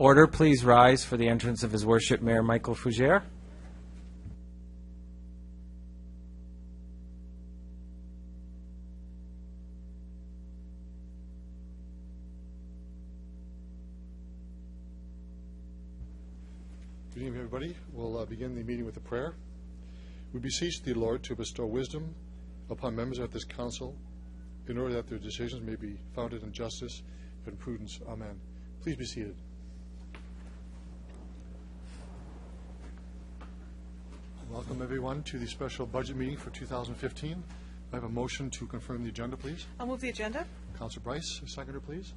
Order, please rise for the entrance of His Worship Mayor Michael Fougere. Good evening, everybody. We'll begin the meeting with a prayer. We beseech thee, Lord, to bestow wisdom upon members of this council in order that their decisions may be founded in justice and prudence. Amen. Please be seated. Welcome, everyone, to the special budget meeting for 2015. I have a motion to confirm the agenda, please. I'll move the agenda. Councillor Bryce, seconder, please.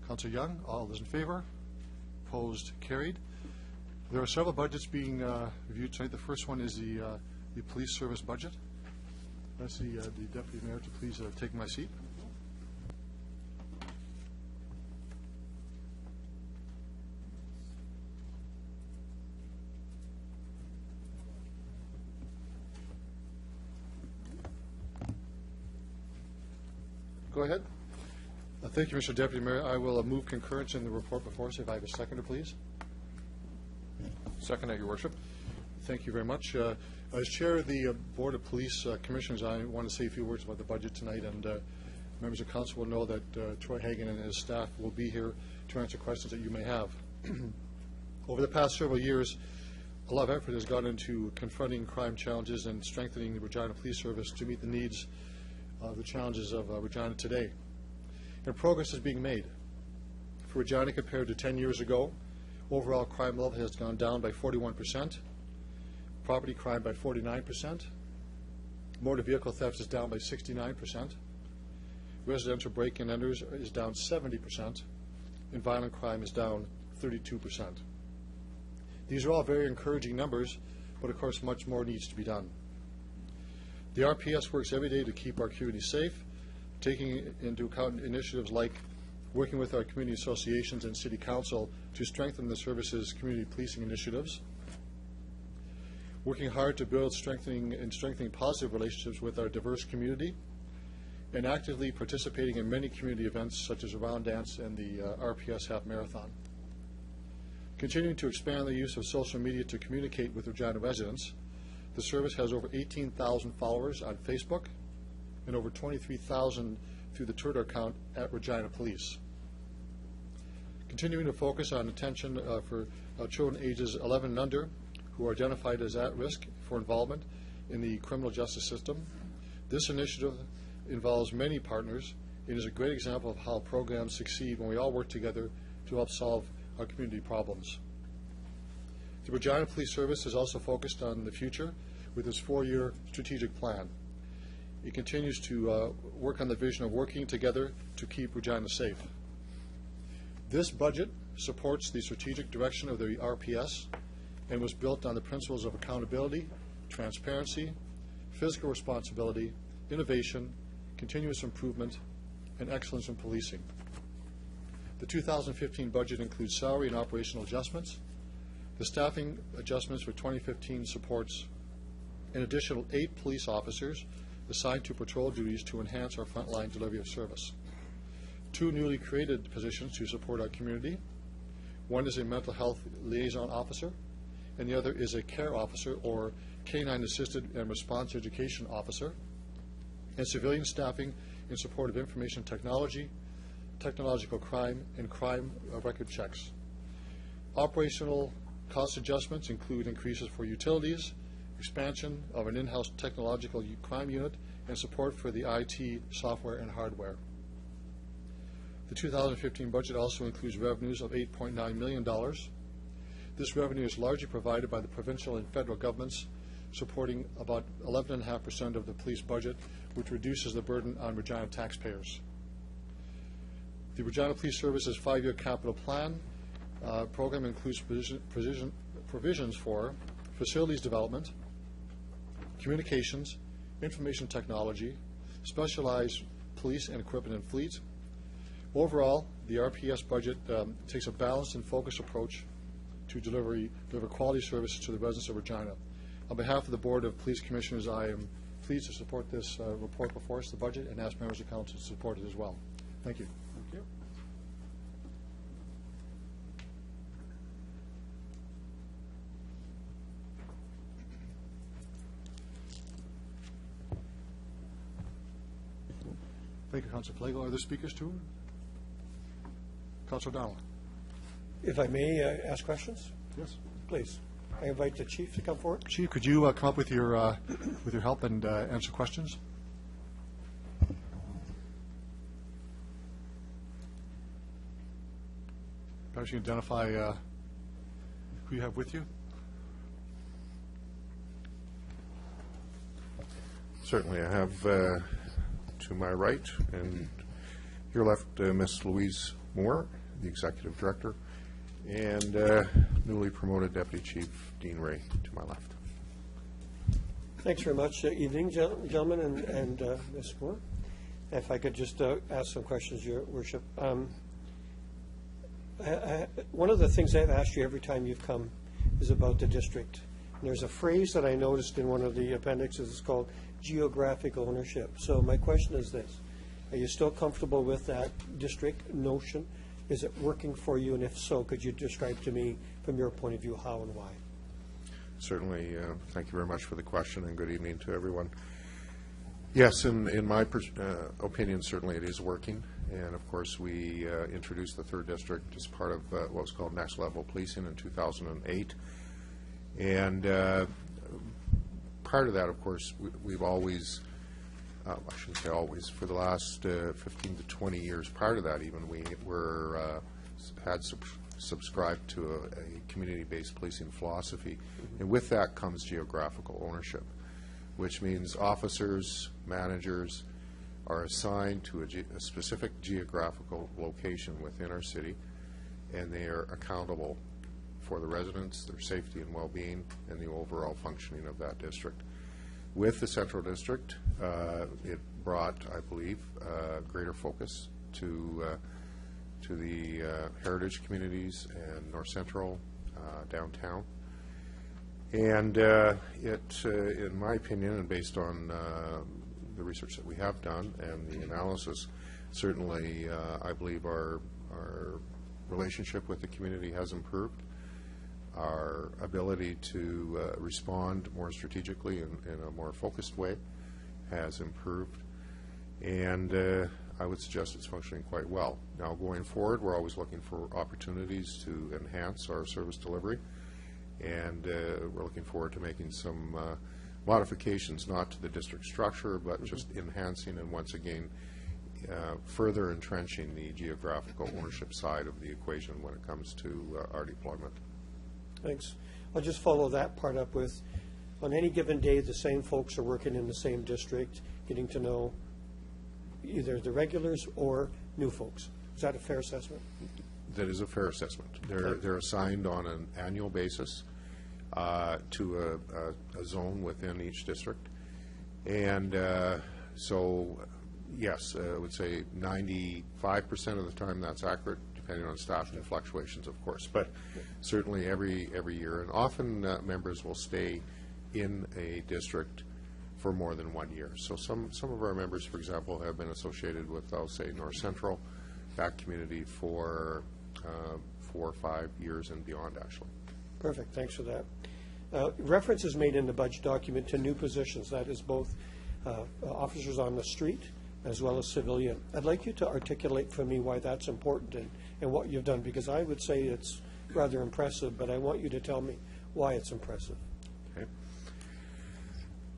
Councillor Young, all those in favor? Opposed? Carried. There are several budgets being reviewed tonight. The first one is the police service budget. That's the Deputy Mayor to please take my seat. Go ahead. Thank you, Mr. Deputy Mayor. I will move concurrence in the report before us. If I have a seconder, please. Second, Your Worship. Thank you very much. As Chair of the Board of Police Commissioners, I want to say a few words about the budget tonight, and members of Council will know that Troy Hagan and his staff will be here to answer questions that you may have. Over the past several years, a lot of effort has gone into confronting crime challenges and strengthening the Regina Police Service to meet the needs the challenges of Regina today. And progress is being made. For Regina, compared to 10 years ago, overall crime level has gone down by 41%, property crime by 49%, motor vehicle theft is down by 69%, residential break-in enters is down 70%, and violent crime is down 32%. These are all very encouraging numbers, but of course much more needs to be done. The RPS works every day to keep our community safe, taking into account initiatives like working with our community associations and City Council to strengthen the service's community policing initiatives, working hard to build strengthening positive relationships with our diverse community, and actively participating in many community events such as Round Dance and the RPS Half Marathon. Continuing to expand the use of social media to communicate with Regina residents, the service has over 18,000 followers on Facebook and over 23,000 through the Twitter account at Regina Police. Continuing to focus on attention for children ages 11 and under who are identified as at risk for involvement in the criminal justice system. This initiative involves many partners and is a great example of how programs succeed when we all work together to help solve our community problems. The Regina Police Service is also focused on the future with its 4-year strategic plan. It continues to work on the vision of working together to keep Regina safe. This budget supports the strategic direction of the RPS and was built on the principles of accountability, transparency, fiscal responsibility, innovation, continuous improvement, and excellence in policing. The 2015 budget includes salary and operational adjustments. The staffing adjustments for 2015 supports an additional 8 police officers assigned to patrol duties to enhance our frontline delivery of service. 2 newly created positions to support our community. One is a mental health liaison officer, and the other is a care officer or canine assisted and response education officer, and civilian staffing in support of information technology, technological crime, and crime record checks. Operational cost adjustments include increases for utilities, expansion of an in-house technological crime unit, and support for the IT software and hardware. The 2015 budget also includes revenues of $8.9 million. This revenue is largely provided by the provincial and federal governments, supporting about 11.5% of the police budget, which reduces the burden on Regina taxpayers. The Regina Police Service's 5-year capital plan program includes provisions for facilities development, communications, information technology, specialized police and equipment and fleet. Overall, the RPS budget takes a balanced and focused approach to deliver quality services to the residents of Regina. On behalf of the Board of Police Commissioners, I am pleased to support this report before us, the budget, and ask members of council to support it as well. Thank you. Thank you. Thank you, Councilor Flagel. Are there speakers to it? Councilor Donald. If I may ask questions, Yes. please. I invite the chief to come forward. Chief, could you come up with your help and answer questions? Perhaps you can identify who you have with you. Certainly. I have to my right and your left Miss Louise Moore, the Executive Director, and newly promoted Deputy Chief Dean Ray to my left. Thanks very much. Evening, gentlemen and Ms. Moore. If I could just ask some questions, Your Worship. One of the things I've asked you every time you've come is about the district. And there's a phrase that I noticed in one of the appendixes. It's called geographic ownership. So my question is this. Are you still comfortable with that district notion? Is it working for you? And if so, could you describe to me, from your point of view, how and why? Certainly. Thank you very much for the question, and good evening to everyone. Yes, in my opinion, certainly it is working. And, of course, we introduced the 3rd District as part of what was called Next Level Policing in 2008. And prior to that, of course, we've always, I shouldn't say always, for the last 15 to 20 years prior to that even, we had subscribed to a community-based policing philosophy. And with that comes geographical ownership, which means officers, managers are assigned to a specific geographical location within our city, and they are accountable for the residents, their safety and well-being, and the overall functioning of that district. With the Central District, it brought, I believe, greater focus to the heritage communities and North Central, downtown. And it, in my opinion, and based on the research that we have done and the analysis, certainly I believe our relationship with the community has improved. Our ability to respond more strategically in a more focused way has improved. And I would suggest it's functioning quite well. Now, going forward, we're always looking for opportunities to enhance our service delivery. And we're looking forward to making some modifications, not to the district structure, but just enhancing and once again further entrenching the geographical ownership side of the equation when it comes to our deployment. Thanks. I'll just follow that part up with, on any given day, the same folks are working in the same district, getting to know either the regulars or new folks. Is that a fair assessment? That is a fair assessment. They're assigned on an annual basis to a zone within each district. And so, yes, I would say 95% of the time that's accurate, depending on staffing fluctuations, of course. But certainly every year. And often members will stay in a district for more than 1 year. So some of our members, for example, have been associated with, I'll say, North Central, that community for 4 or 5 years and beyond, actually. Perfect. Thanks for that. Reference is made in the budget document to new positions. That is both officers on the street as well as civilian. I'd like you to articulate for me why that's important and what you've done, because I would say it's rather impressive, but I want you to tell me why it's impressive. Okay.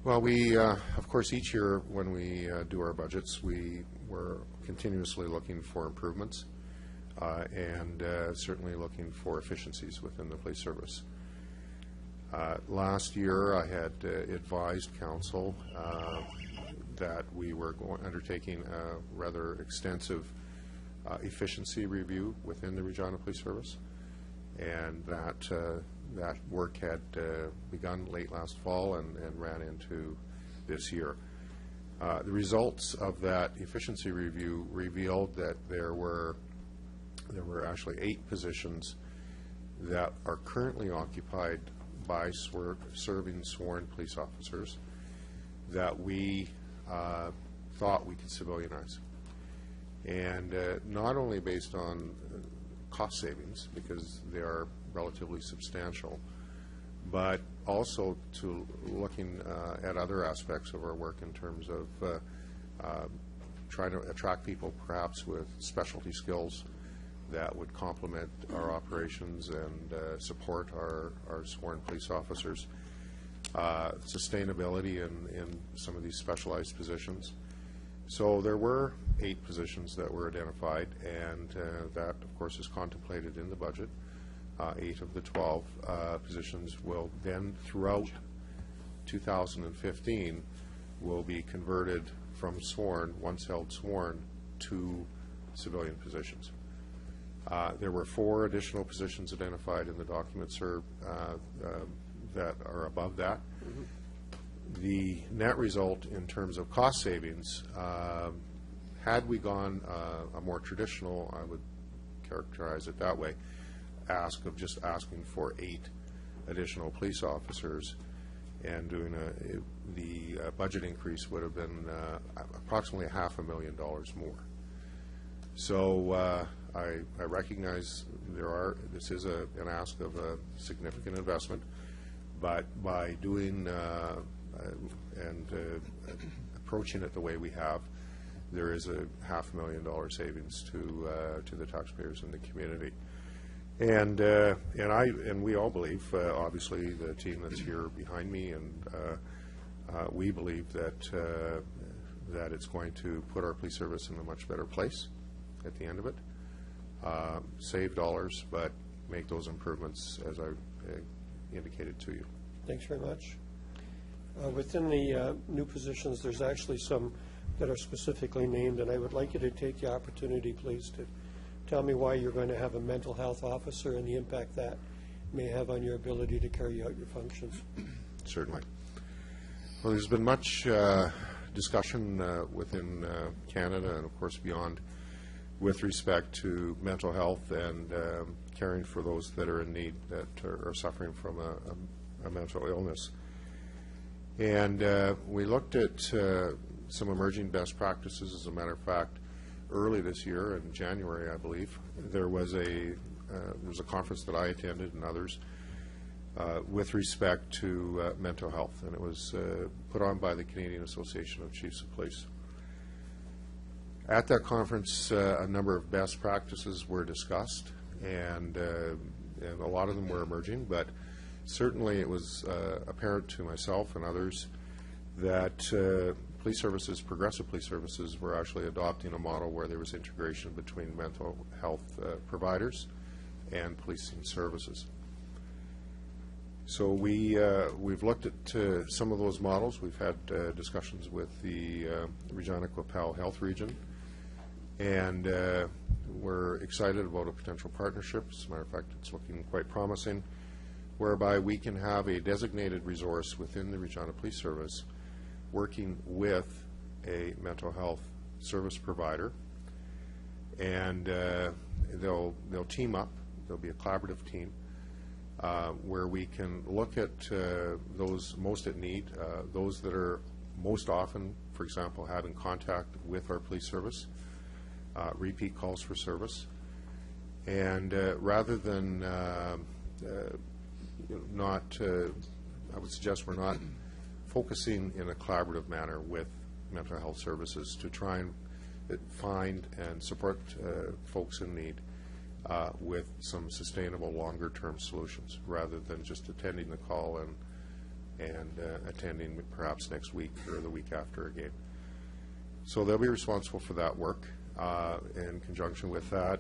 Well, we, of course, each year when we do our budgets, we're continuously looking for improvements and certainly looking for efficiencies within the police service. Last year, I had advised council that we were undertaking a rather extensive efficiency review within the Regina Police Service, and that work had begun late last fall and ran into this year. The results of that efficiency review revealed that there were actually 8 positions that are currently occupied by serving sworn police officers that we thought we could civilianize. And not only based on cost savings, because they are relatively substantial, but also to looking at other aspects of our work in terms of trying to attract people perhaps with specialty skills that would complement our operations and support our sworn police officers. Sustainability in some of these specialized positions. So there were 8 positions that were identified, and that, of course, is contemplated in the budget. 8 of the 12 positions will then, throughout 2015, will be converted from sworn, once held sworn, to civilian positions. There were 4 additional positions identified in the document, sir, that are above that. Mm-hmm. The net result in terms of cost savings, had we gone a more traditional, I would characterize it that way, ask of just asking for 8 additional police officers and doing the budget increase would have been approximately $500,000 more. So I recognize this is an ask of a significant investment, but by doing and approaching it the way we have, there is a $500,000 savings to the taxpayers in the community. And we all believe, obviously, the team that's here behind me, and we believe that it's going to put our police service in a much better place at the end of it. Save dollars, but make those improvements as I indicated to you. Thanks very much. Within the new positions, there's actually some that are specifically named, and I would like you to take the opportunity, please, to tell me why you're going to have a mental health officer and the impact that may have on your ability to carry out your functions. Certainly. Well, there's been much discussion within Canada and, of course, beyond with respect to mental health and caring for those that are in need, that are suffering from a mental illness. And we looked at some emerging best practices. As a matter of fact, early this year, in January, I believe, there was a conference that I attended and others with respect to mental health, and it was put on by the Canadian Association of Chiefs of Police. At that conference, a number of best practices were discussed, and a lot of them were emerging, but certainly it was apparent to myself and others that police services, progressive police services, were actually adopting a model where there was integration between mental health providers and policing services. So we've looked at some of those models. We've had discussions with the Regina Qu'Appelle Health Region, and we're excited about a potential partnership. As a matter of fact, it's looking quite promising, whereby we can have a designated resource within the Regina Police Service working with a mental health service provider, and they'll team up. There'll be a collaborative team where we can look at those most at need, those that are most often, for example, having contact with our police service, repeat calls for service, and rather than I would suggest we're not focusing in a collaborative manner with mental health services to try and find and support folks in need with some sustainable longer-term solutions, rather than just attending the call and attending perhaps next week or the week after again. So they'll be responsible for that work. In conjunction with that,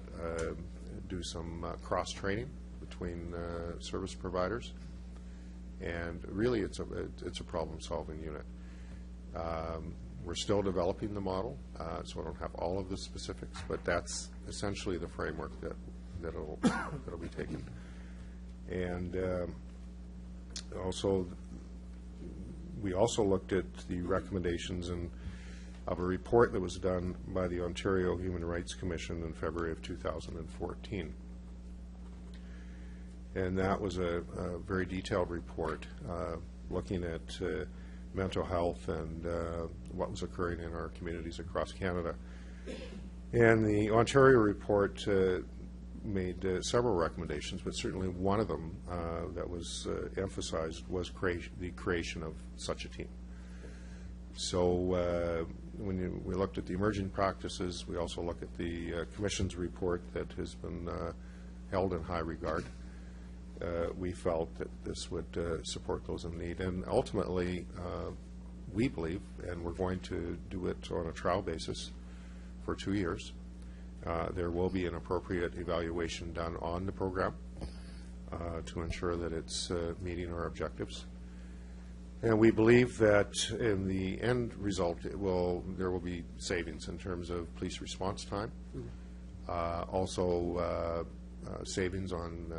do some cross-training between service providers, and really it's a problem-solving unit. We're still developing the model, so I don't have all of the specifics, but that's essentially the framework that'll be taken. And we also looked at the recommendations of a report that was done by the Ontario Human Rights Commission in February of 2014. And that was a very detailed report looking at mental health and what was occurring in our communities across Canada. And the Ontario report made several recommendations, but certainly one of them that was emphasized was the creation of such a team. So we looked at the emerging practices, we also look at the Commission's report that has been held in high regard. We felt that this would support those in need. And ultimately, we believe, and we're going to do it on a trial basis for 2 years, there will be an appropriate evaluation done on the program to ensure that it's meeting our objectives. And we believe that in the end result, there will be savings in terms of police response time, also savings on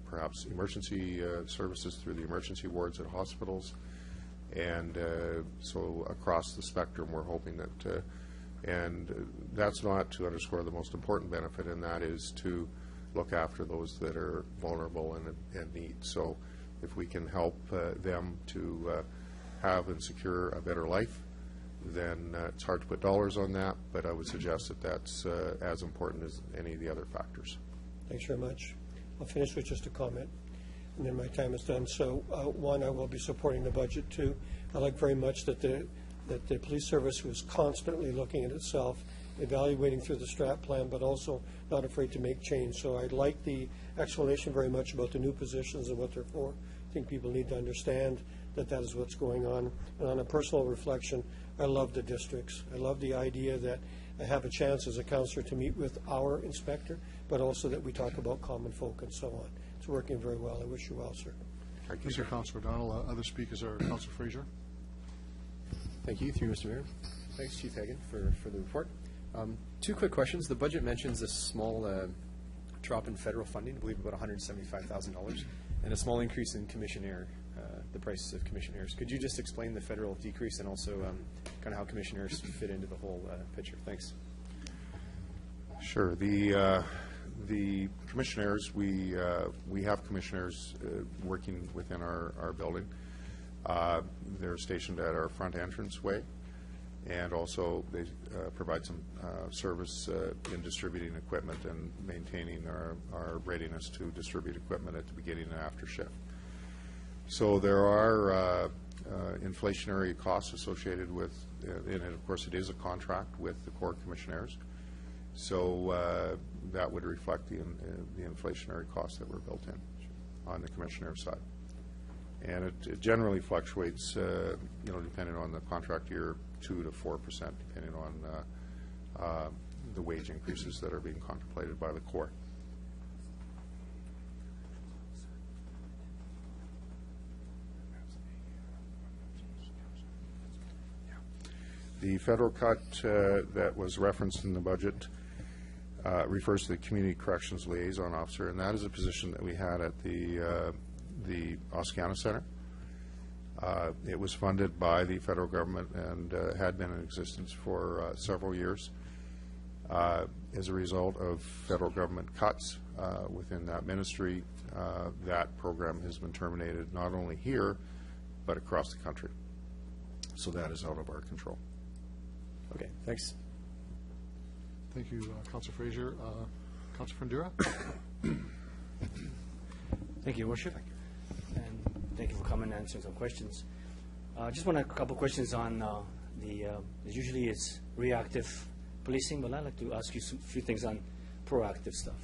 perhaps emergency services through the emergency wards at hospitals. And so across the spectrum, we're hoping that, and that's not to underscore the most important benefit, and that is to look after those that are vulnerable and in need. So if we can help them to have and secure a better life, then it's hard to put dollars on that, but I would suggest that that's as important as any of the other factors. Thanks very much. I'll finish with just a comment, and then my time is done. So, one, I will be supporting the budget. Two, I like very much that the police service was constantly looking at itself, evaluating through the strat plan, but also not afraid to make change. So I like the explanation very much about the new positions and what they're for. I think people need to understand that that is what's going on. And on a personal reflection, I love the districts. I love the idea that I have a chance as a councillor to meet with our inspector, but also that we talk about common folk and so on. It's working very well. I wish you well, sir. Thank you, sir. Councillor O'Donnell. Other speakers are Councillor Fraser. Thank you, through Mr. Mayor. Thanks, Chief Hagan, for the report. Two quick questions. The budget mentions a small drop in federal funding, I believe about $175,000, and a small increase in commissionaire, the prices of commissionaires. Could you just explain the federal decrease and also kind of how commissionaires fit into the whole picture? Thanks. Sure. The commissionaires, we have commissionaires working within our building. They're stationed at our front entranceway, and also they provide some service in distributing equipment and maintaining our readiness to distribute equipment at the beginning and after shift. So there are inflationary costs associated with, and of course it is a contract with the Corps Commissionaires. So that would reflect the inflationary costs that were built in on the commissioner side. And it generally fluctuates, depending on the contract year, 2 to 4%, depending on the wage increases that are being contemplated by the Corps. The federal cut that was referenced in the budget refers to the Community Corrections Liaison Officer, and that is a position that we had at the Osceola Center. It was funded by the federal government and had been in existence for several years. As a result of federal government cuts within that ministry, that program has been terminated not only here, but across the country. So that is out of our control. Okay, thanks. Thank you, Councillor Fraser. Councillor Fundura. Thank you, Your Worship. Thank you. And thank you for coming and answering some questions. Just want a couple questions on usually it's reactive policing, but I'd like to ask you a few things on proactive stuff.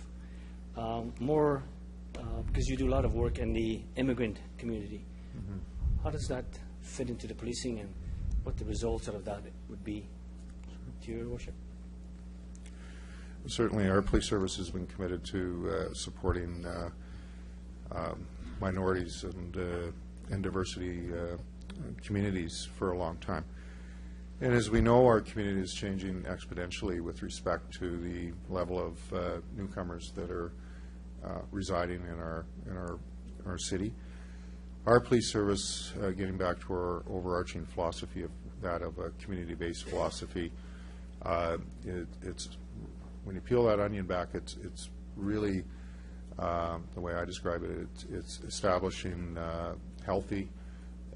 Because you do a lot of work in the immigrant community. Mm-hmm. How does that fit into the policing, and what the results of that would be to Your Worship? Certainly, our police service has been committed to supporting minorities and diversity communities for a long time. And as we know, our community is changing exponentially with respect to the level of newcomers that are residing in our city. Our police service, getting back to our overarching philosophy of that of a community-based philosophy, it's when you peel that onion back, it's really the way I describe it. It's establishing healthy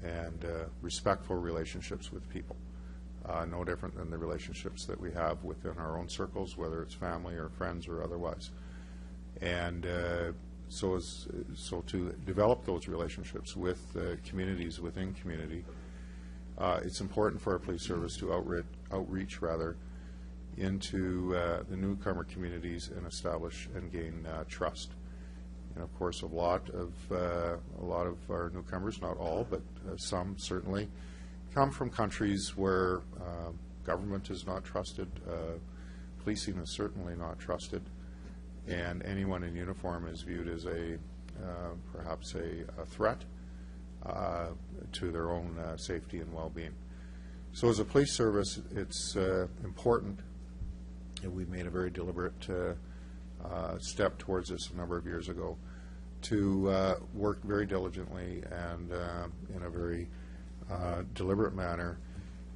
and respectful relationships with people. No different than the relationships that we have within our own circles, whether it's family or friends or otherwise. And so to develop those relationships with communities within community, it's important for our police service to outreach rather, into the newcomer communities and establish and gain trust. And of course, a lot of our newcomers, not all, but some certainly, come from countries where government is not trusted, policing is certainly not trusted, and anyone in uniform is viewed as perhaps a threat to their own safety and well-being. So as a police service, it's important, and we made a very deliberate step towards this a number of years ago, to work very diligently and in a very deliberate manner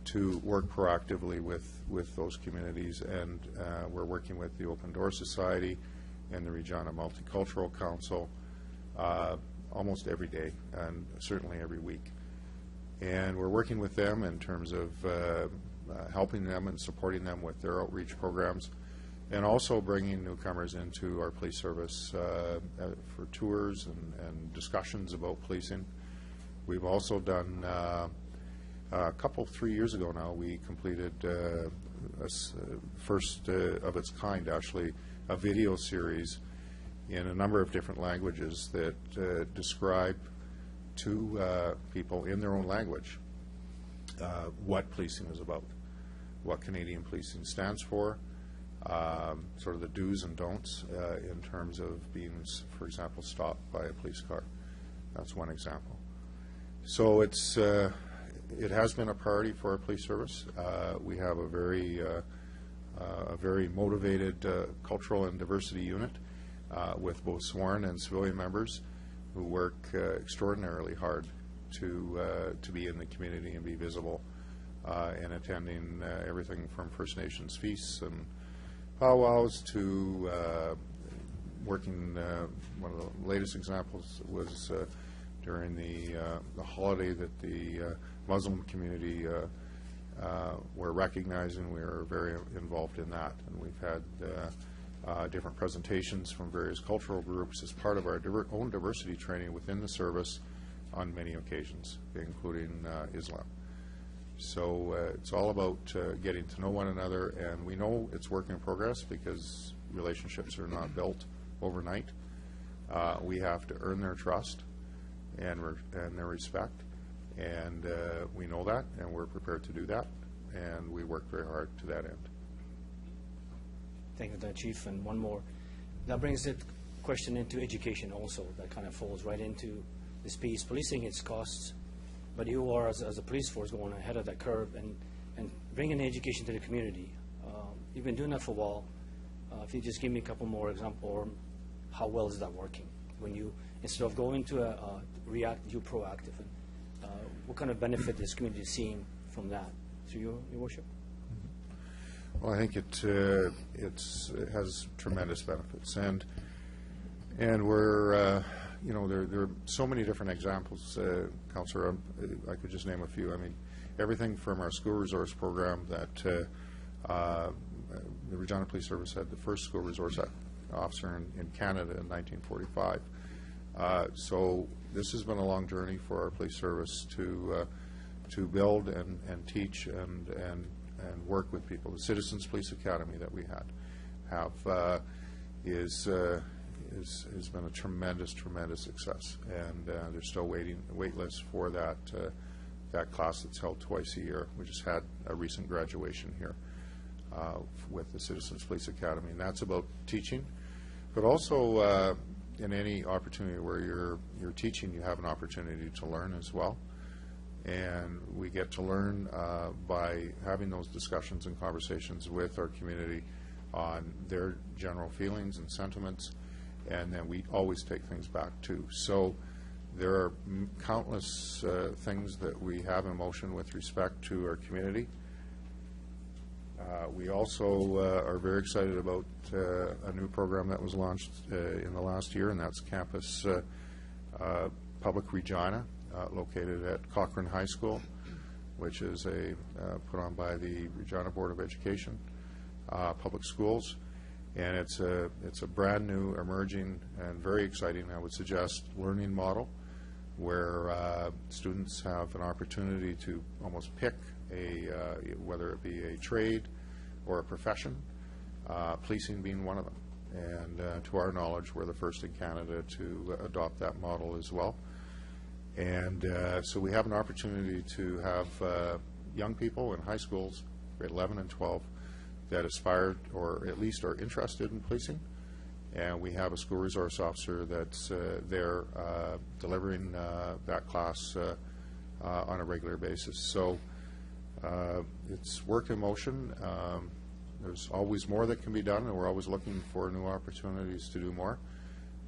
to work proactively with those communities. And we're working with the Open Door Society and the Regina Multicultural Council almost every day and certainly every week. And we're working with them in terms of helping them and supporting them with their outreach programs, and also bringing newcomers into our police service for tours and discussions about policing. We've also done, 3 years ago now, we completed first of its kind, actually, a video series in a number of different languages that describe to people in their own language what policing is about, what Canadian policing stands for, sort of the do's and don'ts in terms of being, for example, stopped by a police car. That's one example. So it has been a priority for our police service. We have a very motivated cultural and diversity unit with both sworn and civilian members who work extraordinarily hard to be in the community and be visible and attending everything from First Nations feasts and powwows to working. One of the latest examples was during the holiday that the Muslim community were recognizing. We were very involved in that, and we've had different presentations from various cultural groups as part of our own diversity training within the service on many occasions, including Islam. So it's all about getting to know one another, and we know it's work in progress because relationships are not built overnight. We have to earn their trust and their respect, and we know that, and we're prepared to do that, and we work very hard to that end. Thank you for that, Chief. And one more. That brings the question into education also. That kind of falls right into this piece. Policing its costs, but you are, as a police force, going ahead of that curve and bringing education to the community. You've been doing that for a while. If you just give me a couple more examples, or how well is that working? When you, instead of going to a react, you're proactive. And, what kind of benefit is community seeing from that? Through your worship? Well, I think it has tremendous benefits, and we're there are so many different examples, Councillor. I could just name a few. I mean, everything from our school resource program that the Regina Police Service had the first school resource officer in Canada in 1945. So this has been a long journey for our police service to build and teach and work with people. The Citizens Police Academy that we have has been a tremendous success, and they're still wait lists for that class that's held twice a year. We just had a recent graduation here with the Citizens Police Academy, and that's about teaching, but also in any opportunity where you're teaching, you have an opportunity to learn as well. And we get to learn by having those discussions and conversations with our community on their general feelings and sentiments, and then we always take things back too. So there are countless things that we have in motion with respect to our community. We also are very excited about a new program that was launched in the last year, and that's Campus Public Regina, located at Cochrane High School, which is put on by the Regina Board of Education, Public Schools, and it's a brand new, emerging, and very exciting, I would suggest, learning model where students have an opportunity to almost pick whether it be a trade or a profession, policing being one of them. And to our knowledge, we're the first in Canada to adopt that model as well. And so we have an opportunity to have young people in high schools, grade 11 and 12, that aspire or at least are interested in policing. And we have a school resource officer that's there delivering that class on a regular basis. So it's work in motion. There's always more that can be done, and we're always looking for new opportunities to do more.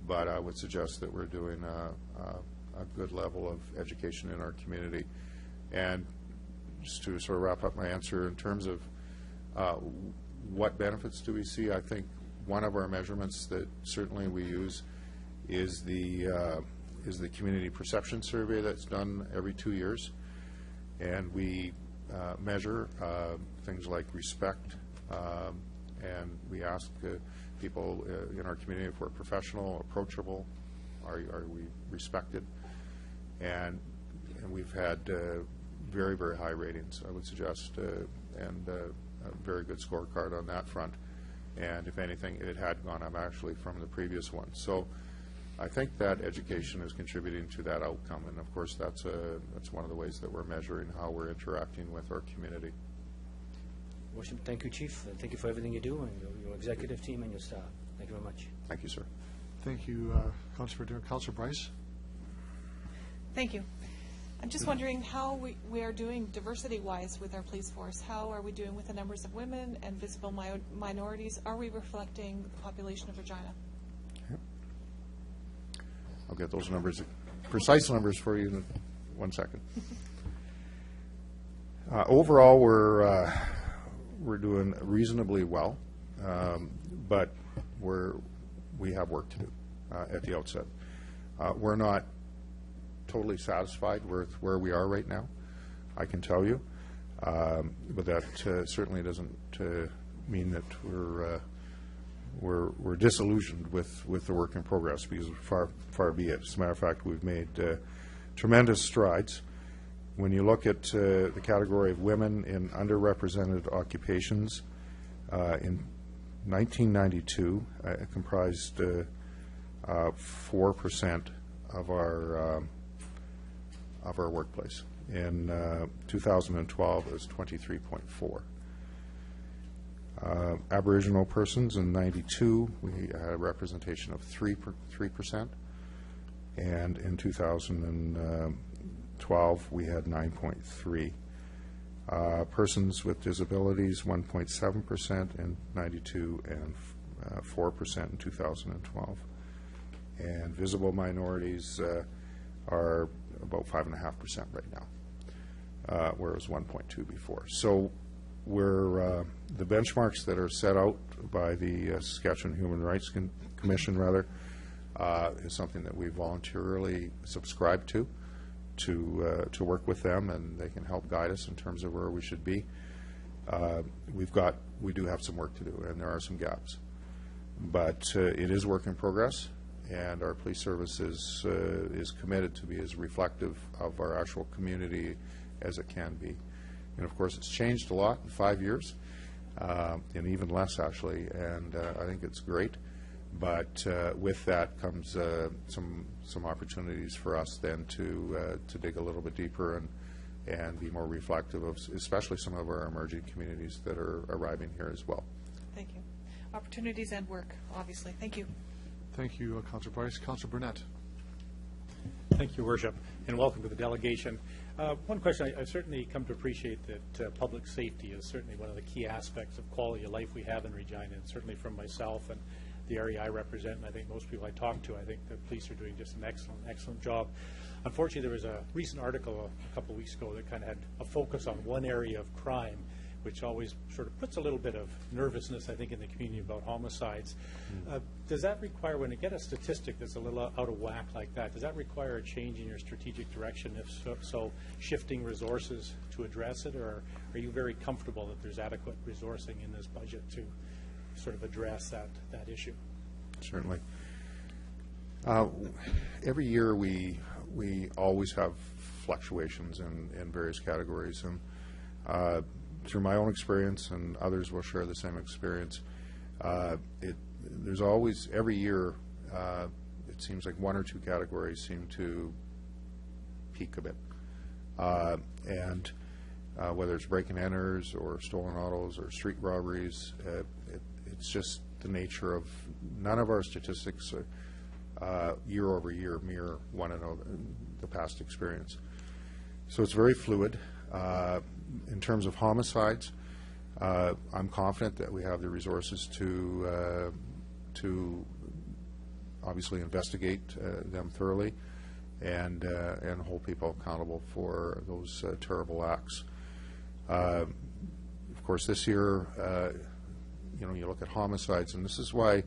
But I would suggest that we're doing a good level of education in our community. And just to sort of wrap up my answer in terms of what benefits do we see, I think one of our measurements that certainly we use is the community perception survey that's done every 2 years, and we measure things like respect, and we ask people in our community if we're professional, approachable, are we respected, and we've had very, very high ratings, I would suggest, and a very good scorecard on that front. And if anything, it had gone up actually from the previous one. So I think that education is contributing to that outcome, and of course that's one of the ways that we're measuring how we're interacting with our community. Worship, thank you, Chief. Thank you for everything you do, and your executive team and your staff. Thank you very much. Thank you, sir. Thank you, Councillor Verdun. Councillor Bryce? Thank you. I'm just wondering how we are doing diversity-wise with our police force. How are we doing with the numbers of women and visible minorities? Are we reflecting the population of Regina? I'll get those numbers, precise numbers for you in 1 second. Overall, we're doing reasonably well, but we have work to do at the outset. We're not totally satisfied with where we are right now, I can tell you, but that certainly doesn't mean that we're disillusioned with the work in progress, because far be it. As a matter of fact, we've made tremendous strides. When you look at the category of women in underrepresented occupations, in 1992, it comprised 4% of our workplace. In 2012, it was 23.4. Aboriginal persons in 92, we had a representation of 3%, and in 2012, we had 9.3. Persons with disabilities, 1.7% in 92, and 4% in 2012. And visible minorities are about 5.5% right now, whereas 1.2 before. So we're the benchmarks that are set out by the Saskatchewan Human Rights Commission, is something that we voluntarily subscribe to work with them, and they can help guide us in terms of where we should be. We do have some work to do, and there are some gaps, but it is work in progress. And our police service is committed to be as reflective of our actual community as it can be. And of course, it's changed a lot in 5 years, and even less actually. And I think it's great. But with that comes some opportunities for us then to dig a little bit deeper and be more reflective of, especially some of our emerging communities that are arriving here as well. Thank you. Opportunities and work, obviously. Thank you. Thank you, Councillor Bryce. Councillor Burnett. Thank you, Worship, and welcome to the delegation. One question, I've certainly come to appreciate that public safety is certainly one of the key aspects of quality of life we have in Regina, and certainly from myself and the area I represent, and I think most people I talk to, I think the police are doing just an excellent job. Unfortunately, there was a recent article a couple of weeks ago that kind of had a focus on one area of crime, which always sort of puts a little bit of nervousness, I think, in the community about homicides. Does that require, when you get a statistic that's a little out of whack like that, does that require a change in your strategic direction? If so, shifting resources to address it, or are you very comfortable that there's adequate resourcing in this budget to sort of address that issue? Certainly. Every year we always have fluctuations in various categories, and Through my own experience, and others will share the same experience, there's always, every year, it seems like one or two categories seem to peak a bit. Whether it's break-and-enters or stolen autos or street robberies, it's just the nature of, none of our statistics year over year mirror one another, the past experience. So it's very fluid. In terms of homicides, I'm confident that we have the resources to obviously investigate them thoroughly and hold people accountable for those terrible acts. Of course, this year, you look at homicides, and this is why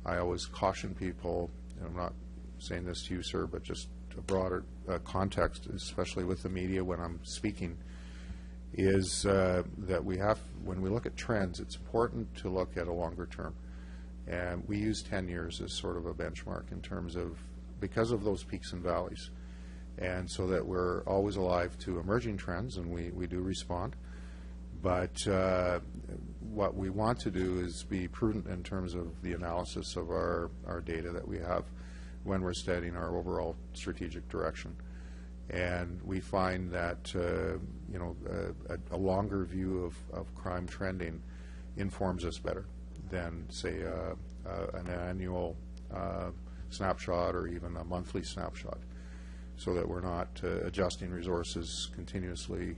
I always caution people, and I'm not saying this to you, sir, but just a broader context, especially with the media when I'm speaking, is that we have, when we look at trends, it's important to look at a longer term. And we use 10 years as sort of a benchmark in terms of, because of those peaks and valleys. And so that we're always alive to emerging trends, and we do respond. But what we want to do is be prudent in terms of the analysis of our data that we have when we're studying our overall strategic direction. And we find that a longer view of crime trending informs us better than, say, an annual snapshot or even a monthly snapshot, so that we're not adjusting resources continuously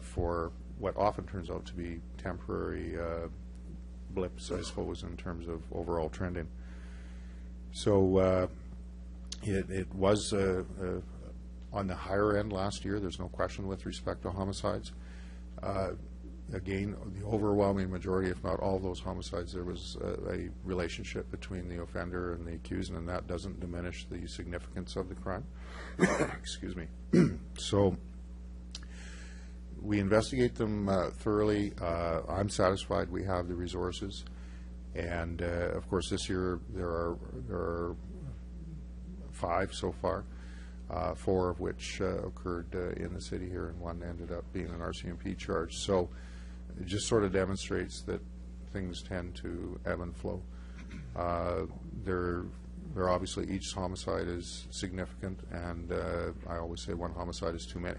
for what often turns out to be temporary blips, I suppose, in terms of overall trending. So it was on the higher end last year, there's no question, with respect to homicides. Again, the overwhelming majority, if not all of those homicides, there was a relationship between the offender and the accused, and that doesn't diminish the significance of the crime. Excuse me. So we investigate them thoroughly. I'm satisfied we have the resources. And, of course, this year there are 5 so far, 4 of which occurred in the city here, and 1 ended up being an RCMP charge. So it just sort of demonstrates that things tend to ebb and flow. They're obviously, each homicide is significant, and I always say one homicide is too many,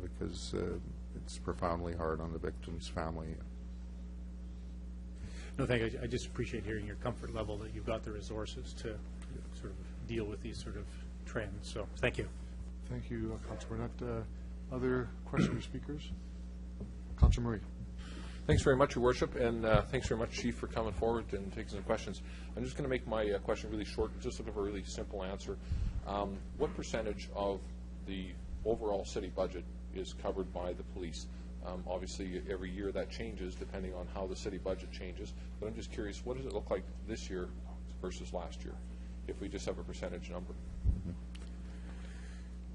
because it's profoundly hard on the victim's family. No, thank you. I just appreciate hearing your comfort level that you've got the resources to sort of deal with these sort of trends. So thank you. Thank you, Councilor Burnett. Other questions or speakers? Councilor Murray. Thanks very much, Your Worship, and thanks very much, Chief, for coming forward and taking some questions. I'm just going to make my question really short, just looking for a really simple answer. What percentage of the overall city budget is covered by the police? Obviously, every year that changes depending on how the city budget changes, but I'm just curious, what does it look like this year versus last year, if we just have a percentage number?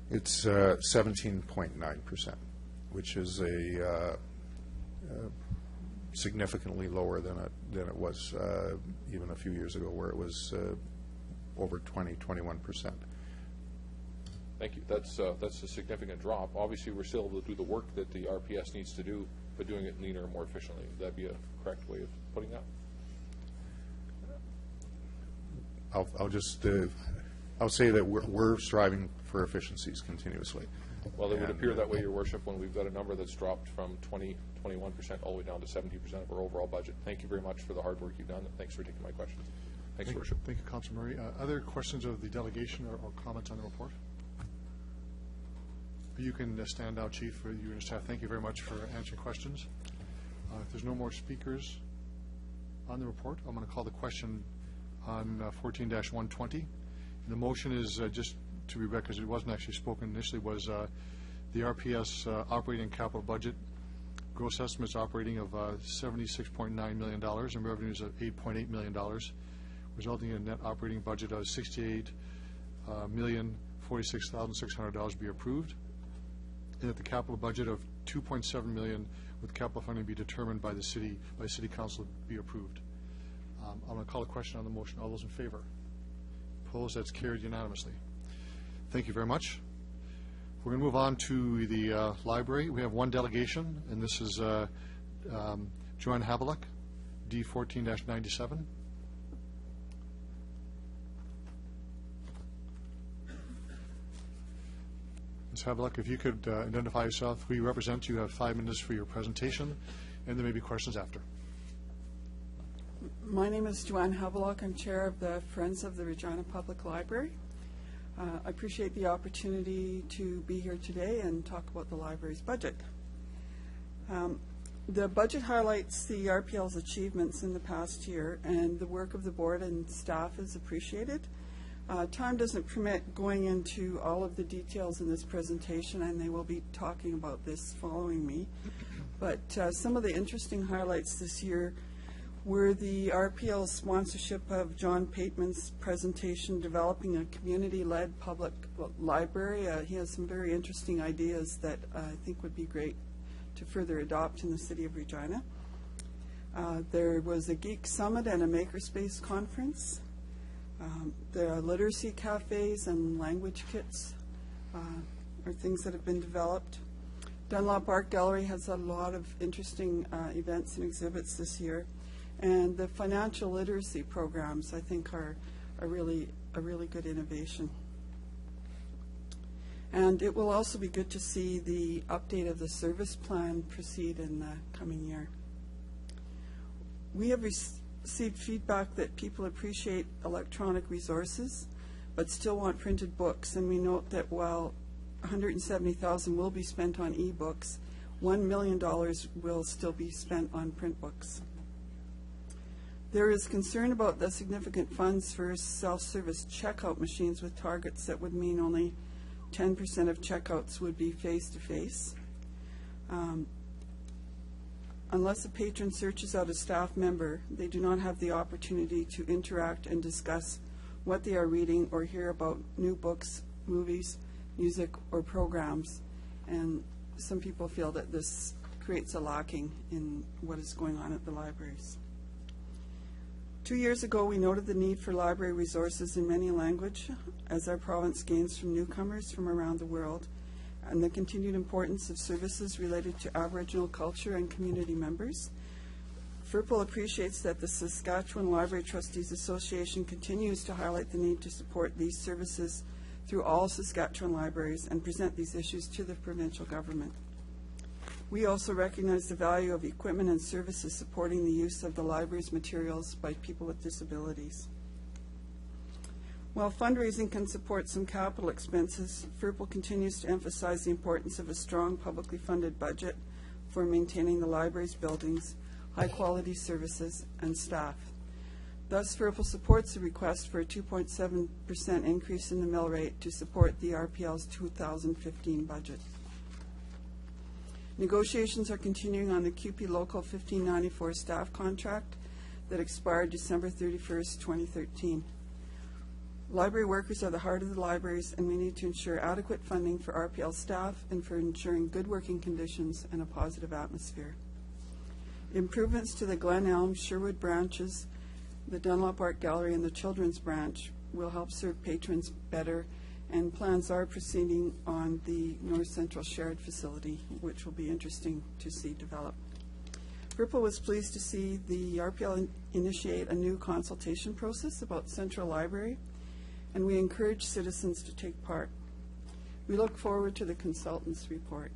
It's 17.9%, which is a significantly lower than it was even a few years ago, where it was over 21%. Thank you. That's a significant drop. Obviously, we're still able to do the work that the RPS needs to do, but doing it leaner and more efficiently. Would that be a correct way of putting that? I'll say that we're striving for efficiencies continuously. Well, it would appear that way, Your Worship, when we've got a number that's dropped from 21% all the way down to 70% of our overall budget. Thank you very much for the hard work you've done, and thanks for taking my questions. Thanks, Your Worship. Thank you, Councilor Murray. Other questions of the delegation or comments on the report? You can stand now, Chief, for you and your staff. Thank you very much for answering questions. If there's no more speakers on the report, I'm going to call the question on 14-120. The motion is, just to be read, because it wasn't actually spoken initially, was the RPS operating capital budget, gross estimates operating of $76.9 million and revenues of $8.8 million, resulting in a net operating budget of $68,046,600 be approved, and that the capital budget of $2.7 million with capital funding be determined by the City Council be approved. I'm going to call a question on the motion. All those in favor? Opposed? That's carried unanimously. Thank you very much. We're going to move on to the library. We have one delegation, and this is Joanne Havelock, D14-97. Ms. Havelock, if you could identify yourself, who you represent. You have 5 minutes for your presentation, and there may be questions after. My name is Joanne Havelock. I'm chair of the Friends of the Regina Public Library. I appreciate the opportunity to be here today and talk about the library's budget. The budget highlights the RPL's achievements in the past year, and the work of the board and staff is appreciated. Time doesn't permit going into all of the details in this presentation, and they will be talking about this following me. But some of the interesting highlights this year were the RPL's sponsorship of John Pateman's presentation, Developing a Community-Led Public Library. He has some very interesting ideas that I think would be great to further adopt in the city of Regina. There was a Geek Summit and a Makerspace Conference. The literacy cafes and language kits are things that have been developed. Dunlop Art Gallery has a lot of interesting events and exhibits this year. And the financial literacy programs, I think, are a really good innovation. And it will also be good to see the update of the service plan proceed in the coming year. We have received feedback that people appreciate electronic resources, but still want printed books. And we note that while $170,000 will be spent on e-books, $1 million will still be spent on print books. There is concern about the significant funds for self-service checkout machines with targets that would mean only 10% of checkouts would be face-to-face. Unless a patron searches out a staff member, they do not have the opportunity to interact and discuss what they are reading or hear about new books, movies, music, or programs. And some people feel that this creates a lacking in what is going on at the libraries. 2 years ago, we noted the need for library resources in many languages as our province gains from newcomers from around the world, and the continued importance of services related to Aboriginal culture and community members. FERPL appreciates that the Saskatchewan Library Trustees Association continues to highlight the need to support these services through all Saskatchewan libraries and present these issues to the provincial government. We also recognize the value of equipment and services supporting the use of the library's materials by people with disabilities. While fundraising can support some capital expenses, FERPL continues to emphasize the importance of a strong publicly funded budget for maintaining the library's buildings, high-quality services, and staff. Thus, FERPL supports the request for a 2.7% increase in the mill rate to support the RPL's 2015 budget. Negotiations are continuing on the CUPE Local 1594 staff contract that expired December 31st, 2013. Library workers are the heart of the libraries, and we need to ensure adequate funding for RPL staff and for ensuring good working conditions and a positive atmosphere. Improvements to the Glen Elm, Sherwood branches, the Dunlop Art Gallery, and the Children's branch will help serve patrons better, and plans are proceeding on the North Central Shared Facility, which will be interesting to see develop. FERPL was pleased to see the RPL initiate a new consultation process about Central Library, and we encourage citizens to take part. We look forward to the consultant's report.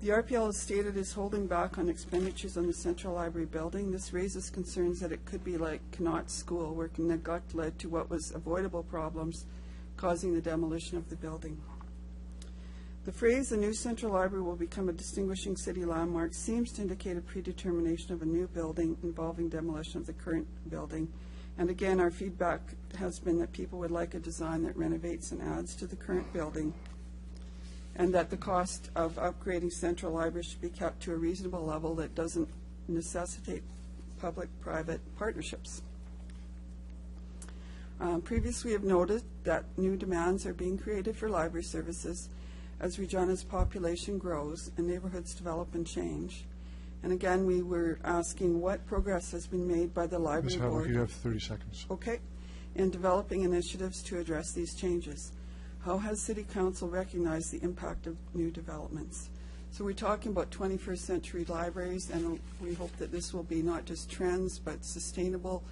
The RPL has stated is holding back on expenditures on the Central Library building. This raises concerns that it could be like Connaught School, where neglect led to what was avoidable problems, causing the demolition of the building. The phrase, "the new Central Library will become a distinguishing city landmark," seems to indicate a predetermination of a new building involving demolition of the current building. And again, our feedback has been that people would like a design that renovates and adds to the current building, and that the cost of upgrading Central Library should be kept to a reasonable level that doesn't necessitate public-private partnerships. Previously, we have noted that new demands are being created for library services as Regina's population grows and neighborhoods develop and change. And again, we were asking what progress has been made by the library Ms. Havelock, board. you have 30 seconds. Okay, in developing initiatives to address these changes. How has City Council recognized the impact of new developments? So we're talking about 21st century libraries, and we hope that this will be not just trends, but sustainable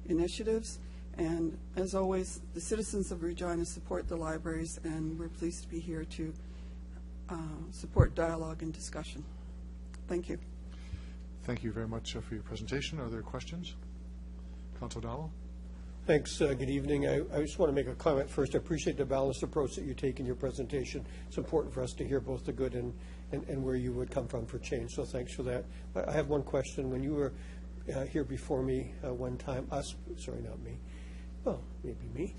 initiatives. And as always, the citizens of Regina support the libraries, and we're pleased to be here to support dialogue and discussion. Thank you. Thank you very much for your presentation. Are there questions? Councilor O'Donnell? Thanks. Good evening. I just want to make a comment first. I appreciate the balanced approach that you take in your presentation. It's important for us to hear both the good and where you would come from for change, so thanks for that. I have one question. When you were here before me one time, sorry, not me, well, maybe me,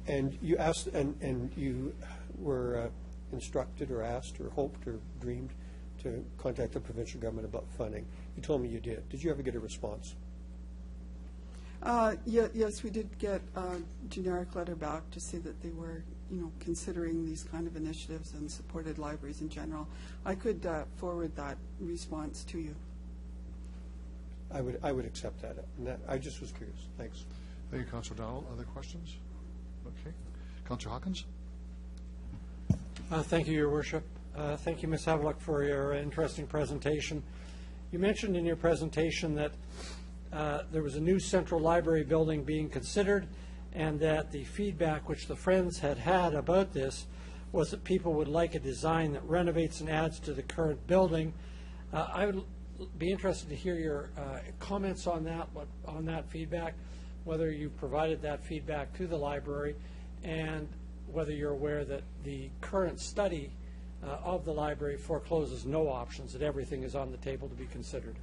and you asked, and you were instructed or asked or hoped or dreamed to contact the provincial government about funding. You told me you did. Did you ever get a response? Yes, we did get a generic letter back to say that they were, considering these kind of initiatives and supported libraries in general. I could forward that response to you. I would accept that. And I just was curious. Thanks. Thank you, Councilor O'Donnell. Other questions? Okay. Councilor Hawkins? Thank you, Your Worship. Thank you, Ms. Havelock, for your interesting presentation. You mentioned in your presentation that there was a new central library building being considered, and that the feedback which the Friends had about this was that people would like a design that renovates and adds to the current building. I would be interested to hear your comments on that feedback, whether you provided that feedback to the library, and whether you're aware that the current study of the library forecloses no options, that everything is on the table to be considered.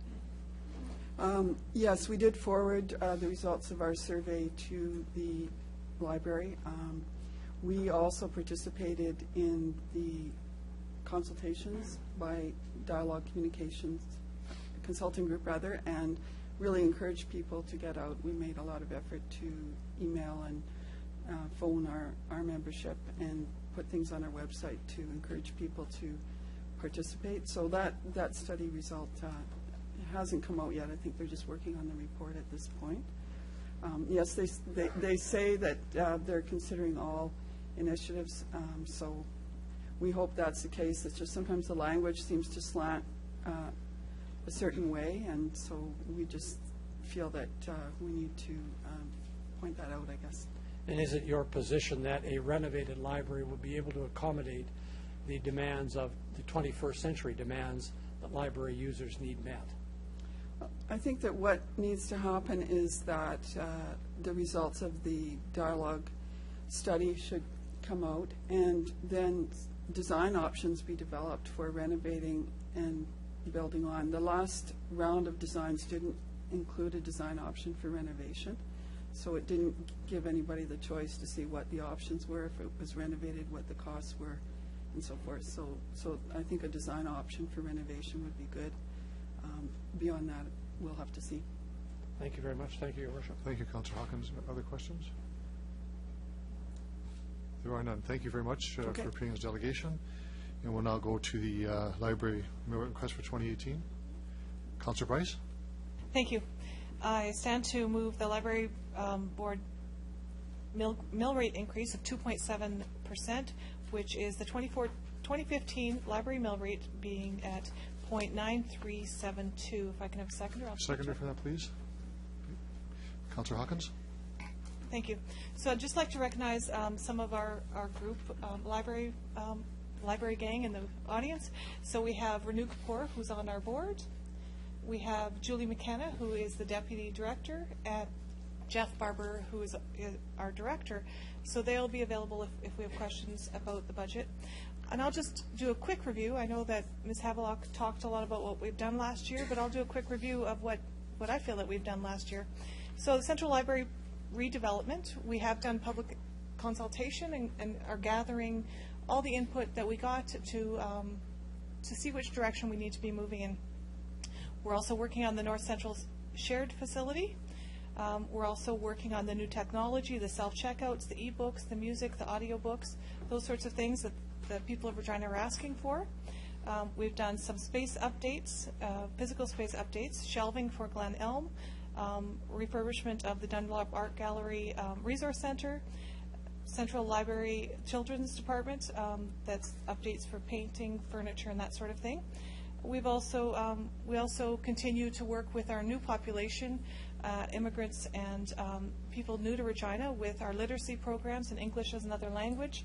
Yes, we did forward the results of our survey to the library. We also participated in the consultations by Dialogue Communications Consulting Group, and really encouraged people to get out. We made a lot of effort to email and phone our membership and put things on our website to encourage people to participate. So that study result hasn't come out yet. I think they're just working on the report at this point. Yes, they say that they're considering all initiatives, so we hope that's the case. It's just sometimes the language seems to slant a certain way, and so we just feel that we need to point that out, I guess. And is it your position that a renovated library will be able to accommodate the demands of the 21st century demands that library users need met? I think that what needs to happen is that the results of the dialogue study should come out, and then design options be developed for renovating and building on. The last round of designs didn't include a design option for renovation, so it didn't give anybody the choice to see what the options were, if it was renovated, what the costs were, and so forth. So I think a design option for renovation would be good. Beyond that, we'll have to see. Thank you very much. Thank you, Your Worship. Thank you, Councilor Hawkins. Other questions? There are none. Thank you very much for appearing as delegation. And we'll now go to the library request for 2018. Councilor Bryce? Thank you. I stand to move the library board mill rate increase of 2.7%, which is the 2015 library mill rate being at 0.9372. If I can have a seconder, I'll Seconder for that, please. Councilor Hawkins? Thank you. So I'd just like to recognize some of our group library gang in the audience. So we have Renu Kapoor, who's on our board. We have Julie McKenna, who is the deputy director, and Jeff Barber, who is our director. So they'll be available if we have questions about the budget. And I'll just do a quick review. I know that Ms. Havelock talked a lot about what we've done last year, but I'll do a quick review of what I feel that we've done last year. So the Central Library redevelopment, we have done public consultation and are gathering all the input that we got to see which direction we need to be moving in. We're also working on the North Central shared facility. We're also working on the new technology, the self-checkouts, the e-books, the music, the audiobooks, those sorts of things that people of Regina are asking for. We've done some space updates, physical space updates, shelving for Glen Elm, refurbishment of the Dunlop Art Gallery Resource Center, Central Library Children's Department. That's updates for painting, furniture, and that sort of thing. We also continue to work with our new population, immigrants and people new to Regina, with our literacy programs and English as another language.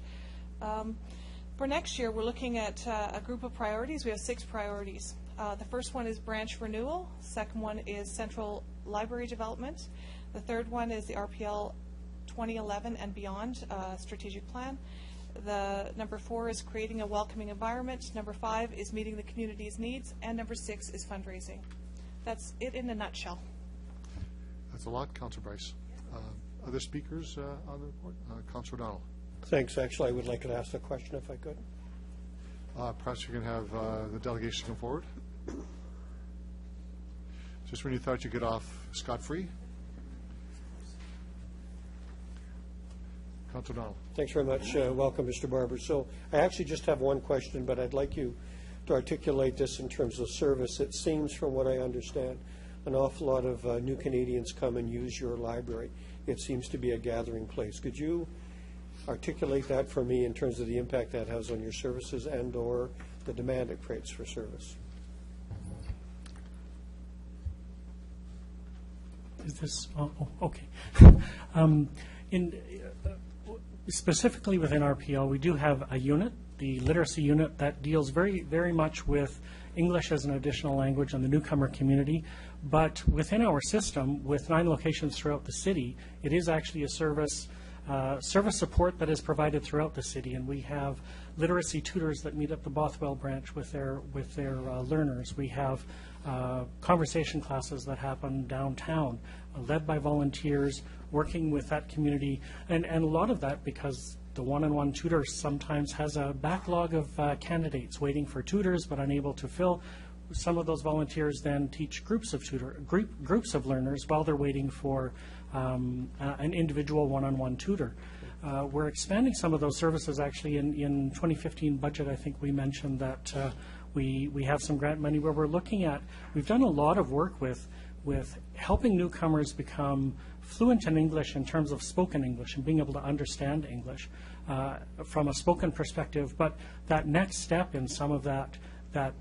For next year, we're looking at a group of priorities. We have 6 priorities. The first one is branch renewal. Second one is central library development. The third one is the RPL 2011 and beyond strategic plan. The number 4 is creating a welcoming environment. Number 5 is meeting the community's needs. And number 6 is fundraising. That's it in a nutshell. That's a lot, Councillor Bryce. Other speakers on the report? Councillor O'Donnell. Thanks. Actually, I would like to ask a question if I could. Perhaps you can have the delegation come forward. Just when you thought you'd get off scot-free. Councillor O'Donnell. Thanks very much. Welcome, Mr. Barber. So I actually just have one question, but I'd like you to articulate this in terms of service. It seems, from what I understand, an awful lot of new Canadians come and use your library. It seems to be a gathering place. Could you articulate that for me in terms of the impact that has on your services and or the demand it creates for service? Is this, okay. Specifically within RPL, we do have a unit, the literacy unit, that deals very, very much with English as an additional language in the newcomer community. But within our system, with 9 locations throughout the city, it is actually a service support that is provided throughout the city, and we have literacy tutors that meet at the Bothwell branch with their learners. We have conversation classes that happen downtown, led by volunteers, working with that community, and a lot of that because the one-on-one tutor sometimes has a backlog of candidates waiting for tutors but unable to fill. Some of those volunteers then teach groups of learners while they're waiting for an individual one-on-one tutor. We're expanding some of those services. Actually, in 2015 budget, I think we mentioned that we have some grant money where we're looking at. We've done a lot of work with helping newcomers become fluent in English in terms of spoken English and being able to understand English from a spoken perspective. But that next step in some of that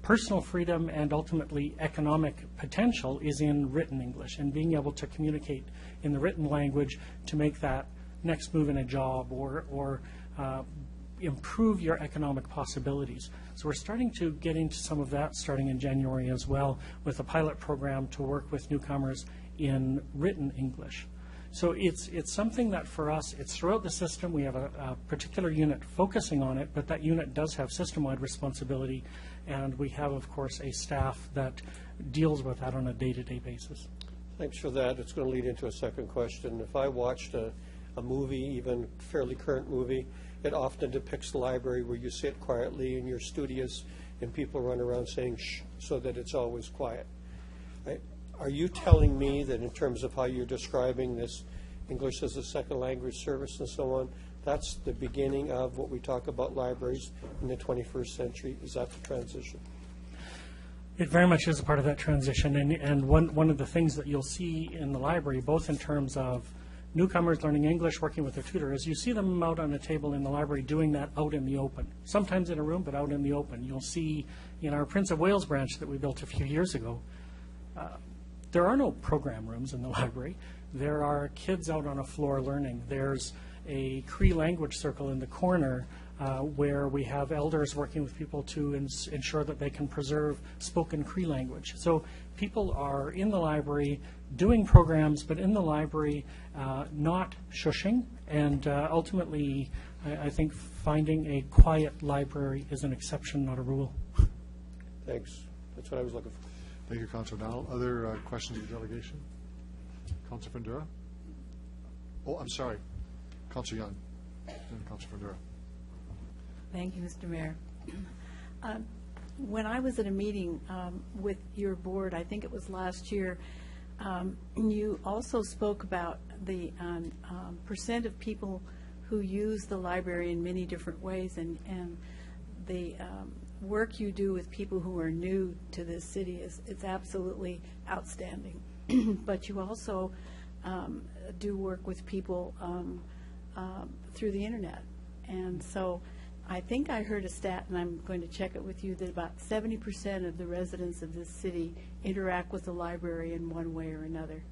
personal freedom and ultimately economic potential is in written English, and being able to communicate in the written language to make that next move in a job or improve your economic possibilities. So we're starting to get into some of that starting in January as well, with a pilot program to work with newcomers in written English. So it's something that for us, it's throughout the system. We have a particular unit focusing on it, but that unit does have system-wide responsibility, and we have, of course, a staff that deals with that on a day-to-day basis. Thanks for that. It's going to lead into a second question. If I watched a movie, even fairly current movie, it often depicts the library where you sit quietly and you're studious and people run around saying shh so that it's always quiet. Right? Are you telling me that in terms of how you're describing this English as a second language service and so on, that's the beginning of what we talk about libraries in the 21st century? Is that the transition? It very much is a part of that transition, and one of the things that you'll see in the library, both in terms of newcomers learning English, working with their tutor, is you see them out on a table in the library doing that out in the open. Sometimes in a room, but out in the open. You'll see in our Prince of Wales branch that we built a few years ago, there are no program rooms in the library. There are kids out on a floor learning. There's a Cree language circle in the corner where we have elders working with people to ensure that they can preserve spoken Cree language. So people are in the library doing programs, but in the library not shushing, and ultimately I think finding a quiet library is an exception, not a rule. Thanks. That's what I was looking for. Thank you, Councillor O'Donnell. Other questions of the delegation? Councillor Fundura? Oh, I'm sorry. Councillor Young. Then Councillor Fundura. Thank you, Mr. Mayor. When I was at a meeting with your board, I think it was last year, you also spoke about the percent of people who use the library in many different ways, and the work you do with people who are new to this city is absolutely outstanding. But you also do work with people through the internet. And so I think I heard a stat, and I'm going to check it with you, that about 70% of the residents of this city interact with the library in one way or another.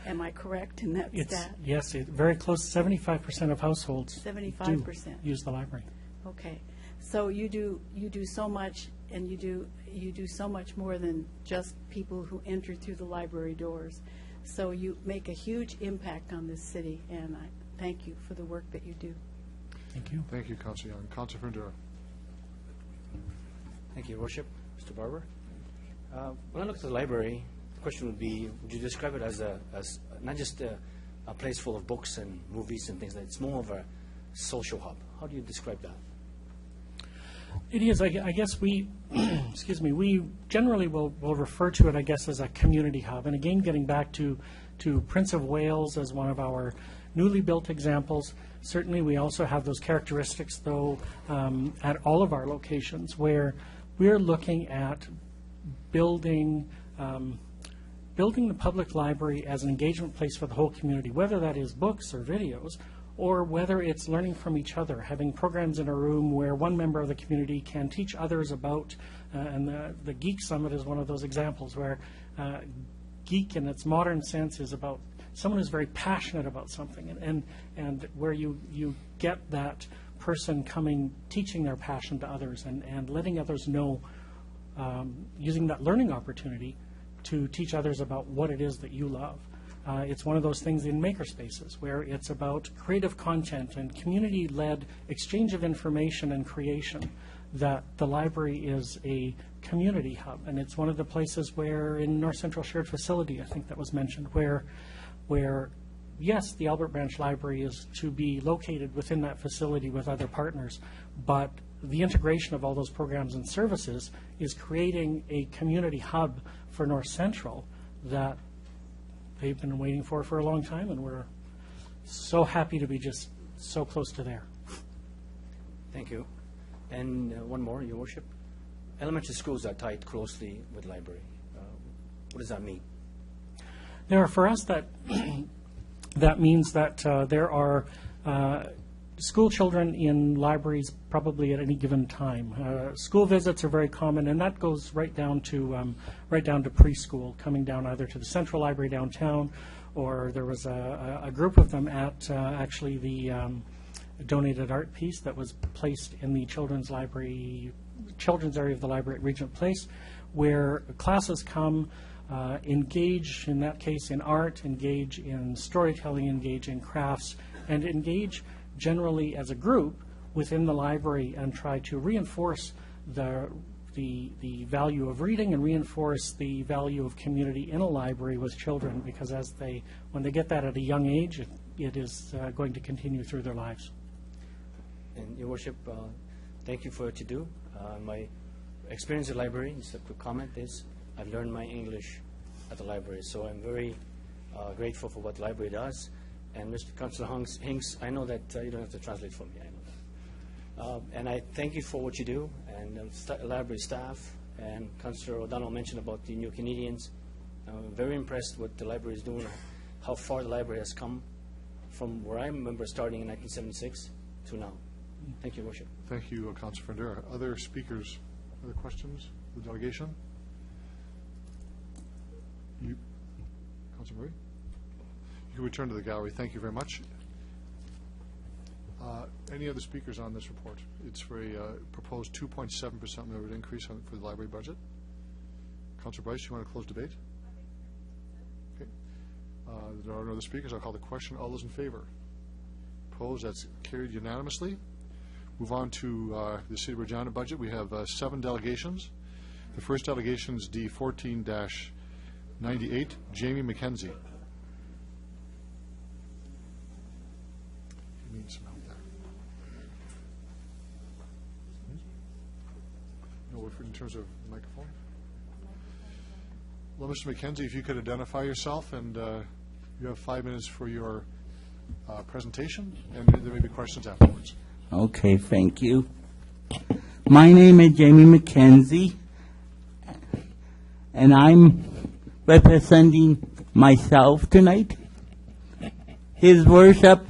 Am I correct in that stat? Yes, very close. 75% of households 75%. do use the library. Okay, so you do so much, and you do so much more than just people who enter through the library doors. So you make a huge impact on this city, and I thank you for the work that you do. Thank you. Thank you, Councilor Young. Councilor Fundura. Thank you, Your Worship. Mr. Barber. When I look at the library, the question would be, would you describe it as not just a place full of books and movies and things like that? It's more of a social hub. How do you describe that? It is. I guess we, excuse me, we generally will refer to it, I guess, as a community hub. And again, getting back to Prince of Wales as one of our newly built examples, certainly we also have those characteristics, though, at all of our locations, where we're looking at building the public library as an engagement place for the whole community, whether that is books or videos, or whether it's learning from each other, having programs in a room where one member of the community can teach others about, and the Geek Summit is one of those examples where geek in its modern sense is about someone who's very passionate about something, and where you get that person coming, teaching their passion to others and letting others know, using that learning opportunity to teach others about what it is that you love. It's one of those things in makerspaces where it's about creative content and community-led exchange of information and creation, that the library is a community hub. And it's one of the places where in North Central Shared Facility, I think that was mentioned, where yes, the Albert Branch Library is to be located within that facility with other partners, but the integration of all those programs and services is creating a community hub for North Central that they've been waiting for a long time, and we're so happy to be just so close to there. Thank you. And one more, Your Worship. Elementary schools are tied closely with library. What does that mean? There, for us, that means that there are school children in libraries probably at any given time. School visits are very common, and that goes right down to preschool, coming down either to the Central Library downtown, or there was a group of them at actually the donated art piece that was placed in the children's area of the library at Regent Place, where classes come, engage, in that case, in art, engage in storytelling, engage in crafts, and engage generally as a group within the library and try to reinforce the value of reading and reinforce the value of community in a library with children, because when they get that at a young age, it is going to continue through their lives. And Your Worship, thank you for what you do. My experience at the library, just a quick comment, is I've learned my English at the library, so I'm very grateful for what the library does. And Mr. Councillor Hinks, I know that you don't have to translate for me, I know that. And I thank you for what you do, and library staff, and Councillor O'Donnell mentioned about the new Canadians. I'm very impressed with the library is doing, how far the library has come from where I remember starting in 1976 to now. Thank you, Your Worship. Thank you, Councilor Fundura. Other speakers, other questions? The delegation? Councilor Murray? You can return to the gallery. Thank you very much. Any other speakers on this report? It's for a proposed 2.7% merit increase for the library budget. Councilor Bryce, you want to close debate? Okay. There are no other speakers. I'll call the question. All those in favor? Opposed? That's carried unanimously. Move on to the City of Regina budget. We have 7 delegations. The first delegation is D14-98, Jamie McKenzie. You need some help there. No, in terms of microphone? Well, Mr. McKenzie, if you could identify yourself, and you have 5 minutes for your presentation, and there may be questions afterwards. Okay, thank you. My name is Jamie McKenzie, and I'm representing myself tonight. His Worship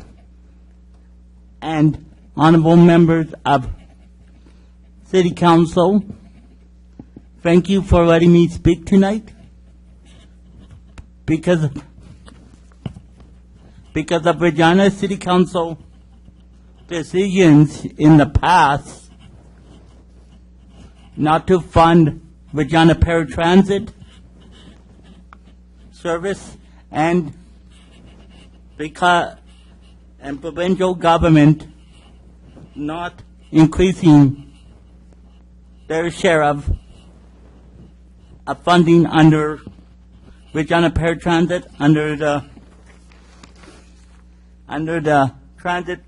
and honorable members of City Council, thank you for letting me speak tonight. Because of Regina City Council decisions in the past not to fund Regina paratransit service and provincial government not increasing their share of funding under Regina paratransit under the Transit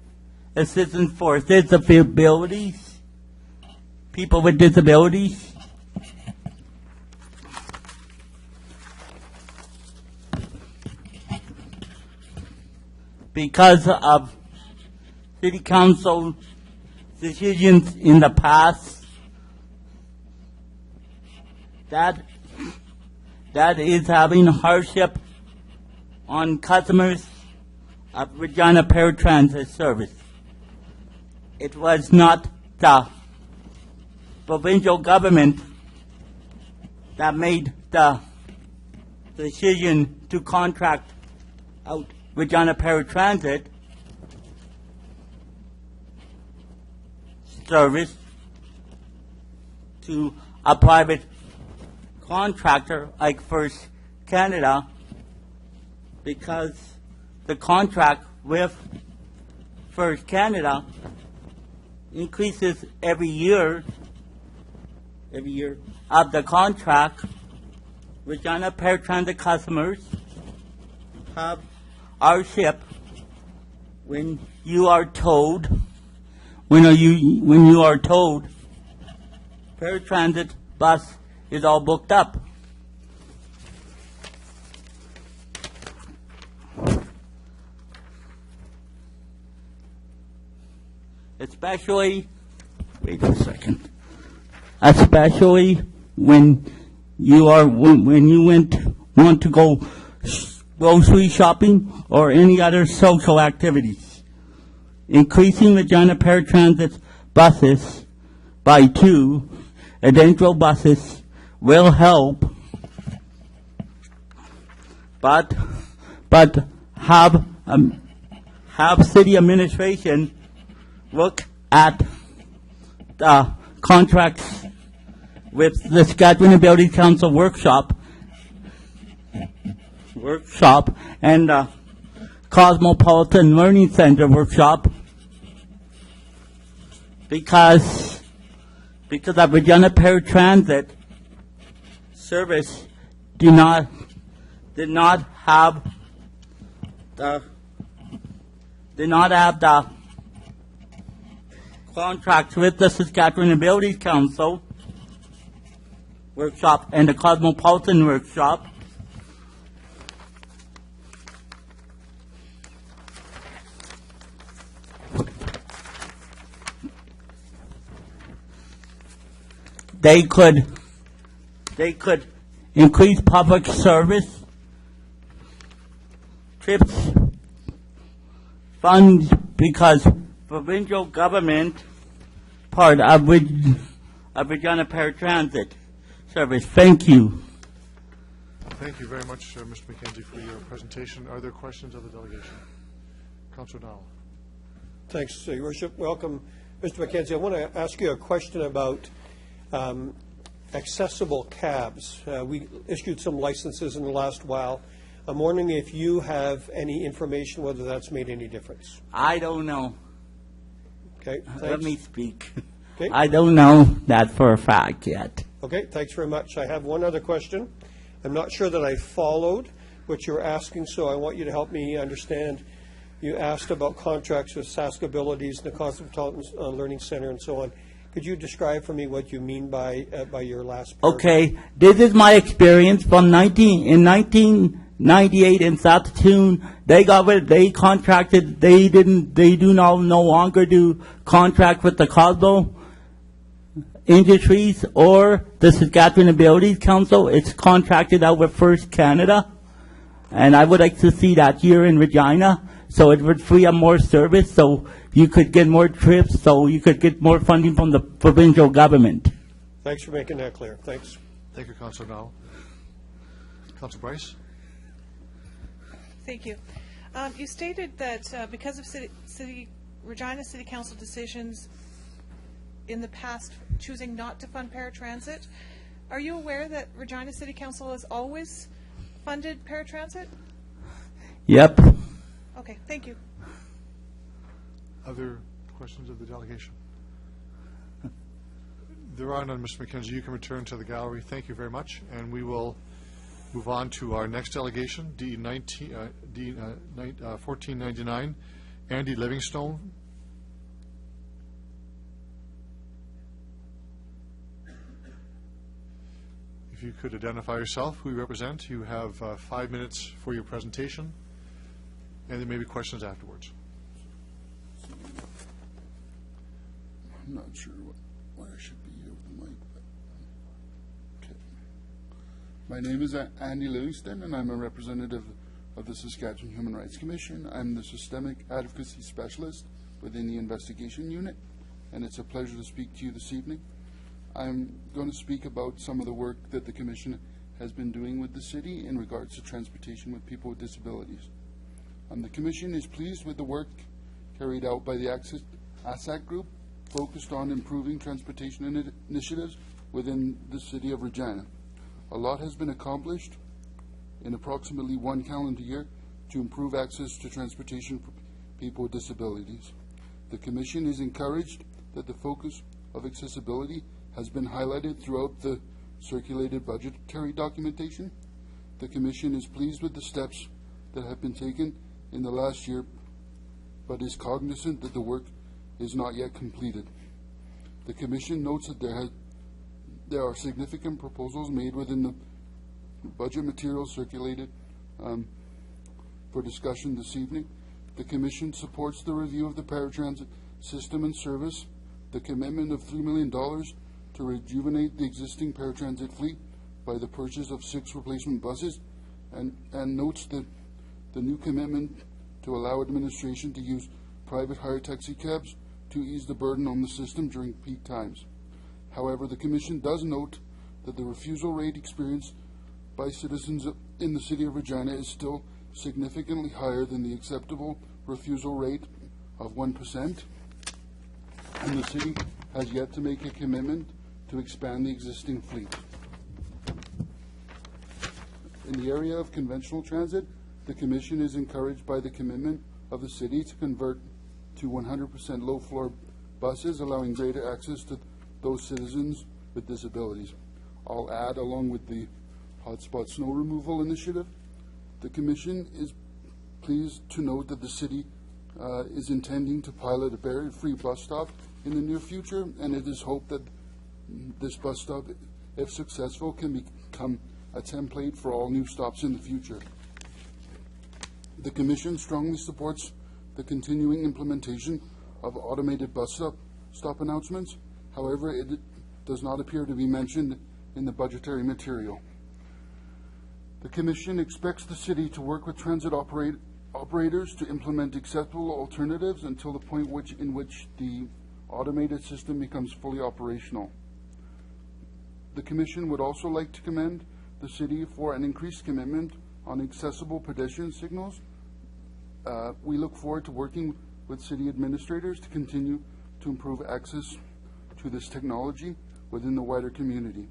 Assistance for Disabilities, people with disabilities. Because of City Council decisions in the past, that is having hardship on customers of Regina paratransit service. It was not the provincial government that made the decision to contract out Regina paratransit service to a private contractor like First Canada, because the contract with First Canada increases every year of the contract. Regina paratransit customers have hardship when you are told paratransit bus is all booked up. Especially when you want to go grocery shopping or any other social activities. Increasing Regina paratransit buses by 2 additional buses will help, but have city administration look at the contracts with the Saskatchewan Ability Council workshop and the Cosmopolitan Learning Center workshop, because of Regina paratransit service did not have the contracts with the Saskatchewan Ability Council workshop and the Cosmopolitan workshop. They could increase public service trips funds, because provincial government part of Regina paratransit service. Thank you. Thank you very much, Mr. McKenzie, for your presentation. Are there questions of the delegation? Councillor O'Donnell. Thanks, Your Worship. Welcome, Mr. McKenzie. I want to ask you a question about accessible cabs. We issued some licenses in the last while. I'm wondering if you have any information whether that's made any difference. I don't know. Okay, thanks. Let me speak. Okay. I don't know that for a fact yet. Okay, thanks very much. I have one other question. I'm not sure that I followed what you were asking, so I want you to help me understand. You asked about contracts with Sask Abilities and the Cosmopolitan Learning Center and so on. Could you describe for me what you mean by your last paragraph? Okay, this is my experience from 1998 in Saskatoon. They contracted. They do no longer do contract with the Cosmo Industries or the Saskatchewan Abilities Council. It's contracted out with First Canada, and I would like to see that here in Regina, so it would free up more service. So you could get more trips, so you could get more funding from the provincial government. Thanks for making that clear. Thanks. Thank you, Councilor Dowell. Councilor Bryce? Thank you. You stated that because of Regina City Council decisions in the past choosing not to fund paratransit, are you aware that Regina City Council has always funded paratransit? Yep. Okay, thank you. Other questions of the delegation? There are none, Mr. McKenzie. You can return to the gallery. Thank you very much. And we will move on to our next delegation, D 1499, Andy Livingstone. If you could identify yourself, who you represent. You have 5 minutes for your presentation, and there may be questions afterwards. I'm not sure why I should be here with the mic. But okay. My name is Andy Livingston, and I'm a representative of the Saskatchewan Human Rights Commission. I'm the Systemic Advocacy Specialist within the Investigation Unit, and it's a pleasure to speak to you this evening. I'm going to speak about some of the work that the Commission has been doing with the City in regards to transportation with people with disabilities. The Commission is pleased with the work carried out by the ASAC Group, focused on improving transportation initiatives within the City of Regina. A lot has been accomplished in approximately 1 calendar year to improve access to transportation for people with disabilities. The Commission is encouraged that the focus of accessibility has been highlighted throughout the circulated budgetary documentation. The Commission is pleased with the steps that have been taken in the last year, but is cognizant that the work is not yet completed. The Commission notes that there are significant proposals made within the budget materials circulated for discussion this evening. The Commission supports the review of the paratransit system and service, the commitment of $3 million to rejuvenate the existing paratransit fleet by the purchase of 6 replacement buses, and notes that the new commitment to allow administration to use private hire taxi cabs to ease the burden on the system during peak times. However, the Commission does note that the refusal rate experienced by citizens in the City of Regina is still significantly higher than the acceptable refusal rate of 1%, and the City has yet to make a commitment to expand the existing fleet. In the area of conventional transit, the Commission is encouraged by the commitment of the City to convert to 100% low-floor buses, allowing greater access to those citizens with disabilities. I'll add, along with the hotspot snow removal initiative, the Commission is pleased to note that the City is intending to pilot a barrier-free bus stop in the near future, and it is hoped that this bus stop, if successful, can become a template for all new stops in the future. The Commission strongly supports the continuing implementation of automated bus stop announcements. However, it does not appear to be mentioned in the budgetary material. The Commission expects the City to work with transit operators to implement acceptable alternatives until the point in which the automated system becomes fully operational. The Commission would also like to commend the City for an increased commitment on accessible pedestrian signals. We look forward to working with City administrators to continue to improve access to this technology within the wider community.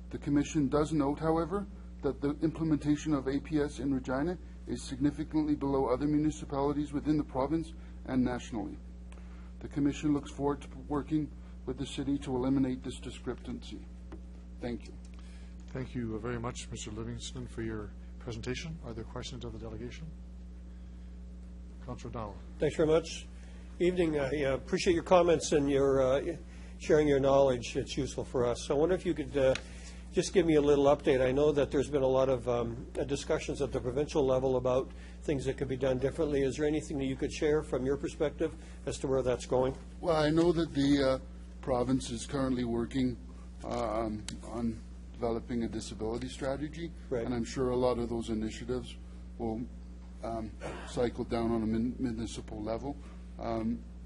The Commission does note, however, that the implementation of APS in Regina is significantly below other municipalities within the province and nationally. The Commission looks forward to working with the City to eliminate this discrepancy. Thank you. Thank you very much, Mr. Livingston, for your presentation. Are there questions of the delegation? Councilor Dowell. Thanks very much. Evening. I appreciate your comments and your sharing your knowledge. It's useful for us. So I wonder if you could just give me a little update. I know that there's been a lot of discussions at the provincial level about things that could be done differently. Is there anything that you could share from your perspective as to where that's going? Well, I know that the province is currently working on developing a disability strategy, right, and I'm sure a lot of those initiatives will cycle down on a municipal level.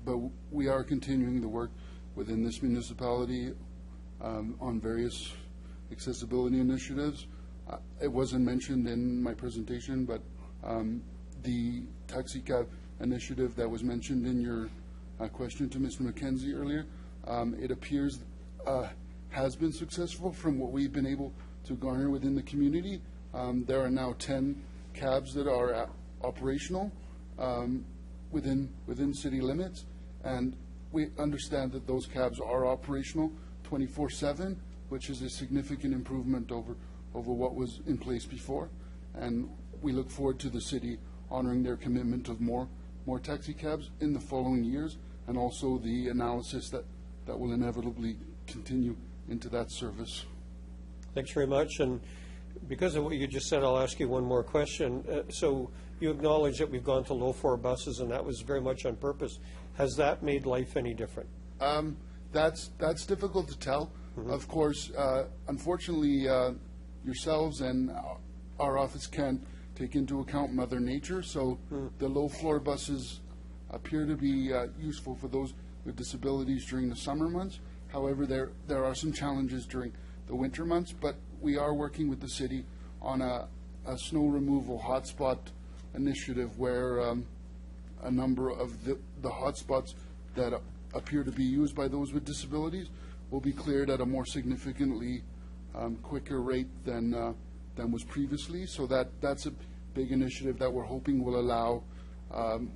but we are continuing the work within this municipality on various accessibility initiatives. It wasn't mentioned in my presentation, but the taxi cab initiative that was mentioned in your question to Mr. McKenzie earlier, it appears has been successful from what we've been able to garner within the community. There are now 10 cabs that are operational within city limits, and we understand that those cabs are operational 24/7, which is a significant improvement over what was in place before. And we look forward to the city honoring their commitment of more taxi cabs in the following years, and also the analysis that will inevitably continue into that service. Thanks very much. And because of what you just said, I'll ask you one more question. So you acknowledge that we've gone to low-floor buses, and that was very much on purpose. Has that made life any different? That's difficult to tell. Of course, unfortunately, yourselves and our office can't take into account Mother Nature, so the low-floor buses appear to be useful for those with disabilities during the summer months. However, there are some challenges during the winter months, but we are working with the city on a snow removal hotspot initiative where a number of the hotspots that appear to be used by those with disabilities will be cleared at a more significantly quicker rate than was previously. So that's a big initiative that we're hoping will allow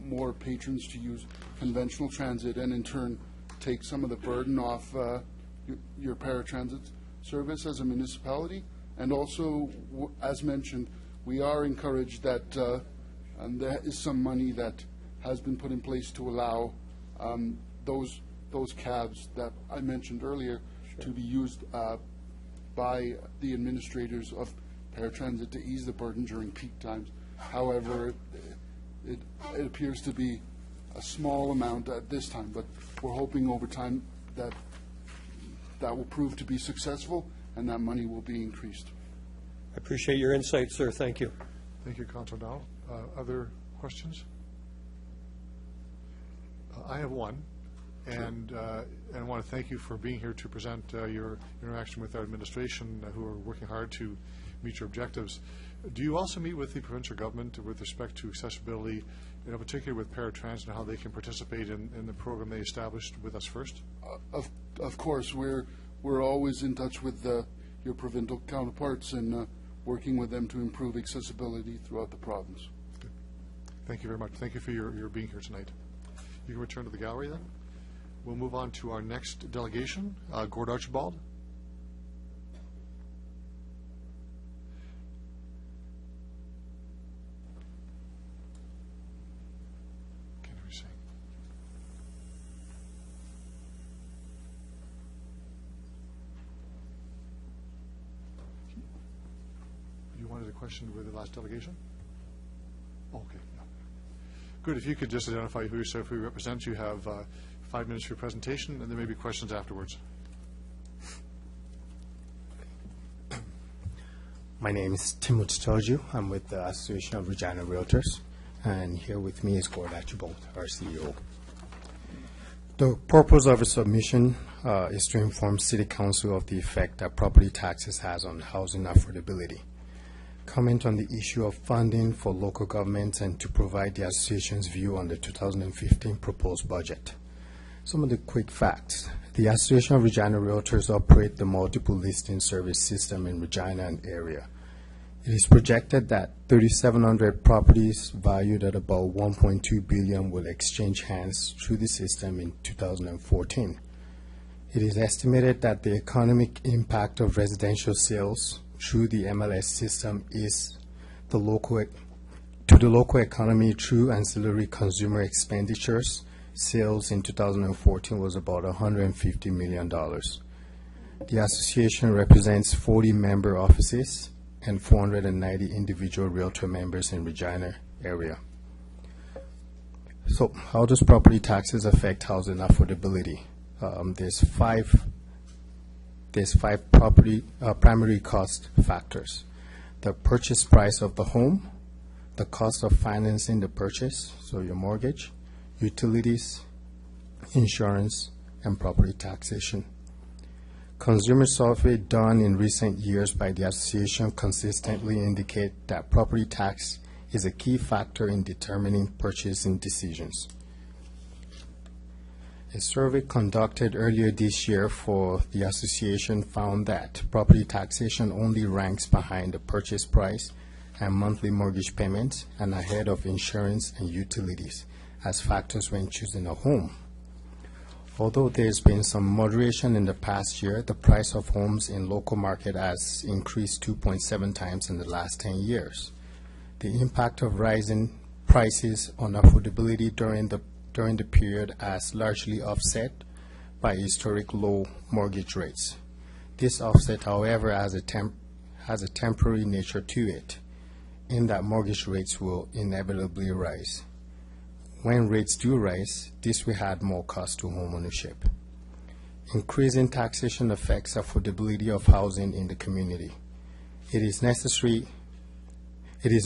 more patrons to use conventional transit and in turn take some of the burden off your paratransit service as a municipality. And also, as mentioned, we are encouraged that there is some money that has been put in place to allow those cabs that I mentioned earlier to be used by the administrators of paratransit to ease the burden during peak times. However, it appears to be a small amount at this time, but we're hoping over time that will prove to be successful and that money will be increased. I appreciate your insight, sir. Thank you. Thank you, Councilor Donald. Other questions? I have one, and I want to thank you for being here to present your interaction with our administration, who are working hard to meet your objectives. Do you also meet with the provincial government with respect to accessibility, particularly with paratransit and how they can participate in the program they established with us first? Of course, we're always in touch with your provincial counterparts and working with them to improve accessibility throughout the province. Good. Thank you very much. Thank you for your being here tonight. You can return to the gallery then. We'll move on to our next delegation, Gord Archibald. Wanted a question with the last delegation? Okay. Yeah. Good. If you could just identify who you represent. You have 5 minutes for your presentation, and there may be questions afterwards. My name is Timothy Toju. I'm with the Association of Regina Realtors, and here with me is Gord Archibald, our CEO. The purpose of the submission is to inform City Council of the effect that property taxes has on housing affordability, comment on the issue of funding for local governments, and to provide the association's view on the 2015 proposed budget. Some of the quick facts. The Association of Regina Realtors operate the multiple listing service system in Regina and area. It is projected that 3,700 properties valued at about $1.2 billion will exchange hands through the system in 2014. It is estimated that the economic impact of residential sales through the MLS system is to the local economy through ancillary consumer expenditures. Sales in 2014 was about $150 million. The association represents 40 member offices and 490 individual realtor members in Regina area. So how does property taxes affect housing affordability? There's five primary cost factors: the purchase price of the home, the cost of financing the purchase, so your mortgage, utilities, insurance, and property taxation. Consumer survey done in recent years by the association consistently indicate that property tax is a key factor in determining purchasing decisions. A survey conducted earlier this year for the association found that property taxation only ranks behind the purchase price and monthly mortgage payments and ahead of insurance and utilities as factors when choosing a home. Although there's been some moderation in the past year, the price of homes in local market has increased 2.7 times in the last 10 years. The impact of rising prices on affordability during the period has largely offset by historic low mortgage rates. This offset, however, has a temporary nature to it, in that mortgage rates will inevitably rise. When rates do rise, this will add more cost to homeownership. Increasing taxation affects affordability of housing in the community. It is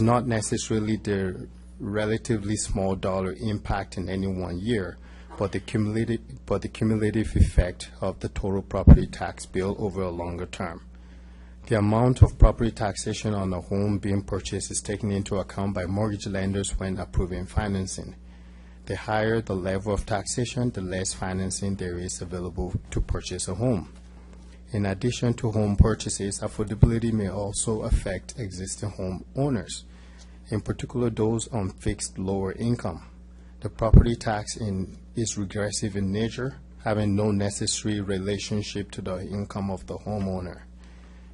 not necessarily the relatively small dollar impact in any one year, but the cumulative effect of the total property tax bill over a longer term. The amount of property taxation on a home being purchased is taken into account by mortgage lenders when approving financing. The higher the level of taxation, the less financing there is available to purchase a home. In addition to home purchases, affordability may also affect existing home owners, in particular those on fixed lower income. The property tax is regressive in nature, having no necessary relationship to the income of the homeowner.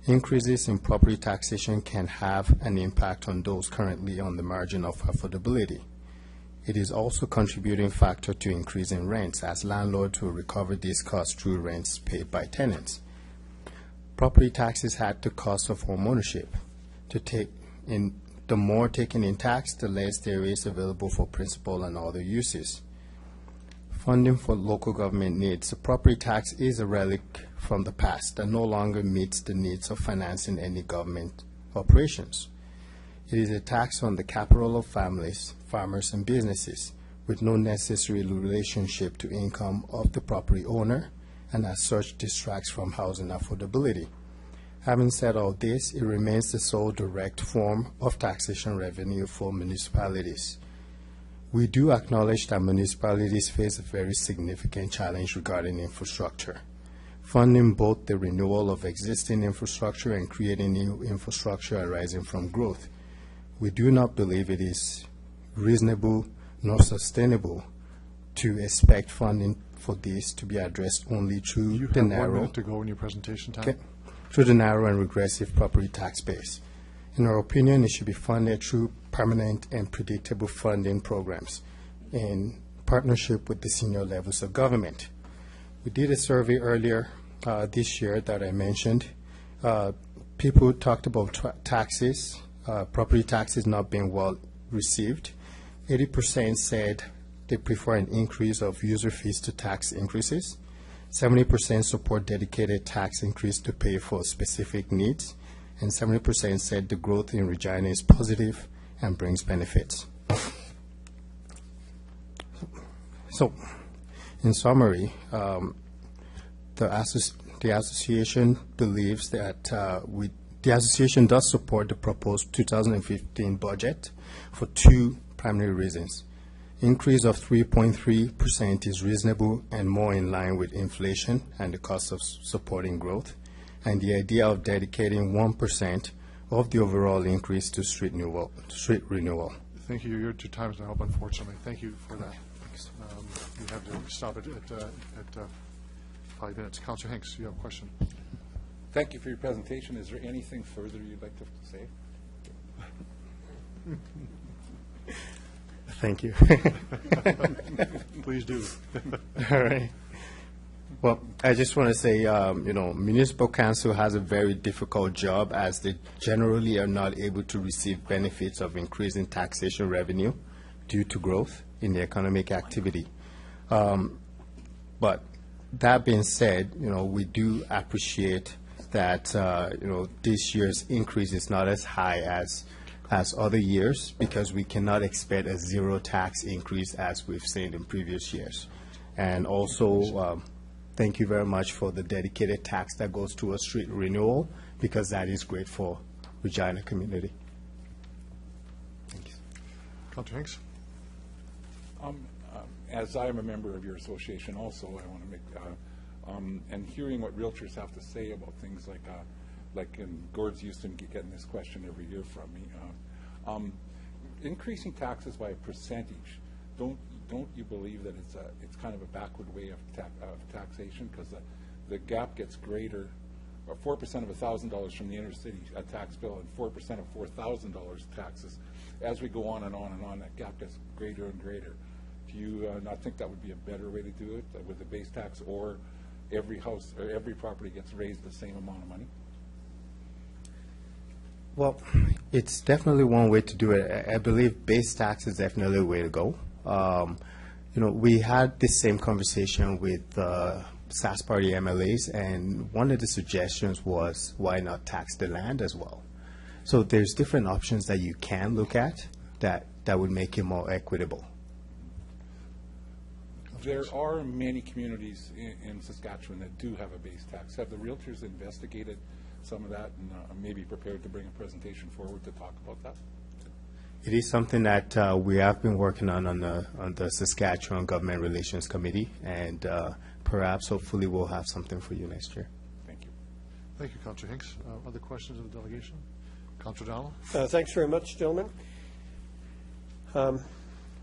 Increases in property taxation can have an impact on those currently on the margin of affordability. It is also a contributing factor to increasing rents, as landlords will recover these costs through rents paid by tenants. Property taxes add to cost of home ownership. The more taken in tax, the less there is available for principal and other uses. Funding for local government needs. The property tax is a relic from the past that no longer meets the needs of financing any government operations. It is a tax on the capital of families, farmers, and businesses, with no necessary relationship to income of the property owner, and as such distracts from housing affordability. Having said all this, it remains the sole direct form of taxation revenue for municipalities. We do acknowledge that municipalities face a very significant challenge regarding infrastructure, funding both the renewal of existing infrastructure and creating new infrastructure arising from growth. We do not believe it is reasonable nor sustainable to expect funding for this to be addressed only through You the have narrow 1 minute to go in your presentation time. through the narrow and regressive property tax base. In our opinion, it should be funded through permanent and predictable funding programs in partnership with the senior levels of government. We did a survey earlier this year that I mentioned. People talked about taxes, property taxes not being well received. 80% said they prefer an increase of user fees to tax increases. 70% support dedicated tax increase to pay for specific needs, and 70% said the growth in Regina is positive and brings benefits. So, in summary, the association believes that the association does support the proposed 2015 budget for 2 primary reasons. Increase of 3.3% is reasonable and more in line with inflation and the cost of supporting growth, and the idea of dedicating 1% of the overall increase to street renewal. Thank you. Your time is now up, unfortunately. Thank you for that. You have to stop it at 5 minutes. Councillor Hanks, you have a question. Thank you for your presentation. Is there anything further you'd like to say? Thank you. Please do. All right. Well, I just want to say, municipal council has a very difficult job, as they generally are not able to receive benefits of increasing taxation revenue due to growth in the economic activity. But that being said, we do appreciate that, this year's increase is not as high as other years, because we cannot expect a zero tax increase as we've seen in previous years. And also, thank you very much for the dedicated tax that goes to a street renewal, because that is great for Regina community. Thank you. Councillor Hinks? As I am a member of your association also, I want to make, and hearing what realtors have to say about things like and Gord's used to getting this question every year from me, increasing taxes by a percentage, don't you believe that it's kind of a backward way of taxation, because the gap gets greater, 4% of $1,000 from the inner city tax bill and 4% of $4,000 taxes, as we go on and on and on, that gap gets greater and greater. Do you not think that would be a better way to do it with the base tax, or every house or every property gets raised the same amount of money? Well, it's definitely one way to do it. I believe base tax is definitely a way to go. We had this same conversation with SAS Party MLAs, and one of the suggestions was, why not tax the land as well? So there's different options that you can look at that would make it more equitable. There are many communities in Saskatchewan that do have a base tax. Have the realtors investigated some of that and maybe prepared to bring a presentation forward to talk about that? It is something that we have been working on the Saskatchewan Government Relations Committee, and perhaps, hopefully, we'll have something for you next year. Thank you. Thank you, Councillor Hinks. Other questions of the delegation? Councillor Donald? Thanks very much, gentlemen.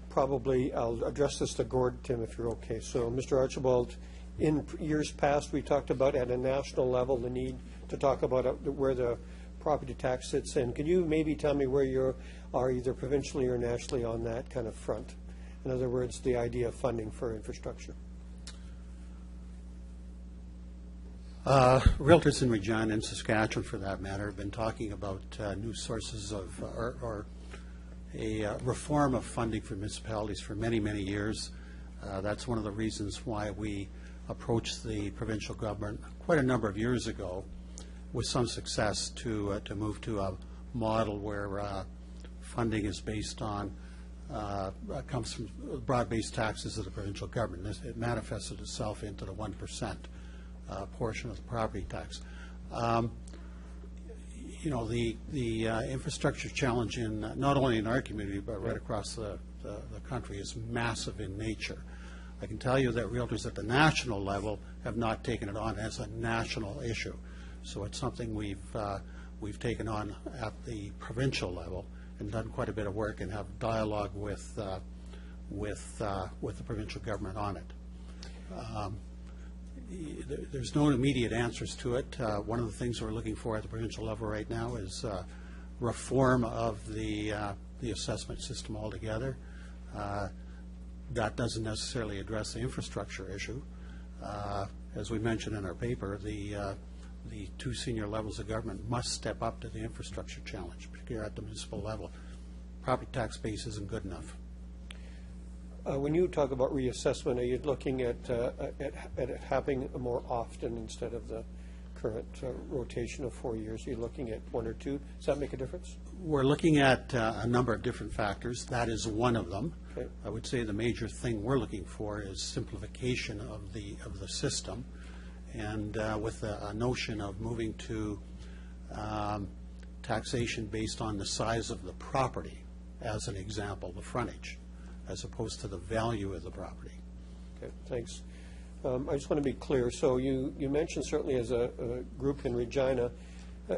Probably I'll address this to Gord, Tim, if you're okay. So, Mr. Archibald, in years past, we talked about at a national level the need to talk about where the property tax sits in. Can you maybe tell me where you are either provincially or nationally on that kind of front? In other words, the idea of funding for infrastructure. Realtors in Regina and Saskatchewan, for that matter, have been talking about new sources of or a reform of funding for municipalities for many, many years. That's one of the reasons why we approached the provincial government quite a number of years ago with some success to move to a model where funding is based on, comes from broad-based taxes of the provincial government. It manifested itself into the 1% portion of the property tax. The infrastructure challenge in not only in our community but right across the country is massive in nature. I can tell you that realtors at the national level have not taken it on as a national issue. So it's something we've taken on at the provincial level and done quite a bit of work and have dialogue with the provincial government on it. There's no immediate answers to it. One of the things we're looking for at the provincial level right now is reform of the assessment system altogether. That doesn't necessarily address the infrastructure issue. As we mentioned in our paper, the two senior levels of government must step up to the infrastructure challenge, particularly at the municipal level. Property tax base isn't good enough. When you talk about reassessment, are you looking at it happening more often instead of the current rotation of 4 years? Are you looking at one or two? Does that make a difference? We're looking at a number of different factors. That is one of them. Okay. I would say the major thing we're looking for is simplification of the system, and with a notion of moving to taxation based on the size of the property, as an example, the frontage, as opposed to the value of the property. Okay, thanks. I just want to be clear. So you mentioned certainly as a group in Regina,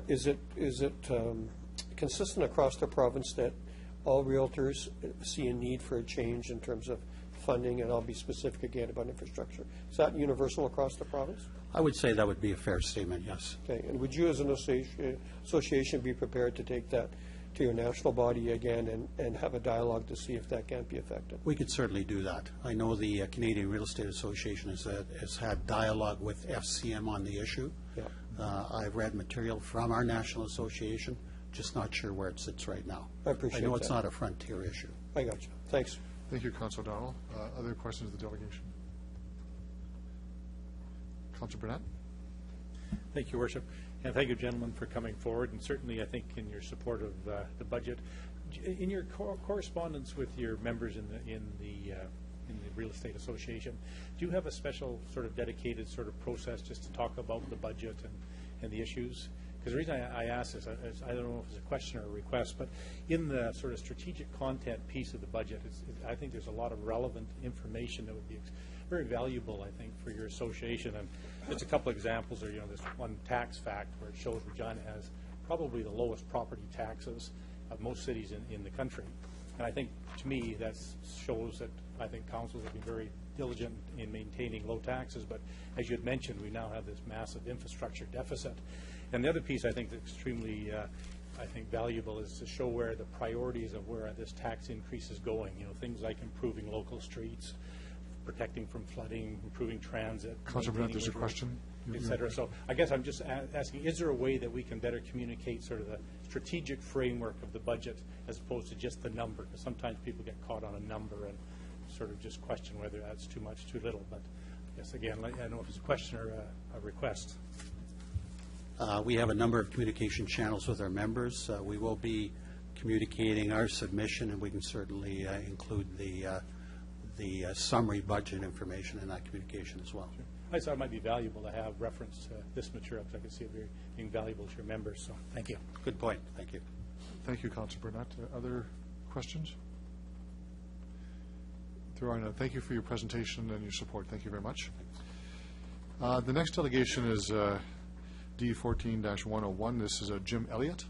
is it consistent across the province that all realtors see a need for a change in terms of funding, and I'll be specific again about infrastructure. Is that universal across the province? I would say that would be a fair statement, yes. Okay, and would you as an association be prepared to take that to your national body again and have a dialogue to see if that can't be effective? We could certainly do that. I know the Canadian Real Estate Association has had dialogue with FCM on the issue. Yeah. I've read material from our national association, just not sure where it sits right now. I appreciate that. I know it's not a frontier issue. I got you. Thanks. Thank you, Councillor Donald. Other questions of the delegation? Councillor Burnett? Thank you, Your Worship. And thank you, gentlemen, for coming forward, and certainly I think in your support of the budget. In your correspondence with your members in the in the Real Estate Association. Do you have a special sort of dedicated sort of process just to talk about the budget and the issues? Because the reason I ask this, I don't know if it's a question or a request, but in the sort of strategic content piece of the budget, I think there's a lot of relevant information that would be very valuable, I think, for your association. And just a couple examples are, there's one tax fact where it shows Regina has probably the lowest property taxes of most cities in the country. And I think, to me, that shows that I think councils have been very diligent in maintaining low taxes. But as you had mentioned, we now have this massive infrastructure deficit. And the other piece I think that's extremely, valuable is to show where the priorities of where this tax increase is going. Things like improving local streets, protecting from flooding, improving transit. Councilor Burnett, there's a question. Et cetera. So I guess I'm just asking, is there a way that we can better communicate sort of the strategic framework of the budget as opposed to just the number? Because sometimes people get caught on a number and sort of just question whether that's too much, too little. But I guess, again, I don't know if it's a question or a request. We have a number of communication channels with our members. We will be communicating our submission, and we can certainly include the summary budget information in that communication as well. Sure. I thought it might be valuable to have bereference to this material because I can see it being valuable to your members. So thank you. Good point. Thank you. Thank you, Councilor Burnett. Other questions? There are none. Thank you for your presentation and your support. Thank you very much. The next delegation is D14-101. This is Jim Elliott.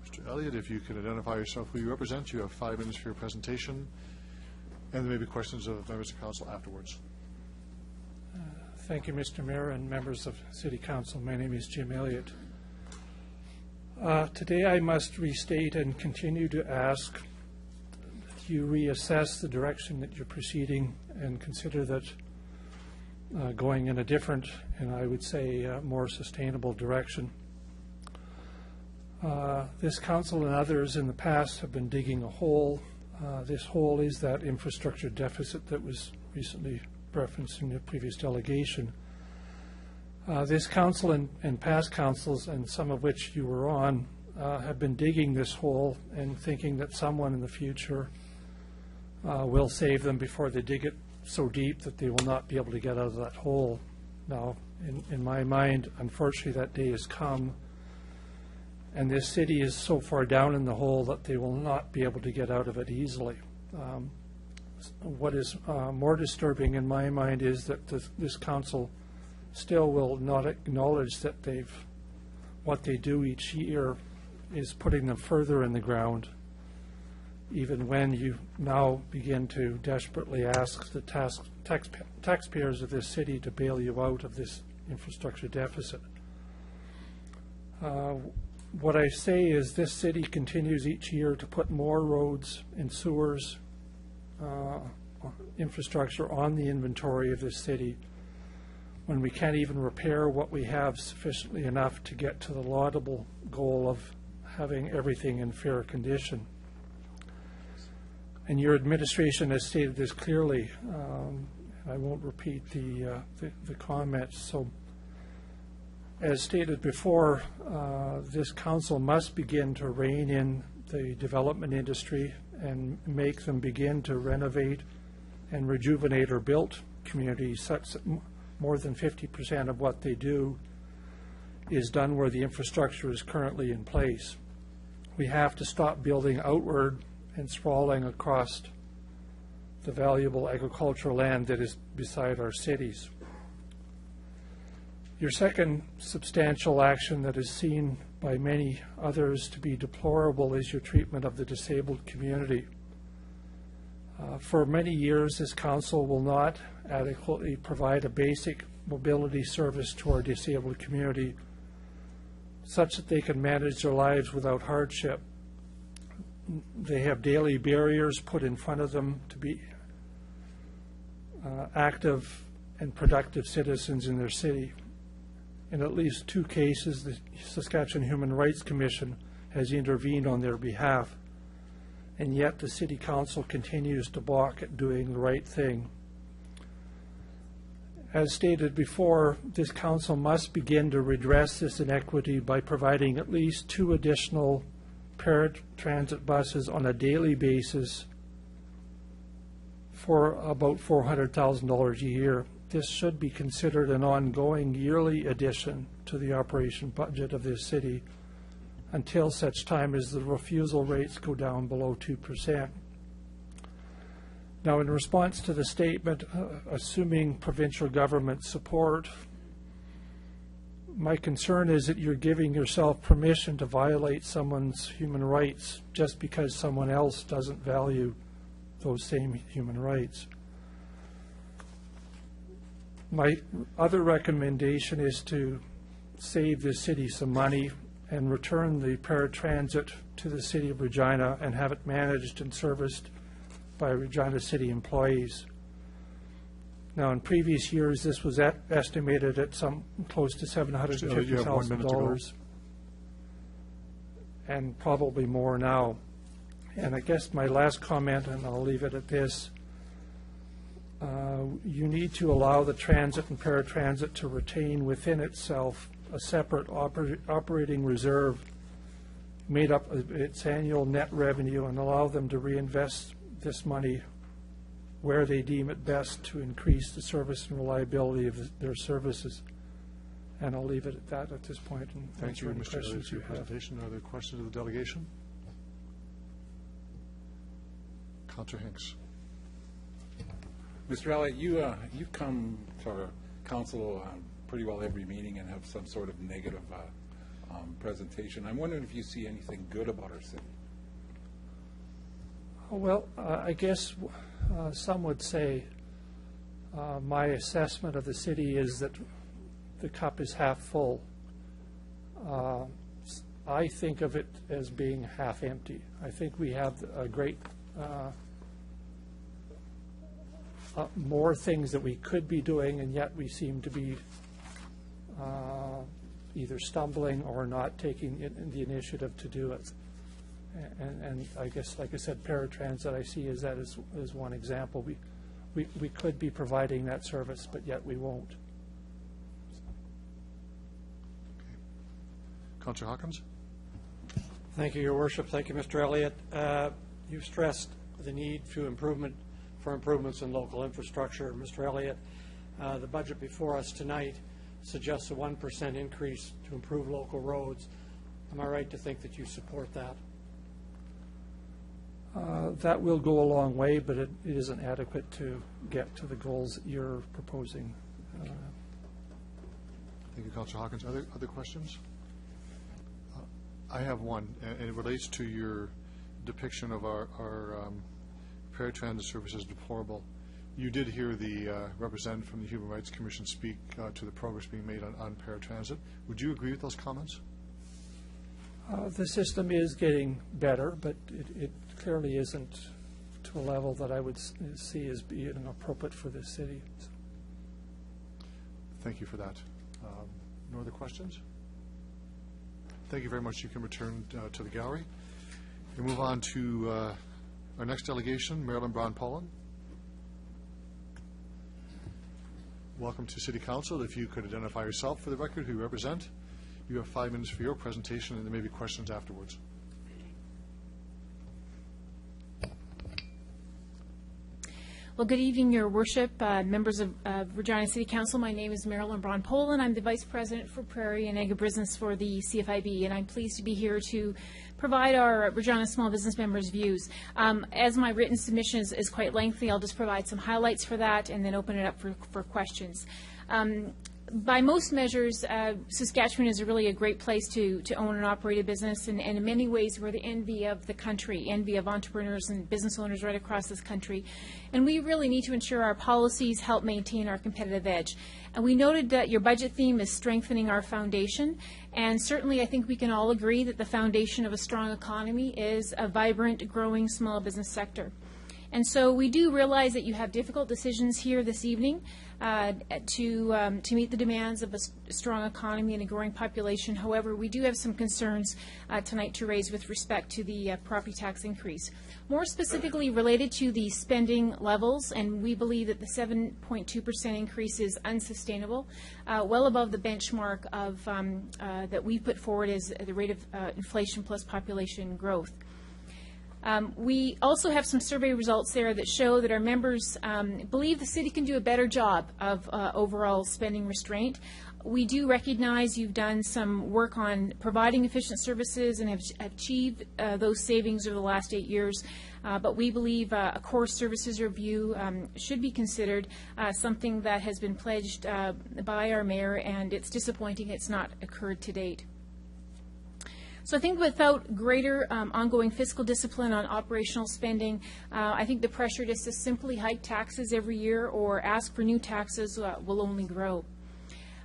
Mr. Elliott, if you could identify yourself, who you represent. You have 5 minutes for your presentation, and there may be questions of members of council afterwards. Thank you, Mr. Mayor and members of City Council. My name is Jim Elliott. Today I must restate and continue to ask that you reassess the direction that you're proceeding and consider that going in a different and I would say more sustainable direction. This council and others in the past have been digging a hole. This hole is that infrastructure deficit that was recently referenced in the previous delegation. This council and past councils, and some of which you were on, have been digging this hole and thinking that someone in the future will save them before they dig it so deep that they will not be able to get out of that hole. Now, in my mind, unfortunately, that day has come, and this city is so far down in the hole that they will not be able to get out of it easily. What is more disturbing in my mind is that this council still will not acknowledge that what they do each year is putting them further in the ground, even when you now begin to desperately ask the taxpayers of this city to bail you out of this infrastructure deficit. What I say is this city continues each year to put more roads and sewers infrastructure on the inventory of this city when we can't even repair what we have sufficiently enough to get to the laudable goal of having everything in fair condition. And your administration has stated this clearly. I won't repeat the comments. So, as stated before, this council must begin to rein in the development industry and make them begin to renovate and rejuvenate or build communities such that more than 50% of what they do is done where the infrastructure is currently in place. We have to stop building outward and sprawling across the valuable agricultural land that is beside our cities. Your second substantial action that is seen by many others to be deplorable is your treatment of the disabled community. For many years, this council will not adequately provide a basic mobility service to our disabled community such that they can manage their lives without hardship. They have daily barriers put in front of them to be active and productive citizens in their city. In at least 2 cases, the Saskatchewan Human Rights Commission has intervened on their behalf, and yet the City Council continues to balk at doing the right thing. As stated before, this council must begin to redress this inequity by providing at least 2 additional paratransit buses on a daily basis for about $400,000 a year. This should be considered an ongoing yearly addition to the operation budget of this city until such time as the refusal rates go down below 2%. Now, in response to the statement, assuming provincial government support, my concern is that you're giving yourself permission to violate someone's human rights just because someone else doesn't value those same human rights. My other recommendation is to save the city some money and return the paratransit to the city of Regina and have it managed and serviced by Regina City employees. Now, in previous years, this was estimated at some close to $750,000, and probably more now. And I guess my last comment, and I'll leave it at this, you need to allow the transit and paratransit to retain within itself a separate operating reserve made up of its annual net revenue, and allow them to reinvest this money where they deem it best to increase the service and reliability of their services. And I'll leave it at that at this point. And Thank you, any Mr. questions Elliott, for your you have. presentation. Are there questions of the delegation? Councillor Hinks. Mr. Elliott, you come to our council pretty well every meeting and have some sort of negative presentation. I'm wondering if you see anything good about our city. Well, I guess some would say my assessment of the city is that the cup is half full. I think of it as being half empty. I think we have a great more things that we could be doing, and yet we seem to be either stumbling or not taking the initiative to do it. And I guess, like I said, paratransit I see as that as one example. We could be providing that service, but yet we won't. Councillor Hawkins. Thank you, Your Worship. Thank you, Mr. Elliott. You've stressed the need for improvements in local infrastructure. Mr. Elliott, the budget before us tonight suggests a 1% increase to improve local roads. Am I right to think that you support that? That will go a long way, but it isn't adequate to get to the goals that you're proposing. Thank you, Councillor Hawkins. Other questions? I have one, and it relates to your depiction of our paratransit service as deplorable. You did hear the representative from the Human Rights Commission speak to the progress being made on paratransit. Would you agree with those comments? The system is getting better, but it clearly isn't to a level that I would see as being appropriate for this city. So. Thank you for that. No other questions? Thank you very much. You can return to the gallery. We move on to our next delegation, Marilyn Braun-Pollan. Welcome to City Council. If you could identify yourself for the record, who you represent. You have 5 minutes for your presentation, and there may be questions afterwards. Well, good evening, Your Worship, members of Regina City Council. My name is Marilyn Braun-Pollan. I'm the Vice President for Prairie and Agribusiness for the CFIB, and I'm pleased to be here to provide our Regina small business members' views. As my written submission is quite lengthy, I'll just provide some highlights for that and then open it up for questions. By most measures, Saskatchewan is really a great place to own and operate a business, and in many ways we're the envy of the country, envy of entrepreneurs and business owners right across this country. And we really need to ensure our policies help maintain our competitive edge. And we noted that your budget theme is strengthening our foundation, and certainly I think we can all agree that the foundation of a strong economy is a vibrant, growing small business sector. And so we do realize that you have difficult decisions here this evening to meet the demands of a strong economy and a growing population. However, we do have some concerns tonight to raise with respect to the property tax increase. More specifically related to the spending levels, and we believe that the 7.2% increase is unsustainable, well above the benchmark of that we put forward as the rate of inflation plus population growth. We also have some survey results there that show that our members believe the city can do a better job of overall spending restraint. We do recognize you've done some work on providing efficient services and have achieved those savings over the last 8 years, but we believe a core services review should be considered, something that has been pledged by our mayor, and it's disappointing it's not occurred to date. So I think without greater ongoing fiscal discipline on operational spending, I think the pressure just to simply hike taxes every year or ask for new taxes will only grow.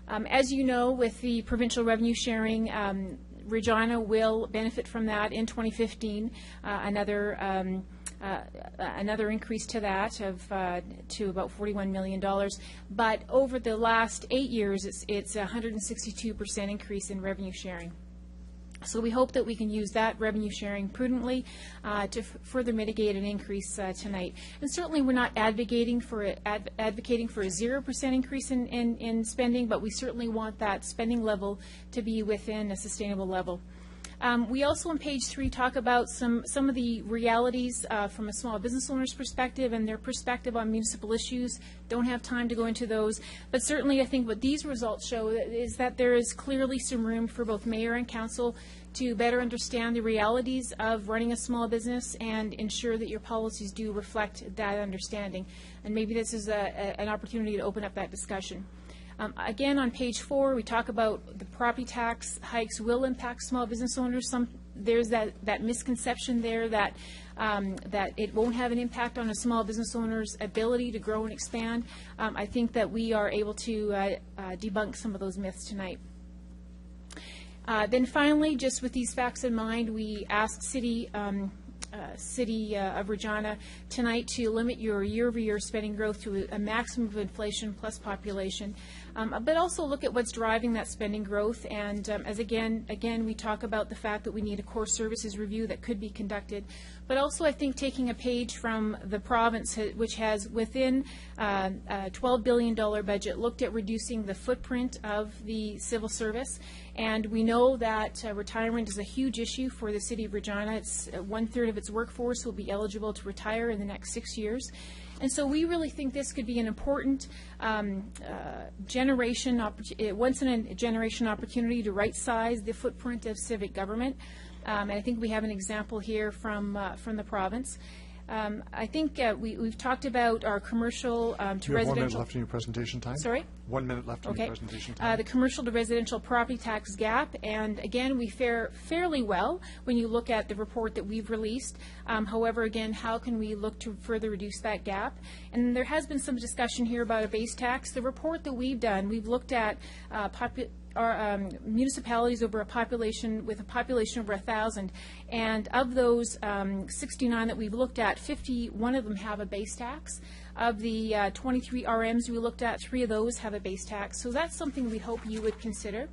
As you know, with the provincial revenue sharing, Regina will benefit from that in 2015. Another increase to that of to about $41 million. But over the last 8 years, it's a 162% increase in revenue sharing. So we hope that we can use that revenue sharing prudently to further mitigate an increase tonight. And certainly we're not advocating for a 0% increase in spending, but we certainly want that spending level to be within a sustainable level. We also on page 3 talk about some of the realities from a small business owner's perspective and their perspective on municipal issues. Don't have time to go into those, but certainly I think what these results show is that there is clearly some room for both mayor and council to better understand the realities of running a small business and ensure that your policies do reflect that understanding. And maybe this is an opportunity to open up that discussion. Again, on page 4, we talk about the property tax hikes will impact small business owners. There's that misconception there that it won't have an impact on a small business owner's ability to grow and expand. I think that we are able to debunk some of those myths tonight. Then finally, just with these facts in mind, we asked City of Regina tonight to limit your year-over-year spending growth to a maximum of inflation plus population, but also look at what's driving that spending growth. And as again, we talk about the fact that we need a core services review that could be conducted, but also I think taking a page from the province, which has within a $12 billion budget looked at reducing the footprint of the civil service. And we know that retirement is a huge issue for the City of Regina. It's 1/3 of its workforce will be eligible to retire in the next 6 years. And so we really think this could be an important once-in-a-generation opportunity to right-size the footprint of civic government. And I think we have an example here from the province. I think we've talked about our commercial to residential. You have 1 minute left in your presentation time. Sorry? 1 minute left in your presentation time. The commercial to residential property tax gap, and again, we fare fairly well when you look at the report that we've released. However, again, how can we look to further reduce that gap? And there has been some discussion here about a base tax. The report that we've done, we've looked at our municipalities over a population over 1,000, and of those 69 that we've looked at, 51 of them have a base tax. Of the 23 RMs we looked at, 3 of those have a base tax. So that's something we hope you would consider.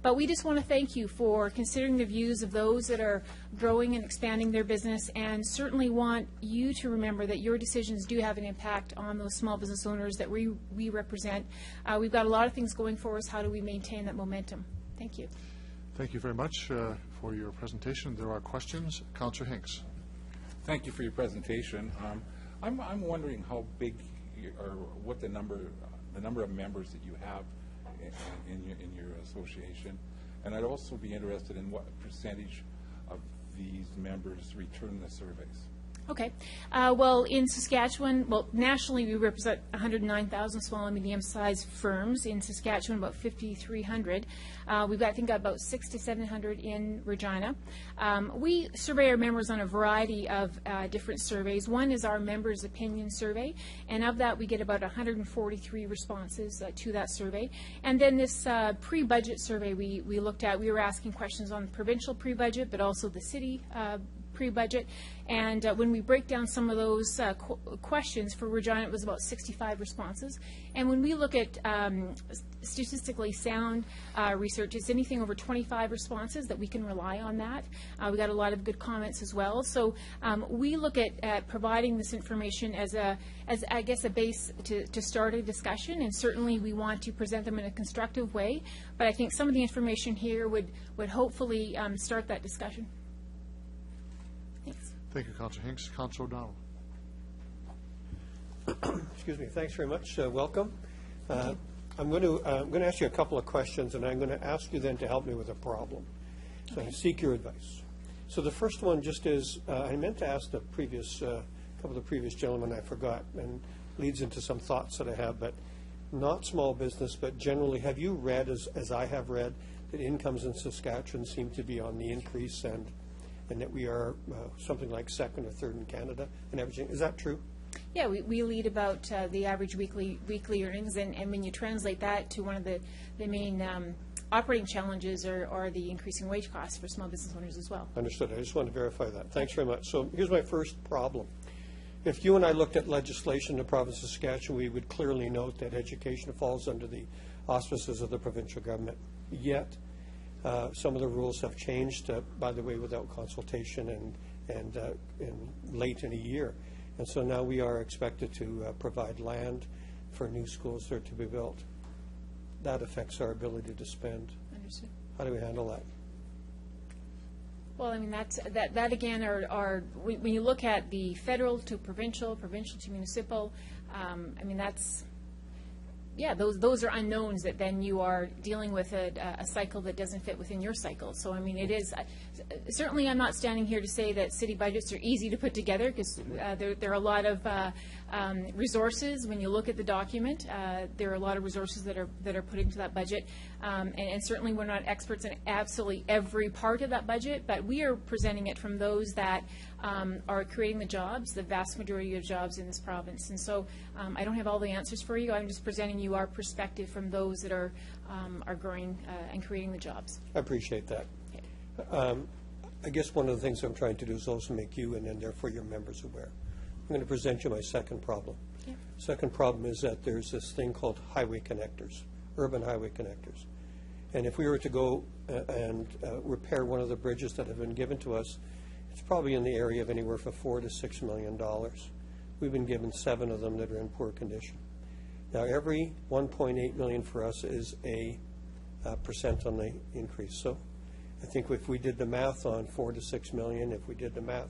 But we just want to thank you for considering the views of those that are growing and expanding their business, and certainly want you to remember that your decisions do have an impact on those small business owners that we represent. We've got a lot of things going for us. How do we maintain that momentum? Thank you. Thank you very much for your presentation. There are questions. Councillor Hinks. Thank you for your presentation. I'm wondering how big or what the number of members that you have in your association, and I'd also be interested in what percentage of these members return the surveys. Okay. Well, in Saskatchewan, nationally we represent 109,000 small and medium-sized firms. In Saskatchewan, about 5,300. We've got, I think, about 600 to 700 in Regina. We survey our members on a variety of different surveys. One is our members' opinion survey, and of that we get about 143 responses to that survey. And then this pre-budget survey we looked at, we were asking questions on the provincial pre-budget, but also the city pre-budget, and when we break down some of those questions for Regina, it was about 65 responses. And when we look at statistically sound research, it's anything over 25 responses that we can rely on that. We got a lot of good comments as well. So we look at providing this information as I guess a base to start a discussion, and certainly we want to present them in a constructive way. But I think some of the information here would hopefully start that discussion. Thank you, Councilor Hinks. Councilor O'Donnell. Excuse me. Thanks very much. Welcome. I'm going to ask you a couple of questions, and I'm going to ask you then to help me with a problem. So I seek your advice. So the first one just is, I meant to ask the previous, couple of the previous gentlemen, I forgot, and leads into some thoughts that I have, but not small business, but generally, have you read, as I have read, that incomes in Saskatchewan seem to be on the increase, and that we are something like second or third in Canada and everything? Is that true? Yeah, we lead about the average weekly earnings, and when you translate that to one of the main operating challenges are the increasing wage costs for small business owners as well. Understood. I just want to verify that. Thanks very much. So here's my first problem. If you and I looked at legislation in the province of Saskatchewan, we would clearly note that education falls under the auspices of the provincial government. Yet, some of the rules have changed, by the way, without consultation and late in a year. And so now we are expected to provide land for new schools that are to be built. That affects our ability to spend. Understood. How do we handle that? Well, I mean, that again are when you look at the federal to provincial, provincial to municipal, I mean, that's, yeah, those are unknowns that then you are dealing with a cycle that doesn't fit within your cycle. So, I mean, it is, certainly I'm not standing here to say that city budgets are easy to put together, because there are a lot of resources. When you look at the document, there are a lot of resources that are put into that budget. And certainly we're not experts in absolutely every part of that budget, but we are presenting it from those that are creating the jobs, the vast majority of jobs in this province. And so I don't have all the answers for you. I'm just presenting you our perspective from those that are growing and creating the jobs. I appreciate that. I guess one of the things I'm trying to do is also make you and then therefore your members aware. I'm going to present you my second problem. Yeah. Second problem is that there's this thing called highway connectors, urban highway connectors. And if we were to go and repair one of the bridges that have been given to us, it's probably in the area of anywhere from $4 to $6 million. We've been given 7 of them that are in poor condition. Now, every $1.8 million for us is a percent on the increase. So I think if we did the math on $4 to $6 million, if we did the math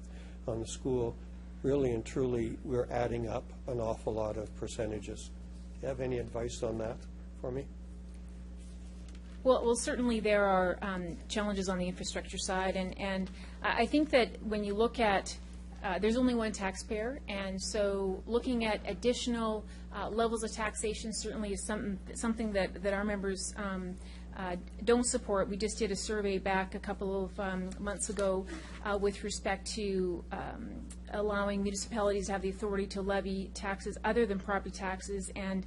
on the school, really and truly we're adding up an awful lot of percentages. Do you have any advice on that for me? Well, certainly there are challenges on the infrastructure side, and I think that when you look at there's only one taxpayer, and so looking at additional levels of taxation certainly is something that our members don't support. We just did a survey back a couple of months ago with respect to allowing municipalities to have the authority to levy taxes other than property taxes, and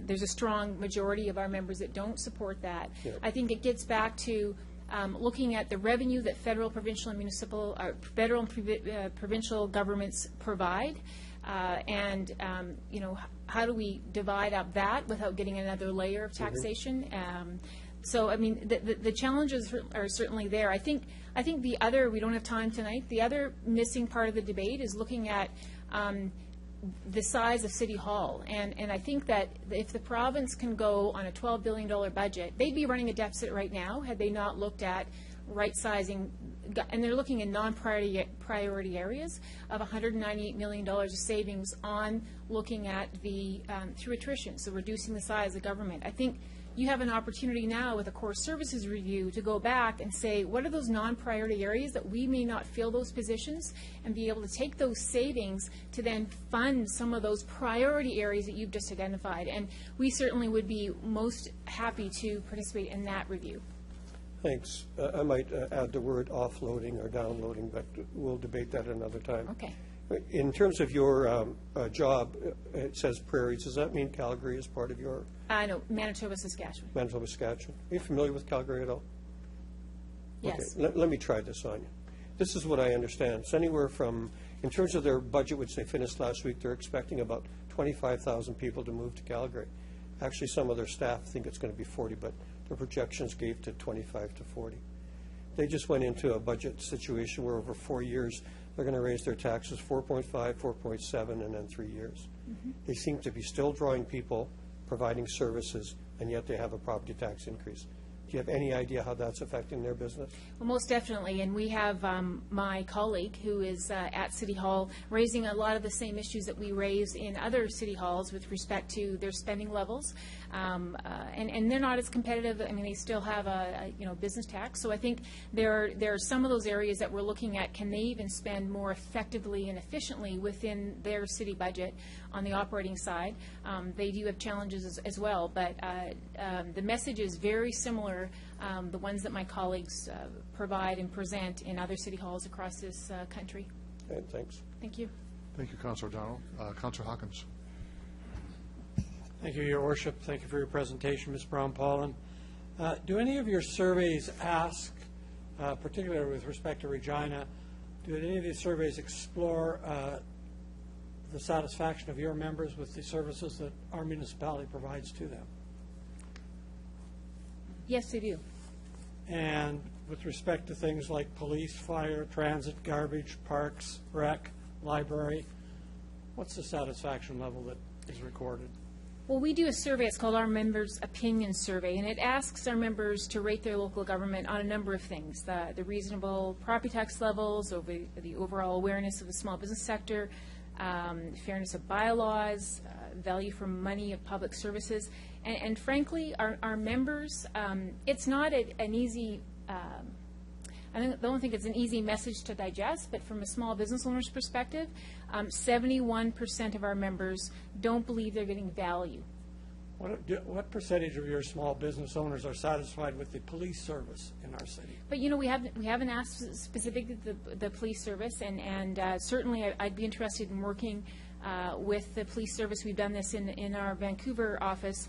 there's a strong majority of our members that don't support that. Yeah. I think it gets back to looking at the revenue that federal, provincial, and municipal, federal and provincial governments provide, and you know, how do we divide up that without getting another layer of taxation? So, I mean, the challenges are certainly there. I think the other, we don't have time tonight, the other missing part of the debate is looking at the size of City Hall. And I think that if the province can go on a $12 billion budget, they'd be running a deficit right now had they not looked at right-sizing, and they're looking in non-priority areas of $198 million of savings on looking at the, through attrition, so reducing the size of government. I think you have an opportunity now with a core services review to go back and say, what are those non-priority areas that we may not fill those positions, and be able to take those savings to then fund some of those priority areas that you've just identified. And we certainly would be most happy to participate in that review. Thanks. I might add the word offloading or downloading, but we'll debate that another time. Okay. In terms of your job, it says prairies. Does that mean Calgary is part of your? No, Manitoba, Saskatchewan. Manitoba, Saskatchewan. Are you familiar with Calgary at all? Yes. Okay. Let me try this on you. This is what I understand. It's anywhere from, in terms of their budget, which they finished last week, they're expecting about 25,000 people to move to Calgary. Actually, some of their staff think it's going to be 40, but their projections gave to 25 to 40. They just went into a budget situation where over 4 years, they're going to raise their taxes 4.5, 4.7, and then 3 years. Mm-hmm. They seem to be still drawing people, providing services, and yet they have a property tax increase. Do you have any idea how that's affecting their business? Well, most definitely, and we have my colleague who is at City Hall raising a lot of the same issues that we raise in other city halls with respect to their spending levels, and they're not as competitive. I mean, they still have a business tax, so I think there are some of those areas that we're looking at. Can they even spend more effectively and efficiently within their city budget on the operating side? They do have challenges as well, but the message is very similar. The ones that my colleagues provide and present in other city halls across this country. Okay, thanks. Thank you. Thank you, Councillor O'Donnell. Councillor Hawkins. Thank you, Your Worship. Thank you for your presentation, Ms. Brown-Paulin. Do any of your surveys ask, particularly with respect to Regina, do any of these surveys explore the satisfaction of your members with the services that our municipality provides to them? Yes, they do. And with respect to things like police, fire, transit, garbage, parks, rec, library, what's the satisfaction level that is recorded? Well, we do a survey. It's called our Members' Opinion Survey, and it asks our members to rate their local government on a number of things: the reasonable property tax levels, over the overall awareness of the small business sector, fairness of bylaws, value for money of public services. And frankly, our members, it's not an easy, I don't think it's an easy message to digest, but from a small business owner's perspective, 71% of our members don't believe they're getting value. What percentage of your small business owners are satisfied with the police service in our city? But we haven't asked specifically the police service, and certainly I'd be interested in working with the police service. We've done this in our Vancouver office,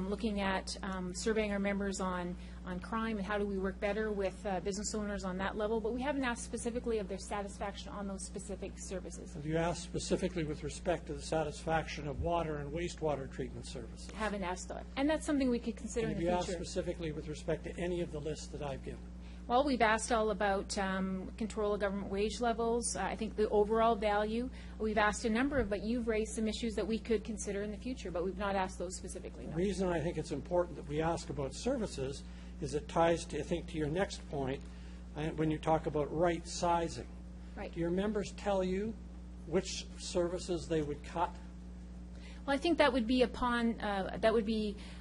looking at surveying our members on crime and how do we work better with business owners on that level. But we haven't asked specifically of their satisfaction on those specific services. Have you asked specifically with respect to the satisfaction of water and wastewater treatment services? Haven't asked that. And that's something we could consider in the future. Have you asked specifically with respect to any of the lists that I've given? Well, we've asked all about control of government wage levels. I think the overall value. We've asked a number of, but you've raised some issues that we could consider in the future, but we've not asked those specifically. No. The reason I think it's important that we ask about services is it ties to, I think, to your next point when you talk about right sizing. Right. Do your members tell you which services they would cut? Well, I think that would be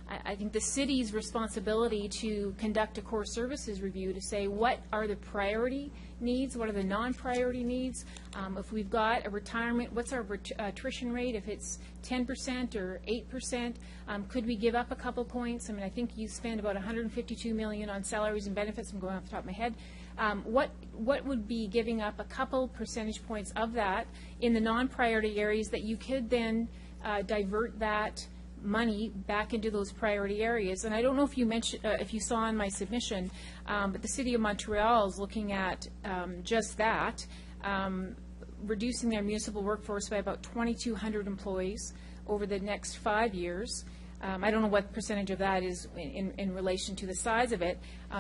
I think the city's responsibility to conduct a core services review to say what are the priority needs, what are the non-priority needs. If we've got a retirement, what's our attrition rate? If it's 10% or 8%, could we give up a couple points? I mean, I think you spend about $152 million on salaries and benefits. I'm going off the top of my head. What would be giving up a couple percentage points of that in the non-priority areas that you could then divert that money back into those priority areas? And I don't know if you mentioned, if you saw in my submission, but the City of Montreal is looking at just that, reducing their municipal workforce by about 2,200 employees over the next 5 years. I don't know what percentage of that is in relation to the size of it,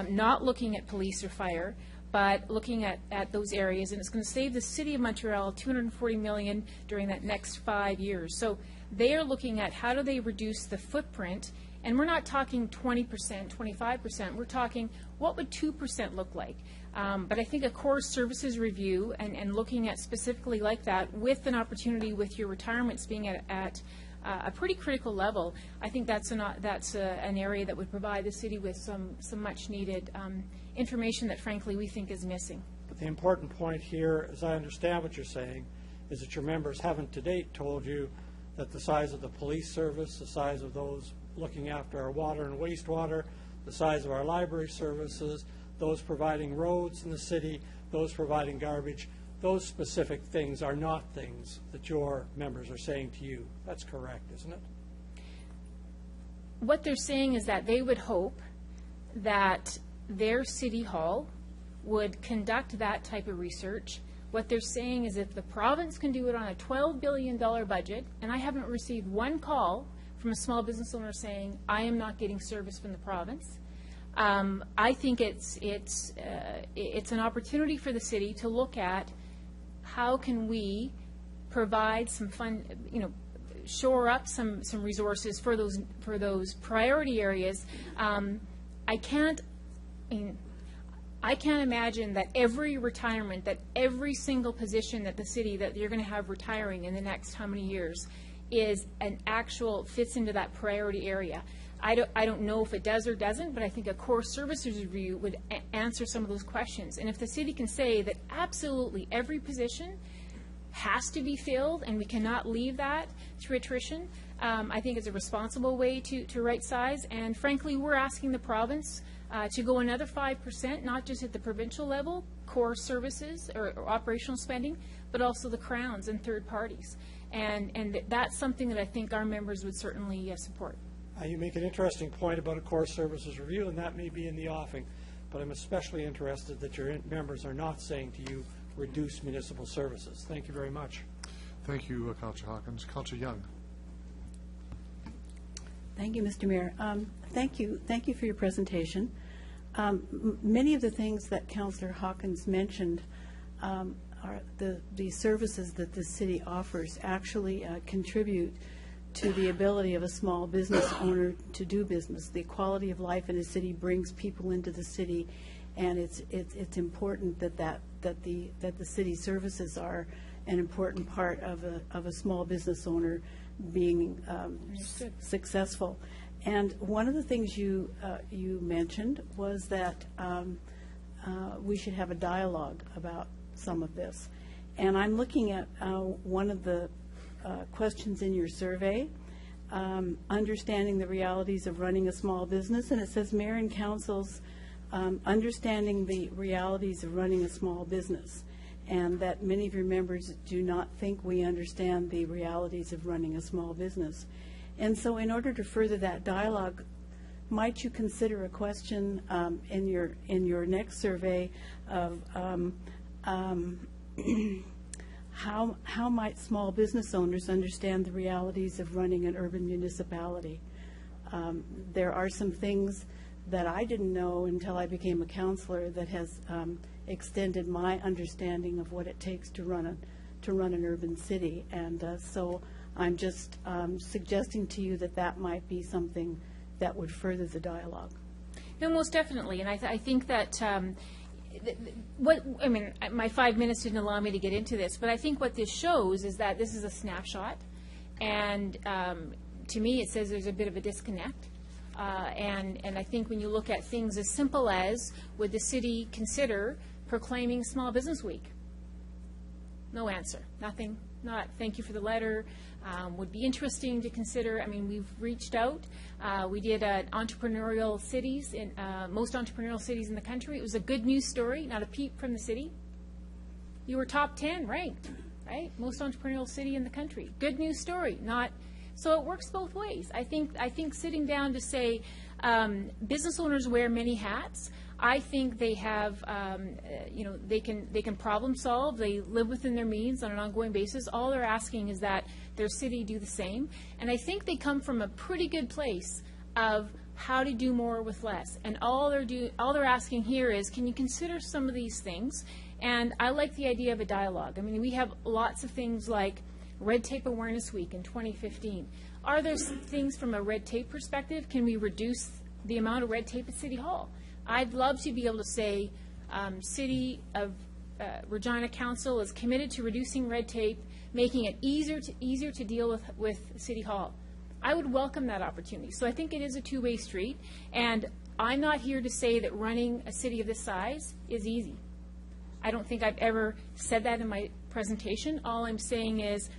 not looking at police or fire, but looking at those areas, and it's going to save the City of Montreal $240 million during that next 5 years. So they are looking at how do they reduce the footprint, and we're not talking 20%, 25%. We're talking what would 2% look like. But I think a core services review and looking at specifically like that with an opportunity with your retirements being at a pretty critical level, I think that's an area that would provide the city with some much needed information that frankly we think is missing. But the important point here, as I understand what you're saying, is that your members haven't to date told you that the size of the police service, the size of those looking after our water and wastewater, the size of our library services, those providing roads in the city, those providing garbage, those specific things are not things that your members are saying to you. That's correct, isn't it? What they're saying is that they would hope that their city hall would conduct that type of research. What they're saying is if the province can do it on a $12 billion budget, and I haven't received one call from a small business owner saying, I am not getting service from the province, I think it's an opportunity for the city to look at how can we provide some fund, shore up some resources for those priority areas, I can't imagine that every retirement, that every single position that the city that you're going to have retiring in the next how many years is an actual fits into that priority area. I don't know if it does or doesn't, but I think a core services review would answer some of those questions. And if the city can say that absolutely every position has to be filled and we cannot leave that through attrition, I think it's a responsible way to right size. And frankly, we're asking the province to go another 5%, not just at the provincial level, core services or operational spending, but also the crowns and third parties. And that's something that I think our members would certainly support. You make an interesting point about a core services review, and that may be in the offing, but I'm especially interested that your members are not saying to you, reduce municipal services. Thank you very much. Thank you, Councillor Hawkins. Councillor Young. Thank you, Mr. Mayor. Thank you for your presentation. Many of the things that Councillor Hawkins mentioned are the services that the city offers actually contribute to the ability of a small business owner to do business. The quality of life in a city brings people into the city, and it's important that the city services are an important part of a small business owner being successful. And one of the things you mentioned was that we should have a dialogue about some of this. And I'm looking at one of the questions in your survey, understanding the realities of running a small business, and it says Mayor and Council's understanding the realities of running a small business, and that many of your members do not think we understand the realities of running a small business. And so in order to further that dialogue, might you consider a question in your next survey of how might small business owners understand the realities of running an urban municipality? There are some things that I didn't know until I became a councillor that has extended my understanding of what it takes to run an urban city. And so I'm just suggesting to you that might be something that would further the dialogue. No, most definitely. And I think that my 5 minutes didn't allow me to get into this, but I think what this shows is that this is a snapshot, and to me it says there's a bit of a disconnect. And I think when you look at things as simple as, would the city consider proclaiming Small Business Week? No answer. Nothing. Not thank you for the letter. Would be interesting to consider. I mean, we've reached out. We did entrepreneurial cities, in most entrepreneurial cities in the country. It was a good news story, not a peep from the city. You were top 10 ranked, right? Most entrepreneurial city in the country. Good news story, not. So it works both ways. I think sitting down to say business owners wear many hats. I think they have, they can problem solve. They live within their means on an ongoing basis. All they're asking is that their city do the same. And I think they come from a pretty good place of how to do more with less. And all they're asking here is, can you consider some of these things? And I like the idea of a dialogue. I mean, we have lots of things like Red Tape Awareness Week in 2015. Are there things from a red tape perspective? Can we reduce the amount of red tape at City Hall? I'd love to be able to say City of Regina Council is committed to reducing red tape, making it easier to deal with City Hall. I would welcome that opportunity. So I think it is a two-way street, and I'm not here to say that running a city of this size is easy. I don't think I've ever said that in my presentation. All I'm saying is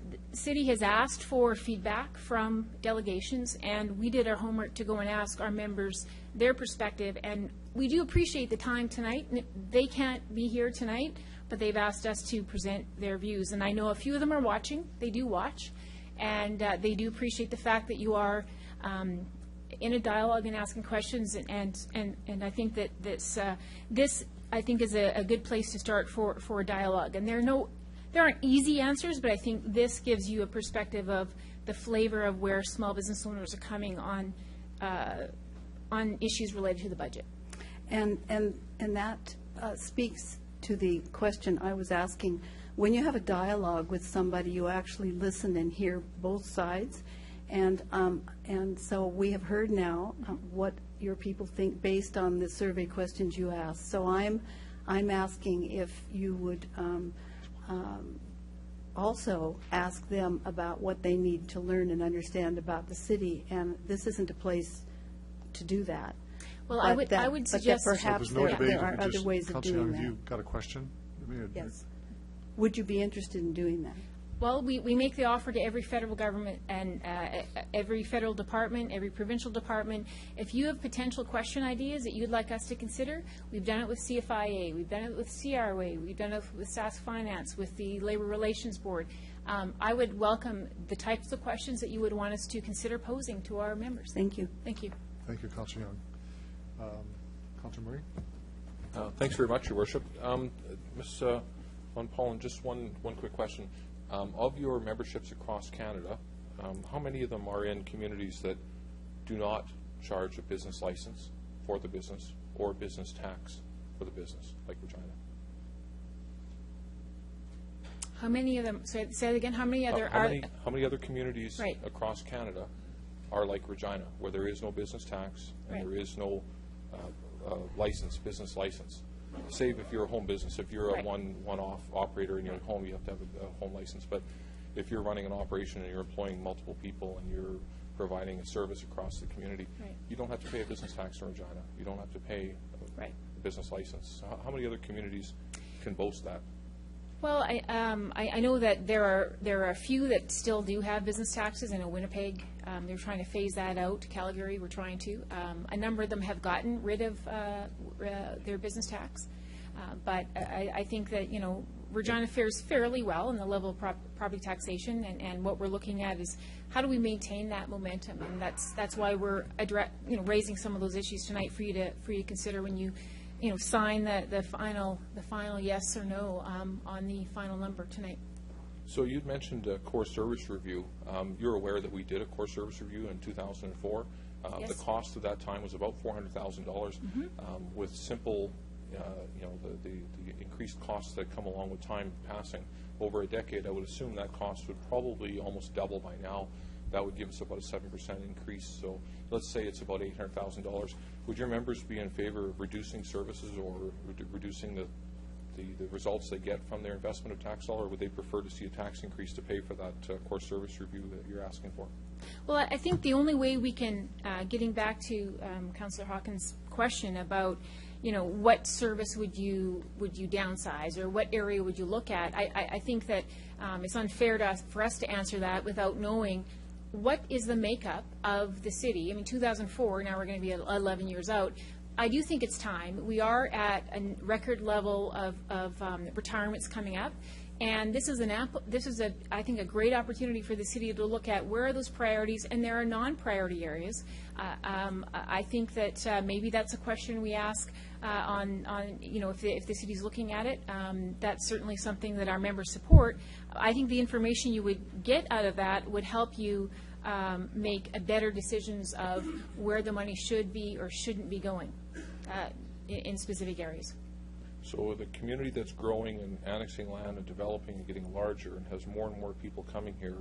the city has asked for feedback from delegations, and we did our homework to go and ask our members their perspective, and we do appreciate the time tonight. They can't be here tonight, but they've asked us to present their views, and I know a few of them are watching. They do watch, and they do appreciate the fact that you are in a dialogue and asking questions, and I think that this I think is a good place to start for a dialogue. And there aren't easy answers, but I think this gives you a perspective of the flavor of where small business owners are coming on issues related to the budget. And that speaks to the question I was asking. When you have a dialogue with somebody, you actually listen and hear both sides, And so we have heard now what your people think based on the survey questions you asked. So I'm asking if you would also ask them about what they need to learn and understand about the city. And this isn't a place to do that. Well, But I would but that suggest perhaps There's no debate. there are We other just- ways of Councillor doing Young, have that. you got a question? Yes. Would you be interested in doing that? Well, we make the offer to every federal government and every federal department, every provincial department. If you have potential question ideas that you'd like us to consider, we've done it with CFIA, we've done it with CRA, we've done it with SAS Finance, with the Labor Relations Board. I would welcome the types of questions that you would want us to consider posing to our members. Thank you. Thank you. Thank you, Councillor Young. Councillor Murray? Thanks very much, Your Worship. Ms. Van Pollen, just one quick question. Of your memberships across Canada, how many of them are in communities that do not charge a business license for the business or business tax for the business, like Regina? How many of them, say it again, how many other How many other communities Right. across Canada are like Regina, where there is no business tax and Right. there is no business license? Save if you're a home business. If you're a Right. one-off operator in your home, you have to have a home license. But if you're running an operation and you're employing multiple people and you're providing a service across the community, Right. you don't have to pay a business tax in Regina. You don't have to pay Right. a business license. How many other communities can boast that? Well, I know that there are a few that still do have business taxes. I know Winnipeg, they're trying to phase that out. Calgary, we're trying to. A number of them have gotten rid of their business tax. But I think that, Regina fares fairly well in the level of property taxation, and what we're looking at is how do we maintain that momentum, and that's why we're raising some of those issues tonight for you to consider when you sign the final yes or no on the final number tonight. So you'd mentioned a core service review. You're aware that we did a core service review in 2004. Yes. The cost at that time was about $400,000. With simple, the increased costs that come along with time passing over a decade, I would assume that cost would probably almost double by now. That would give us about a 7% increase. So let's say it's about $800,000. Would your members be in favor of reducing services or reducing the results they get from their investment of tax dollar, or would they prefer to see a tax increase to pay for that core service review that you're asking for? Well, I think the only way we can, getting back to Councillor Hawkins' question about, what service would you downsize, or what area would you look at? I think that it's unfair for us to answer that without knowing what is the makeup of the city. I mean, 2004, now we're going to be 11 years out. I do think it's time. We are at a record level of retirements coming up, and this is I think a great opportunity for the city to look at where are those priorities, and there are non-priority areas. I think that maybe that's a question we ask if the city's looking at it. That's certainly something that our members support. I think the information you would get out of that would help you make better decisions of where the money should be or shouldn't be going in specific areas. So the community that's growing and annexing land and developing and getting larger and has more and more people coming here,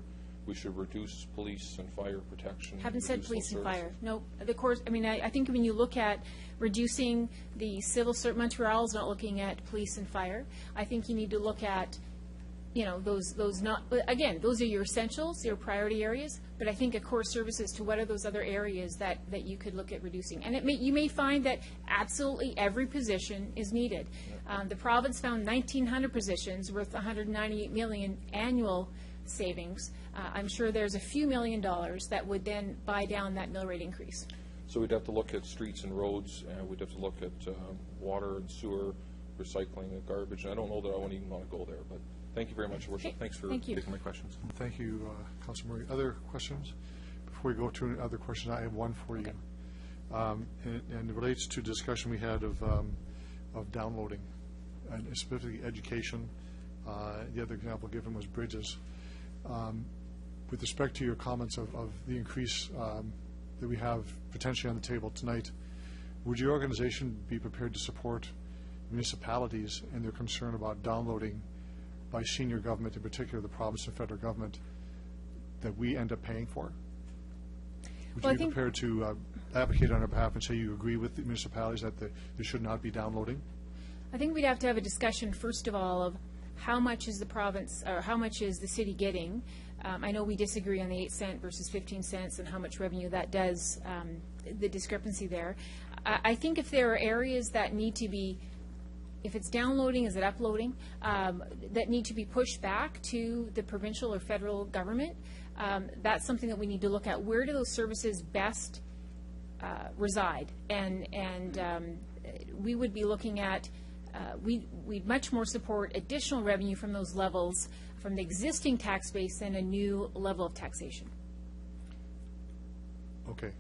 we should reduce police and fire protection. Haven't said police and fire. services. No, I think when you look at reducing the civil service, Montreal is not looking at police and fire. I think you need to look at, those are your essentials, your priority areas, but I think a core services to what are those other areas that you could look at reducing. And you may find that absolutely every position is needed. The province found 1,900 positions worth $198 million annual savings. I'm sure there's a few $1 million that would then buy down that mill rate increase. So we'd have to look at streets and roads, and we'd have to look at water and sewer, recycling and garbage. And I don't know that I wouldn't even want to go there, but thank you very much, Your Worship. Okay. Thanks for Thank you. taking my questions. Thank you, Councilor Murray. Other questions? Before we go to other questions, I have one for you. And it relates to discussion we had of downloading, and specifically education. The other example given was bridges. With respect to your comments of the increase that we have potentially on the table tonight, would your organization be prepared to support municipalities and their concern about downloading by senior government, in particular the province and federal government, that we end up paying for? Would Well, I you be think- prepared to advocate on our behalf and say you agree with the municipalities that there should not be downloading? I think we'd have to have a discussion, first of all, of how much is the province, or how much is the city getting? I know we disagree on the 8 cent versus 15 cents and how much revenue that does, the discrepancy there. I think if there are areas that need to be, if it's downloading, is it uploading, that need to be pushed back to the provincial or federal government, that's something that we need to look at. Where do those services best reside? And we would be looking at, we'd much more support additional revenue from those levels from the existing tax base than a new level of taxation. Okay.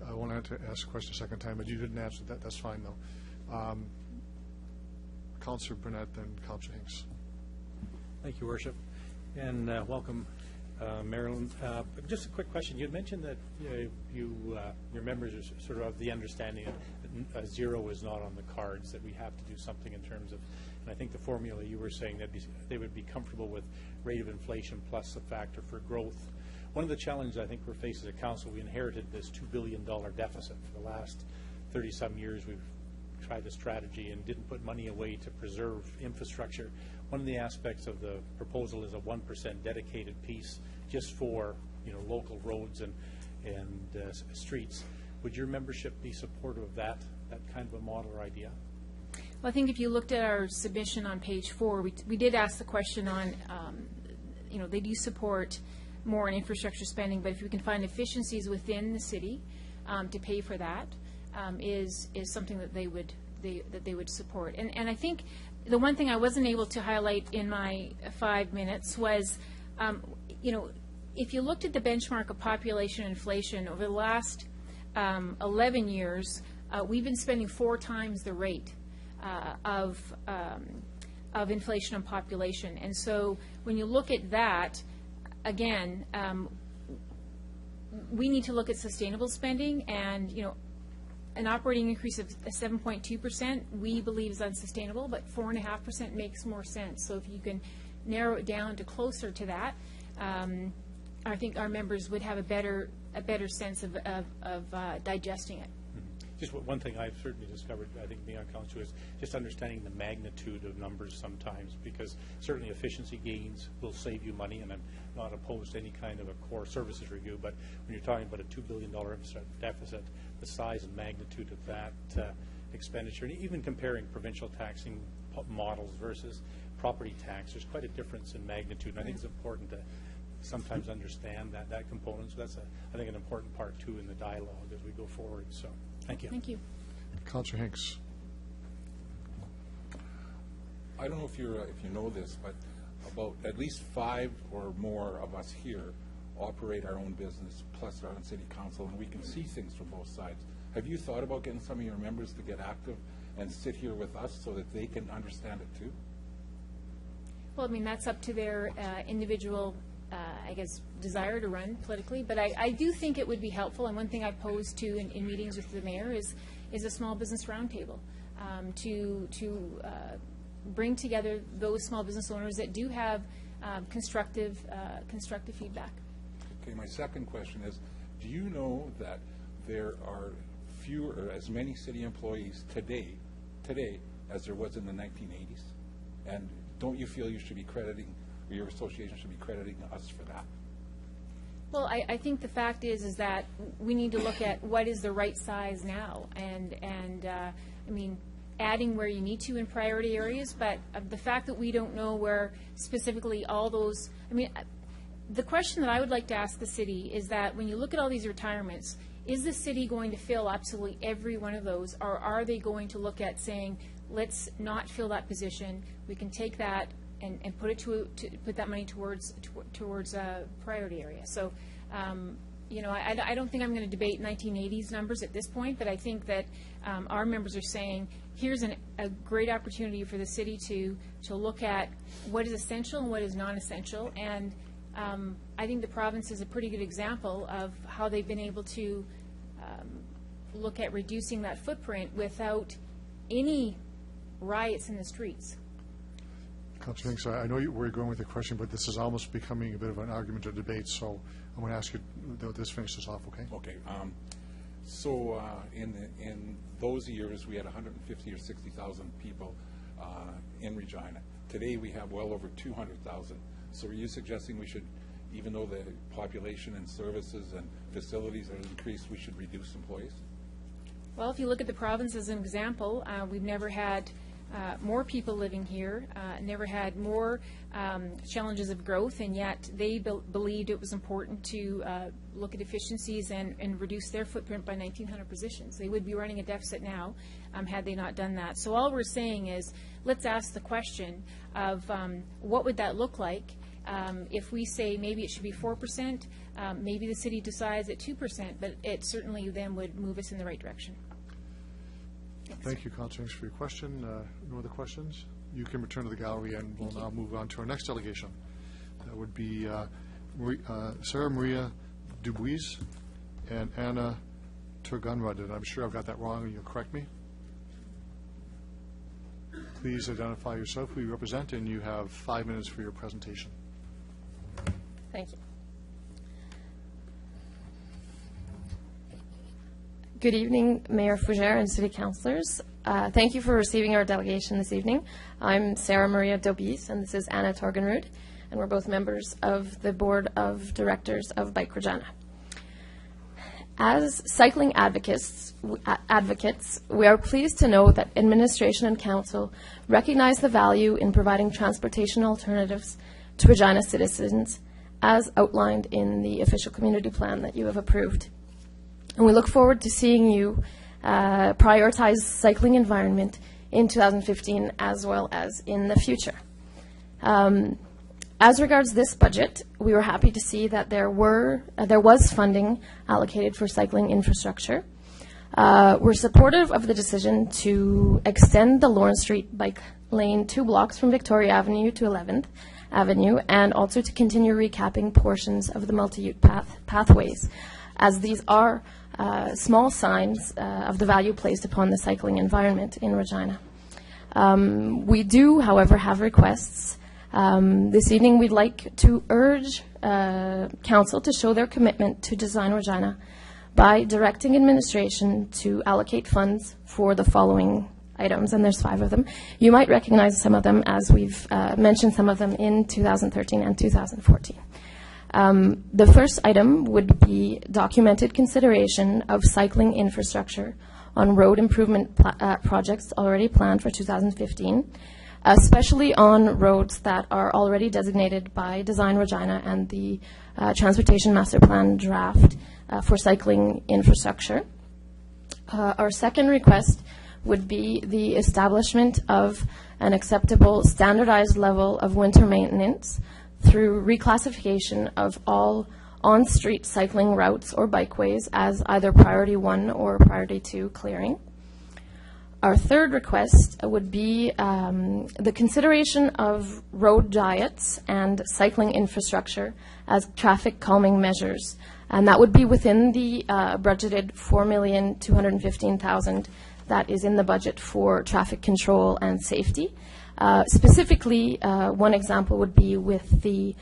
I won't to ask a question a second time, but you didn't answer that. That's fine, though. Councillor Burnett, then Councillor Hinks. Thank you, Worship, and welcome, Marilyn. Just a quick question. You had mentioned that your members are sort of the understanding that zero is not on the cards, that we have to do something in terms of, and I think the formula you were saying that they would be comfortable with rate of inflation plus a factor for growth. One of the challenges I think we're faced as a council, we inherited this $2 billion deficit. For the last 30-some years, we've tried the strategy and didn't put money away to preserve infrastructure. One of the aspects of the proposal is a 1% dedicated piece just for local roads and streets. Would your membership be supportive of that kind of a model or idea? Well, I think if you looked at our submission on page 4, we did ask the question on, they do support more in infrastructure spending, but if we can find efficiencies within the city to pay for that, is something that they would support. And I think the one thing I wasn't able to highlight in my 5 minutes was, if you looked at the benchmark of population inflation over the last 11 years, we've been spending 4 times the rate of inflation on population. And so when you look at that, again, we need to look at sustainable spending, and an operating increase of 7.2% we believe is unsustainable, but 4.5% makes more sense. So if you can narrow it down to closer to that, I think our members would have a better sense of digesting it. Just one thing I've certainly discovered, I think, being on council, is just understanding the magnitude of numbers sometimes, because certainly efficiency gains will save you money, and I'm not opposed to any kind of a core services review, but when you're talking about a $2 billion deficit, the size and magnitude of that expenditure, and even comparing provincial taxing models versus property tax, there's quite a difference in magnitude, and I think it's important to sometimes understand that component. So that's, I think, an important part, too, in the dialogue as we go forward. So thank you. Thank you. Councillor Hinks. I don't know if you know this, but about at least 5 or more of us here operate our own business, plus our own city council, and we can see things from both sides. Have you thought about getting some of your members to get active and sit here with us so that they can understand it too? Well, I mean, that's up to their individual, I guess, desire to run politically. But I do think it would be helpful, and one thing I posed to in meetings with the mayor is a small business roundtable to bring together those small business owners that do have constructive feedback. Okay, my second question is, do you know that there are fewer, as many city employees today as there was in the 1980s? And don't you feel you should be crediting, or your association should be crediting us for that? Well, I think the fact is that we need to look at what is the right size now, and I mean, adding where you need to in priority areas, but the fact that we don't know where specifically all those, I mean, the question that I would like to ask the city is that when you look at all these retirements, is the city going to fill absolutely every one of those, or are they going to look at saying, let's not fill that position, we can take that and put that money towards a priority area. So, I don't think I'm going to debate 1980s numbers at this point, but I think that our members are saying, here's a great opportunity for the city to look at what is essential and what is non-essential, and I think the province is a pretty good example of how they've been able to look at reducing that footprint without any riots in the streets. Councilor Hinks, I know where you're going with the question, but this is almost becoming a bit of an argument or debate, so I'm going to ask you, this finishes off, okay? Okay. So in those years, we had 150 or 60,000 people in Regina. Today, we have well over 200,000. So are you suggesting we should, even though the population and services and facilities are increased, we should reduce employees? Well, if you look at the province as an example, we've never had more people living here, never had more challenges of growth, and yet they believed it was important to look at efficiencies and reduce their footprint by 1,900 positions. They would be running a deficit now had they not done that. So all we're saying is, let's ask the question of what would that look like if we say maybe it should be 4%, maybe the city decides at 2%, but it certainly then would move us in the right direction. Thank you, Councilor Hinks, for your question. No other questions? You can return to the gallery, and we'll now move on to our next delegation. That would be Sarah Maria Dubuis and Anna Turgunrud. And I'm sure I've got that wrong, and you'll correct me. Please identify yourself, who you represent, and you have 5 minutes for your presentation. Thank you. Good evening, Mayor Fougere and City Councillors. Thank you for receiving our delegation this evening. I'm Sarah Maria Dobis, and this is Anna Torgenrud, and we're both members of the Board of Directors of Bike Regina. As cycling advocates, we are pleased to know that administration and council recognize the value in providing transportation alternatives to Regina citizens as outlined in the official community plan that you have approved. And we look forward to seeing you prioritize cycling environment in 2015 as well as in the future. As regards this budget, we were happy to see that there was funding allocated for cycling infrastructure. We're supportive of the decision to extend the Lawrence Street bike lane 2 blocks from Victoria Avenue to 11th Avenue, and also to continue recapping portions of the multi-use pathways, as these are small signs of the value placed upon the cycling environment in Regina. We do, however, have requests. This evening we'd like to urge Council to show their commitment to Design Regina by directing administration to allocate funds for the following items, and there's 5 of them. You might recognize some of them, as we've mentioned some of them in 2013 and 2014. The first item would be documented consideration of cycling infrastructure on road improvement projects already planned for 2015, especially on roads that are already designated by Design Regina and the Transportation Master Plan draft for cycling infrastructure. Our second request would be the establishment of an acceptable standardized level of winter maintenance through reclassification of all on-street cycling routes or bikeways as either priority 1 or priority 2 clearing. Our third request would be the consideration of road diets and cycling infrastructure as traffic calming measures, and that would be within the budgeted $4,215,000 that is in the budget for traffic control and safety. Specifically, one example would be with the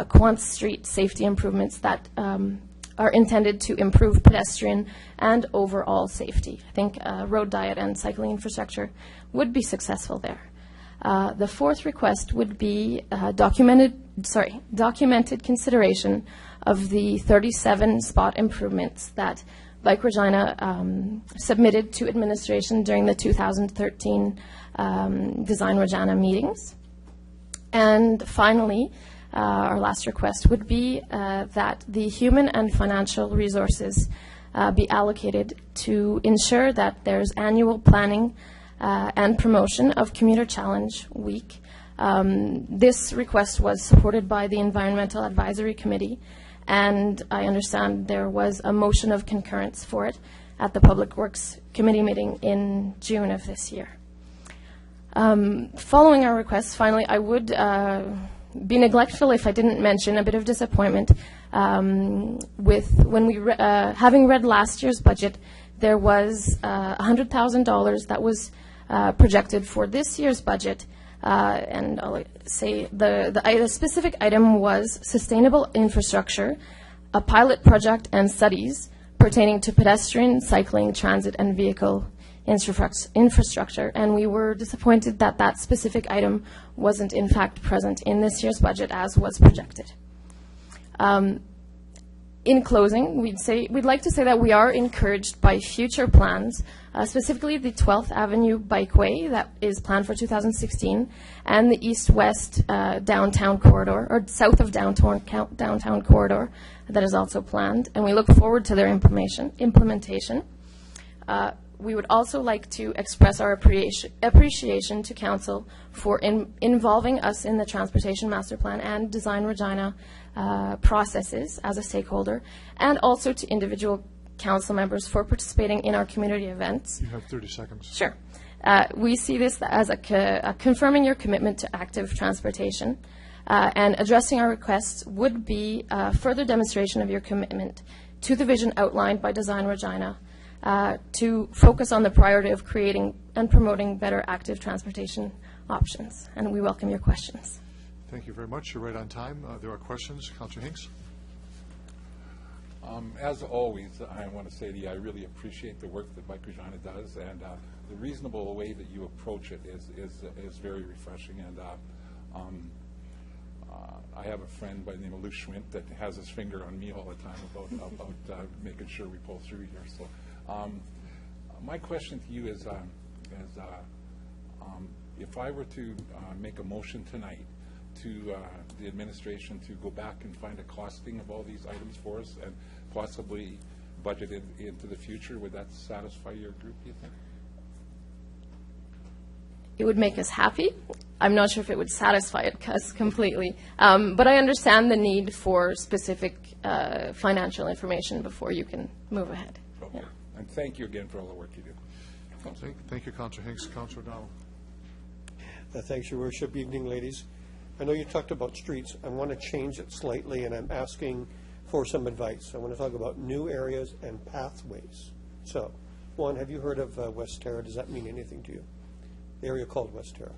Quant Street safety improvements that are intended to improve pedestrian and overall safety. I think road diet and cycling infrastructure would be successful there. The fourth request would be documented consideration of the 37 spot improvements that Bike Regina submitted to administration during the 2013 Design Regina meetings. And finally, our last request would be that the human and financial resources be allocated to ensure that there's annual planning and promotion of Commuter Challenge Week. This request was supported by the Environmental Advisory Committee, and I understand there was a motion of concurrence for it at the Public Works Committee meeting in June of this year. Following our requests, finally, I would be neglectful if I didn't mention a bit of disappointment with when we, having read last year's budget, there was $100,000 that was projected for this year's budget, And I'll say the specific item was sustainable infrastructure, a pilot project and studies pertaining to pedestrian, cycling, transit, and vehicle infrastructure. And we were disappointed that that specific item wasn't in fact present in this year's budget as was projected. In closing, we'd like to say that we are encouraged by future plans, specifically the 12th Avenue Bikeway that is planned for 2016, and the east-west downtown corridor, or south of downtown corridor, that is also planned, and we look forward to their implementation. We would also like to express our appreciation to Council for involving us in the Transportation Master Plan and Design Regina processes as a stakeholder, and also to individual council members for participating in our community events. You have 30 seconds. Sure. We see this as a confirming your commitment to active transportation, and addressing our requests would be a further demonstration of your commitment to the vision outlined by Design Regina, to focus on the priority of creating and promoting better active transportation options. And we welcome your questions. Thank you very much. You're right on time. There are questions. Councillor Hinks. As always, I want to say to you, I really appreciate the work that Bike Regina does, and the reasonable way that you approach it is very refreshing. And I have a friend by the name of Lou Schwint that has his finger on me all the time about making sure we pull through here. So my question to you is if I were to make a motion tonight to the administration to go back and find a costing of all these items for us and possibly budget it into the future, would that satisfy your group, do you think? It would make us happy. I'm not sure if it would satisfy us completely. But I understand the need for specific financial information before you can move ahead. Okay. Yeah. And thank you again for all the work you do. Thank you, Councillor Hinks. Councillor O'Donnell. Thanks, Your Worship. Evening, ladies. I know you talked about streets. I want to change it slightly, and I'm asking for some advice. I want to talk about new areas and pathways. So, one, have you heard of West Terra? Does that mean anything to you? The area called West Terra.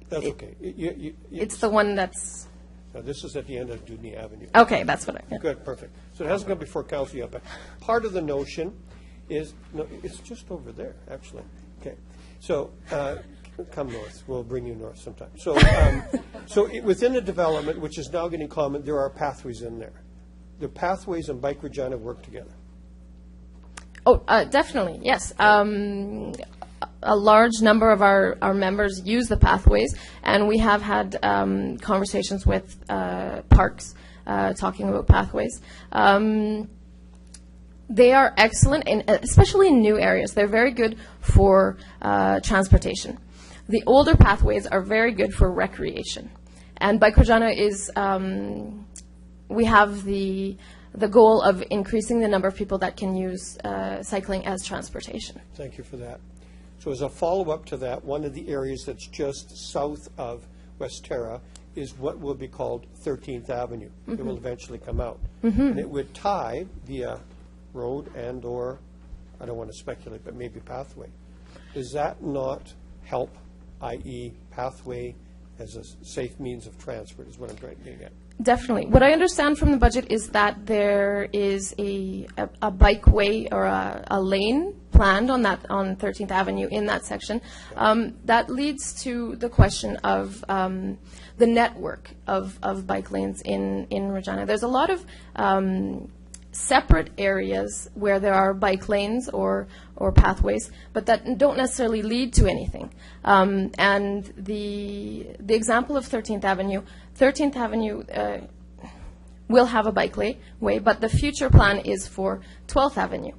That's okay. It's the one that's... This is at the end of Dudney Avenue. Okay, that's what I... Yeah. Good, perfect. So it hasn't come before council yet, but part of the notion is... No, it's just over there, actually. Okay. So... come north. We'll bring you north sometime. So, within the development, which is now getting common, there are pathways in there. The pathways and Bike Regina work together. Oh, definitely, yes. A large number of our members use the pathways, and we have had conversations with parks talking about pathways. They are excellent, especially in new areas. They're very good for transportation. The older pathways are very good for recreation. And Bike Regina is, we have the goal of increasing the number of people that can use cycling as transportation. Thank you for that. So as a follow-up to that, one of the areas that's just south of West Terra is what will be called 13th Avenue. Mm-hmm. It will eventually come out. Mm-hmm. And it would tie via road and or, I don't want to speculate, but maybe pathway. Does that not help, i.e. pathway as a safe means of transport is what I'm trying to get at? Definitely. What I understand from the budget is that there is a bikeway or a lane planned on 13th Avenue in that section. That leads to the question of the network of bike lanes in Regina. There's a lot of separate areas where there are bike lanes or pathways, but that don't necessarily lead to anything. And the example of 13th Avenue will have a bike way, but the future plan is for 12th Avenue.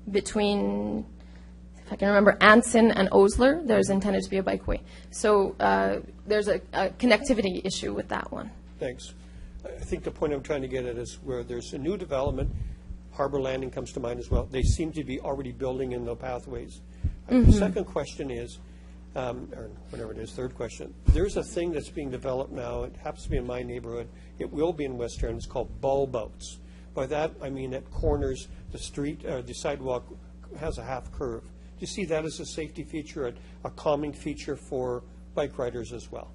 Between, if I can remember, Anson and Osler, there's intended to be a bikeway. So there's a connectivity issue with that one. Thanks. I think the point I'm trying to get at is where there's a new development, Harbor Landing comes to mind as well. They seem to be already building in the pathways. Mm-hmm. The second question is, or whatever it is, third question. There's a thing that's being developed now. It happens to be in my neighborhood. It will be in West Terra, and it's called bulb outs. By that, I mean at corners, the street, the sidewalk has a half curve. you see that as a safety feature, a calming feature for bike riders as well?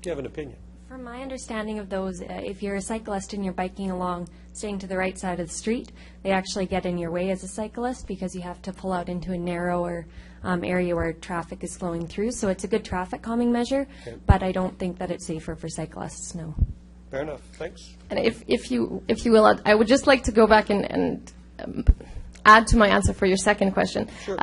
Do you have an opinion? From my understanding of those, if you're a cyclist and you're biking along, staying to the right side of the street, they actually get in your way as a cyclist because you have to pull out into a narrower area where traffic is flowing through. So it's a good traffic calming measure, but I don't think that it's safer for cyclists, no. Fair enough. Thanks. And if you will, I would just like to go back and add to my answer for your second question. Sure.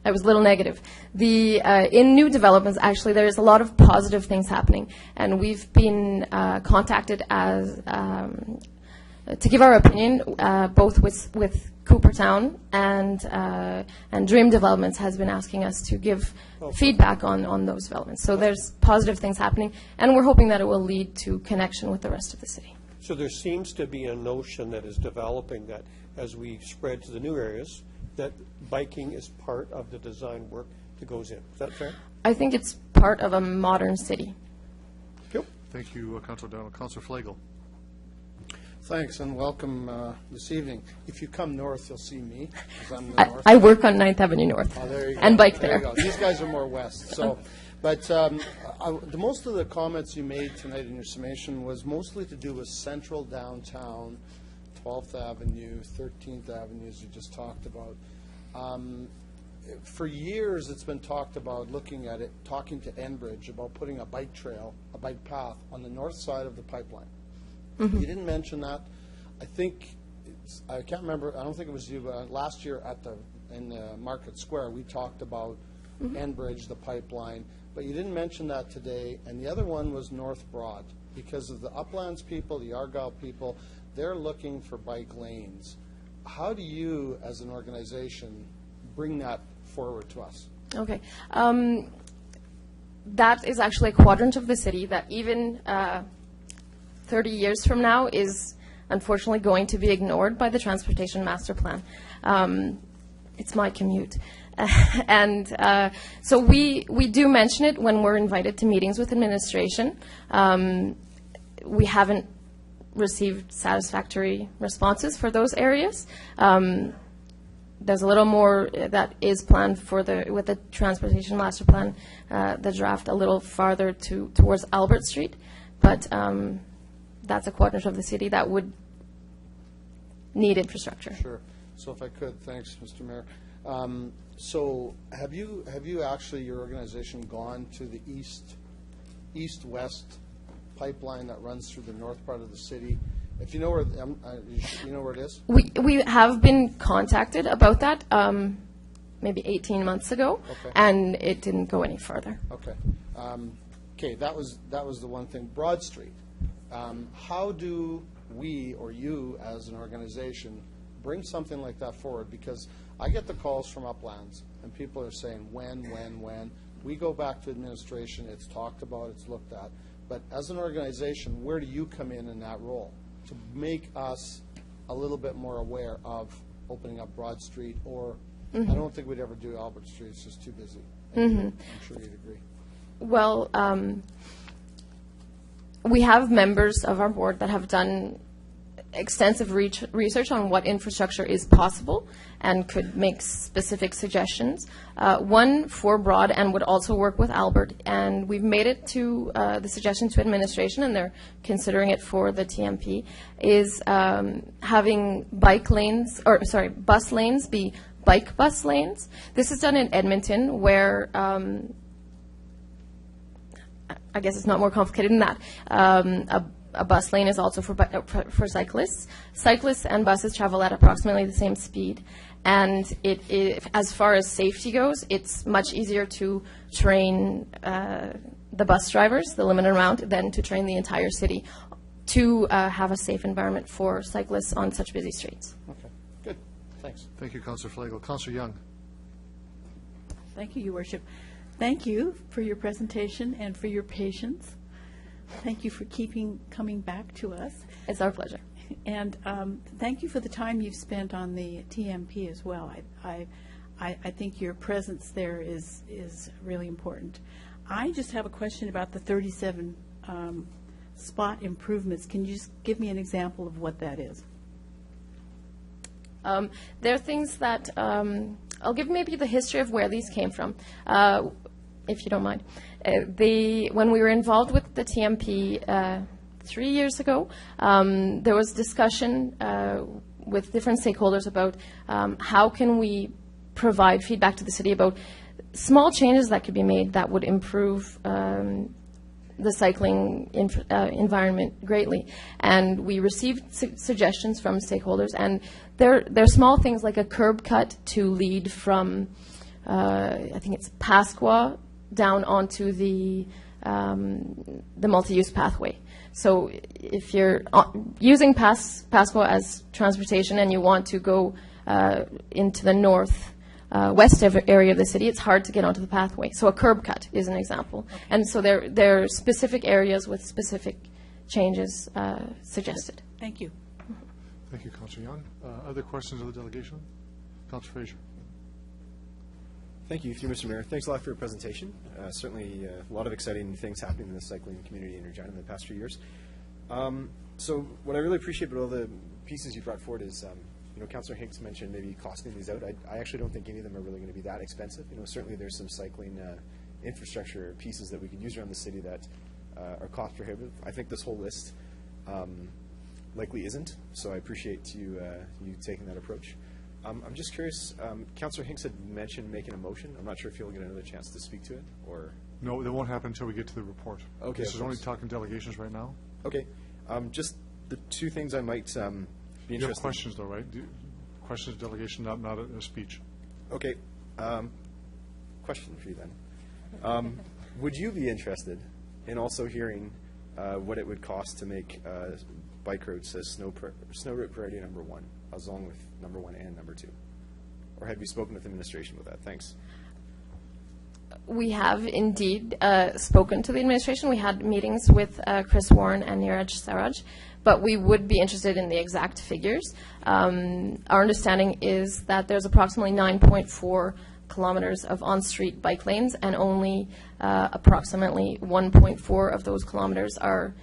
I was a little negative. In new developments, actually, there's a lot of positive things happening, and we've been contacted as to give our opinion, both with Coopertown and Dream Developments has been asking us to give feedback on those developments. So there's positive things happening, and we're hoping that it will lead to connection with the rest of the city. So there seems to be a notion that is developing that as we spread to the new areas, that biking is part of the design work that goes in. Is that fair? I think it's part of a modern city. Thank you, Councilor Donald. Councilor Flagel. Thanks, and welcome this evening. If you come north, you'll see me, 'cause I'm the north. I work on 9th Avenue North There you go. and bike There there. you go. These guys are more west. So, but the most of the comments you made tonight in your summation was mostly to do with central downtown, 12th Avenue, 13th Avenue, as you just talked about. For years, it's been talked about looking at it, talking to Enbridge about putting a bike trail, a bike path on the north side of the pipeline. Mm-hmm. You didn't mention that. I think, I can't remember, I don't think it was you, but last year in the Market Square, we talked about Enbridge, the pipeline, but you didn't mention that today. And the other one was North Broad, because of the Uplands people, the Argyle people, they're looking for bike lanes. How do you, as an organization, bring that forward to us? Okay. That is actually a quadrant of the city that even 30 years from now is unfortunately going to be ignored by the Transportation Master Plan. It's my commute. And so we do mention it when we're invited to meetings with administration. We haven't received satisfactory responses for those areas. There's a little more that is planned with the Transportation Master Plan, the draft a little farther towards Albert Street, but that's a quadrant of the city that would need infrastructure. Sure. So if I could, thanks, Mr. Mayor. So have you actually, your organization, gone to the east-west pipeline that runs through the north part of the city? If you know where, you know where it is? We have been contacted about that maybe 18 months ago, and it didn't go any further. Okay. Okay, that was the one thing. Broad Street. How do we, or you as an organization, bring something like that forward? Because I get the calls from Uplands, and people are saying, when? We go back to administration, it's talked about, it's looked at. But as an organization, where do you come in that role to make us a little bit more aware of opening up Broad Street? Or I don't think we'd ever do Albert Street, it's just too busy. I'm sure you'd agree. Well, we have members of our board that have done extensive research on what infrastructure is possible and could make specific suggestions. One for Broad and would also work with Albert, and we've made it to the suggestion to administration, and they're considering it for the TMP, is having bus lanes be bike bus lanes. This is done in Edmonton, where I guess it's not more complicated than that. A bus lane is also for cyclists. Cyclists and buses travel at approximately the same speed, and as far as safety goes, it's much easier to train the bus drivers the limited amount than to train the entire city to have a safe environment for cyclists on such busy streets. Okay, good. Thanks. Thank you, Councillor Flagel. Councillor Young. Thank you, Your Worship. Thank you for your presentation and for your patience. Thank you for coming back to us. It's our pleasure. And thank you for the time you've spent on the TMP as well. I think your presence there is really important. I just have a question about the 37 spot improvements. Can you just give me an example of what that is? There are things that, I'll give maybe the history of where these came from, if you don't mind. When we were involved with the TMP 3 years ago, there was discussion with different stakeholders about how can we provide feedback to the city about small changes that could be made that would improve the cycling environment greatly. And we received suggestions from stakeholders, and they're small things like a curb cut to lead from, I think it's Pasqua, down onto the multi-use pathway. So if you're using Pasqua as transportation and you want to go into the north west area of the city, it's hard to get onto the pathway. So a curb cut is an example. And so there are specific areas with specific changes suggested. Thank you. Thank you, Councillor Young. Other questions of the delegation? Councillor Fraser. Thank you, through Mr. Mayor. Thanks a lot for your presentation. Certainly a lot of exciting things happening in the cycling community in Regina in the past few years. So what I really appreciate about all the pieces you brought forward is, Councillor Hinks mentioned maybe costing these out. I actually don't think any of them are really going to be that expensive. Certainly there's some cycling infrastructure pieces that we could use around the city that are cost prohibitive. I think this whole list likely isn't, so I appreciate you taking that approach. I'm just curious, Councillor Hinks had mentioned making a motion. I'm not sure if you'll get another chance to speak to it, or... No, that won't happen until we get to the report. Okay. This is only talking delegations right now. Okay. Just the two things I might be interested in. You have questions, though, right? Questions, delegation, not a speech. Okay. Question for you then. Would you be interested in also hearing what it would cost to make bike routes as snow route priority number 1, along with number 1 and number 2? Or have you spoken with administration with that? Thanks. We have indeed spoken to the administration. We had meetings with Chris Warren and Neeraj Saraj, but we would be interested in the exact figures. Our understanding is that there's approximately 9.4 kilometers of on-street bike lanes, and only approximately 1.4 of those kilometers are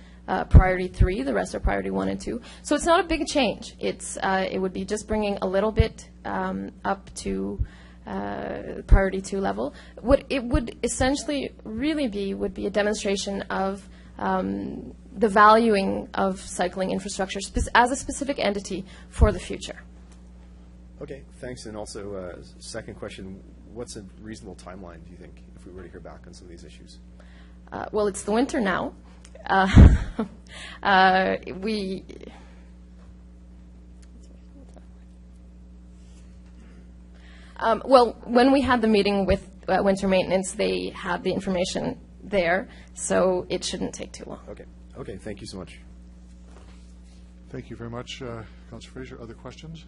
priority 3. The rest are priority 1 and 2. So it's not a big change. It would be just bringing a little bit up to priority 2 level. What it would essentially really be would be a demonstration of the valuing of cycling infrastructure as a specific entity for the future. Okay, thanks. And also, second question, what's a reasonable timeline, do you think, if we were to hear back on some of these issues? Well, it's the winter now. Well, when we had the meeting with winter maintenance, they had the information there, so it shouldn't take too long. Okay. Okay, thank you so much. Thank you very much, Councillor Fraser. Other questions?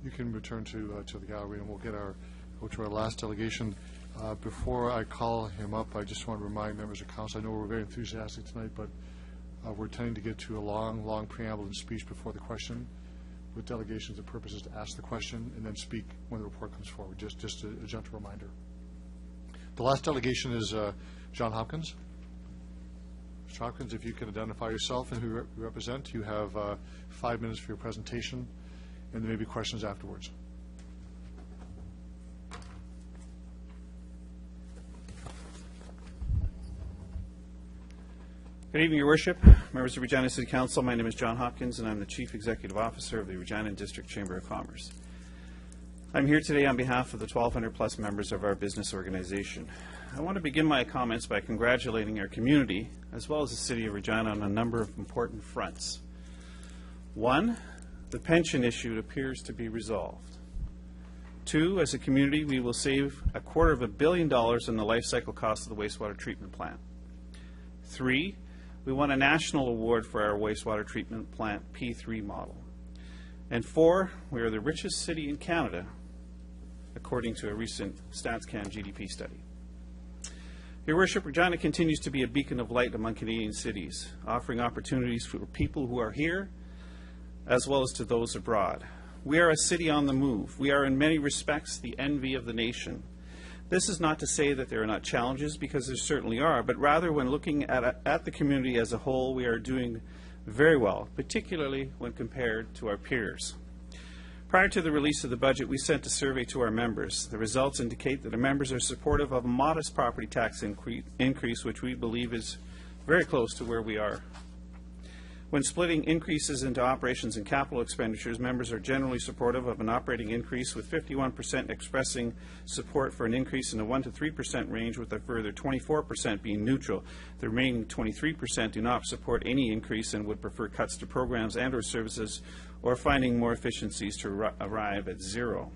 You can return to the gallery, and we'll go to our last delegation. Before I call him up, I just want to remind members of council, I know we're very enthusiastic tonight, but we're tending to get to a long preamble and speech before the question. With delegations, the purpose is to ask the question and then speak when the report comes forward. Just a gentle reminder. The last delegation is John Hopkins. Mr. Hopkins, if you can identify yourself and who you represent, you have 5 minutes for your presentation, and there may be questions afterwards. Good evening, Your Worship, members of Regina City Council. My name is John Hopkins, and I'm the Chief Executive Officer of the Regina District Chamber of Commerce. I'm here today on behalf of the 1,200-plus members of our business organization. I want to begin my comments by congratulating our community, as well as the City of Regina, on a number of important fronts. 1, the pension issue appears to be resolved. 2, as a community, we will save $250 million in the life cycle cost of the wastewater treatment plant. 3, we won a national award for our wastewater treatment plant P3 model. And 4, we are the richest city in Canada, according to a recent StatsCan GDP study. Your Worship, Regina continues to be a beacon of light among Canadian cities, offering opportunities for people who are here, as well as to those abroad. We are a city on the move. We are in many respects the envy of the nation. This is not to say that there are not challenges, because there certainly are, but rather when looking at the community as a whole, we are doing very well, particularly when compared to our peers. Prior to the release of the budget, we sent a survey to our members. The results indicate that our members are supportive of a modest property tax increase, which we believe is very close to where we are. When splitting increases into operations and capital expenditures, members are generally supportive of an operating increase, with 51% expressing support for an increase in the 1 to 3% range, with a further 24% being neutral. The remaining 23% do not support any increase and would prefer cuts to programs and or services, or finding more efficiencies to arrive at zero.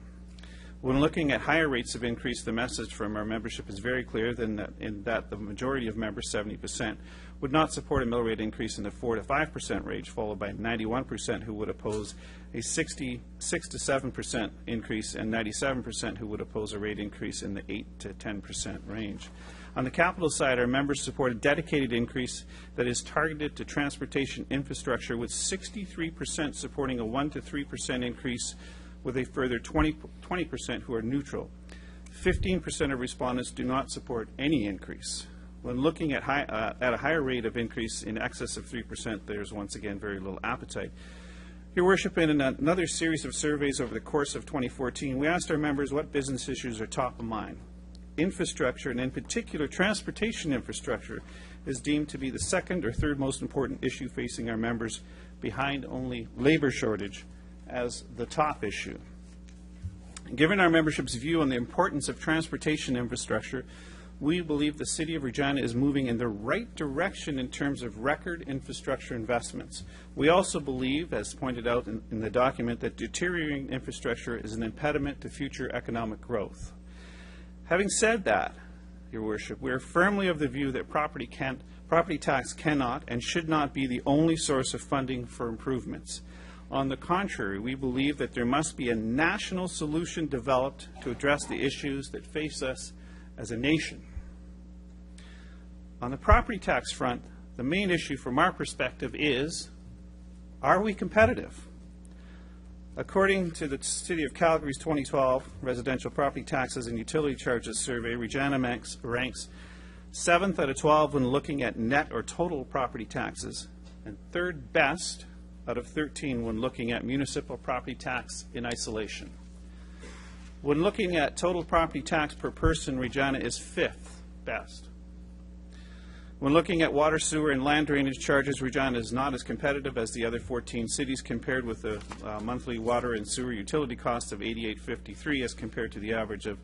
When looking at higher rates of increase, the message from our membership is very clear in that the majority of members, 70%, would not support a mill rate increase in the 4 to 5% range, followed by 91% who would oppose a 6 to 7% increase, and 97% who would oppose a rate increase in the 8 to 10% range. On the capital side, our members support a dedicated increase that is targeted to transportation infrastructure, with 63% supporting a 1 to 3% increase, with a further 20% who are neutral. 15% of respondents do not support any increase. When looking at a higher rate of increase in excess of 3%, there's once again very little appetite. Your Worship, in another series of surveys over the course of 2014, we asked our members what business issues are top of mind. Infrastructure, and in particular transportation infrastructure, is deemed to be the second or third most important issue facing our members, behind only labor shortage as the top issue. Given our membership's view on the importance of transportation infrastructure, we believe the City of Regina is moving in the right direction in terms of record infrastructure investments. We also believe, as pointed out in the document, that deteriorating infrastructure is an impediment to future economic growth. Having said that, Your Worship, we are firmly of the view that property tax cannot and should not be the only source of funding for improvements. On the contrary, we believe that there must be a national solution developed to address the issues that face us as a nation. On the property tax front, the main issue from our perspective is, are we competitive? According to the City of Calgary's 2012 Residential Property Taxes and Utility Charges Survey, Regina ranks 7th out of 12 when looking at net or total property taxes, and 3rd best out of 13 when looking at municipal property tax in isolation. When looking at total property tax per person, Regina is 5th best. When looking at water, sewer, and land drainage charges, Regina is not as competitive as the other 14 cities, compared with the monthly water and sewer utility costs of $88.53 as compared to the average of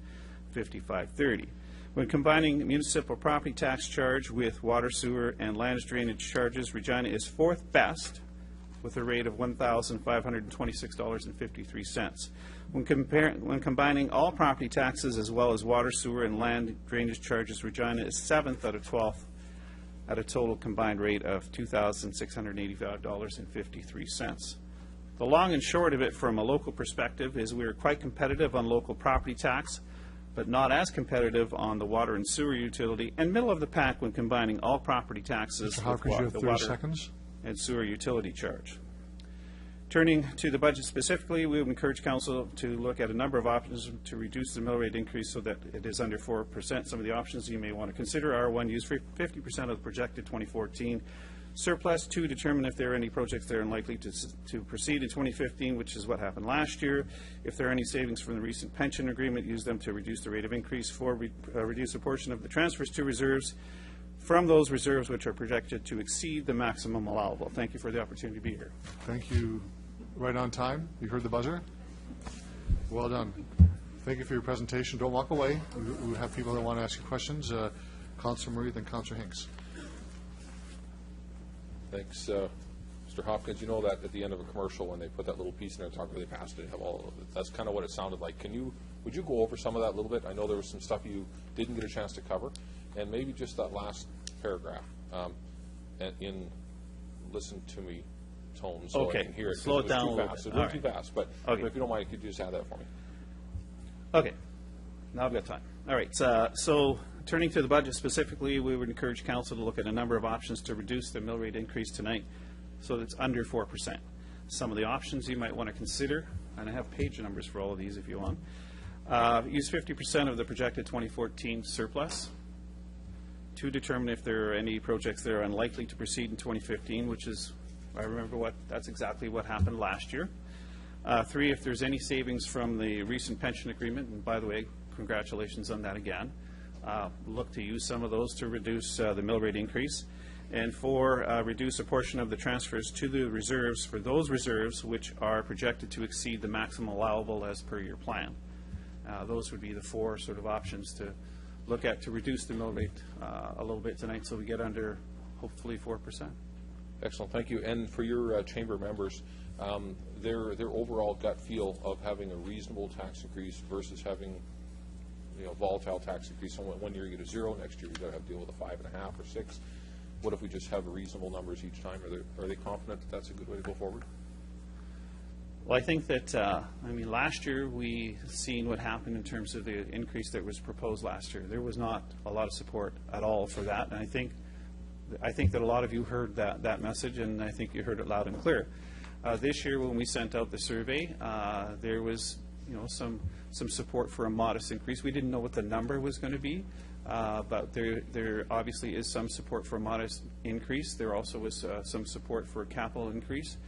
$55.30. When combining municipal property tax charge with water, sewer, and land drainage charges, Regina is 4th best, with a rate of $1,526.53. When combining all property taxes as well as water, sewer, and land drainage charges, Regina is 7th out of 12th at a total combined rate of $2,685.53. The long and short of it from a local perspective is we are quite competitive on local property tax, but not as competitive on the water and sewer utility, and middle of the pack when combining all property taxes with the water and sewer utility charge. Turning to the budget specifically, we would encourage Council to look at a number of options to reduce the mill rate increase so that it is under 4%. Some of the options you may want to consider are: 1, use 50% of the projected 2014 surplus; 2, determine if there are any projects that are unlikely to proceed in 2015, which is what happened last year. If there are any savings from the recent pension agreement, use them to reduce the rate of increase. 4, reduce a portion of the transfers to reserves from those reserves which are projected to exceed the maximum allowable. Thank you for the opportunity to be here. Thank you. Right on time. You heard the buzzer? Well done. Thank you for your presentation. Don't walk away. We have people that want to ask you questions. Councillor Murray, then Councillor Hinks. Thanks, Mr. Hopkins. You know that at the end of a commercial, when they put that little piece in there, talk really fast, they have all of it. That's kind of what it sounded like. Would you go over some of that a little bit? I know there was some stuff you didn't get a chance to cover, and maybe just that last paragraph in listen to me tone, so I can hear it. Slow it down a little bit. It's a little too fast, but if you don't mind, could you just add that for me? Okay. Now I've got time. All right. So turning to the budget specifically, we would encourage Council to look at a number of options to reduce the mill rate increase tonight so that it's under 4%. Some of the options you might want to consider, and I have page numbers for all of these if you want. Use 50% of the projected 2014 surplus to determine if there are any projects that are unlikely to proceed in 2015, which is I remember that's exactly what happened last year. 3, if there's any savings from the recent pension agreement, and by the way, congratulations on that again, look to use some of those to reduce the mill rate increase. And 4, reduce a portion of the transfers to the reserves for those reserves which are projected to exceed the maximum allowable as per your plan. Those would be the 4 sort of options to look at to reduce the mill rate a little bit tonight, so we get under hopefully 4%. Excellent, thank you. And for your chamber members, their overall gut feel of having a reasonable tax increase versus having volatile tax increase. So one year you get a 0, next year you got to deal with a 5.5 or 6. What if we just have reasonable numbers each time? Are they confident that that's a good way to go forward? Well, I think that, last year we seen what happened in terms of the increase that was proposed last year. There was not a lot of support at all for that, and I think that a lot of you heard that message, and I think you heard it loud and clear. This year, when we sent out the survey, there was some support for a modest increase. We didn't know what the number was going to be, but there obviously is some support for a modest increase. There also was some support for a capital increase.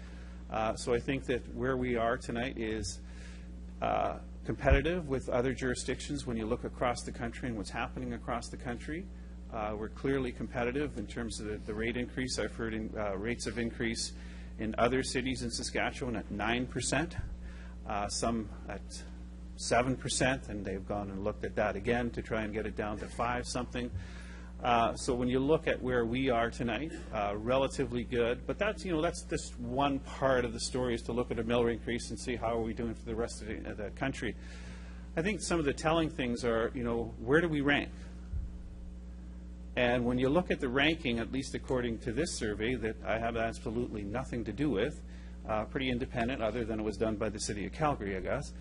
So I think that where we are tonight is competitive with other jurisdictions. When you look across the country and what's happening across the country, we're clearly competitive in terms of the rate increase. I've heard rates of increase in other cities in Saskatchewan at 9%, some at 7%, and they've gone and looked at that again to try and get it down to 5 something. So when you look at where we are tonight, relatively good. But that's just one part of the story, is to look at a mill rate increase and see how are we doing for the rest of the country. I think some of the telling things are, where do we rank? And when you look at the ranking, at least according to this survey that I have absolutely nothing to do with, pretty independent, other than it was done by the City of Calgary, I guess,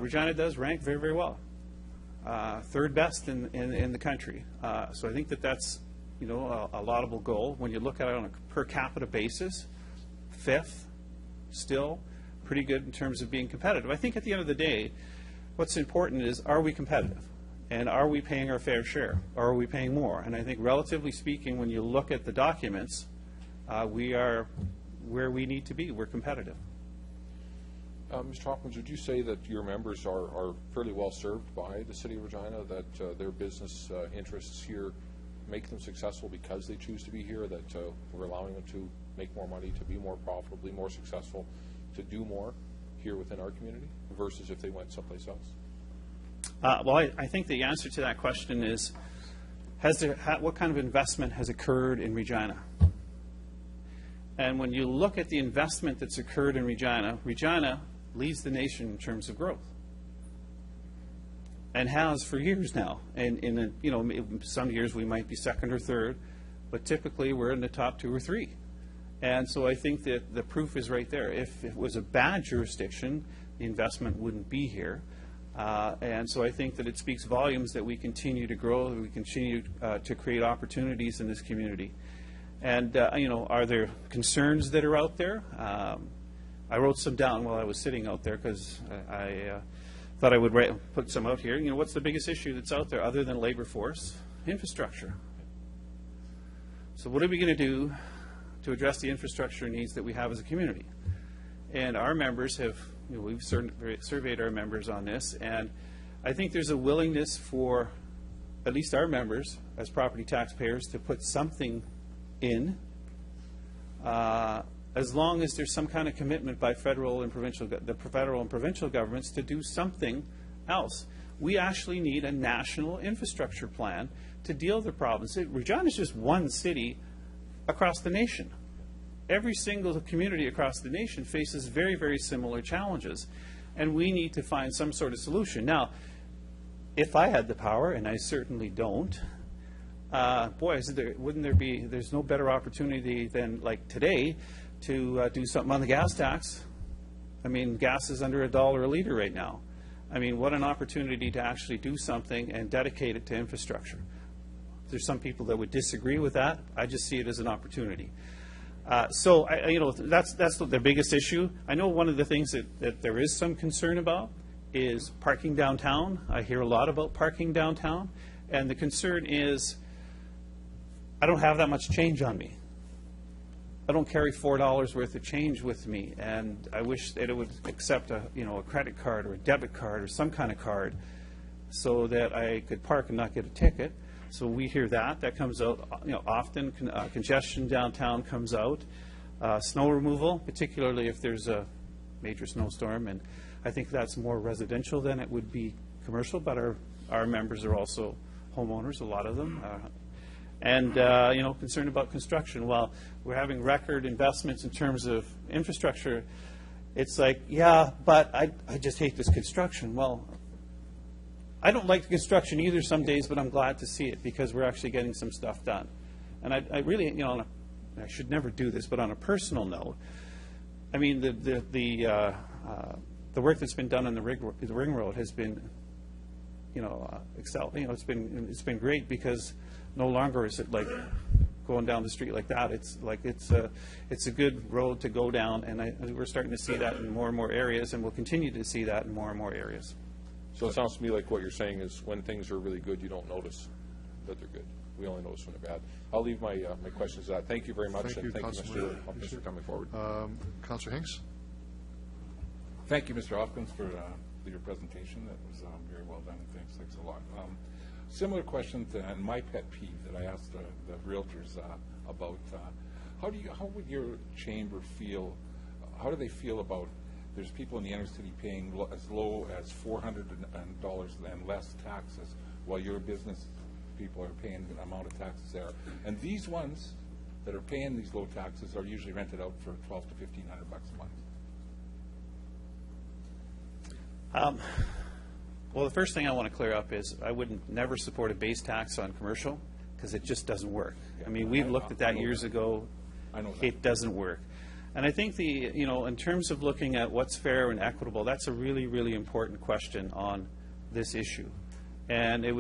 Regina does rank very, very well. 3rd best in the country. So I think that's a laudable goal. When you look at it on a per capita basis, 5th, still pretty good in terms of being competitive. I think at the end of the day, what's important is, are we competitive? And are we paying our fair share? Or are we paying more? And I think, relatively speaking, when you look at the documents, we are where we need to be. We're competitive. Mr. Hopkins, would you say that your members are fairly well served by the City of Regina, that their business interests here make them successful because they choose to be here, that we're allowing them to make more money, to be more profitably, more successful, to do more here within our community versus if they went someplace else? Well, I think the answer to that question is, what kind of investment has occurred in Regina? And when you look at the investment that's occurred in Regina, Regina leads the nation in terms of growth, and has for years now. And in some years we might be 2nd or 3rd, but typically we're in the top 2 or 3. And so I think that the proof is right there. If it was a bad jurisdiction, the investment wouldn't be here. And so I think that it speaks volumes that we continue to grow, that we continue to create opportunities in this community. And, are there concerns that are out there? I wrote some down while I was sitting out there, because I thought I would put some out here. What's the biggest issue that's out there other than labor force? Infrastructure. So what are we going to do to address the infrastructure needs that we have as a community? And our members have, we've surveyed our members on this, and I think there's a willingness for at least our members as property taxpayers to put something in, as long as there's some kind of commitment by federal and provincial governments to do something else. We actually need a national infrastructure plan to deal with the problems. Regina is just one city across the nation. Every single community across the nation faces very, very similar challenges, and we need to find some sort of solution. Now, if I had the power, and I certainly don't, wouldn't there be, there's no better opportunity than like today to do something on the gas tax. I mean, gas is under $1 a liter right now. I mean, what an opportunity to actually do something and dedicate it to infrastructure. There's some people that would disagree with that. I just see it as an opportunity. That's the biggest issue. I know one of the things that there is some concern about is parking downtown. I hear a lot about parking downtown, and the concern is I don't have that much change on me. I don't carry $4 worth of change with me, and I wish that it would accept a credit card or a debit card or some kind of card so that I could park and not get a ticket. So we hear that comes out often. Congestion downtown comes out. Snow removal, particularly if there's a major snowstorm, and I think that's more residential than it would be commercial, but our members are also homeowners, a lot of them. And concerned about construction. While we're having record investments in terms of infrastructure, it's like, yeah, but I just hate this construction. Well, I don't like the construction either some days, but I'm glad to see it because we're actually getting some stuff done. And I really, I should never do this, but on a personal note, I mean, the work that's been done on the ring road has been, it's been great because no longer is it like going down the street like that. It's like it's a good road to go down, and we're starting to see that in more and more areas, and we'll continue to see that in more and more areas. So it sounds to me like what you're saying is when things are really good, you don't notice that they're good. We only notice when they're bad. I'll leave my questions at that. Thank you very much. Thank you, Mr. Hopkins, for coming forward. Councillor Hinks? Thank you, Mr. Hopkins, for your presentation. That was very well done, and thanks a lot. Similar question to and my pet peeve that I asked the realtors about. How would your chamber feel? How do they feel about? There's people in the inner city paying as low as $400 and less taxes, while your business people are paying an amount of taxes there. And these ones that are paying these low taxes are usually rented out for $1,200 to $1,500 a month. Well, the first thing I want to clear up is I would never support a base tax on commercial because it just doesn't work. I mean, we've looked at that years ago. I know that. It doesn't work. And I think in terms of looking at what's fair and equitable, that's a really, really important question on this issue. And I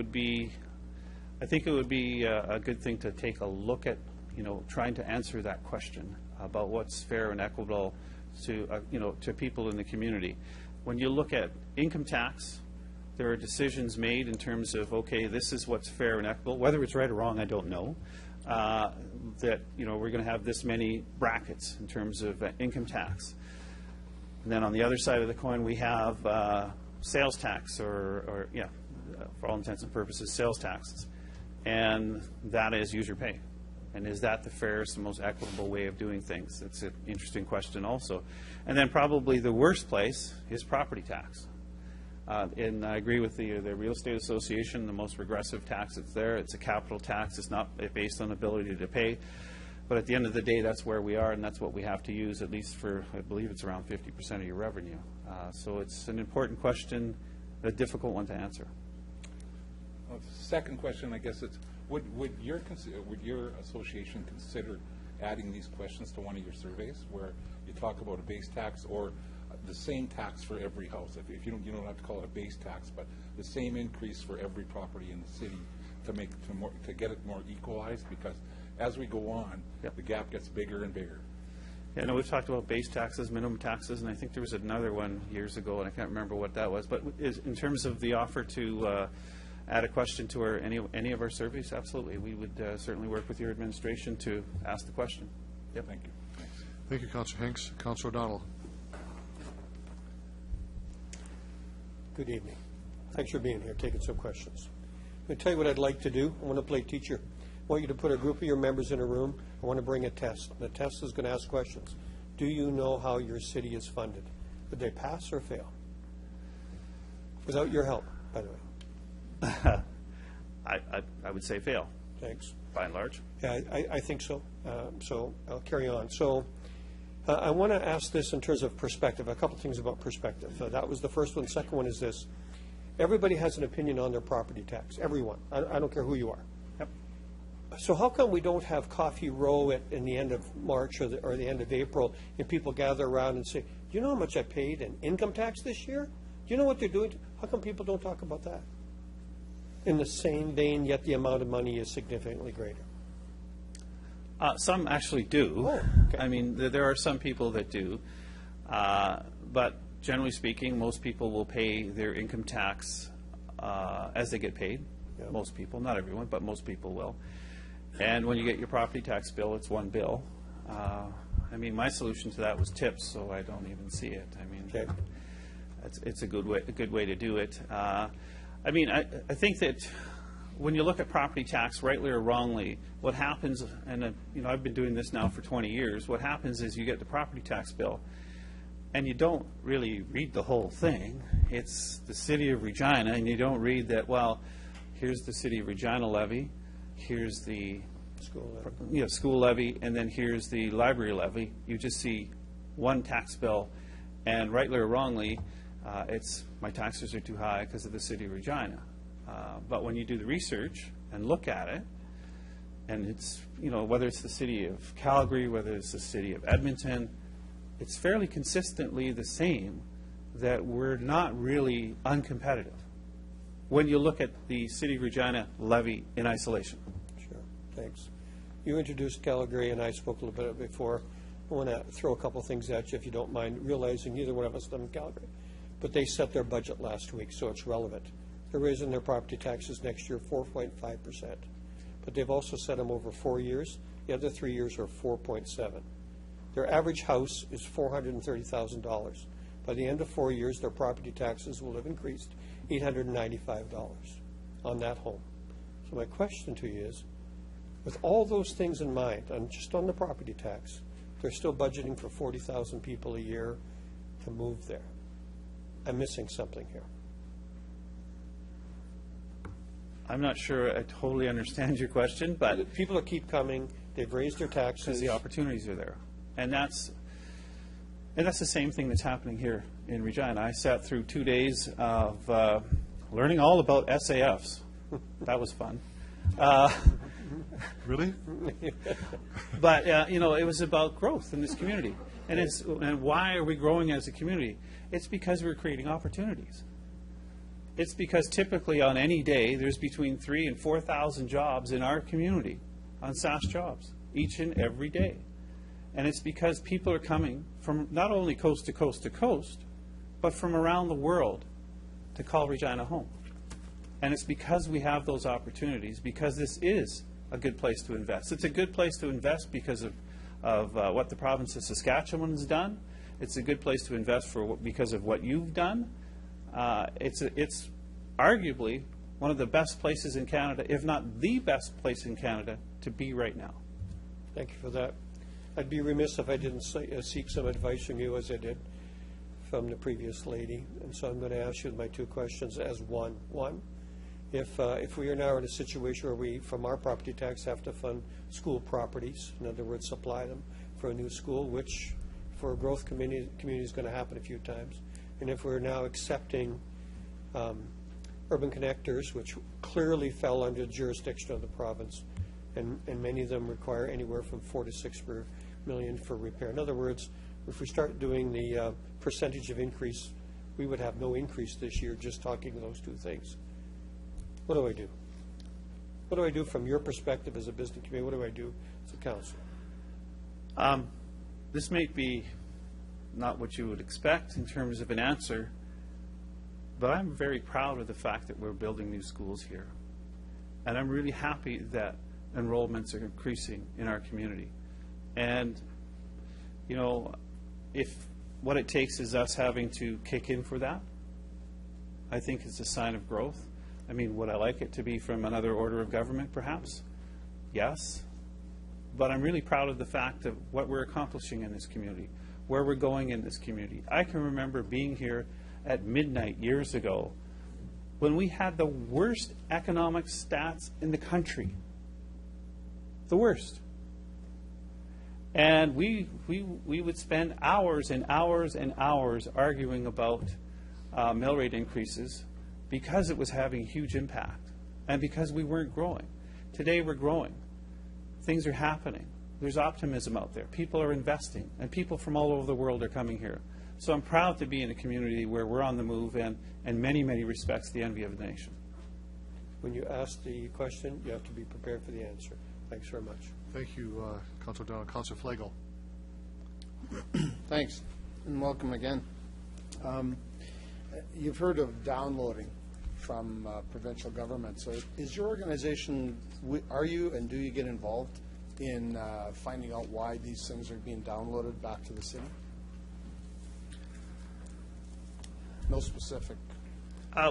think it would be a good thing to take a look at, trying to answer that question about what's fair and equitable to people in the community. When you look at income tax, there are decisions made in terms of, okay, this is what's fair and equitable. Whether it's right or wrong, I don't know. That we're going to have this many brackets in terms of income tax. And then on the other side of the coin, we have sales tax, for all intents and purposes, sales taxes. And that is user pay. And is that the fairest and most equitable way of doing things? It's an interesting question also. And then probably the worst place is property tax. And I agree with the Real Estate Association, the most regressive tax that's there. It's a capital tax. It's not based on ability to pay. But at the end of the day, that's where we are, and that's what we have to use, at least for, I believe it's around 50% of your revenue. So it's an important question, a difficult one to answer. Second question, I guess it's, would your association consider adding these questions to one of your surveys where you talk about a base tax or the same tax for every house? If you don't have to call it a base tax, but the same increase for every property in the city to get it more equalized, because as we go on, the gap gets bigger and bigger. Yeah, no, we've talked about base taxes, minimum taxes, and I think there was another one years ago, and I can't remember what that was. But in terms of the offer to add a question to any of our surveys, absolutely. We would certainly work with your administration to ask the question. Yep. Thank you. Thanks. Thank you, Councillor Hinks. Councillor O'Donnell. Good evening. Thanks for being here, taking some questions. I'm going to tell you what I'd like to do. I want to play teacher. I want you to put a group of your members in a room. I want to bring a test. The test is going to ask questions. Do you know how your city is funded? Would they pass or fail? Without your help, by the way. I would say fail. Thanks. By and large. Yeah, I think so. So I'll carry on. So I want to ask this in terms of perspective, a couple things about perspective. That was the first one. Second one is this. Everybody has an opinion on their property tax. Everyone. I don't care who you are. Yep. So how come we don't have Coffee Row in the end of March or the end of April, and people gather around and say, do you know how much I paid in income tax this year? Do you know what they're doing? How come people don't talk about that? In the same vein, yet the amount of money is significantly greater. Some actually do. Oh, okay. I mean, there are some people that do. But generally speaking, most people will pay their income tax as they get paid. Yep. Most people, not everyone, but most people will. And when you get your property tax bill, it's one bill. I mean, my solution to that was tips, so I don't even see it. I mean, it's a good way to do it. I mean, I think that when you look at property tax, rightly or wrongly, what happens, and you know, I've been doing this now for 20 years, what happens is you get the property tax bill, and you don't really read the whole thing. It's the City of Regina, and you don't read that, well, here's the City of Regina levy, here's the school levy, and then here's the library levy. You just see one tax bill, and rightly or wrongly, it's my taxes are too high because of the City of Regina. But when you do the research and look at it, and it's, you know, whether it's the City of Calgary, whether it's the City of Edmonton, it's fairly consistently the same, that we're not really uncompetitive when you look at the City of Regina levy in isolation. Sure, thanks. You introduced Calgary, and I spoke a little bit before. I want to throw a couple things at you, if you don't mind, realizing neither one of us live in Calgary. But they set their budget last week, so it's relevant. They're raising their property taxes next year 4.5%. But they've also set them over 4 years. The other 3 years are 4.7. Their average house is $430,000. By the end of 4 years, their property taxes will have increased $895 on that home. So my question to you is, with all those things in mind, and just on the property tax, they're still budgeting for 40,000 people a year to move there. I'm missing something here. I'm not sure I totally understand your question, but people that keep coming, they've raised their taxes. Because the opportunities are there. And that's the same thing that's happening here in Regina. I sat through 2 days of learning all about SAFs. That was fun. Really? But, you know, it was about growth in this community. And why are we growing as a community? It's because we're creating opportunities. It's because typically on any day, there's between 3,000 and 4,000 jobs in our community on SAS jobs, each and every day. And it's because people are coming from not only coast to coast to coast, but from around the world to call Regina home. And it's because we have those opportunities, because this is a good place to invest. It's a good place to invest because of what the province of Saskatchewan has done. It's a good place to invest because of what you've done. It's arguably one of the best places in Canada, if not the best place in Canada, to be right now. Thank you for that. I'd be remiss if I didn't seek some advice from you, as I did from the previous lady. And so I'm going to ask you my two questions as one. One, if we are now in a situation where we, from our property tax, have to fund school properties, in other words, supply them for a new school, which for a growth community is going to happen a few times. And if we're now accepting urban connectors, which clearly fell under the jurisdiction of the province, and many of them require anywhere from 4 to 6 per million for repair. In other words, if we start doing the percentage of increase, we would have no increase this year just talking those two things. What do I do? What do I do from your perspective as a business committee? What do I do as a council? This may be not what you would expect in terms of an answer, but I'm very proud of the fact that we're building new schools here. And I'm really happy that enrollments are increasing in our community. And, you know, if what it takes is us having to kick in for that, I think it's a sign of growth. I mean, would I like it to be from another order of government, perhaps? Yes. But I'm really proud of the fact of what we're accomplishing in this community, where we're going in this community. I can remember being here at midnight years ago when we had the worst economic stats in the country. The worst. And we would spend hours and hours and hours arguing about mill rate increases because it was having a huge impact and because we weren't growing. Today we're growing. Things are happening. There's optimism out there. People are investing, and people from all over the world are coming here. So I'm proud to be in a community where we're on the move and in many, many respects, the envy of the nation. When you ask the question, you have to be prepared for the answer. Thanks very much. Thank you, Councilor Down. Councilor Flagel. Thanks, and welcome again. You've heard of downloading from provincial government. So is your organization, are you and do you get involved in finding out why these things are being downloaded back to the city? No specific.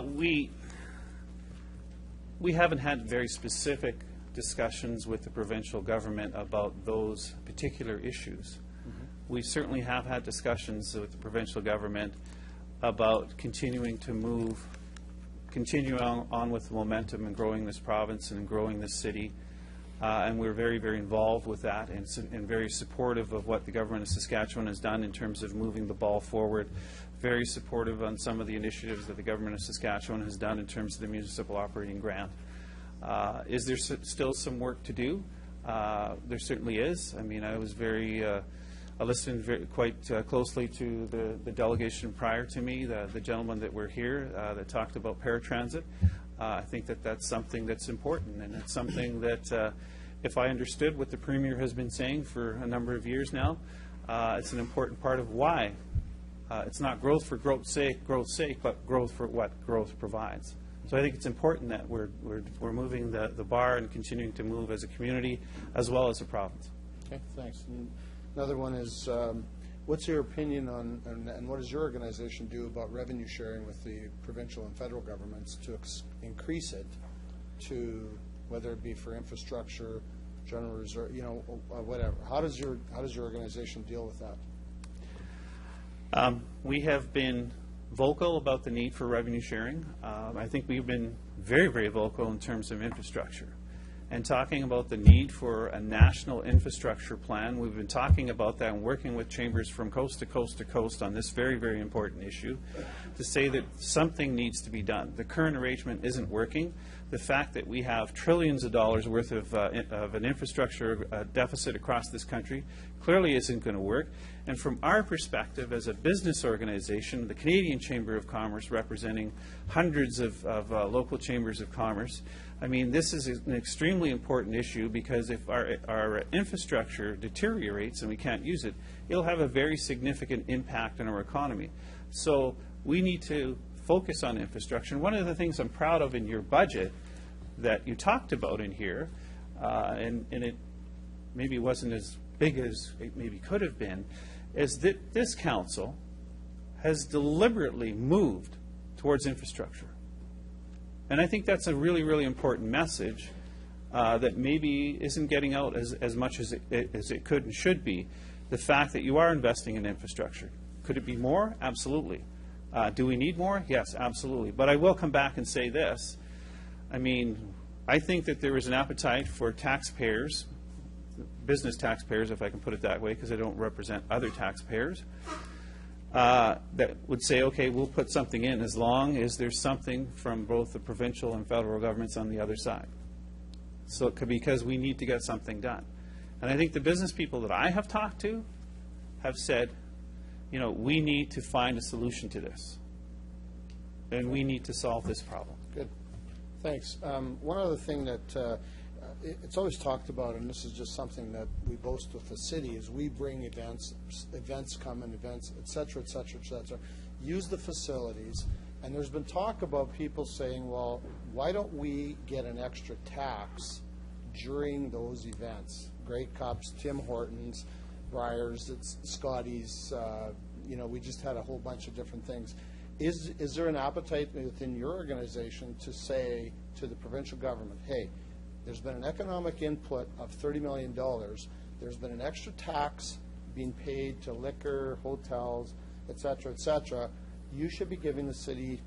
We haven't had very specific discussions with the provincial government about those particular issues. We certainly have had discussions with the provincial government about continuing to continue on with the momentum and growing this province and growing this city. And we're very, very involved with that and very supportive of what the government of Saskatchewan has done in terms of moving the ball forward. Very supportive on some of the initiatives that the government of Saskatchewan has done in terms of the municipal operating grant. Is there still some work to do? There certainly is. I mean, I was I listened quite closely to the delegation prior to me, the gentleman that were here that talked about paratransit. I think that that's something that's important, and it's something that if I understood what the Premier has been saying for a number of years now, it's an important part of why. It's not growth for growth's sake, but growth for what growth provides. So I think it's important that we're moving the bar and continuing to move as a community as well as a province. Okay, thanks. And another one is, what's your opinion on, and what does your organization do about revenue sharing with the provincial and federal governments to increase it to, whether it be for infrastructure, general reserve, whatever. How does your organization deal with that? We have been vocal about the need for revenue sharing. I think we've been very, very vocal in terms of infrastructure and talking about the need for a national infrastructure plan. We've been talking about that and working with chambers from coast to coast to coast on this very, very important issue to say that something needs to be done. The current arrangement isn't working. The fact that we have trillions of dollars worth of an infrastructure deficit across this country clearly isn't going to work. And from our perspective as a business organization, the Canadian Chamber of Commerce, representing hundreds of local chambers of commerce, I mean, this is an extremely important issue because if our infrastructure deteriorates and we can't use it, it'll have a very significant impact on our economy. So we need to focus on infrastructure. And one of the things I'm proud of in your budget that you talked about in here, and it maybe wasn't as big as it maybe could have been, is that this council has deliberately moved towards infrastructure. And I think that's a really, really important message that maybe isn't getting out as much as it could and should be. The fact that you are investing in infrastructure. Could it be more? Absolutely. Do we need more? Yes, absolutely. But I will come back and say this. I mean, I think that there is an appetite for taxpayers, business taxpayers, if I can put it that way, because I don't represent other taxpayers, that would say, okay, we'll put something in as long as there's something from both the provincial and federal governments on the other side. So it could be because we need to get something done. And I think the business people that I have talked to have said, we need to find a solution to this. And we need to solve this problem. Good. Thanks. One other thing that it's always talked about, and this is just something that we boast with the city, is we bring events come and events, et cetera, et cetera, et cetera. Use the facilities. And there's been talk about people saying, well, why don't we get an extra tax during those events? Great Cups, Tim Hortons, Briars, it's Scotty's, we just had a whole bunch of different things. Is there an appetite within your organization to say to the provincial government, hey, there's been an economic input of $30 million. There's been an extra tax being paid to liquor, hotels, et cetera, et cetera. You should be giving the city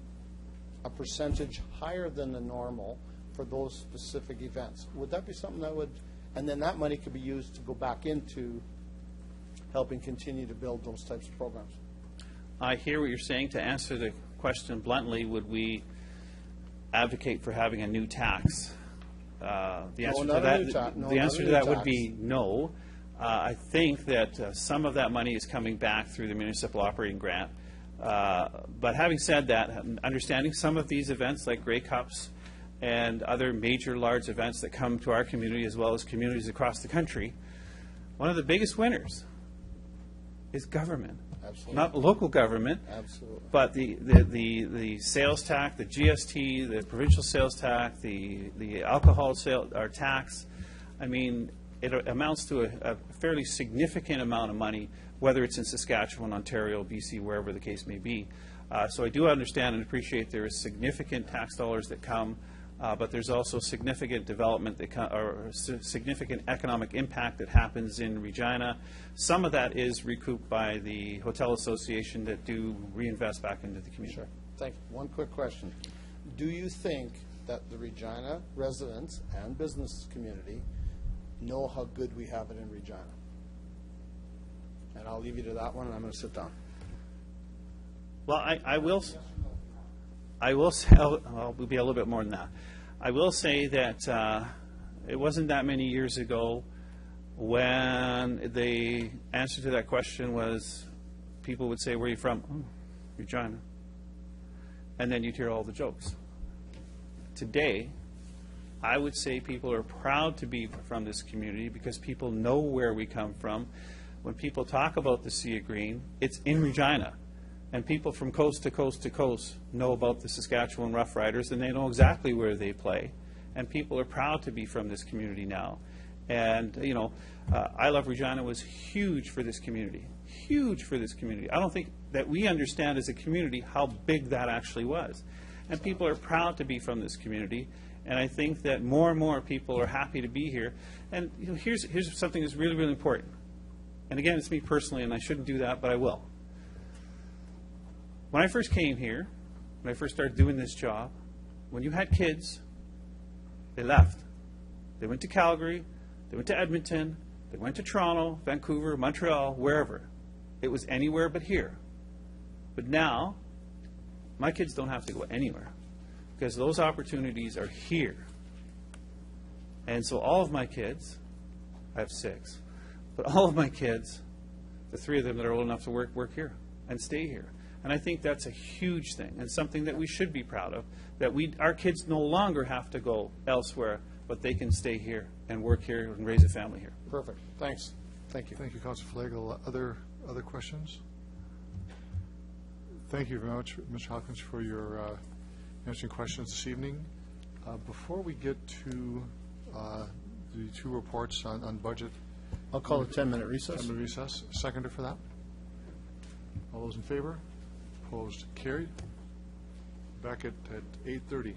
a percentage higher than the normal for those specific events. Would that be something that would, and then that money could be used to go back into helping continue to build those types of programs? I hear what you're saying. To answer the question bluntly, would we advocate for having a new tax? The answer to that would be no. I think that some of that money is coming back through the municipal operating grant. But having said that, understanding some of these events like Grey Cups and other major large events that come to our community as well as communities across the country, one of the biggest winners is government. Absolutely. Not local government, absolutely, but the sales tax, the GST, the provincial sales tax, the alcohol sale or tax. I mean, it amounts to a fairly significant amount of money, whether it's in Saskatchewan, Ontario, BC, wherever the case may be. So I do understand and appreciate there is significant tax dollars that come, but there's also significant development that or significant economic impact that happens in Regina. Some of that is recouped by the Hotel Association that do reinvest back into the community. Sure. Thank you. One quick question. Do you think that the Regina residents and business community know how good we have it in Regina? And I'll leave you to that one, and I'm going to sit down. Well, I will say, I'll be a little bit more than that. I will say that it wasn't that many years ago when the answer to that question was, people would say, where are you from? Oh, Regina. And then you'd hear all the jokes. Today, I would say people are proud to be from this community because people know where we come from. When people talk about the Sea of Green, it's in Regina. And people from coast to coast to coast know about the Saskatchewan Roughriders, and they know exactly where they play. And people are proud to be from this community now. And, you know, I Love Regina was huge for this community, huge for this community. I don't think that we understand as a community how big that actually was. And people are proud to be from this community. And I think that more and more people are happy to be here. And, you know, here's something that's really, really important. And again, it's me personally, and I shouldn't do that, but I will. When I first came here, when I first started doing this job, when you had kids, they left. They went to Calgary, they went to Edmonton, they went to Toronto, Vancouver, Montreal, wherever. It was anywhere but here. But now, my kids don't have to go anywhere because those opportunities are here. And so all of my kids, I have 6, but all of my kids, the 3 of them that are old enough to work here and stay here. And I think that's a huge thing and something that we should be proud of, that our kids no longer have to go elsewhere, but they can stay here and work here and raise a family here. Perfect. Thanks. Thank you. Thank you, Councilor Flagel. Other questions? Thank you very much, Mr. Hopkins, for your answering questions this evening. Before we get to the 2 reports on budget, I'll call a 10-minute recess. 10-minute recess. Seconder for that? All those in favor? Opposed? Carried. Back at 8:30.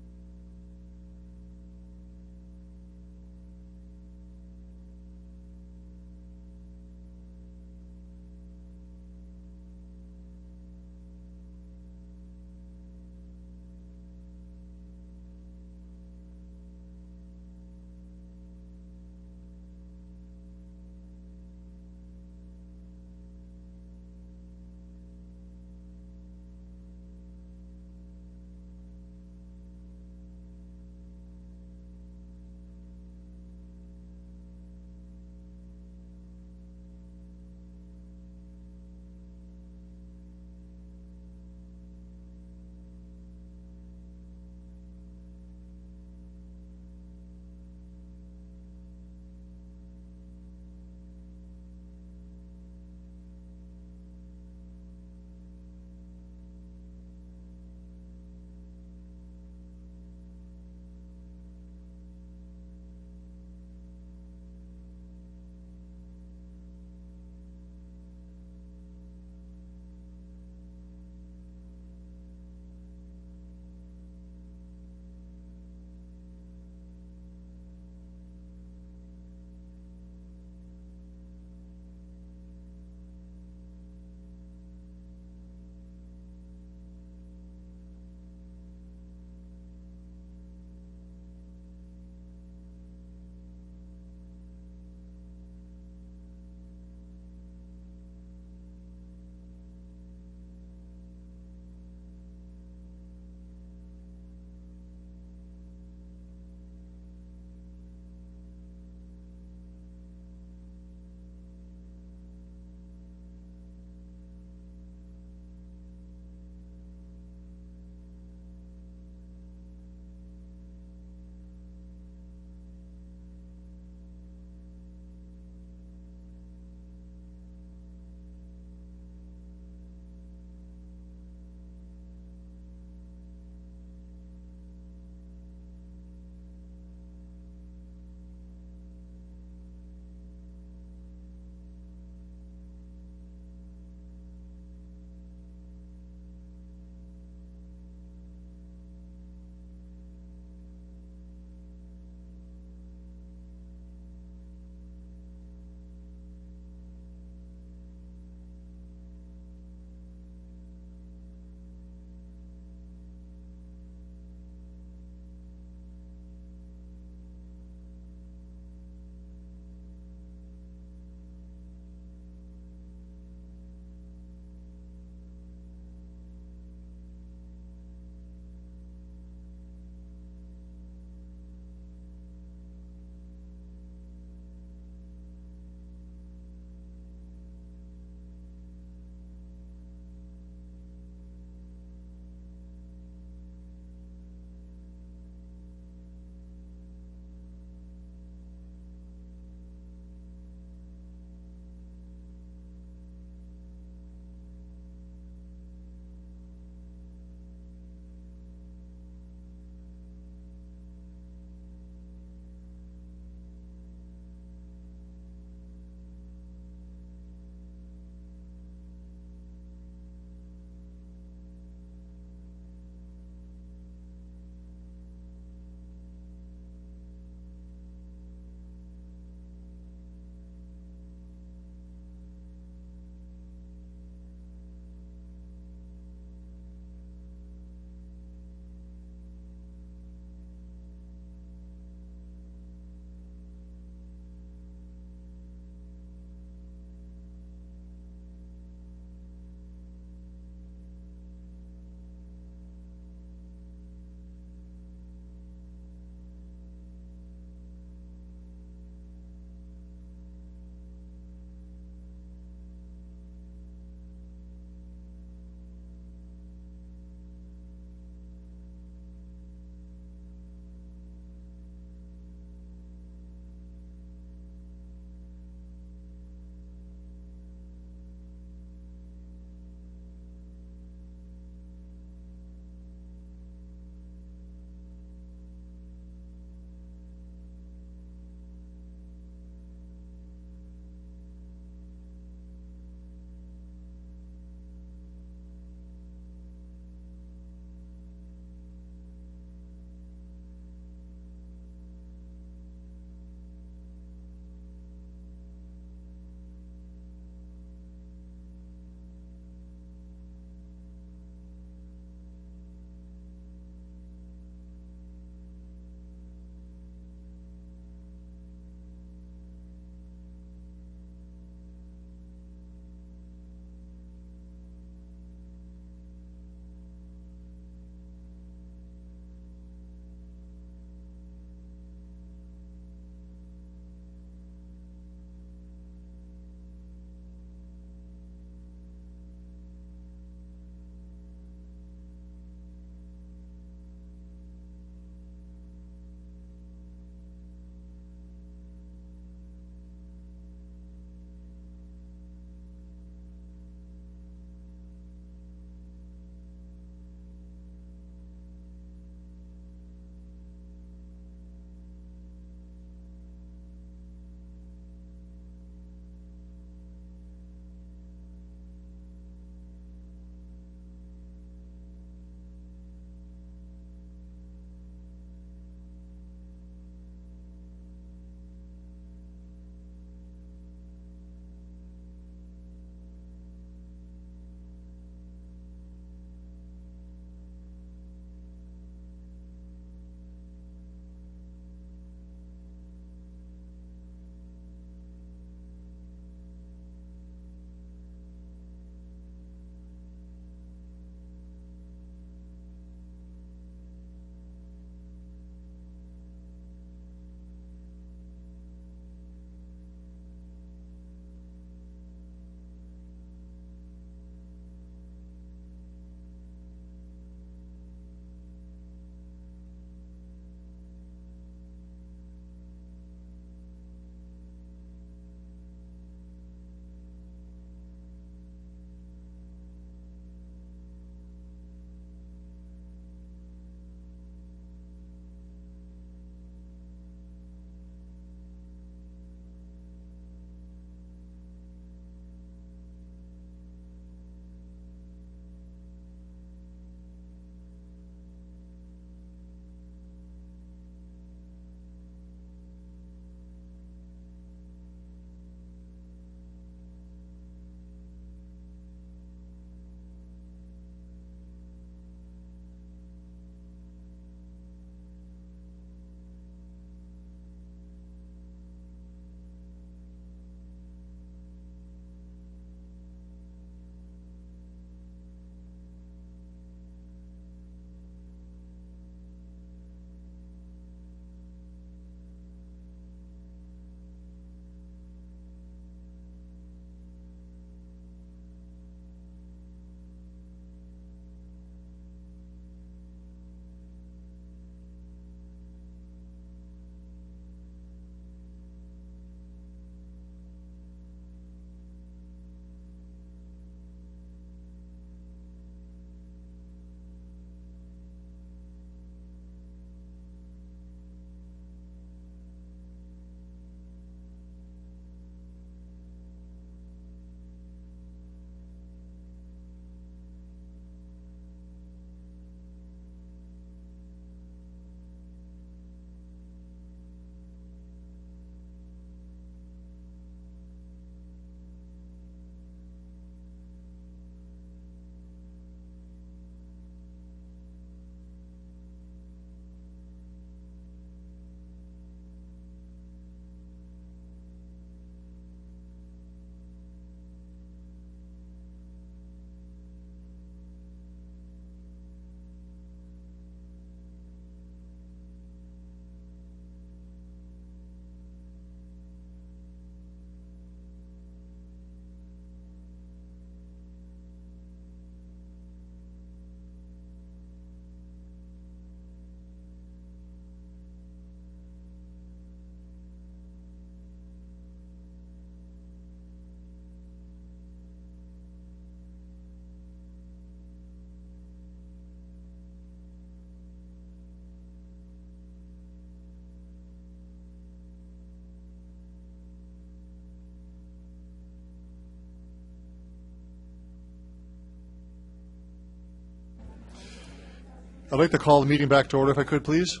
I'd like to call the meeting back to order if I could, please.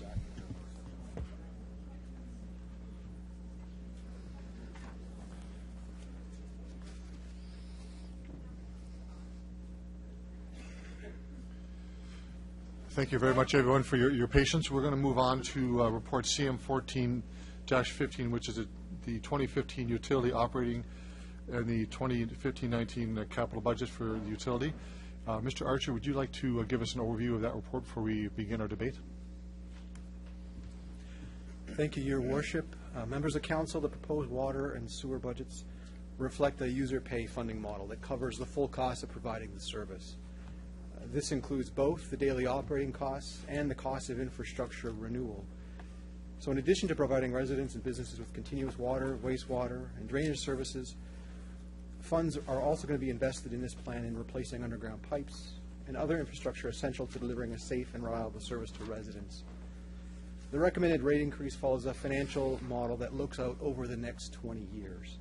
Thank you very much, everyone, for your patience. We're going to move on to report CM14-15, which is the 2015 utility operating and the 2015-19 capital budget for the utility. Mr. Archer, would you like to give us an overview of that report before we begin our debate? Thank you, Your Worship. Members of Council, the proposed water and sewer budgets reflect a user pay funding model that covers the full cost of providing the service. This includes both the daily operating costs and the cost of infrastructure renewal. So in addition to providing residents and businesses with continuous water, wastewater, and drainage services, funds are also going to be invested in this plan in replacing underground pipes and other infrastructure essential to delivering a safe and reliable service to residents. The recommended rate increase follows a financial model that looks out over the next 20 years.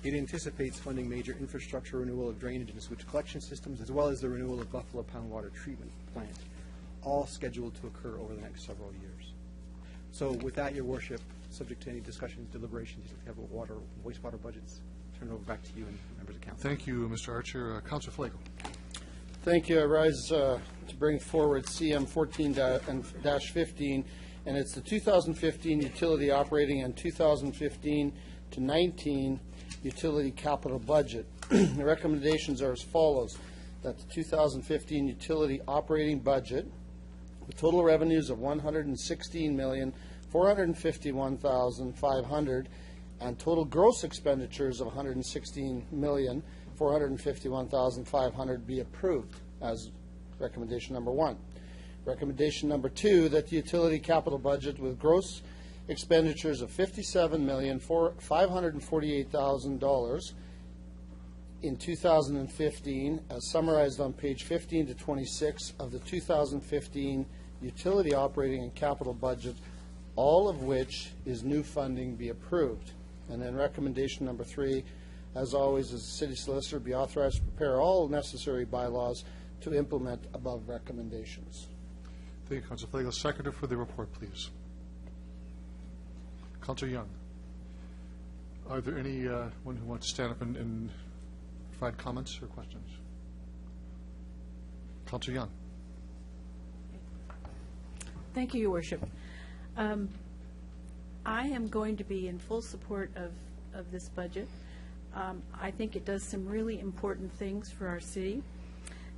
It anticipates funding major infrastructure renewal of drainage and sewage collection systems, as well as the renewal of Buffalo Pound Water Treatment Plant, all scheduled to occur over the next several years. So with that, Your Worship, subject to any discussions, deliberations, if you have water, wastewater budgets, turn it over back to you and members of council. Thank you, Mr. Archer. Councilor Flagel. Thank you. I rise to bring forward CM 14-15, and it's the 2015 utility operating and 2015 to 19 utility capital budget. The recommendations are as follows: that the 2015 utility operating budget, with total revenues of $116,451,500 and total gross expenditures of $116,451,500 be approved as recommendation number one. Recommendation number two, that the utility capital budget with gross expenditures of $57,548,000 in 2015, as summarized on page 15 to 26 of the 2015 utility operating and capital budget, all of which is new funding, be approved. And then recommendation number three, as always, as the city solicitor, be authorized to prepare all necessary bylaws to implement above recommendations. Thank you, Councilor Flagel. Secretary for the report, please. Councilor Young. Are there anyone who wants to stand up and provide comments or questions? Councilor Young. Thank you, Your Worship. I am going to be in full support of this budget. I think it does some really important things for our city.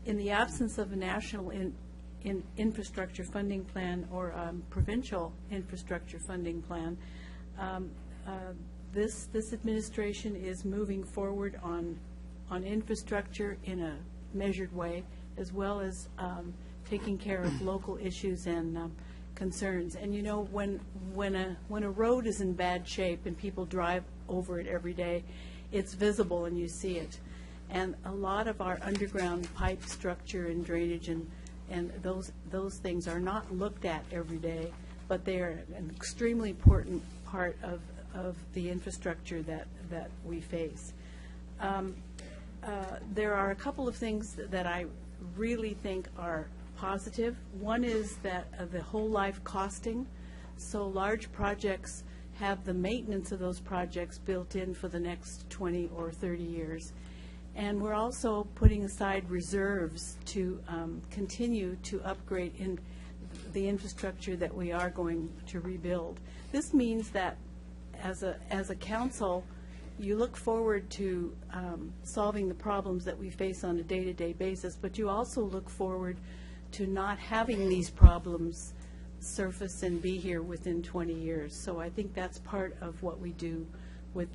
In the absence of a national infrastructure funding plan or provincial infrastructure funding plan, this administration is moving forward on infrastructure in a measured way, as well as taking care of local issues and concerns. And you know, when a road is in bad shape and people drive over it every day, it's visible and you see it. And a lot of our underground pipe structure and drainage and those things are not looked at every day, but they are an extremely important part of the infrastructure that we face. There are a couple of things that I really think are positive. One is that the whole life costing. So large projects have the maintenance of those projects built in for the next 20 or 30 years. And we're also putting aside reserves to continue to upgrade in the infrastructure that we are going to rebuild. This means that as a council, you look forward to solving the problems that we face on a day-to-day basis, but you also look forward to not having these problems surface and be here within 20 years. So I think that's part of what we do with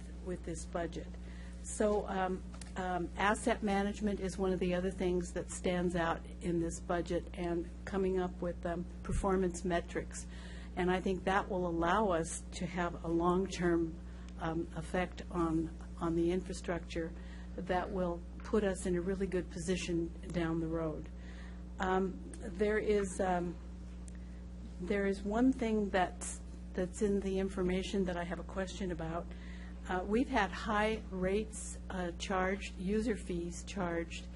this budget. So asset management is one of the other things that stands out in this budget, and coming up with performance metrics. And I think that will allow us to have a long-term effect on the infrastructure that will put us in a really good position down the road. There is one thing that's in the information that I have a question about. We've had high rates charged, user fees charged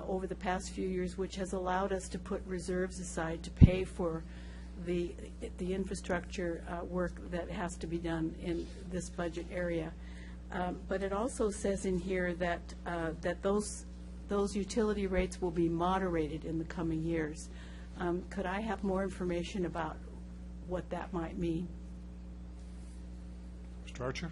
over the past few years, which has allowed us to put reserves aside to pay for the infrastructure work that has to be done in this budget area. But it also says in here that those utility rates will be moderated in the coming years. Could I have more information about what that might mean? Mr. Archer?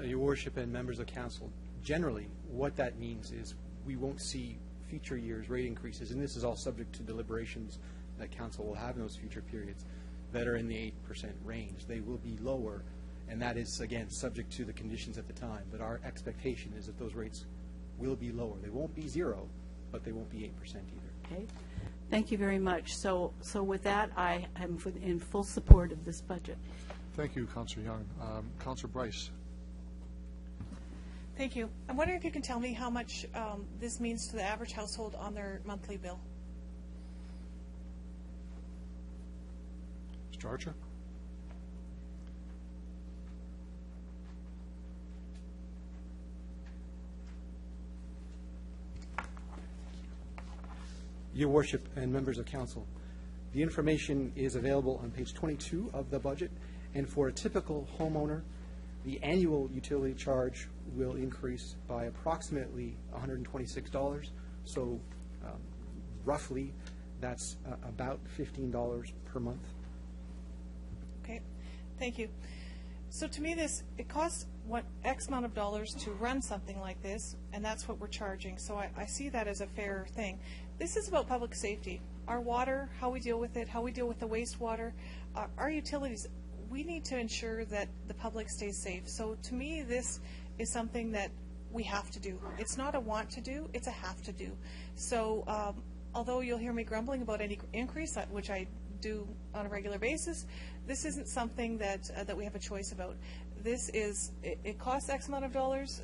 Your Worship and members of council, generally, what that means is we won't see future years rate increases, and this is all subject to deliberations that council will have in those future periods, that are in the 8% range. They will be lower, and that is, again, subject to the conditions at the time. But our expectation is that those rates will be lower. They won't be 0, but they won't be 8% either. Okay. Thank you very much. So with that, I am in full support of this budget. Thank you, Councillor Young. Councillor Bryce. Thank you. I'm wondering if you can tell me how much this means to the average household on their monthly bill. Mr. Archer? Your Worship and members of council, the information is available on page 22 of the budget, and for a typical homeowner, the annual utility charge will increase by approximately $126. So roughly, that's about $15 per month. Okay, thank you. So to me, it costs X amount of dollars to run something like this, and that's what we're charging. So I see that as a fair thing. This is about public safety. Our water, how we deal with it, how we deal with the wastewater, our utilities. We need to ensure that the public stays safe. So to me, this is something that we have to do. It's not a want to do, it's a have to do. So although you'll hear me grumbling about any increase, which I do on a regular basis, this isn't something that we have a choice about. This is, it costs X amount of dollars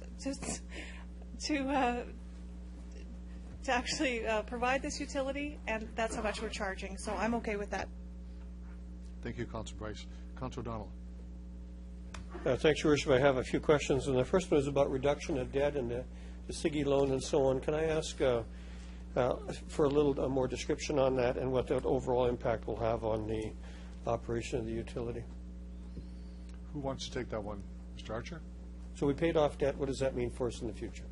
to actually provide this utility, and that's how much we're charging. So I'm okay with that. Thank you, Councillor Bryce. Councillor O'Donnell. Thanks, Your Worship. I have a few questions, and the first one is about reduction of debt and the SIGI loan and so on. Can I ask for a little more description on that and what that overall impact will have on the operation of the utility? Who wants to take that one? Mr. Archer? So we paid off debt. What does that mean for us in the future?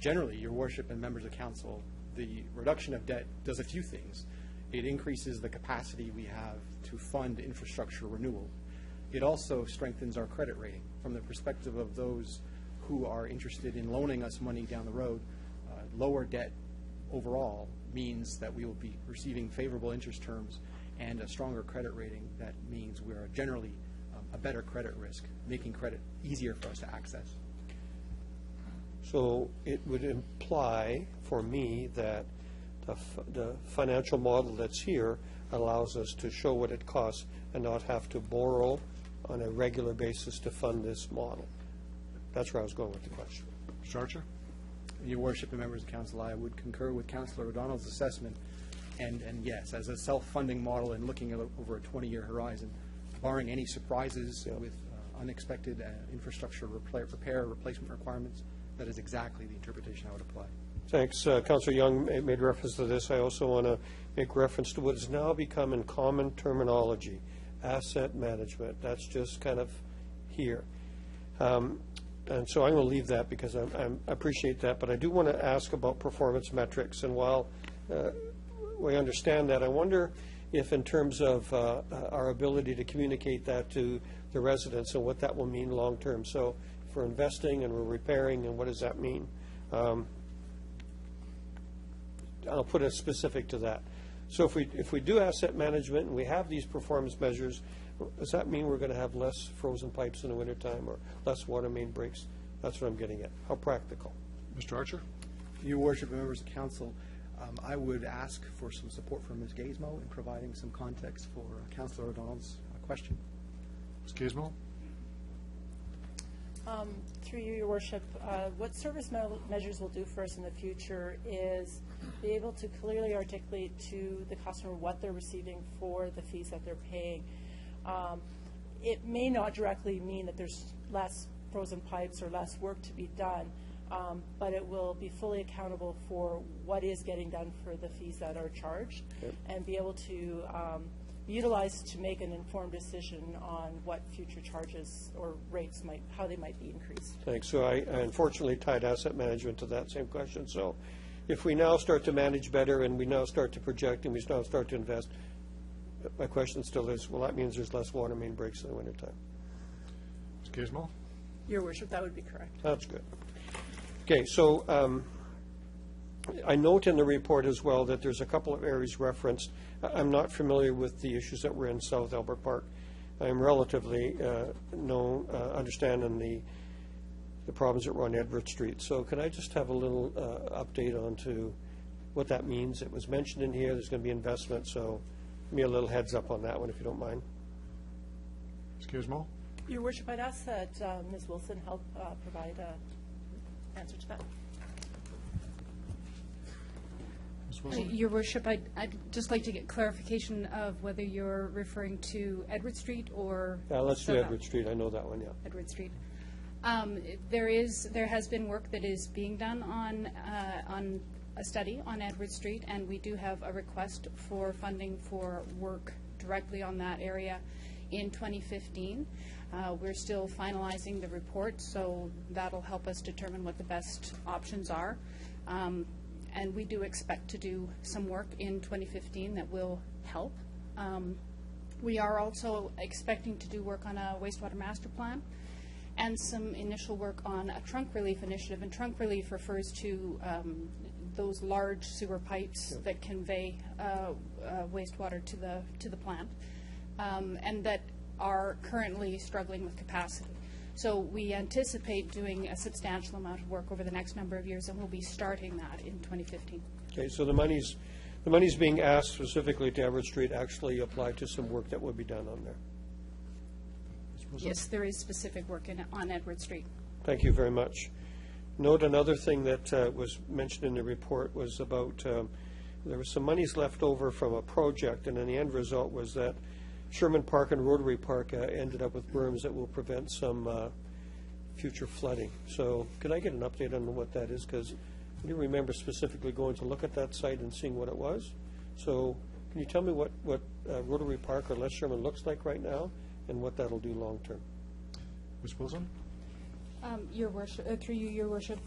Generally, Your Worship and members of council, the reduction of debt does a few things. It increases the capacity we have to fund infrastructure renewal. It also strengthens our credit rating from the perspective of those who are interested in loaning us money down the road. Lower debt overall means that we will be receiving favorable interest terms and a stronger credit rating. That means we are generally a better credit risk, making credit easier for us to access. So it would imply for me that the financial model that's here allows us to show what it costs and not have to borrow on a regular basis to fund this model. That's where I was going with the question. Mr. Archer? Your Worship and members of council, I would concur with Councillor O'Donnell's assessment. And yes, as a self-funding model and looking at over a 20-year horizon, barring any surprises with unexpected infrastructure repair, replacement requirements, that is exactly the interpretation I would apply. Thanks. Councillor Young made reference to this. I also want to make reference to what has now become in common terminology, asset management. That's just kind of here. And so I'm going to leave that because I appreciate that, but I do want to ask about performance metrics. And while we understand that, I wonder if in terms of our ability to communicate that to the residents and what that will mean long term. So if we're investing and we're repairing, and what does that mean? I'll put a specific to that. So if we do asset management and we have these performance measures, does that mean we're going to have less frozen pipes in the wintertime or less water main breaks? That's what I'm getting at. How practical? Mr. Archer? Your Worship and members of council, I would ask for some support from Ms. Gazmo in providing some context for Councillor O'Donnell's question. Ms. Gazmo? Through you, Your Worship, what service measures will do for us in the future is be able to clearly articulate to the customer what they're receiving for the fees that they're paying. it may not directly mean that there's less frozen pipes or less work to be done, but it will be fully accountable for what is getting done for the fees that are charged, and be able to be utilized to make an informed decision on what future charges or rates how they might be increased. Thanks. So I unfortunately tied asset management to that same question. So if we now start to manage better and we now start to project and we now start to invest, my question still is, well, that means there's less water main breaks in the wintertime. Ms. Gizmo? Your Worship, that would be correct. That's good. Okay, so I note in the report as well that there's a couple of areas referenced. I'm not familiar with the issues that were in South Albert Park. I'm relatively understanding the problems that were on Edward Street. So can I just have a little update on to what that means? It was mentioned in here, there's going to be investment, so give me a little heads up on that one if you don't mind. Ms. Gizmo? Your Worship, I'd ask that Ms. Wilson help provide an answer to that. Your Worship, I'd just like to get clarification of whether you're referring to Edward Street or... Let's do Edward Street. I know that one, yeah. Edward Street. There has been work that is being done on a study on Edward Street, and we do have a request for funding for work directly on that area in 2015. We're still finalizing the report, so that'll help us determine what the best options are. And we do expect to do some work in 2015 that will help. We are also expecting to do work on a wastewater master plan and some initial work on a trunk relief initiative. And trunk relief refers to those large sewer pipes that convey wastewater to the plant, and that are currently struggling with capacity. So we anticipate doing a substantial amount of work over the next number of years, and we'll be starting that in 2015. Okay, so the money's being asked specifically to Everett Street actually apply to some work that will be done on there. Yes, there is specific work on Edward Street. Thank you very much. Note another thing that was mentioned in the report was about there was some monies left over from a project, and then the end result was that Sherman Park and Rotary Park ended up with berms that will prevent some future flooding. So could I get an update on what that is? Because I do remember specifically going to look at that site and seeing what it was. So can you tell me what Rotary Park or Les Sherman looks like right now and what that'll do long term? Ms. Wilson? Your Worship, through you, Your Worship,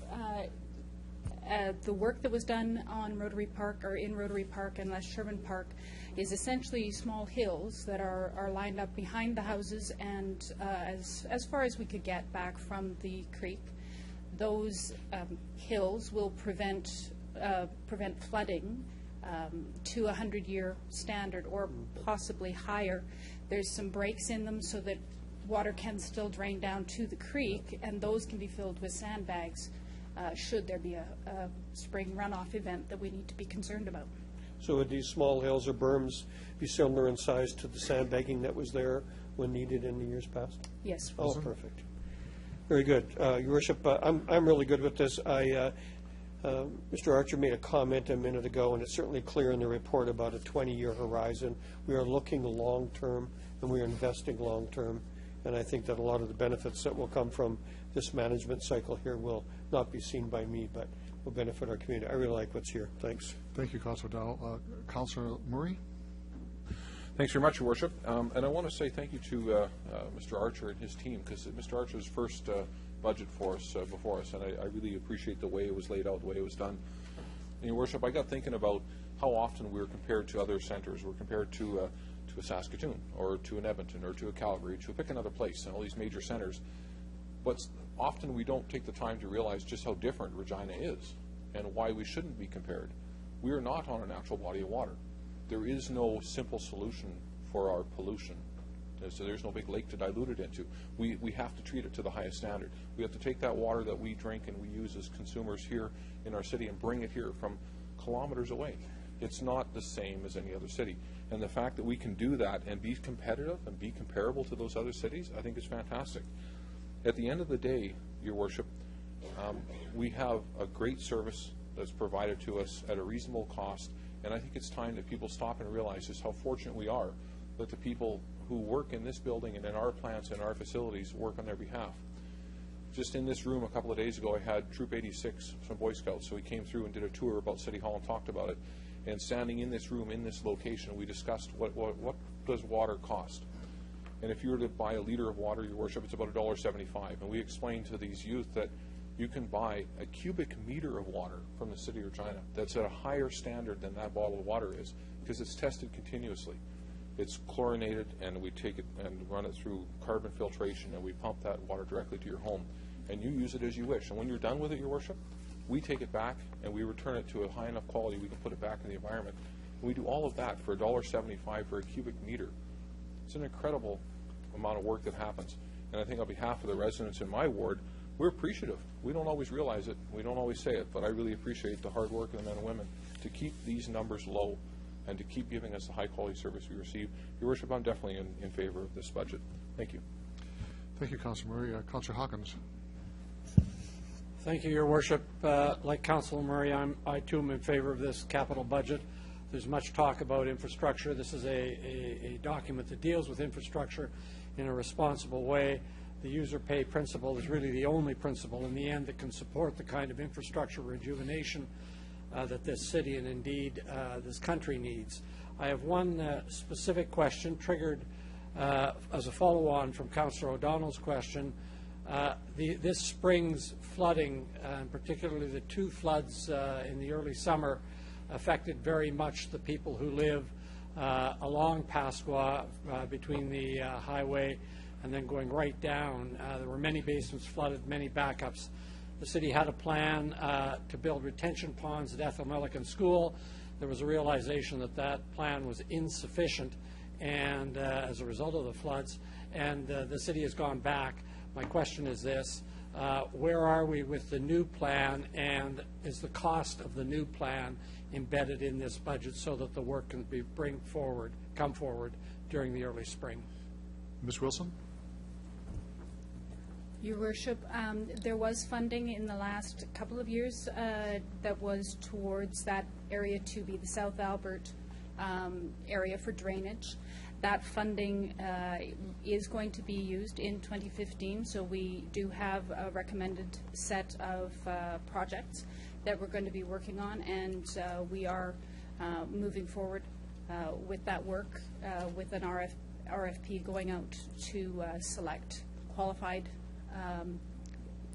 the work that was done on Rotary Park or in Rotary Park and Les Sherman Park is essentially small hills that are lined up behind the houses, and as far as we could get back from the creek, those hills will prevent flooding to a 100-year standard or possibly higher. There's some breaks in them so that water can still drain down to the creek, and those can be filled with sandbags should there be a spring runoff event that we need to be concerned about. So would these small hills or berms be similar in size to the sandbagging that was there when needed in the years past? Yes. Oh, perfect. Very good. Your Worship, I'm really good with this. Mr. Archer made a comment a minute ago, and it's certainly clear in the report about a 20-year horizon. We are looking long-term, and we are investing long-term, and I think that a lot of the benefits that will come from this management cycle here will not be seen by me, but will benefit our community. I really like what's here. Thanks. Thank you, Councilor Dowell. Councilor Murray? Thanks very much, Your Worship. And I want to say thank you to Mr. Archer and his team, because Mr. Archer's first budget for us, before us, and I really appreciate the way it was laid out, the way it was done. And Your Worship, I got thinking about how often we're compared to other centres. We're compared to a Saskatoon, or to an Edmonton, or to a Calgary, to pick another place, and all these major centres. But often we don't take the time to realize just how different Regina is and why we shouldn't be compared. We are not on a natural body of water. There is no simple solution for our pollution. So there's no big lake to dilute it into. We have to treat it to the highest standard. We have to take that water that we drink and we use as consumers here in our city and bring it here from kilometers away. It's not the same as any other city. And the fact that we can do that and be competitive and be comparable to those other cities, I think is fantastic. At the end of the day, Your Worship, we have a great service that's provided to us at a reasonable cost, and I think it's time that people stop and realize just how fortunate we are that the people who work in this building and in our plants and our facilities work on their behalf. Just in this room a couple of days ago, I had Troop 86, some Boy Scouts, so he came through and did a tour about City Hall and talked about it. And standing in this room, in this location, we discussed what does water cost. And if you were to buy a liter of water, Your Worship, it's about $1.75. And we explained to these youth that you can buy a cubic meter of water from the City of Regina that's at a higher standard than that bottle of water is, because it's tested continuously. It's chlorinated, and we take it and run it through carbon filtration, and we pump that water directly to your home. And you use it as you wish. And when you're done with it, Your Worship, we take it back and we return it to a high enough quality we can put it back in the environment. And we do all of that for $1.75 for a cubic meter. It's an incredible amount of work that happens. And I think on behalf of the residents in my ward, we're appreciative. We don't always realize it. We don't always say it, but I really appreciate the hard work of the men and women to keep these numbers low and to keep giving us the high-quality service we receive. Your Worship, I'm definitely in favor of this budget. Thank you. Thank you, Councillor Murray. Councillor Hawkins. Thank you, Your Worship. Like Councillor Murray, I too am in favor of this capital budget. There's much talk about infrastructure. This is a document that deals with infrastructure in a responsible way. The user pay principle is really the only principle in the end that can support the kind of infrastructure rejuvenation that this city and indeed this country needs. I have one specific question triggered as a follow-on from Councillor O'Donnell's question. This spring's flooding, and particularly the two floods in the early summer, affected very much the people who live along Pasqua between the highway and then going right down. There were many basements flooded, many backups. The city had a plan to build retention ponds at Ethel Milliken School. There was a realization that that plan was insufficient, and as a result of the floods, and the city has gone back. My question is this: where are we with the new plan, and is the cost of the new plan embedded in this budget so that the work can be come forward during the early spring? Ms. Wilson? Your Worship, there was funding in the last couple of years that was towards that area to be the South Albert area for drainage. That funding is going to be used in 2015, so we do have a recommended set of projects that we're going to be working on, and we are moving forward with that work with an RFP going out to select qualified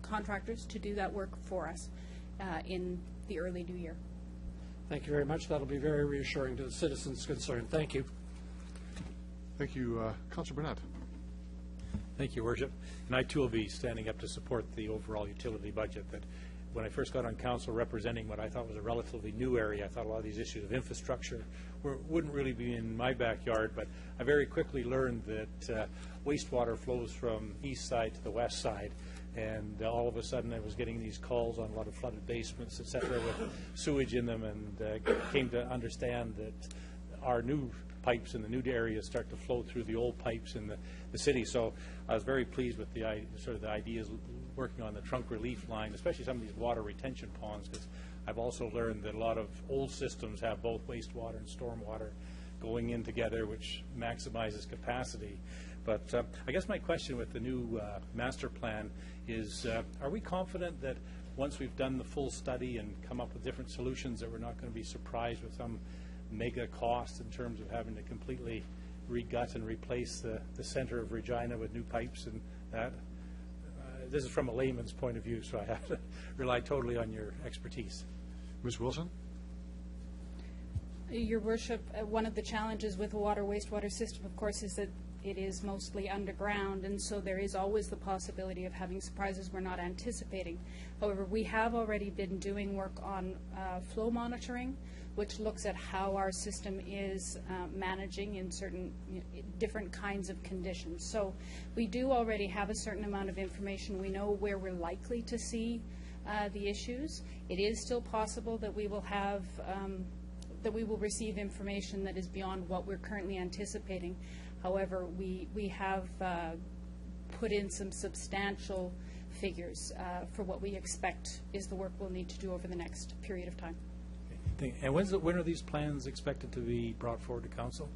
contractors to do that work for us in the early new year. Thank you very much. That'll be very reassuring to the citizens concerned. Thank you. Thank you. Councillor Burnett. Thank you, Worship. And I too will be standing up to support the overall utility budget. That when I first got on council representing what I thought was a relatively new area, I thought a lot of these issues of infrastructure wouldn't really be in my backyard, but I very quickly learned that wastewater flows from east side to the west side, and all of a sudden I was getting these calls on a lot of flooded basements, et cetera, with sewage in them, and came to understand that our new pipes in the new areas start to flow through the old pipes in the city. So I was very pleased with the ideas working on the trunk relief line, especially some of these water retention ponds, because I've also learned that a lot of old systems have both wastewater and stormwater going in together, which maximizes capacity. But I guess my question with the new master plan is, are we confident that once we've done the full study and come up with different solutions that we're not going to be surprised with some mega cost in terms of having to completely regut and replace the center of Regina with new pipes and that? This is from a layman's point of view, so I have to rely totally on your expertise. Ms. Wilson? Your Worship, one of the challenges with the water wastewater system, of course, is that it is mostly underground, and so there is always the possibility of having surprises we're not anticipating. However, we have already been doing work on flow monitoring, which looks at how our system is managing in certain different kinds of conditions. So we do already have a certain amount of information. We know where we're likely to see the issues. It is still possible that we will have that we will receive information that is beyond what we're currently anticipating. However, we have put in some substantial figures for what we expect is the work we'll need to do over the next period of time. And when are these plans expected to be brought forward to council?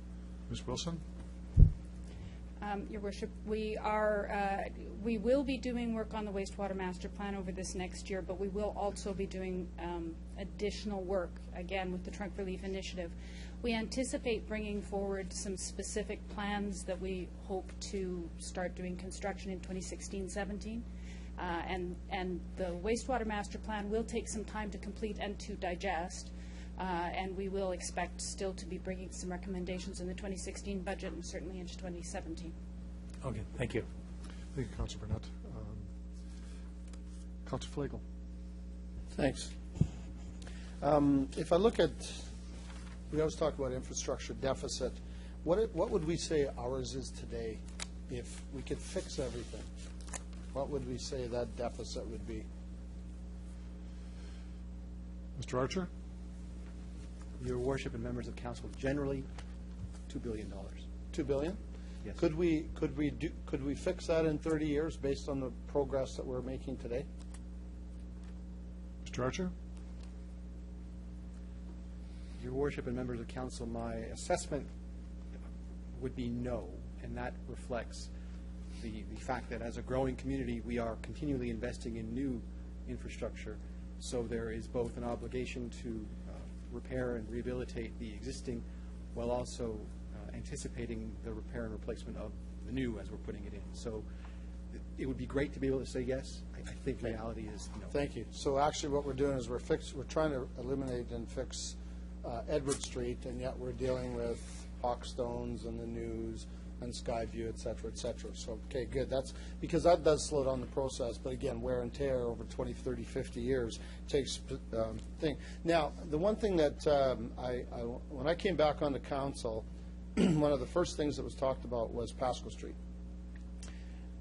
Ms. Wilson? Your Worship, we will be doing work on the wastewater master plan over this next year, but we will also be doing additional work, again, with the Trunk Relief Initiative. We anticipate bringing forward some specific plans that we hope to start doing construction in 2016-17. And the wastewater master plan will take some time to complete and to digest. And we will expect still to be bringing some recommendations in the 2016 budget and certainly into 2017. Okay, thank you. Thank you, Councilor Burnett. Councilor Flagel. Thanks. If I look at, we always talk about infrastructure deficit. What would we say ours is today if we could fix everything? What would we say that deficit would be? Mr. Archer? Your Worship and members of council, generally $2 billion. $2 billion? Yes. Could we fix that in 30 years based on the progress that we're making today? Mr. Archer? Your Worship and members of council, my assessment would be no, and that reflects the fact that as a growing community, we are continually investing in new infrastructure. So there is both an obligation to repair and rehabilitate the existing, while also anticipating the repair and replacement of the new as we're putting it in. So it would be great to be able to say yes. I think reality is no. Thank you. So actually what we're doing is we're trying to eliminate and fix Edward Street, and yet we're dealing with Hawkstones and the News and Skyview, et cetera, et cetera. So, okay, good. That's because that does slow down the process. But again, wear and tear over 20, 30, 50 years takes thing. Now, the one thing that when I came back onto council, one of the first things that was talked about was Pasco Street.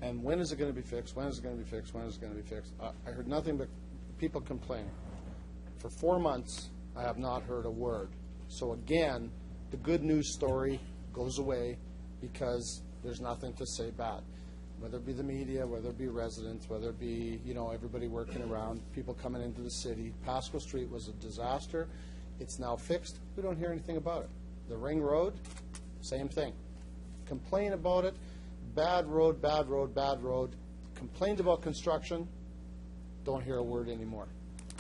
And when is it going to be fixed? When is it going to be fixed? When is it going to be fixed? I heard nothing but people complaining. For 4 months, I have not heard a word. So again, the good news story goes away because there's nothing to say bad. Whether it be the media, whether it be residents, whether it be, everybody working around, people coming into the city. Pasco Street was a disaster. It's now fixed. We don't hear anything about it. The Ring Road, same thing. Complain about it. Bad road, bad road, bad road. Complained about construction. Don't hear a word anymore.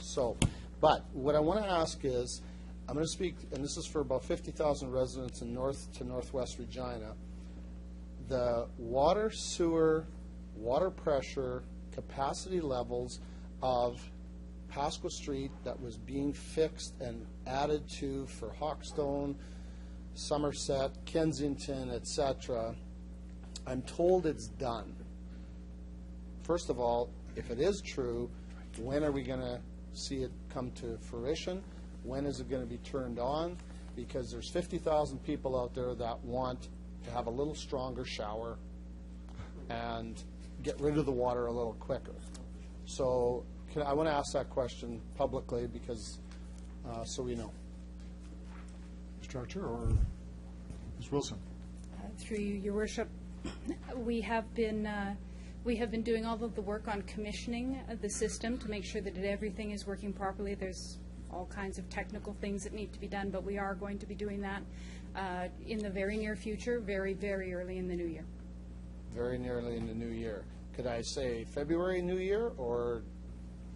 So, but what I want to ask is, I'm going to speak, and this is for about 50,000 residents in north to northwest Regina. The water, sewer, water pressure, capacity levels of Pasco Street that was being fixed and added to for Hawkstone, Somerset, Kensington, etc., I'm told it's done. First of all, if it is true, when are we going to see it come to fruition? When is it going to be turned on? Because there's 50,000 people out there that want to have a little stronger shower and get rid of the water a little quicker. So I want to ask that question publicly because so we know. Mr. Archer or Ms. Wilson? Through you, Your Worship, we have been doing all of the work on commissioning the system to make sure that everything is working properly. There's all kinds of technical things that need to be done, but we are going to be doing that in the very near future, very, very early in the new year. Very nearly in the new year. Could I say February New Year or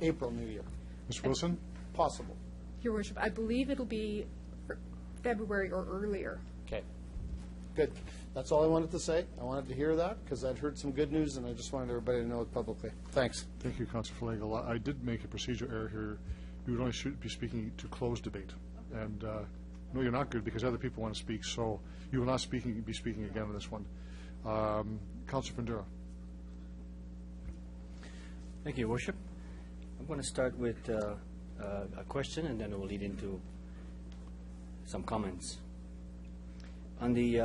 April New Year? Ms. Wilson? Possible. Your Worship, I believe it'll be February or earlier. Okay. Good. That's all I wanted to say. I wanted to hear that because I'd heard some good news and I just wanted everybody to know it publicly. Thanks. Thank you, Councilor Flagel. I did make a procedure error here. You would only should be speaking to close debate. And no, you're not good because other people want to speak, so you will not be speaking again on this one. Councilor Pandura. Thank you, Your Worship. I'm going to start with a question and then it will lead into some comments. On the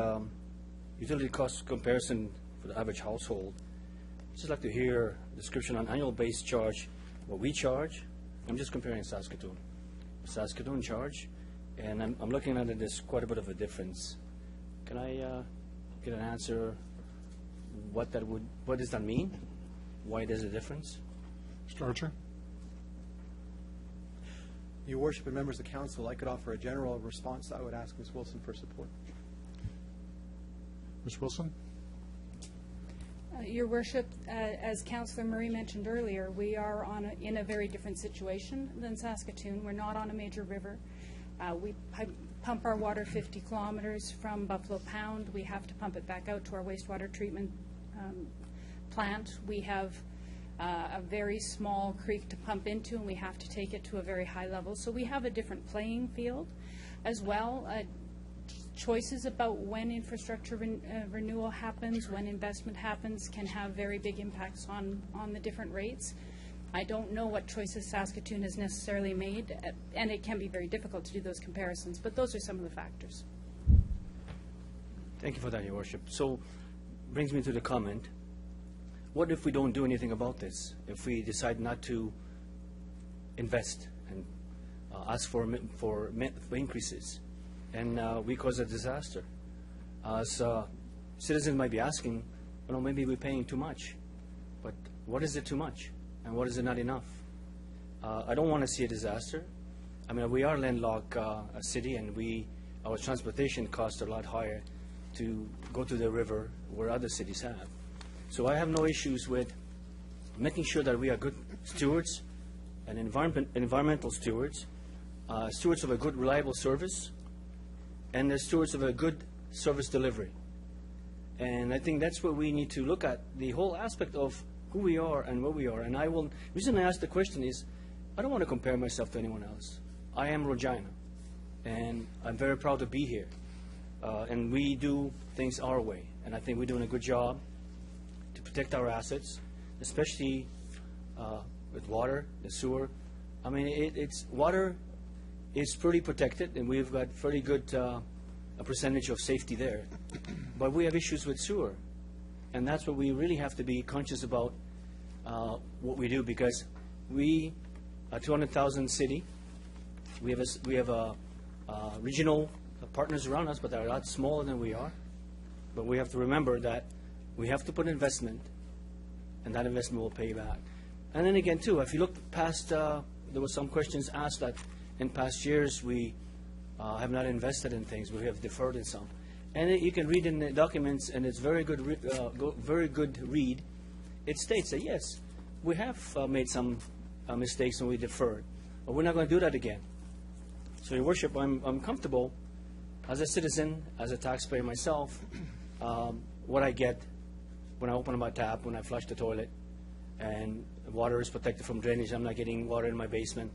utility cost comparison for the average household, I'd just like to hear a description on annual base charge, what we charge. I'm just comparing Saskatoon. Saskatoon charge, and I'm looking at it, there's quite a bit of a difference. Can I get an answer what does that mean? Why there's a difference? Mr. Archer? Your Worship and members of the council, I could offer a general response. I would ask Ms. Wilson for support. Ms. Wilson? Your Worship, as Councillor Murray mentioned earlier, we are in a very different situation than Saskatoon. We're not on a major river. We pump our water 50 kilometers from Buffalo Pound. We have to pump it back out to our wastewater treatment plant. We have a very small creek to pump into, and we have to take it to a very high level. So we have a different playing field as well. Choices about when infrastructure renewal happens, when investment happens, can have very big impacts on the different rates. I don't know what choices Saskatoon has necessarily made, and it can be very difficult to do those comparisons, but those are some of the factors. Thank you for that, Your Worship. So, brings me to the comment, what if we don't do anything about this? If we decide not to invest and ask for increases, and we cause a disaster? As citizens might be asking, well, maybe we're paying too much, but what is it too much? And what is it not enough? I don't want to see a disaster. I mean, we are landlocked a city, and our transportation costs are a lot higher to go to the river where other cities have. So I have no issues with making sure that we are good stewards and environmental stewards, stewards of a good, reliable service, and the stewards of a good service delivery. And I think that's what we need to look at, the whole aspect of who we are and where we are. And the reason I ask the question is, I don't want to compare myself to anyone else. I am Regina, and I'm very proud to be here. And we do things our way, and I think we're doing a good job to protect our assets, especially with water, the sewer. I mean, water is pretty protected, and we've got fairly good a percentage of safety there. But we have issues with sewer, and that's what we really have to be conscious about what we do, because we are 200,000 city. We have a regional partners around us, but they're a lot smaller than we are. But we have to remember that we have to put investment, and that investment will pay back. And then again, too, if you look past, there were some questions asked that in past years we have not invested in things. We have deferred in some. And you can read in the documents, and it's very good read. It states that, yes, we have made some mistakes and we deferred, but we're not going to do that again. So, Your Worship, I'm comfortable as a citizen, as a taxpayer myself, what I get when I open my tap, when I flush the toilet, and water is protected from drainage. I'm not getting water in my basement.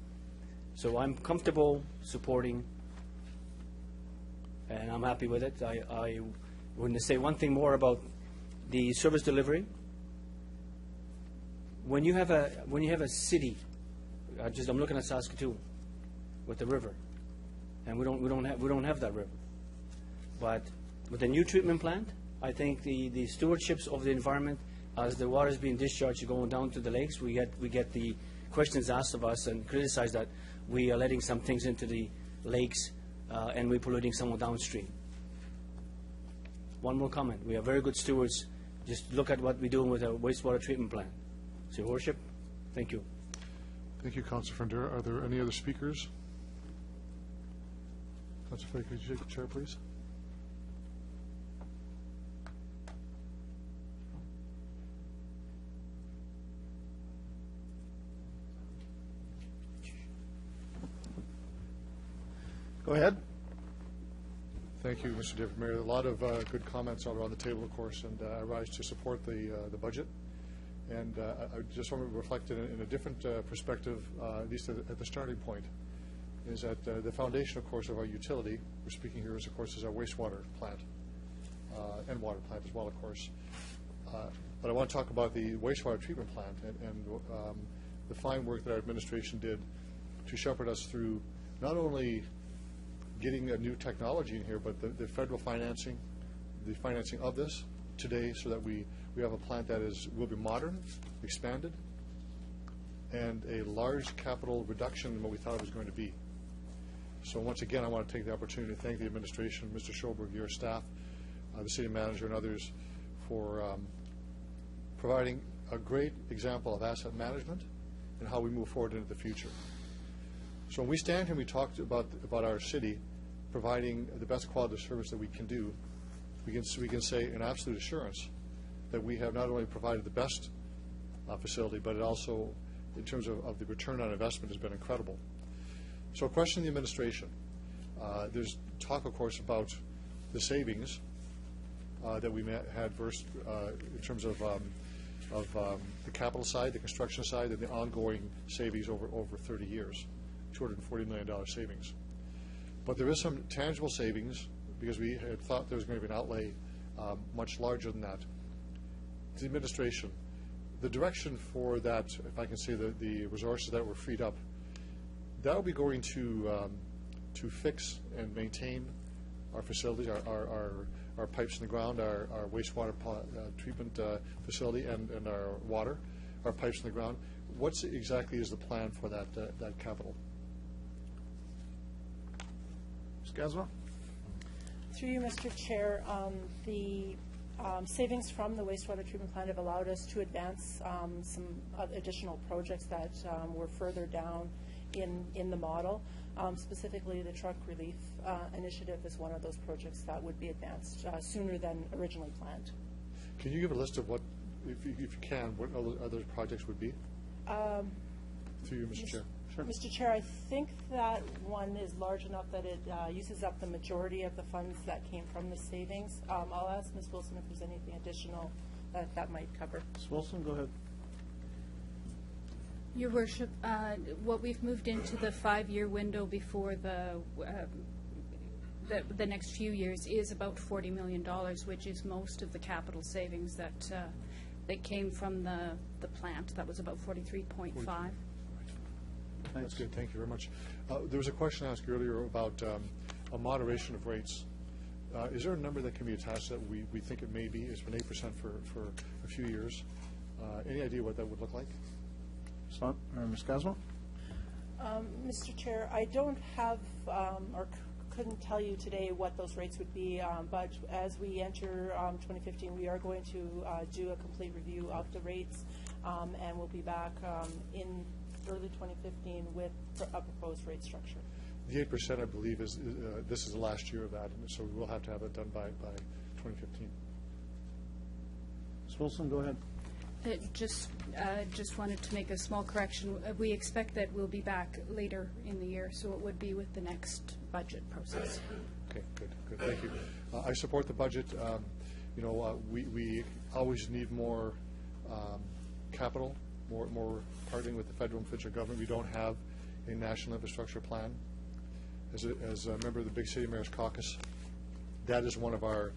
So I'm comfortable supporting, and I'm happy with it. I want to say one thing more about the service delivery. When you have a city, I'm looking at Saskatoon with the river, and we don't have that river. But with the new treatment plant, I think the stewardships of the environment, as the water is being discharged going down to the lakes, we get the questions asked of us and criticized that we are letting some things into the lakes and we're polluting some downstream. One more comment. We are very good stewards. Just look at what we're doing with our wastewater treatment plant. So, Your Worship, thank you. Thank you, Councillor Fendera. Are there any other speakers? Councillor Fay, could you take the chair, please? Go ahead. Thank you, Mr. Deputy Mayor. A lot of good comments all around the table, of course, and I rise to support the budget. And I just want to reflect in a different perspective, at least at the starting point, is that the foundation, of course, of our utility, we're speaking here, of course, is our wastewater plant and water plant as well, of course. But I want to talk about the wastewater treatment plant and the fine work that our administration did to shepherd us through not only getting a new technology in here, but the federal financing, the financing of this today, so that we have a plant that will be modern, expanded, and a large capital reduction in what we thought it was going to be. So once again, I want to take the opportunity to thank the administration, Mr. Schoberg, your staff, the city manager, and others for providing a great example of asset management and how we move forward into the future. So when we stand here and we talk about our city providing the best quality of service that we can do, we can say in absolute assurance that we have not only provided the best facility, but it also, in terms of the return on investment, has been incredible. So a question to the administration. There's talk, of course, about the savings that we had first in terms of the capital side, the construction side, and the ongoing savings over 30 years, $240 million savings. But there is some tangible savings because we had thought there was going to be an outlay much larger than that. The administration, the direction for that, if I can say, the resources that were freed up, that will be going to fix and maintain our facilities, our pipes in the ground, our wastewater treatment facility, and our water, our pipes in the ground. What exactly is the plan for that capital? Ms. Gaswell? Through you, Mr. Chair, the savings from the wastewater treatment plant have allowed us to advance some additional projects that were further down in the model. Specifically, the truck relief initiative is one of those projects that would be advanced sooner than originally planned. Can you give a list of what, if you can, what other projects would be? Through you, Mr. Chair. Sure. Mr. Chair, I think that one is large enough that it uses up the majority of the funds that came from the savings. I'll ask Ms. Wilson if there's anything additional that might cover. Ms. Wilson, go ahead. Your Worship, what we've moved into the 5-year window before the next few years is about $40 million, which is most of the capital savings that came from the plant. That was about 43.5. That's good. Thank you very much. There was a question asked earlier about a moderation of rates. Is there a number that can be attached that we think it may be? It's been 8% for a few years. Any idea what that would look like? Ms. Caswell? Mr. Chair, I don't have or couldn't tell you today what those rates would be, but as we enter 2015, we are going to do a complete review of the rates, and we'll be back in early 2015 with a proposed rate structure. The 8%, I believe, is this is the last year of that, and so we will have to have it done by 2015. Ms. Wilson, go ahead. Just wanted to make a small correction. We expect that we'll be back later in the year, so it would be with the next budget process. Okay, good. Thank you. I support the budget. We always need more capital, more partnering with the federal and provincial government. We don't have a national infrastructure plan. As a member of the Big City Mayors Caucus, that is one of our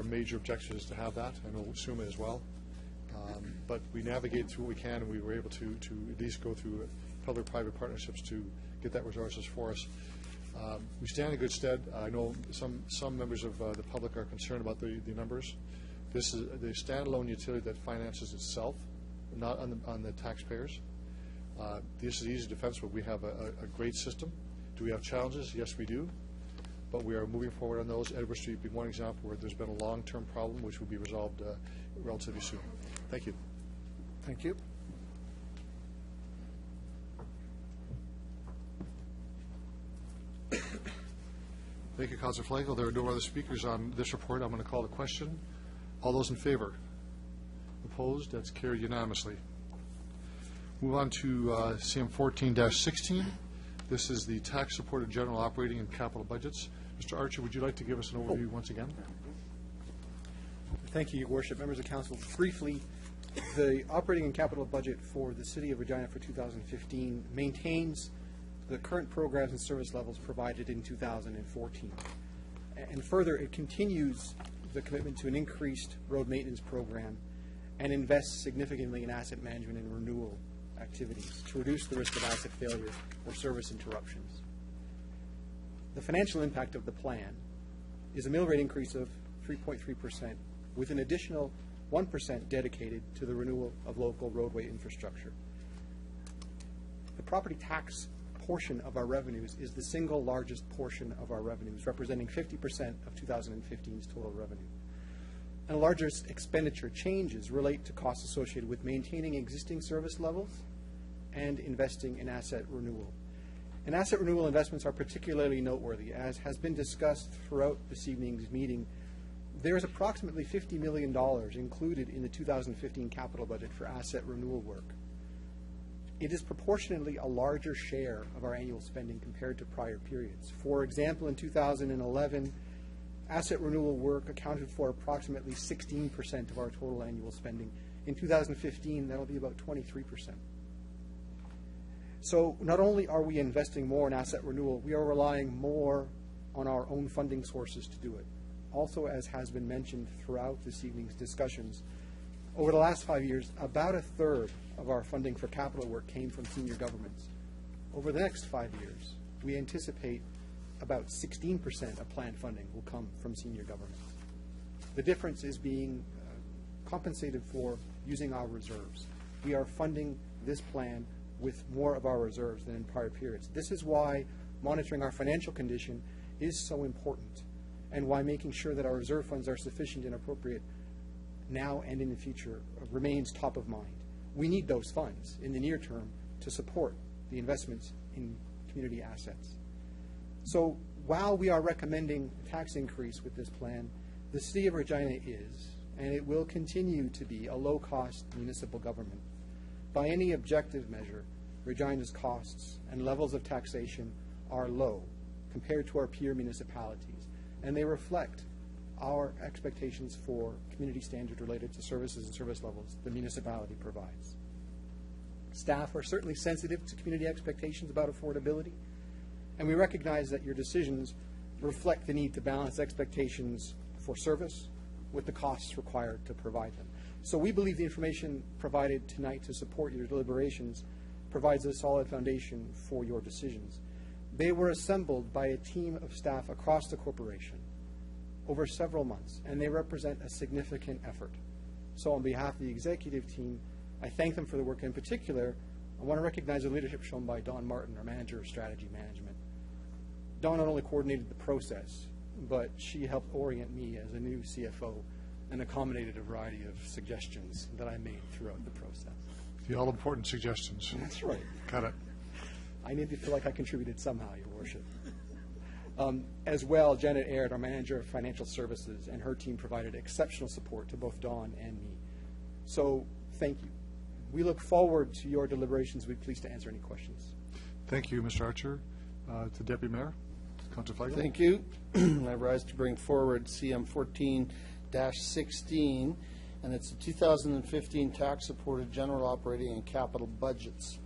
major objectives, is to have that. I know SUMA as well. But we navigate through what we can, and we were able to at least go through public-private partnerships to get that resources for us. We stand in good stead. I know some members of the public are concerned about the numbers. This is the standalone utility that finances itself, not on the taxpayers. This is easy defense, but we have a great system. Do we have challenges? Yes, we do. But we are moving forward on those. Edward Street being one example where there's been a long-term problem which will be resolved relatively soon. Thank you. Thank you. Thank you, Councilor Flagel. There are no other speakers on this report. I'm going to call the question. All those in favor? Opposed? That's carried unanimously. Move on to CM 14-16. This is the tax-supported general operating and capital budgets. Mr. Archer, would you like to give us an overview once again? Thank you, Your Worship. Members of Council, briefly, the operating and capital budget for the City of Regina for 2015 maintains the current programs and service levels provided in 2014. And further, it continues the commitment to an increased road maintenance program and invests significantly in asset management and renewal activities to reduce the risk of asset failure or service interruptions. The financial impact of the plan is a mill rate increase of 3.3% with an additional 1% dedicated to the renewal of local roadway infrastructure. The property tax portion of our revenues is the single largest portion of our revenues, representing 50% of 2015's total revenue. And the largest expenditure changes relate to costs associated with maintaining existing service levels and investing in asset renewal. And asset renewal investments are particularly noteworthy. As has been discussed throughout this evening's meeting, There is approximately $50 million included in the 2015 capital budget for asset renewal work. It is proportionately a larger share of our annual spending compared to prior periods. For example, in 2011, asset renewal work accounted for approximately 16% of our total annual spending. In 2015, that'll be about 23%. So not only are we investing more in asset renewal, we are relying more on our own funding sources to do it. Also, as has been mentioned throughout this evening's discussions, over the last 5 years, about a third of our funding for capital work came from senior governments. Over the next 5 years, we anticipate about 16% of planned funding will come from senior governments. The difference is being compensated for using our reserves. We are funding this plan with more of our reserves than in prior periods. This is why monitoring our financial condition is so important, and why making sure that our reserve funds are sufficient and appropriate now and in the future remains top of mind. We need those funds in the near term to support the investments in community assets. So while we are recommending a tax increase with this plan, the City of Regina is, and it will continue to be, a low-cost municipal government. By any objective measure, Regina's costs and levels of taxation are low compared to our peer municipalities, and they reflect our expectations for community standard related to services and service levels the municipality provides. Staff are certainly sensitive to community expectations about affordability, and we recognize that your decisions reflect the need to balance expectations for service with the costs required to provide them. So we believe the information provided tonight to support your deliberations provides a solid foundation for your decisions. They were assembled by a team of staff across the corporation over several months, and they represent a significant effort. So on behalf of the executive team, I thank them for the work. In particular, I want to recognize the leadership shown by Dawn Martin, our Manager of Strategy Management. Dawn not only coordinated the process, but she helped orient me as a new CFO and accommodated a variety of suggestions that I made throughout the process. The all-important suggestions. That's right. Got it. I need to feel like I contributed somehow, Your Worship. As well, Janet Aird, our Manager of Financial Services, and her team provided exceptional support to both Dawn and me. So, thank you. We look forward to your deliberations. We'd be pleased to answer any questions. Thank you, Mr. Archer. To Deputy Mayor, Councilor Flagel. Thank you. I rise to bring forward CM 14-16, and it's the 2015 tax-supported general operating and capital budgets.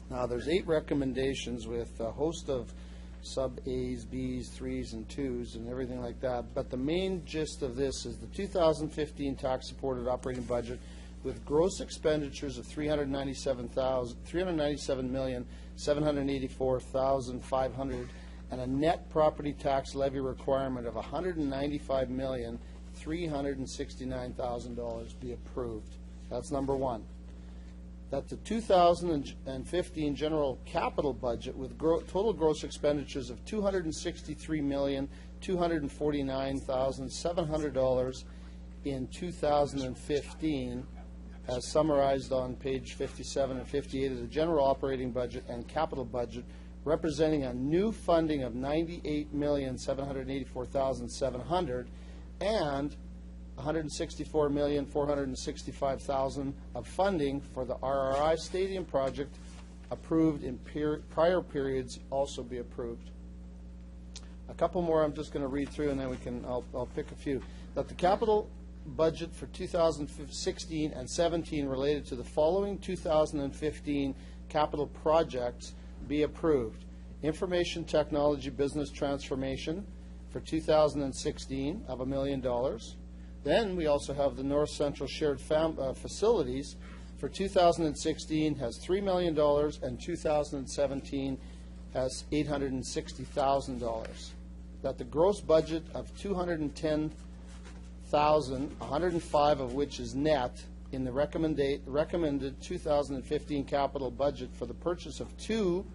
Now, there's 8 recommendations with a host of sub-A's, B's, 3's, and 2's, and everything like that. But the main gist of this is the 2015 tax-supported operating budget with gross expenditures of $397,784,500 and a net property tax levy requirement of $195,369,000 be approved. That's number one. That the 2015 general capital budget with total gross expenditures of $263,249,700 in 2015, as summarized on page 57 and 58 of the general operating budget and capital budget, representing a new funding of $98,784,700 and $164,465,000 of funding for the RRI Stadium project approved in prior periods also be approved. A couple more I'm just going to read through, and then I'll pick a few. That the capital budget for 2016 and 17 related to the following 2015 capital projects be approved. Information technology business transformation for 2016 of $1 million. Then we also have the North Central Shared Facilities for 2016 has $3 million and 2017 has $860,000. That the gross budget of $210,105 of which is net in the recommended 2015 capital budget for the purchase of two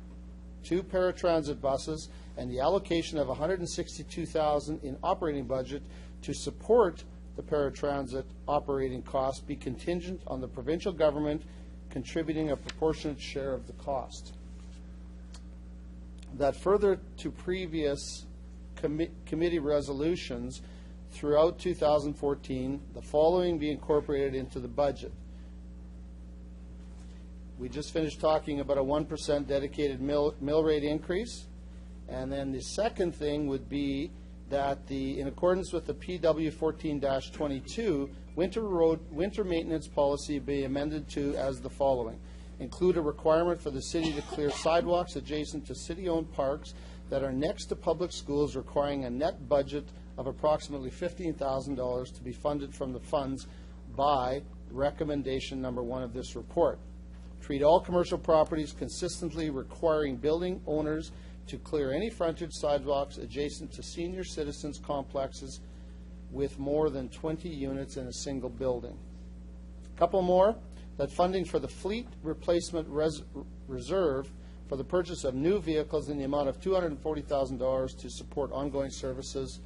paratransit buses and the allocation of $162,000 in operating budget to support the paratransit operating costs be contingent on the provincial government contributing a proportionate share of the cost. That further to previous committee resolutions, throughout 2014, the following be incorporated into the budget. We just finished talking about a 1% dedicated mill rate increase. And then the second thing would be that in accordance with the PW 14-22, winter maintenance policy be amended to as the following. Include a requirement for the city to clear sidewalks adjacent to city-owned parks that are next to public schools, requiring a net budget of approximately $15,000 to be funded from the funds by recommendation number 1 of this report. Treat all commercial properties consistently, requiring building owners to clear any frontage sidewalks adjacent to senior citizens complexes with more than 20 units in a single building. A couple more, that funding for the fleet replacement reserve for the purchase of new vehicles in the amount of $240,000 to support ongoing services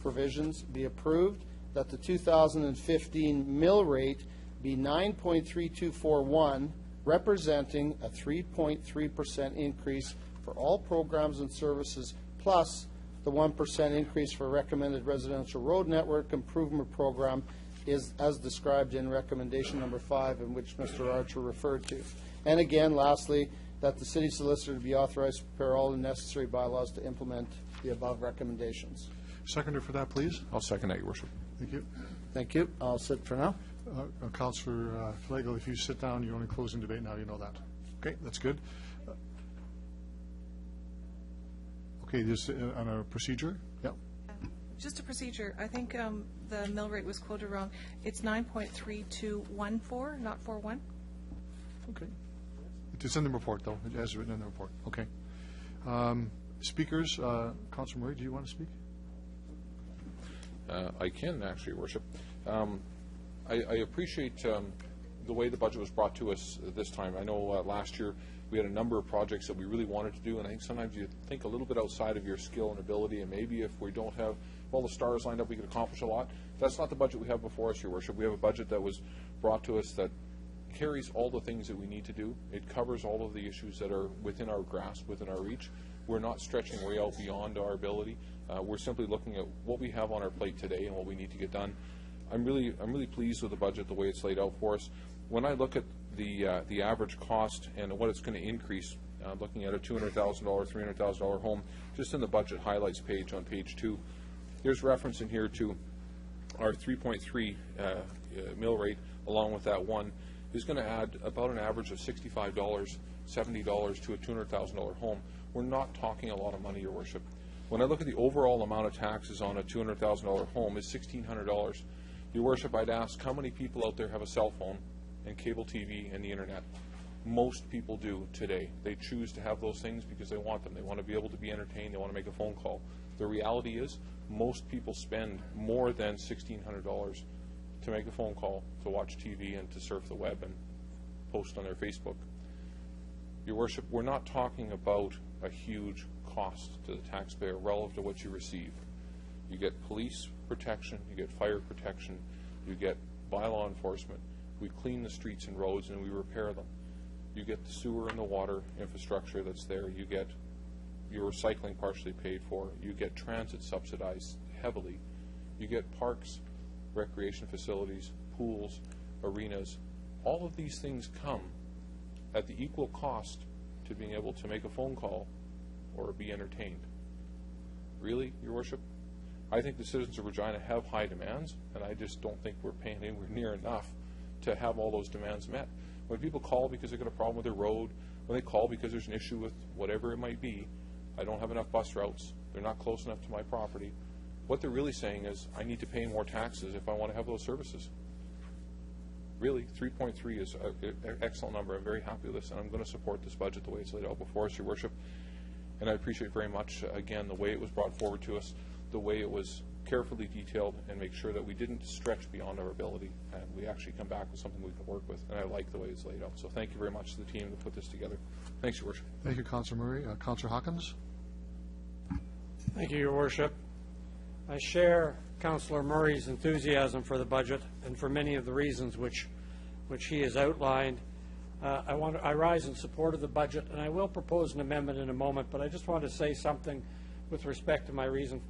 provisions be approved, that the 2015 mill rate be 9.3241, representing a 3.3% increase for all programs and services, plus the 1% increase for recommended residential road network improvement program is as described in recommendation number 5, in which Mr. Archer referred to. And again, lastly, that the city solicitor be authorized to prepare all the necessary bylaws to implement the above recommendations. Seconder for that, please. I'll second that, Your Worship. Thank you. Thank you. I'll sit for now. Councillor Flagel, if you sit down, you're only closing debate now, you know that. Okay, that's good. Okay, this on a procedure? Yep. Just a procedure. I think the mill rate was quoted wrong. It's 9.3214, not 41. Okay. It's in the report, though. It has written in the report. Okay. Speakers, Councillor Murray, do you want to speak? I can, actually, Your Worship. I appreciate the way the budget was brought to us this time. I know last year we had a number of projects that we really wanted to do, and I think sometimes you think a little bit outside of your skill and ability, and maybe if we don't have all the stars lined up, we could accomplish a lot. That's not the budget we have before us, Your Worship. We have a budget that was brought to us that carries all the things that we need to do. It covers all of the issues that are within our grasp, within our reach. We're not stretching way out beyond our ability. We're simply looking at what we have on our plate today and what we need to get done. I'm really pleased with the budget, the way it's laid out for us. When I look at the average cost and what it's going to increase, looking at a $200,000, $300,000 home, just in the budget highlights page on page 2, there's reference in here to our 3.3 mill rate, along with that one, is going to add about an average of $65, $70 to a $200,000 home. We're not talking a lot of money, Your Worship. When I look at the overall amount of taxes on a $200,000 home is $1,600. Your Worship, I'd ask how many people out there have a cell phone and cable TV and the internet? Most people do today. They choose to have those things because they want them. They want to be able to be entertained. They want to make a phone call. The reality is most people spend more than $1,600 to make a phone call, to watch TV, and to surf the web and post on their Facebook. Your Worship, we're not talking about a huge cost to the taxpayer relative to what you receive. You get police protection, you get fire protection, you get bylaw enforcement. We clean the streets and roads and we repair them. You get the sewer and the water infrastructure that's there. You get your recycling partially paid for. You get transit subsidized heavily. You get parks, recreation facilities, pools, arenas. All of these things come at the equal cost to being able to make a phone call or be entertained. Really, Your Worship? I think the citizens of Regina have high demands, and I just don't think we're paying anywhere near enough to have all those demands met. When people call because they've got a problem with their road, when they call because there's an issue with whatever it might be, I don't have enough bus routes, they're not close enough to my property, what they're really saying is, I need to pay more taxes if I want to have those services. Really, 3.3 is an excellent number. I'm very happy with this, and I'm going to support this budget the way it's laid out before us, Your Worship. And I appreciate very much, again, the way it was brought forward to us, the way it was carefully detailed, and make sure that we didn't stretch beyond our ability, and we actually come back with something we can work with. And I like the way it's laid out. So thank you very much to the team that put this together. Thanks, Your Worship. Thank you, Councillor Murray. Councillor Hawkins. Thank you, Your Worship. I share Councillor Murray's enthusiasm for the budget and for many of the reasons which he has outlined. I rise in support of the budget, and I will propose an amendment in a moment, but I just want to say something with respect to my reason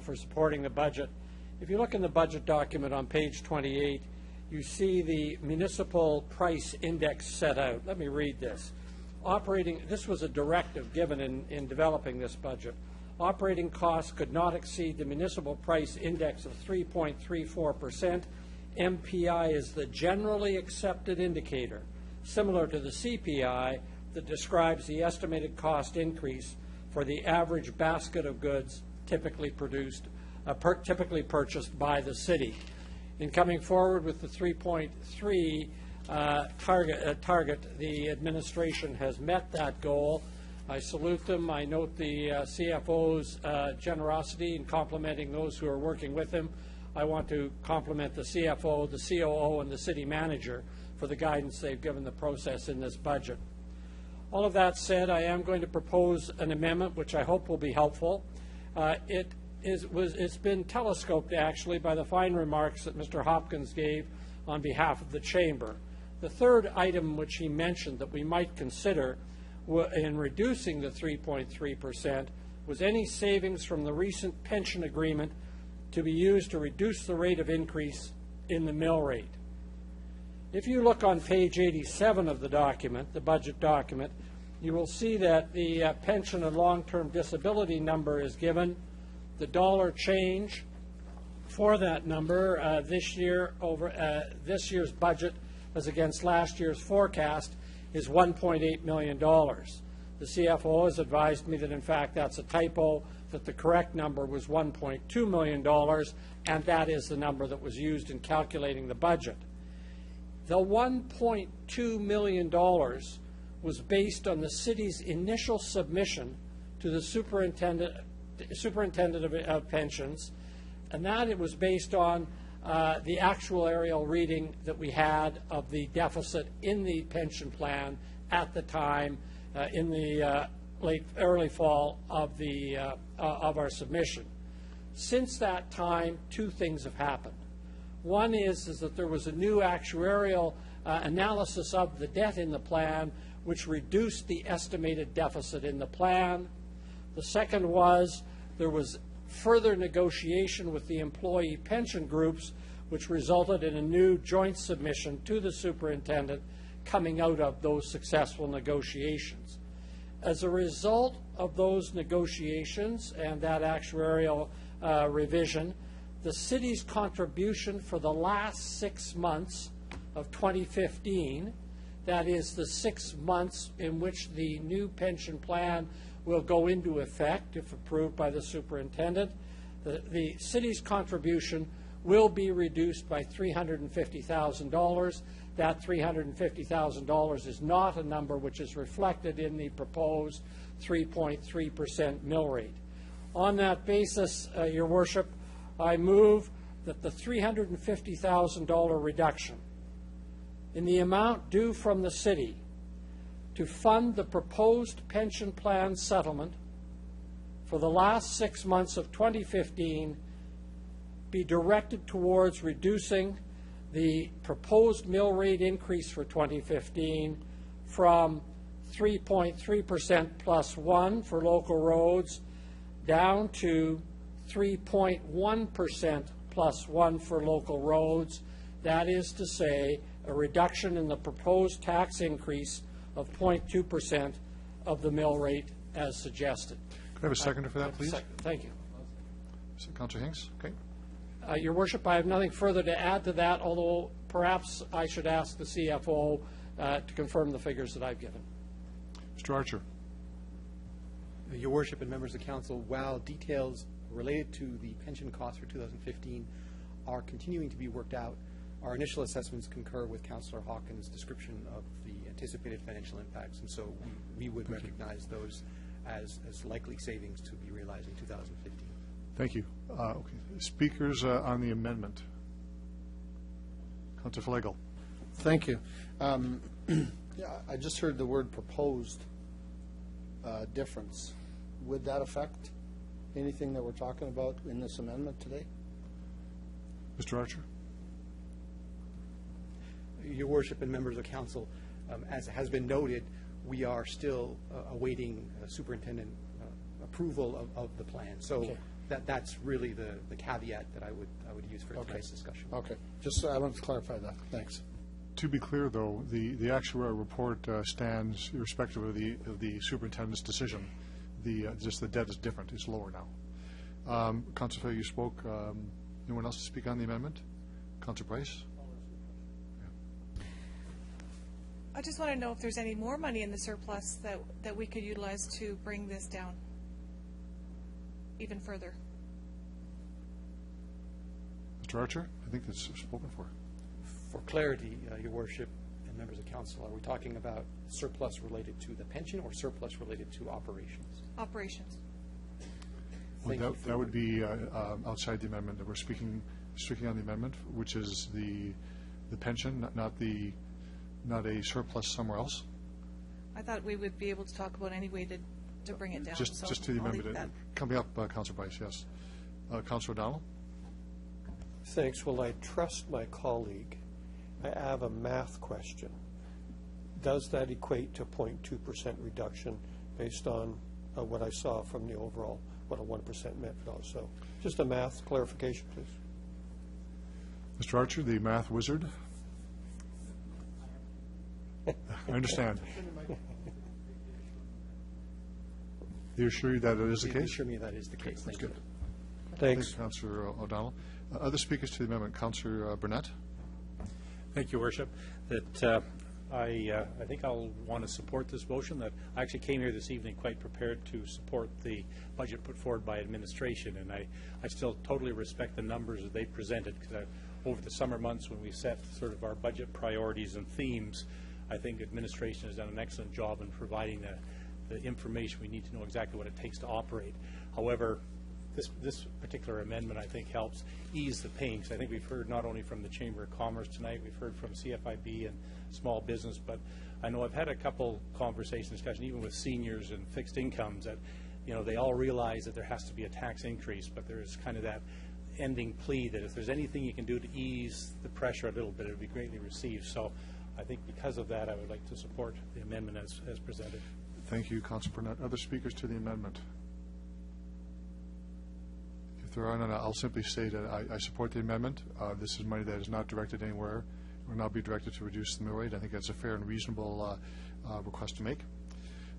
for supporting the budget, If you look in the budget document on page 28, you see the municipal price index set out. Let me read this. This was a directive given in developing this budget. Operating costs could not exceed the municipal price index of 3.34%. MPI is the generally accepted indicator, similar to the CPI, that describes the estimated cost increase for the average basket of goods typically purchased by the city. In coming forward with the 3.3 target, the administration has met that goal. I salute them. I note the CFO's generosity in complimenting those who are working with him. I want to compliment the CFO, the COO, and the city manager for the guidance they've given the process in this budget. All of that said, I am going to propose an amendment which I hope will be helpful. It's been telescoped, actually, by the fine remarks that Mr. Hopkins gave on behalf of the Chamber. The third item which he mentioned that we might consider in reducing the 3.3% was any savings from the recent pension agreement to be used to reduce the rate of increase in the mill rate. If you look on page 87 of the document, the budget document, you will see that the pension and long-term disability number is given. The dollar change for that number this year over this year's budget as against last year's forecast is $1.8 million. The CFO has advised me that, in fact, that's a typo, that the correct number was $1.2 million, and that is the number that was used in calculating the budget. The $1.2 million was based on the city's initial submission to the superintendent of pensions, and that it was based on the actuarial reading that we had of the deficit in the pension plan at the time in the early fall of our submission. Since that time, two things have happened. One is that there was a new actuarial analysis of the debt in the plan, which reduced the estimated deficit in the plan. The second was there was further negotiation with the employee pension groups, which resulted in a new joint submission to the superintendent coming out of those successful negotiations. As a result of those negotiations and that actuarial revision, the city's contribution for the last 6 months of 2015, that is the 6 months in which the new pension plan will go into effect if approved by the superintendent, the city's contribution will be reduced by $350,000. That $350,000 is not a number which is reflected in the proposed 3.3% mill rate. On that basis, Your Worship, I move that the $350,000 reduction in the amount due from the city to fund the proposed pension plan settlement for the last 6 months of 2015 be directed towards reducing the proposed mill rate increase for 2015 from 3.3% plus 1 for local roads down to 3.1% plus 1 for local roads. That is to say, a reduction in the proposed tax increase of 0.2% of the mill rate as suggested. Could I have a seconder for that, please? Thank you. Councillor Hinks? Okay. Your Worship, I have nothing further to add to that, although perhaps I should ask the CFO to confirm the figures that I've given. Mr. Archer. Your Worship and members of Council, while details related to the pension costs for 2015 are continuing to be worked out, our initial assessments concur with Councillor Hawkins' description of the anticipated financial impacts, and so we would recognize those as likely savings to be realized in 2015. Thank you. Okay. Speakers on the amendment. Councillor Flegel. Thank you. Yeah, I just heard the word proposed difference. Would that affect anything that we're talking about in this amendment today? Mr. Archer. Your Worship and members of Council, as has been noted, we are still awaiting Superintendent approval of the plan. So Okay. that's really the caveat that I would use for tonight's discussion. Okay, just, I wanted to clarify that. Thanks. To be clear, though, the actuarial report stands irrespective of the superintendent's decision. Just the debt is different, it's lower now. Councilor Fay, you spoke. Anyone else to speak on the amendment? Councilor Bryce? I just want to know if there's any more money in the surplus that we could utilize to bring this down even further. Mr. Archer, I think that's spoken for. For clarity, Your Worship and members of council, are we talking about surplus related to the pension or surplus related to operations? Operations. That would be outside the amendment. That we're speaking on the amendment, which is the pension, not a surplus somewhere else. I thought we would be able to talk about any way to bring it down. Just to the I'll leave amendment. that. Coming up, Councilor Bryce, yes. Councilor O'Donnell? Thanks. Well, I trust my colleague. I have a math question. Does that equate to 0.2% reduction based on what I saw from the overall, what a 1% meant? So just a math clarification, please. Mr. Archer, the math wizard? I understand. Do you assure you that it is the You case? assure me that is the case. That's Thank you. good. Thanks. Councilor O'Donnell. Other speakers to the amendment. Councilor Burnett? Thank you, Worship. That I think I'll want to support this motion. That I actually came here this evening quite prepared to support the budget put forward by administration, and I still totally respect the numbers that they presented, because over the summer months when we set sort of our budget priorities and themes, I think administration has done an excellent job in providing the information we need to know exactly what it takes to operate. However, this particular amendment, I think, helps ease the pain, because I think we've heard not only from the Chamber of Commerce tonight, we've heard from CFIB and small business, but I know I've had a couple discussion, even with seniors and fixed incomes, that they all realize that there has to be a tax increase, but there's kind of that ending plea that if there's anything you can do to ease the pressure a little bit, it would be greatly received. So I think because of that, I would like to support the amendment as presented. Thank you, Councilor Burnett. Other speakers to the amendment? If there are none, I'll simply say that I support the amendment. This is money that is not directed anywhere. It will not be directed to reduce the mill rate. I think that's a fair and reasonable request to make.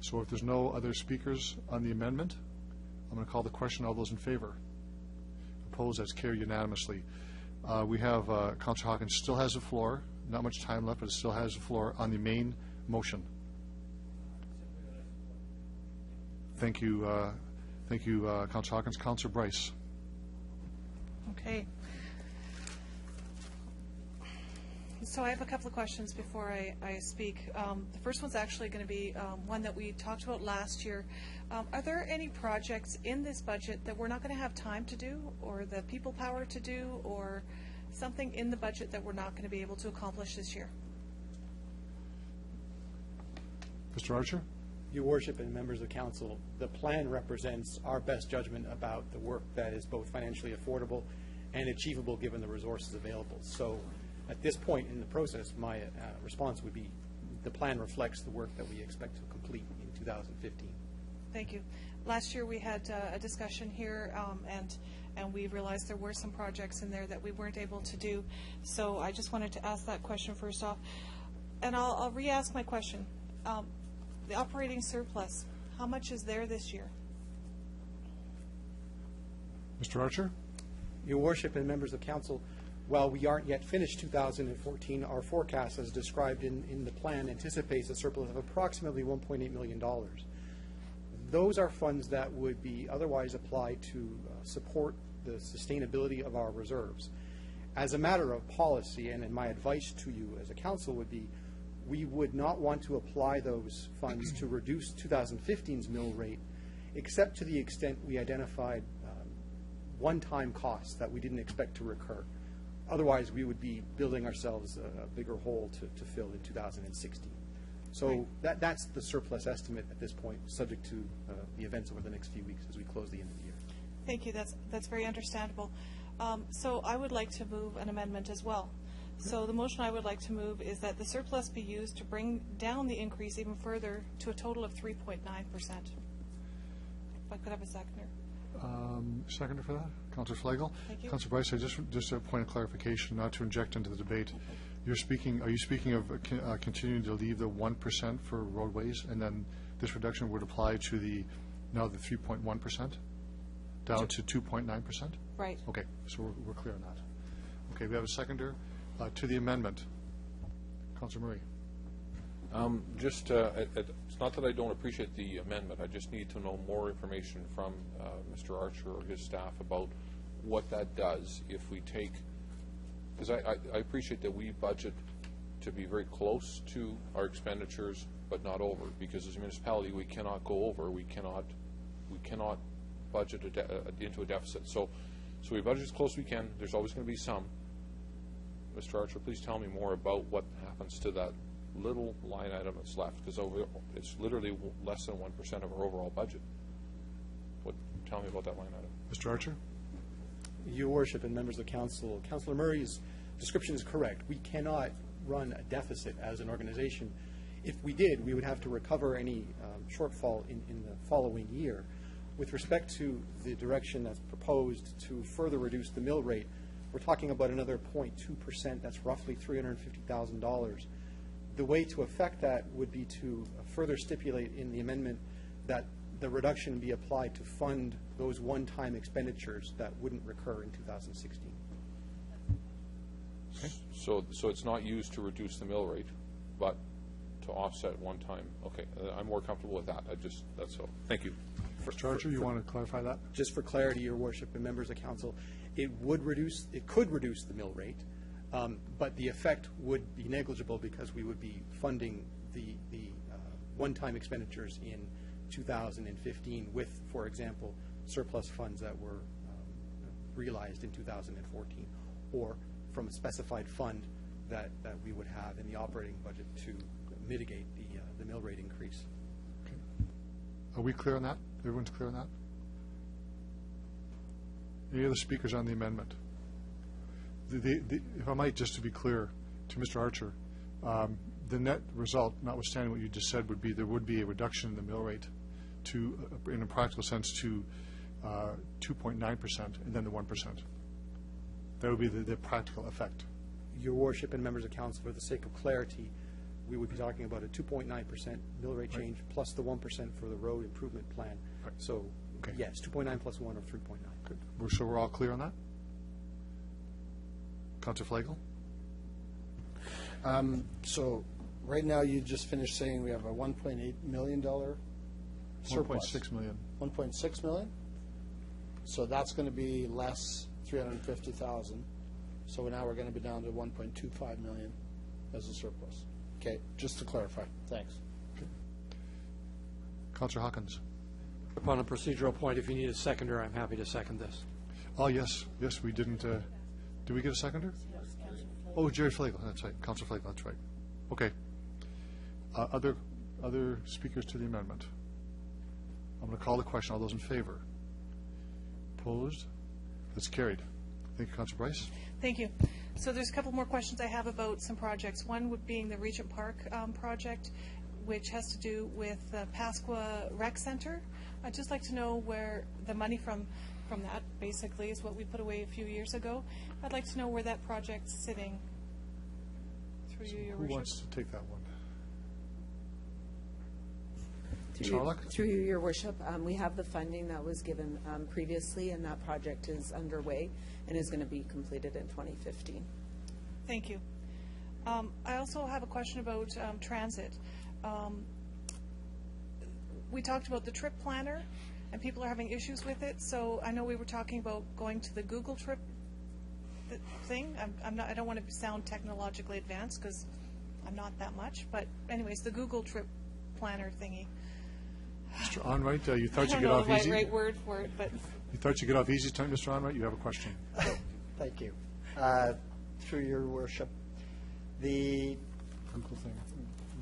So if there's no other speakers on the amendment, I'm going to call the question. All those in favor? Opposed? That's carried unanimously. We have Councilor Hawkins still has the floor. Not much time left, but it still has the floor on the main motion. Thank you, Councilor Hawkins. Councilor Bryce. Okay. So I have a couple of questions before I speak. The first one's actually going to be one that we talked about last year. Are there any projects in this budget that we're not going to have time to do, or the people power to do, or something in the budget that we're not going to be able to accomplish this year? Mr. Archer? Your Worship and members of council, the plan represents our best judgment about the work that is both financially affordable and achievable given the resources available. So at this point in the process, my response would be the plan reflects the work that we expect to complete in 2015. Thank you. Last year we had a discussion here, and we realized there were some projects in there that we weren't able to do. So I just wanted to ask that question first off. And I'll re-ask my question. The operating surplus, how much is there this year? Mr. Archer? Your Worship and members of council, while we aren't yet finished 2014, our forecast, as described in the plan, anticipates a surplus of approximately $1.8 million. Those are funds that would be otherwise applied to support the sustainability of our reserves. As a matter of policy, and my advice to you as a council would be, we would not want to apply those funds to reduce 2015's mill rate, except to the extent we identified one-time costs that we didn't expect to recur. Otherwise, we would be building ourselves a bigger hole to fill in 2016. So that's the surplus estimate at this point, subject to the events over the next few weeks as we close the end of the year. Thank you. That's very understandable. So I would like to move an amendment as well. So the motion I would like to move is that the surplus be used to bring down the increase even further to a total of 3.9%. If I could have a seconder. Seconder for that? Councillor Flagel? Thank you. Councillor Bryce, just a point of clarification, not to inject into the debate. Are you speaking of continuing to leave the 1% for roadways, and then this reduction would apply to now the 3.1%, down to 2.9%? Right. Okay, so we're clear on that. Okay, we have a seconder to the amendment. Councillor Murray. It's not that I don't appreciate the amendment. I just need to know more information from Mr. Archer or his staff about what that does if we take, because I appreciate that we budget to be very close to our expenditures, but not over, because as a municipality, we cannot go over. We cannot budget into a deficit. So we budget as close as we can. There's always going to be some. Mr. Archer, please tell me more about what happens to that little line item that's left, because it's literally less than 1% of our overall budget. Tell me about that line item. Mr. Archer? Your Worship and members of the Council, Councillor Murray's description is correct. We cannot run a deficit as an organization. If we did, we would have to recover any shortfall in the following year. With respect to the direction that's proposed to further reduce the mill rate, we're talking about another 0.2%. That's roughly $350,000. The way to affect that would be to further stipulate in the amendment that the reduction be applied to fund those one-time expenditures that wouldn't recur in 2016. Okay. So it's not used to reduce the mill rate, but to offset one time. Okay, I'm more comfortable with that. That's all. Thank you. Mr. Archer, you want to clarify that? Just for clarity, Your Worship and members of Council, it could reduce the mill rate, but the effect would be negligible because we would be funding the one-time expenditures in 2015 with, for example, surplus funds that were realized in 2014, or from a specified fund that we would have in the operating budget to mitigate the mill rate increase. Okay. Are we clear on that? Everyone's clear on that? Any other speakers on the amendment? If I might, just to be clear to Mr. Archer, the net result, notwithstanding what you just said, would be there would be a reduction in the mill rate to, in a practical sense, to 2.9% and then the 1%. That would be the practical effect. Your Worship and members of Council, for the sake of clarity, we would be talking about a 2.9% mill rate change plus the 1% for the road improvement plan. Right. So, okay. Yes, 2.9 plus 1 or 3.9. Good. So we're all clear on that? Councillor Flagel? So right now you just finished saying we have a $1.8 million surplus. 1.6 million. 1.6 million? So that's going to be less 350,000. So now we're going to be down to 1.25 million as a surplus. Okay, just to clarify. Thanks. Okay. Councillor Hawkins. Upon a procedural point, if you need a seconder, I'm happy to second this. Oh, yes. Yes, we didn't. Did we get a seconder? Oh, Jerry Flagel. That's right. Councillor Flagel. That's right. Okay. Other speakers to the amendment? I'm going to call the question. All those in favor? Opposed? That's carried. Thank you, Councillor Bryce. Thank you. So there's a couple more questions I have about some projects. One would being the Regent Park project, which has to do with the Pasqua Rec Center. I'd just like to know where the money from that basically is what we put away a few years ago. I'd like to know where that project's sitting. Through you, Your Worship. Who wants to take that one? Through you, Your Worship, we have the funding that was given previously, and that project is underway and is going to be completed in 2015. Thank you. I also have a question about transit. We talked about the trip planner, and people are having issues with it. So I know we were talking about going to the Google Trip thing. I don't want to sound technologically advanced because I'm not that much. But anyways, the Google Trip planner thingy. Mr. Onright, you thought you get off easy? I don't know the right word for it, but... You thought you get off easy tonight, Mr. Onright? You have a question. Thank you. Through Your Worship, the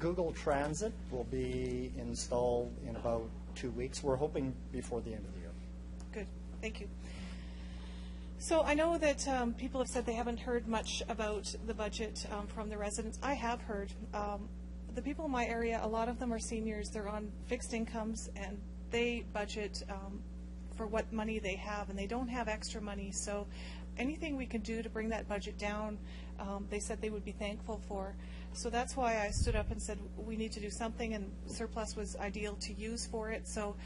Google Transit will be installed in about 2 weeks. We're hoping before the end of the year. Good. Thank you. So I know that people have said they haven't heard much about the budget from the residents. I have heard. The people in my area, a lot of them are seniors. They're on fixed incomes, and they budget for what money they have, and they don't have extra money. So anything we can do to bring that budget down, they said they would be thankful for. So that's why I stood up and said we need to do something, and surplus was ideal to use for it. So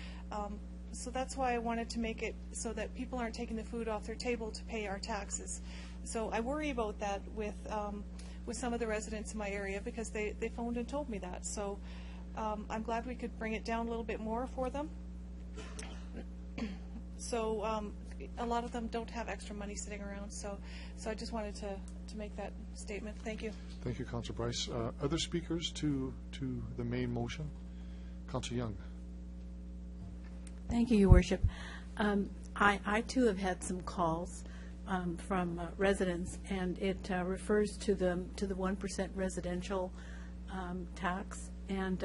so that's why I wanted to make it so that people aren't taking the food off their table to pay our taxes. So I worry about that with some of the residents in my area, because they phoned and told me that. So I'm glad we could bring it down a little bit more for them. So a lot of them don't have extra money sitting around. So I just wanted to make that statement. Thank you. Thank you, Councillor Bryce. Other speakers to the main motion? Councillor Young. Thank you, Your Worship. I too have had some calls from residents, and it refers to the 1% residential tax, and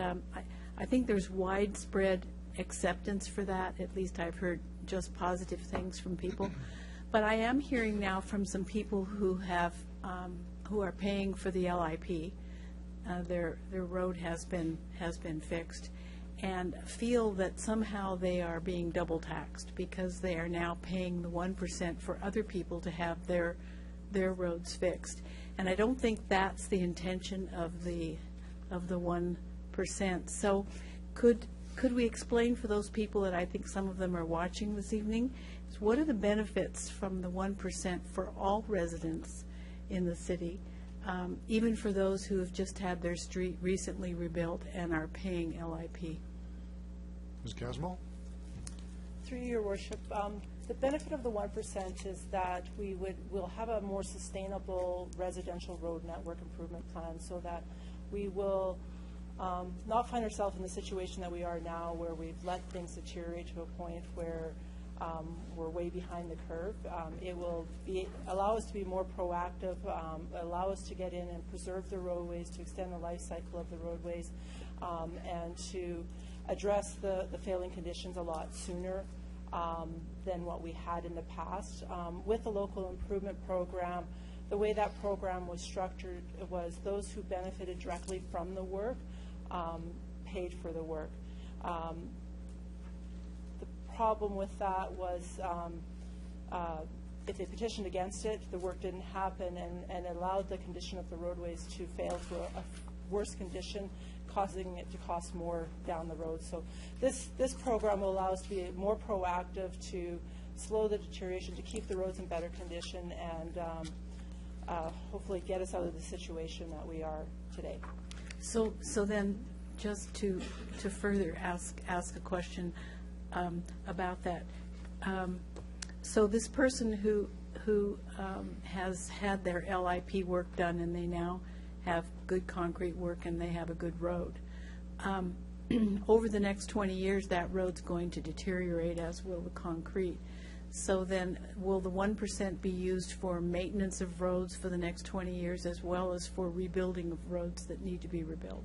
I think there's widespread acceptance for that. At least I've heard just positive things from people. But I am hearing now from some people who are paying for the LIP. Their road has been fixed, and feel that somehow they are being double taxed because they are now paying the 1% for other people to have their roads fixed. And I don't think that's the intention of the 1%. So could we explain for those people that I think some of them are watching this evening, is what are the benefits from the 1% for all residents in the city, even for those who have just had their street recently rebuilt and are paying LIP? Ms. Casmo? Through Your Worship, the benefit of the 1% is that we'll have a more sustainable residential road network improvement plan, so that we will not find ourselves in the situation that we are now, where we've let things deteriorate to a point where we're way behind the curve. It will allow us to be more proactive, allow us to get in and preserve the roadways, to extend the life cycle of the roadways, and to address the failing conditions a lot sooner than what we had in the past. With the local improvement program, the way that program was structured was those who benefited directly from the work paid for the work. The problem with that was if they petitioned against it, the work didn't happen, and allowed the condition of the roadways to fail to a worse condition, causing it to cost more down the road. So this program will allow us to be more proactive, to slow the deterioration, to keep the roads in better condition, and hopefully get us out of the situation that we are today. So then, just to further ask a question about that. So this person who has had their LIP work done, and they now have good concrete work and they have a good road. Over the next 20 years, that road's going to deteriorate, as will the concrete. So then, will the 1% be used for maintenance of roads for the next 20 years, as well as for rebuilding of roads that need to be rebuilt?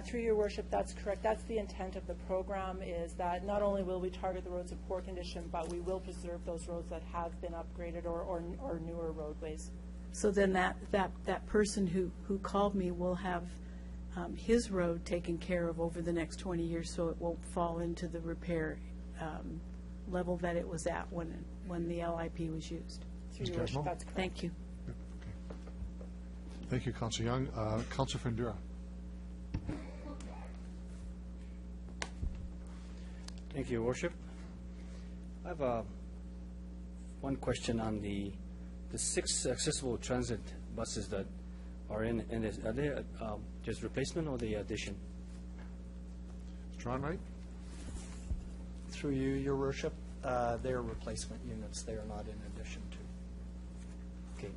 Through Your Worship, that's correct. That's the intent of the program, is that not only will we target the roads in poor condition, but we will preserve those roads that have been upgraded or newer roadways. So then that person who called me will have his road taken care of over the next 20 years, so it won't fall into the repair level that it was at when the LIP was used. Through Your Worship, that's correct. Thank you. Thank you, Councillor Young. Councillor Fendura. Thank you, Your Worship. I have one question on the 6 accessible transit buses that are in this. Are they just replacement or the addition? John Wright? Through you, Your Worship, they're replacement units. They are not in addition to. Okay,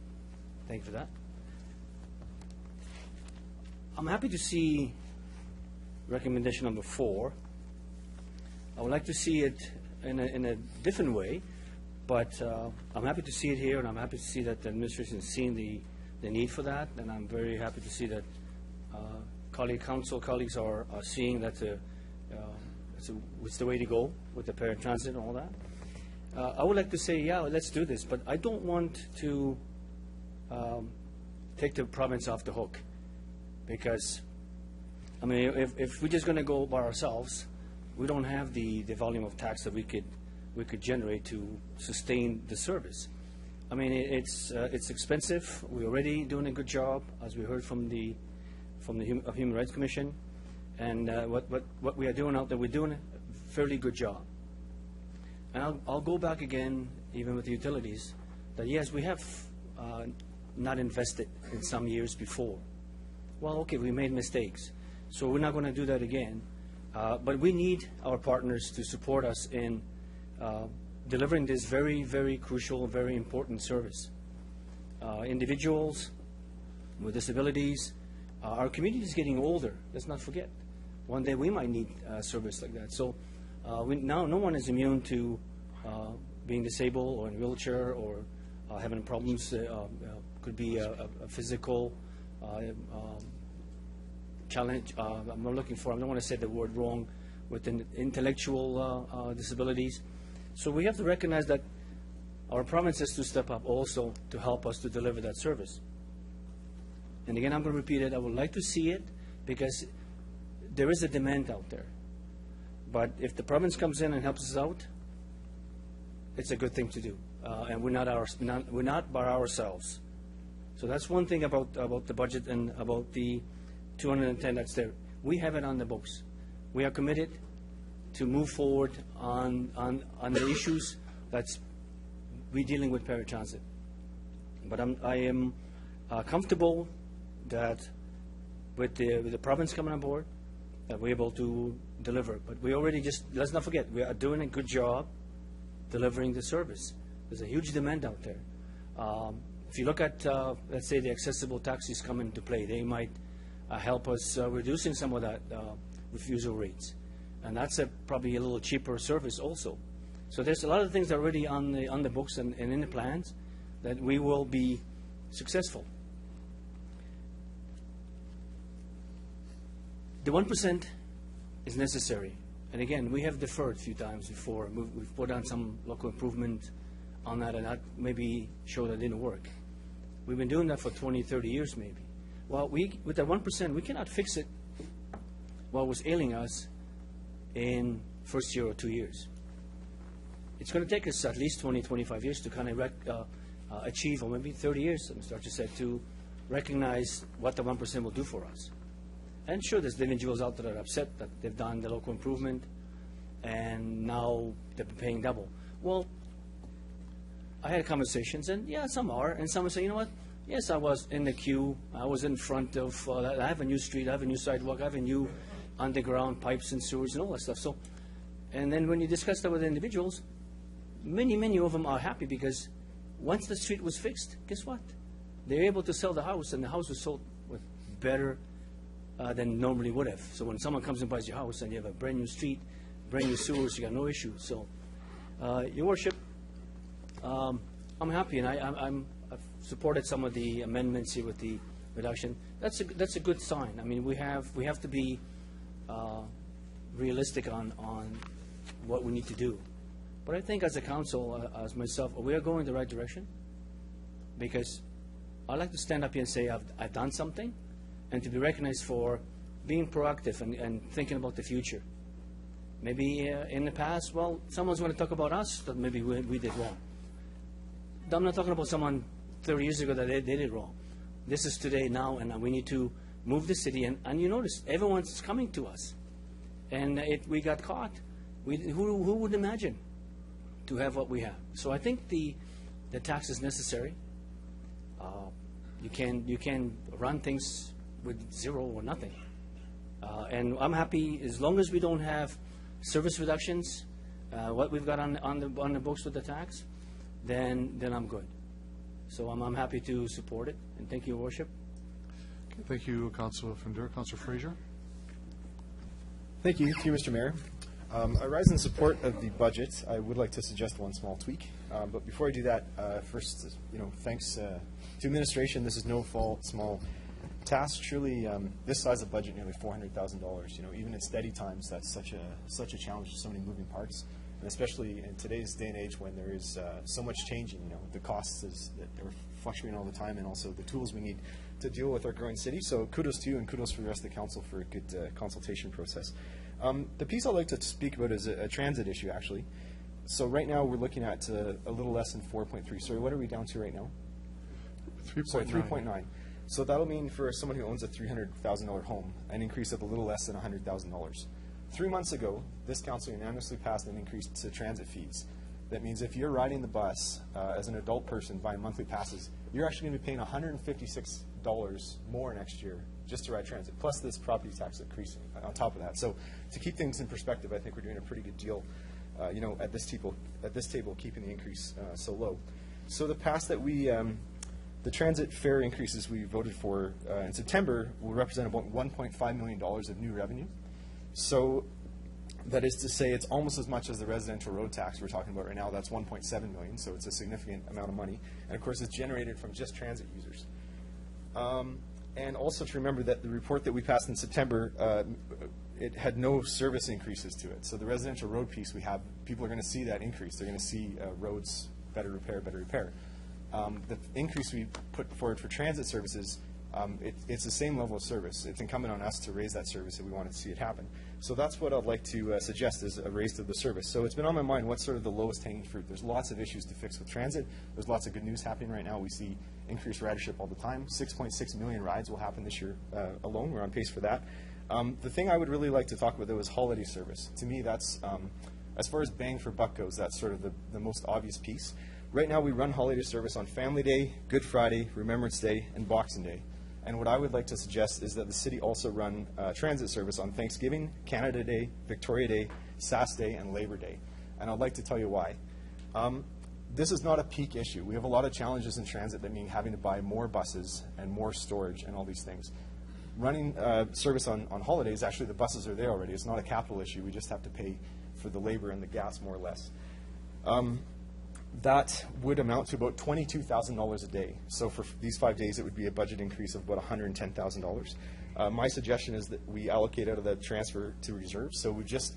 thank you for that. I'm happy to see recommendation number 4. I would like to see it in a different way, but I'm happy to see it here, and I'm happy to see that the administration is seeing the need for that, and I'm very happy to see that council colleagues are seeing that it's the way to go with the paratransit and all that. I would like to say, yeah, let's do this, but I don't want to take the province off the hook, because, I mean, if we're just going to go by ourselves, we don't have the volume of tax that we could generate to sustain the service. I mean, it's expensive. We're already doing a good job, as we heard from the Human Rights Commission, and what we are doing out there, we're doing a fairly good job. And I'll go back again, even with the utilities, that yes, we have not invested in some years before. Well, okay, we made mistakes, so we're not going to do that again. But we need our partners to support us in delivering this very, very crucial, very important service. Individuals with disabilities, our community is getting older. Let's not forget. One day we might need a service like that. So now no one is immune to being disabled or in a wheelchair or having problems. Could be a physical challenge. I'm not looking for, I don't want to say the word wrong, with intellectual disabilities. So we have to recognize that our province has to step up also to help us to deliver that service. And again, I'm going to repeat it. I would like to see it because there is a demand out there. But if the province comes in and helps us out, it's a good thing to do. And we're not by ourselves. So that's one thing about the budget and about the 210 that's there. We have it on the books. We are committed to move forward on the issues that's we're dealing with paratransit. But I am comfortable that with the province coming on board, that we're able to deliver. But we already let's not forget, we are doing a good job delivering the service. There's a huge demand out there. If you look at, let's say, the accessible taxis come into play, they might help us reducing some of that refusal rates. And that's probably a little cheaper service also. So there's a lot of things already on the books and in the plans that we will be successful. The 1% is necessary. And again, we have deferred a few times before. We've put on some local improvement on that, and that maybe showed that didn't work. We've been doing that for 20, 30 years maybe. Well, with that 1%, we cannot fix it what was ailing us in first year or 2 years. It's going to take us at least 20, 25 years to kind of achieve, or maybe 30 years, Mr. Archer said, to recognize what the 1% will do for us. And sure, there's the individuals out there that are upset that they've done the local improvement and now they're paying double. Well, I had conversations, and yeah, some are, and some will say, you know what, yes, I was in the queue, I was in front of, I have a new street, I have a new sidewalk, I have a new underground pipes and sewers and all that stuff. So, and then when you discuss that with individuals, many of them are happy because once the street was fixed, guess what? They're able to sell the house, and the house was sold with better than normally would have. So when someone comes and buys your house and you have a brand new street, brand new sewers, you got no issues. So, Your Worship, I'm happy, and I've supported some of the amendments here with the reduction. That's a good sign. I mean, we have to be realistic on what we need to do. But I think as a council, as myself, we are going in the right direction, because I like to stand up here and say I've done something, and to be recognized for being proactive and thinking about the future. Maybe in the past, well, someone's going to talk about us that maybe we did wrong. I'm not talking about someone 30 years ago that they did wrong. This is today, now, and we need to move the city. And you notice, everyone's coming to us. And we got caught. Who would imagine to have what we have? So I think the tax is necessary. You can run things with zero or nothing. And I'm happy as long as we don't have service reductions, what we've got on the books with the tax, then I'm good. So I'm happy to support it, and thank you, Your Worship. Okay, thank you, Councilor Fundera. Councilor Fraser. Thank you, Mr. Mayor. I rise in support of the budget. I would like to suggest one small tweak. But before I do that, first, thanks to administration. This is no fault, small task. Surely, this size of budget, nearly $400,000. Even in steady times, that's such a challenge to so many moving parts, and especially in today's day and age when there is so much changing. The costs that are fluctuating all the time, and also the tools we need to deal with our growing city. So kudos to you, and kudos for the rest of the council for a good consultation process. The piece I'd like to speak about is a transit issue, actually. So right now, we're looking at a little less than 4.3. Sorry, what are we down to right now? 3.9. Sorry, 3.9. So that'll mean for someone who owns a $300,000 home, an increase of a little less than $100,000. 3 months ago, this council unanimously passed an increase to transit fees. That means if you're riding the bus as an adult person buying monthly passes, you're actually going to be paying $156 more next year just to ride transit, plus this property tax increasing on top of that. So to keep things in perspective, I think we're doing a pretty good deal, at this table, keeping the increase so low. So the pass that the transit fare increases we voted for in September will represent about $1.5 million of new revenue. So that is to say it's almost as much as the residential road tax we're talking about right now. That's $1.7 million, so it's a significant amount of money. And of course, it's generated from just transit users. And also to remember that the report that we passed in September, it had no service increases to it. So the residential road piece we have, people are going to see that increase. They're going to see roads better repair, better repair. The increase we put forward for transit services, it's the same level of service. It's incumbent on us to raise that service if we want to see it happen. So that's what I'd like to suggest is a raise to the service. So it's been on my mind what's sort of the lowest hanging fruit. There's lots of issues to fix with transit. There's lots of good news happening right now. We see increased ridership all the time. 6.6 million rides will happen this year alone. We're on pace for that. The thing I would really like to talk about, though, is holiday service. To me, that's, as far as bang for buck goes, that's sort of the most obvious piece. Right now, we run holiday service on Family Day, Good Friday, Remembrance Day, and Boxing Day. And what I would like to suggest is that the city also run transit service on Thanksgiving, Canada Day, Victoria Day, SAS Day, and Labor Day. And I'd like to tell you why. This is not a peak issue. We have a lot of challenges in transit that mean having to buy more buses and more storage and all these things. Running service on holidays, actually the buses are there already. It's not a capital issue. We just have to pay for the labor and the gas more or less. That would amount to about $22,000 a day. So for these 5 days, it would be a budget increase of about $110,000. My suggestion is that we allocate out of the transfer to reserves. So we just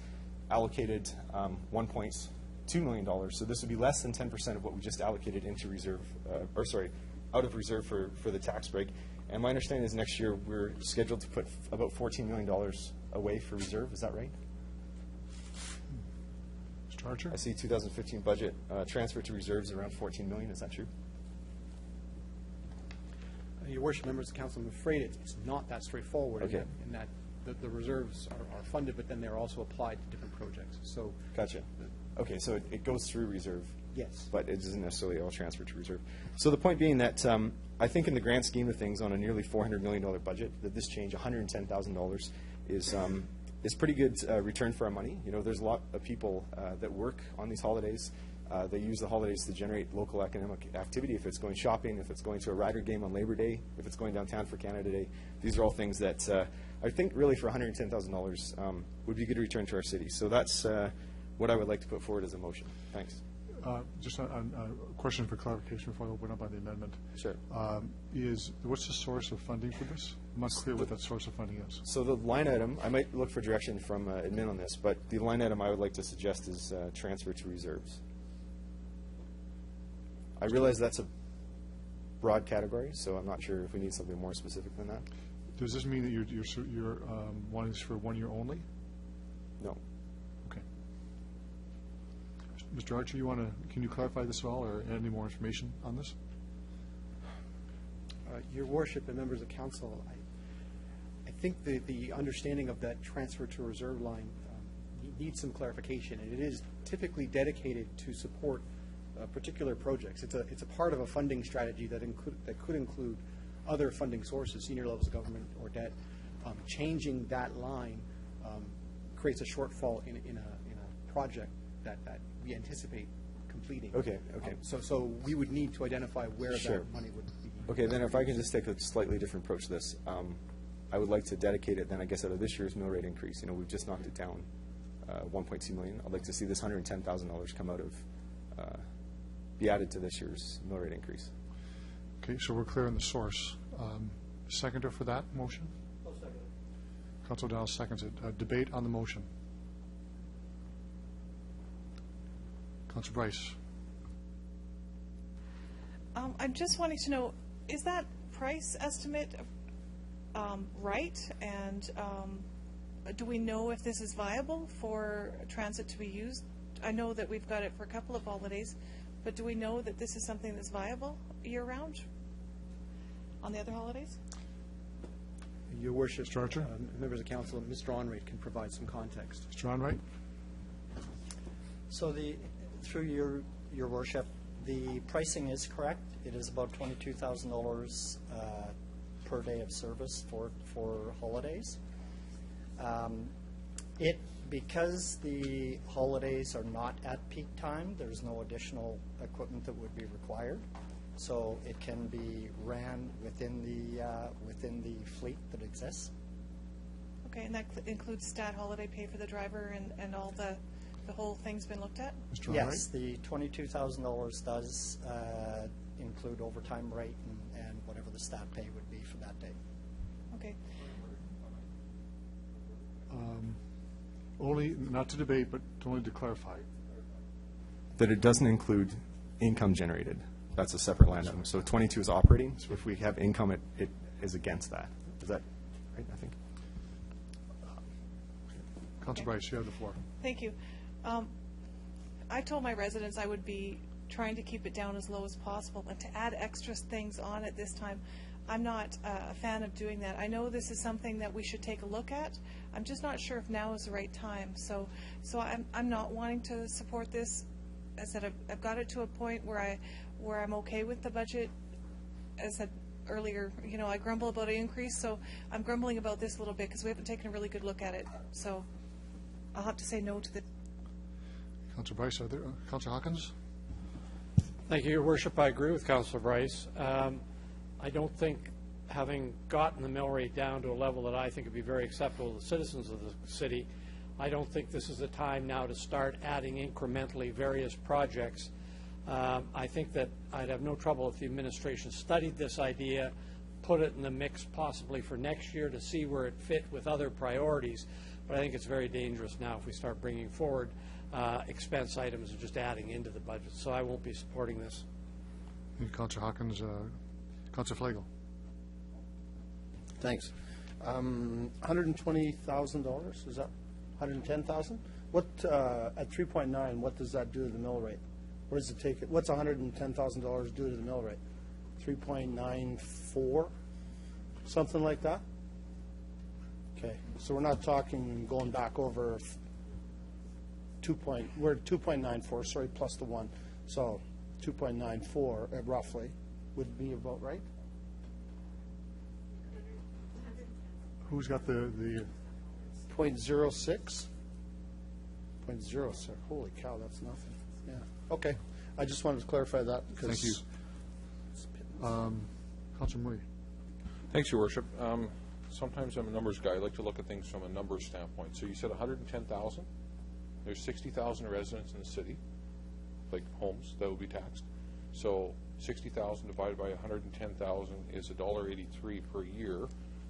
allocated $1.2 million. So this would be less than 10% of what we just allocated into reserve, out of reserve for the tax break. And my understanding is next year we're scheduled to put about $14 million away for reserve. Is that right? Mr. Archer? I see 2015 budget transfer to reserves around $14 million. Is that true? Your worship, members of the council, I'm afraid it's not that straightforward. Okay. In that the reserves are funded, but then they're also applied to different projects. So Gotcha. Okay, so it goes through reserve. Yes. But it isn't necessarily all transferred to reserve. So the point being that I think in the grand scheme of things on a nearly $400 million budget, that this change, $110,000, is pretty good return for our money. You know, there's a lot of people that work on these holidays. They use the holidays to generate local economic activity. If it's going shopping, if it's going to a Rider game on Labor Day, if it's going downtown for Canada Day, these are all things that I think really for $110,000 would be a good return to our city. So that's what I would like to put forward as a motion. Thanks. Just a question for clarification before I open up on the amendment. Sure. What's the source of funding for this? I'm not clear what that source of funding is. So the line item, I might look for direction from admin on this, but the line item I would like to suggest is transfer to reserves. I realize that's a broad category, so I'm not sure if we need something more specific than that. Does this mean that you're wanting this for 1 year only? No. Okay. Mr. Archer, can you clarify this at all or add any more information on this? Your worship and members of council, I think the understanding of that transfer to reserve line needs some clarification, and it is typically dedicated to support particular projects. It's a part of a funding strategy that could include other funding sources, senior levels of government or debt. Changing that line creates a shortfall in a project that we anticipate completing. Okay. So we would need to identify where Sure. that money would be. Okay, then if I can just take a slightly different approach to this, I would like to dedicate it then, I guess, out of this year's mill rate increase. You know, we've just knocked it down $1.2 million. I'd like to see this $110,000 come out of, be added to this year's mill rate increase. Okay, so we're clear on the source. Seconder for that motion? I'll second it. Councilor Dow seconds it. Debate on the motion. Councilor Bryce. I'm just wanting to know, is that price estimate right? And do we know if this is viable for transit to be used? I know that we've got it for a couple of holidays, but do we know that this is something that's viable year-round on the other holidays? Your Worship, Mr. Archer? Members of Council, Mr. Onrait can provide some context. Mr. Onrait? So through your Worship, the pricing is correct. It is about $22,000 per day of service for holidays. Because the holidays are not at peak time, there's no additional equipment that would be required. So it can be ran within the fleet that exists. Okay, and that includes stat holiday pay for the driver and all the whole thing's been looked at? Mr. Yes, the $22,000 does include overtime rate and whatever the stat pay would be for that day. Okay. Only, not to debate, but only to clarify. That it doesn't include income generated. That's a separate line item. So 22 is operating. So if we have income, it is against that. Is that right, I think? Councilor Bryce, you have the floor. Thank you. I told my residents I would be trying to keep it down as low as possible, and to add extra things on at this time, I'm not a fan of doing that. I know this is something that we should take a look at. I'm just not sure if now is the right time. So I'm not wanting to support this. As I said, I've got it to a point where I'm okay with the budget. As I said earlier, I grumble about an increase, so I'm grumbling about this a little bit because we haven't taken a really good look at it. So I'll have to say no to this. Councilor Bryce, are there, Councilor Hawkins? Thank you, Your Worship. I agree with Councilor Bryce. I don't think, having gotten the mill rate down to a level that I think would be very acceptable to the citizens of the city, I don't think this is the time now to start adding incrementally various projects. I think that I'd have no trouble if the administration studied this idea, put it in the mix possibly for next year to see where it fit with other priorities. But I think it's very dangerous now if we start bringing forward expense items and just adding into the budget. So I won't be supporting this. Councilor Hawkins, Councilor Flagel. Thanks. $120,000, is that $110,000? What, at 3.9, what does that do to the mill rate? Where does it take it? What's $110,000 do to the mill rate? 3.94, something like that? Okay, so we're not talking going back over we're at 2.94, sorry, plus the 1. So 2.94 roughly would be about right? Who's got the 0.06? 0.06. Holy cow, that's nothing. Yeah. Okay. I just wanted to clarify that. Thank you. Councilor Murray. Thanks, Your Worship. Sometimes I'm a numbers guy. I like to look at things from a numbers standpoint. So you said 110,000. There's 60,000 residents in the city, like homes, that will be taxed. So 60,000 divided by 110,000 is $1.83 per year,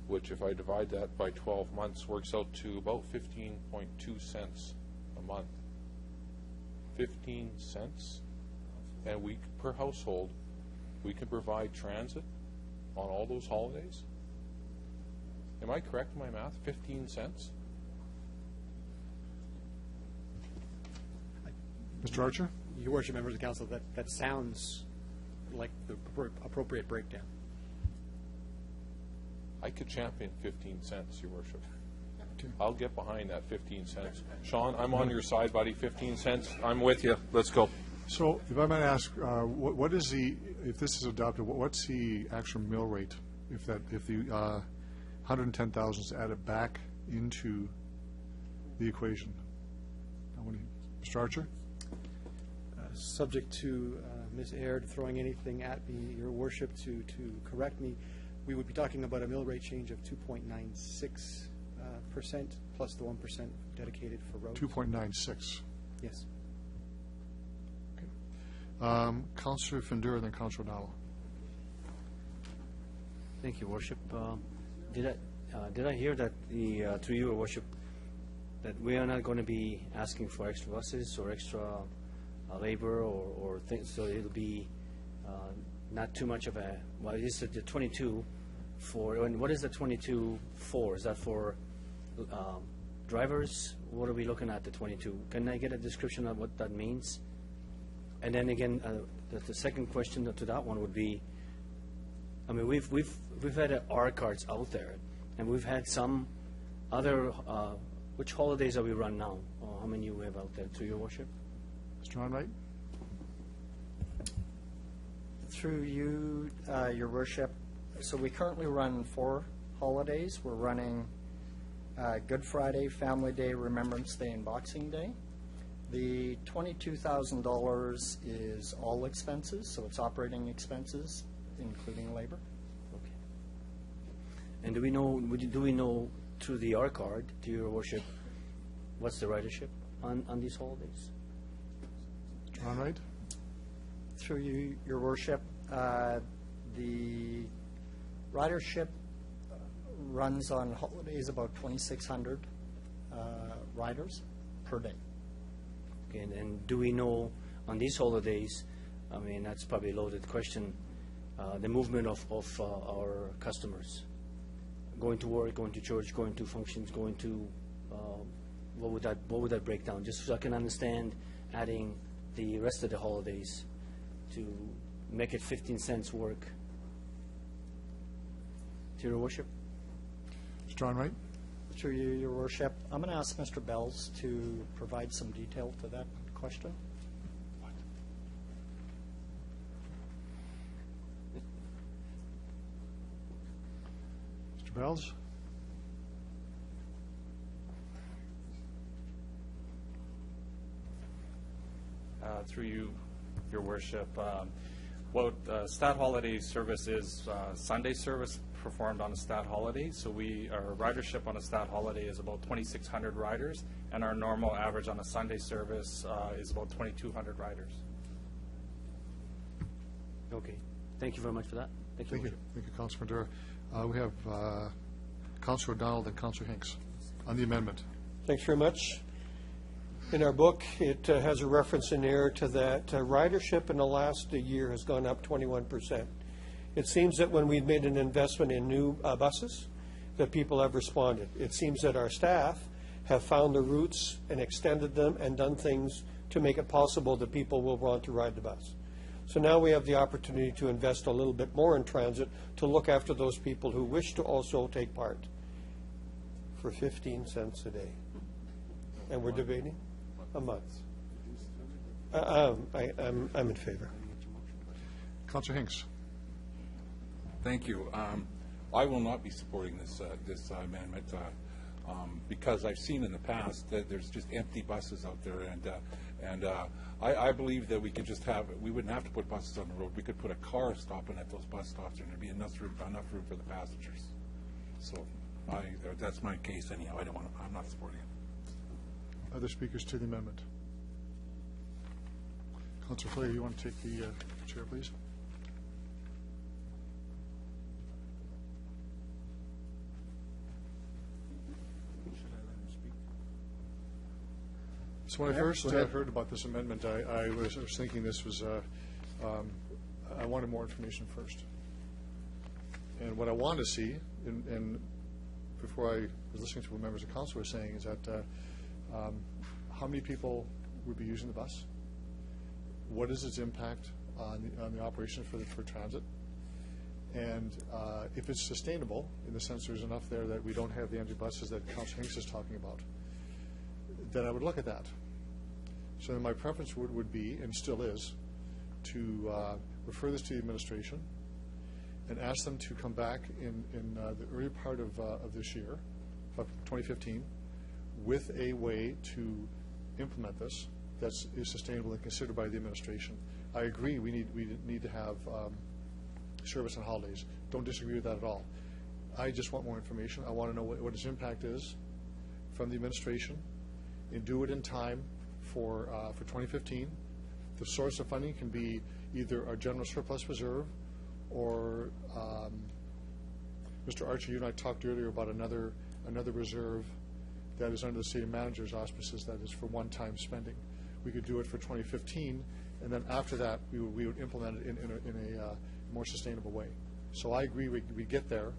which if I divide that by 12 months works out to about 15.2 cents a month. 15 cents a week per household. We can provide transit on all those holidays. Am I correct in my math? 15 cents? Mr. Archer? Your Worship, members of council, that sounds like the appropriate breakdown. I could champion 15 cents, Your Worship. I'll get behind that 15 cents. Sean, I'm on your side, buddy. 15 cents. I'm with you. Let's go. So if I might ask, what is if this is adopted, what's the actual mill rate if the 110,000 is added back into the equation? Mr. Archer? Subject to Ms. Aird throwing anything at me, Your Worship, to correct me, we would be talking about a mill rate change of 2.96% plus the 1% dedicated for roads. 2.96. Yes. Okay. Councilor Findura, then Councilor O'Donnell. Thank you, Worship. Did I hear that through you, Worship, that we are not going to be asking for extra buses or extra labor or things, so it'll be not too much of a, well, it is the 22 for, and what is the 22 for? Is that for drivers, what are we looking at, the 22? Can I get a description of what that means? And then again, the second question to that one would be, I mean, we've had R cards out there, and we've had some other, which holidays are we run now? Or how many we have out there, to your worship? Mr. Onright? Through you, your worship, so we currently run 4 holidays. We're running Good Friday, Family Day, Remembrance Day, and Boxing Day. The $22,000 is all expenses, so it's operating expenses, including labor. Okay. And do we know through the R card, to your worship, what's the ridership on these holidays? Mr. Onright? Through you, your worship, the ridership runs on holidays about 2,600 riders per day. Okay, and do we know on these holidays, I mean, that's probably a loaded question, the movement of our customers? Going to work, going to church, going to functions, going to, what would that break down? Just so I can understand adding the rest of the holidays to make it 15 cents work. To your worship? Mr. Onright? Through you, your worship, I'm going to ask Mr. Bells to provide some detail to that question. Mr. Bells? Through you, your worship, what stat holiday service is Sunday service performed on a stat holiday. So our ridership on a stat holiday is about 2,600 riders, and our normal average on a Sunday service is about 2,200 riders. Okay. Thank you very much for that. Thank you. Thank you, Councilor Madura. We have Councilor O'Donnell and Councilor Hinks on the amendment. Thanks very much. In our book, it has a reference in there to that ridership in the last year has gone up 21%. It seems that when we've made an investment in new buses, that people have responded. It seems that our staff have found the routes and extended them and done things to make it possible that people will want to ride the bus. So now we have the opportunity to invest a little bit more in transit to look after those people who wish to also take part for 15 cents a day. And we're debating a month. I'm in favor. Councilor Hinks? Thank you. I will not be supporting this amendment because I've seen in the past that there's just empty buses out there, and I believe that we could just we wouldn't have to put buses on the road. We could put a car stopping at those bus stops, and there'd be enough room for the passengers. So that's my case anyhow. I'm not supporting it. Other speakers to the amendment? Councilor Flair, you want to take the chair, please? So when I first heard about this amendment, I was thinking this was, I wanted more information first. And what I wanted to see, and before I was listening to what members of council were saying, is that how many people would be using the bus? What is its impact on the operation for transit? And if it's sustainable, in the sense there's enough there that we don't have the empty buses that Councilor Hinks is talking about, then I would look at that. So then my preference would be, and still is, to refer this to the administration and ask them to come back in the early part of this year, of 2015, with a way to implement this that is sustainable and considered by the administration. I agree we need to have service on holidays. Don't disagree with that at all. I just want more information. I want to know what its impact is from the administration, and do it in time for 2015. The source of funding can be either our general surplus reserve or Mr. Archer, you and I talked earlier about another reserve that is under the city manager's auspices that is for one-time spending. We could do it for 2015, and then after that we would implement it in a more sustainable way. So I agree we get there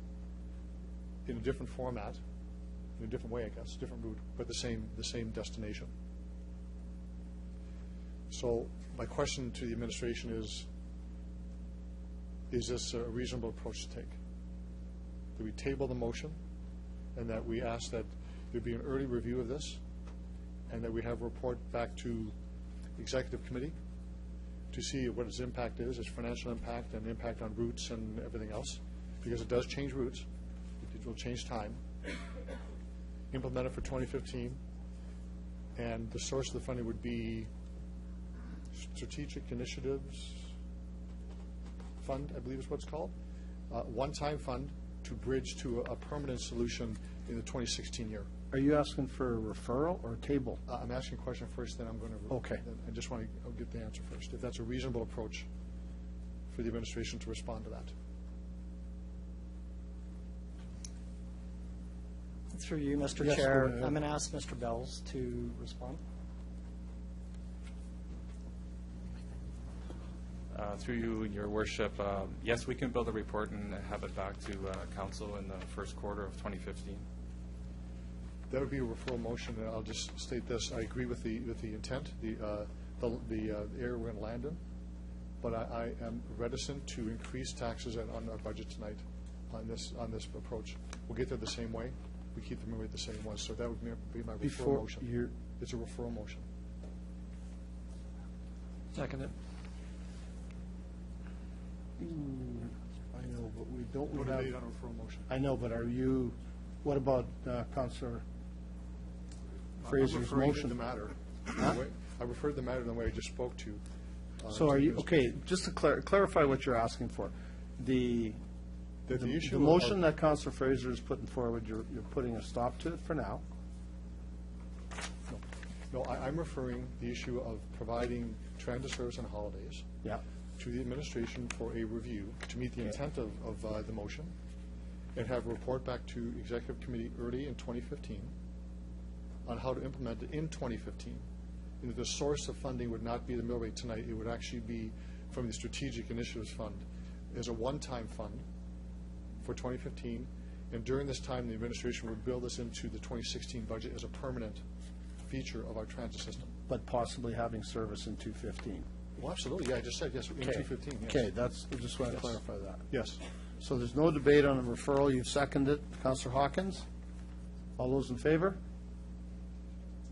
in a different format in a different way, I guess, different route, but the same destination. So my question to the administration is this a reasonable approach to take? That we table the motion and that we ask that there be an early review of this and that we have a report back to the executive committee to see what its impact is, its financial impact and impact on routes and everything else, because it does change routes. It will change time. Implement it for 2015, and the source of the funding would be Strategic Initiatives Fund, I believe is what it's called. One-time fund to bridge to a permanent solution in the 2016 year. Are you asking for a referral or a table? I'm asking a question first, then I'm going to. Okay. I just want to get the answer first. If that's a reasonable approach for the administration to respond to that. Through you, Mr. Yes, Chair, go ahead. I'm going to ask Mr. Bells to respond. Through you, Your Worship, yes, we can build a report and have it back to Council in the first quarter of 2015. That would be a referral motion, and I'll just state this. I agree with the intent, the area we're going to land in, but I am reticent to increase taxes on our budget tonight on this approach. We'll get there the same way. We keep them away the same way. So that would be my referral motion. It's a referral motion. Second it. I know, but we don't No have. debate on a referral motion. I know, but what about Councillor Fraser's motion? The matter. I referred the matter in the way I just spoke to. So are you, okay, just to clarify what you're asking for. The motion that Councillor Fraser is putting forward, you're putting a stop to it for now. No, I'm referring the issue of providing transit service on holidays to the administration for a review to meet the intent of the motion and have a report back to Executive Committee early in 2015 on how to implement it in 2015. And the source of funding would not be the mill rate tonight. It would actually be from the Strategic Initiatives Fund as a one-time fund for 2015. And during this time, the administration would build this into the 2016 budget as a permanent feature of our transit system. But possibly having service in 2015. Well, absolutely. Yeah, I just said yes, in 2015. Yes. Okay, I just want to clarify that. Yes. So there's no debate on the referral. You've seconded. Councillor Hawkins? All those in favor?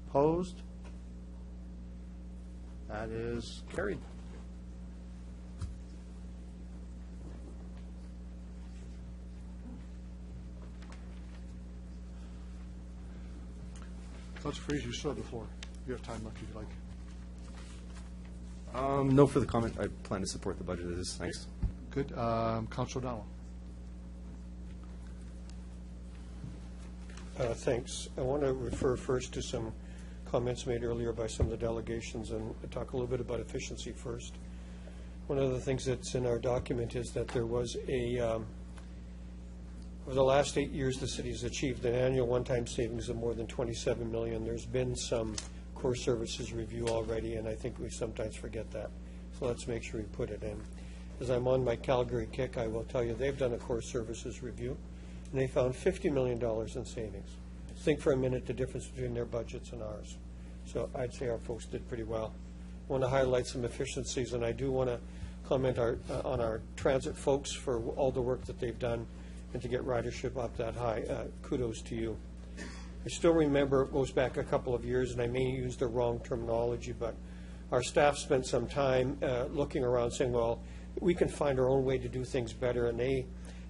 Opposed? That is carried. Councilor Fraser, you still have the floor. You have time left if you'd like. No further comment. I plan to support the budget as is. Thanks. Good. Councilor O'Donnell. Thanks. I want to refer first to some comments made earlier by some of the delegations and talk a little bit about efficiency first. One of the things that's in our document is that there was over the last 8 years, the city has achieved an annual one-time savings of more than $27 million. There's been some core services review already, and I think we sometimes forget that. So let's make sure we put it in. As I'm on my Calgary kick, I will tell you they've done a core services review, and they found $50 million in savings. Think for a minute the difference between their budgets and ours. So I'd say our folks did pretty well. I want to highlight some efficiencies, and I do want to comment on our transit folks for all the work that they've done and to get ridership up that high. Kudos to you. I still remember, it goes back a couple of years, and I may use the wrong terminology, but our staff spent some time looking around saying, well, we can find our own way to do things better, and they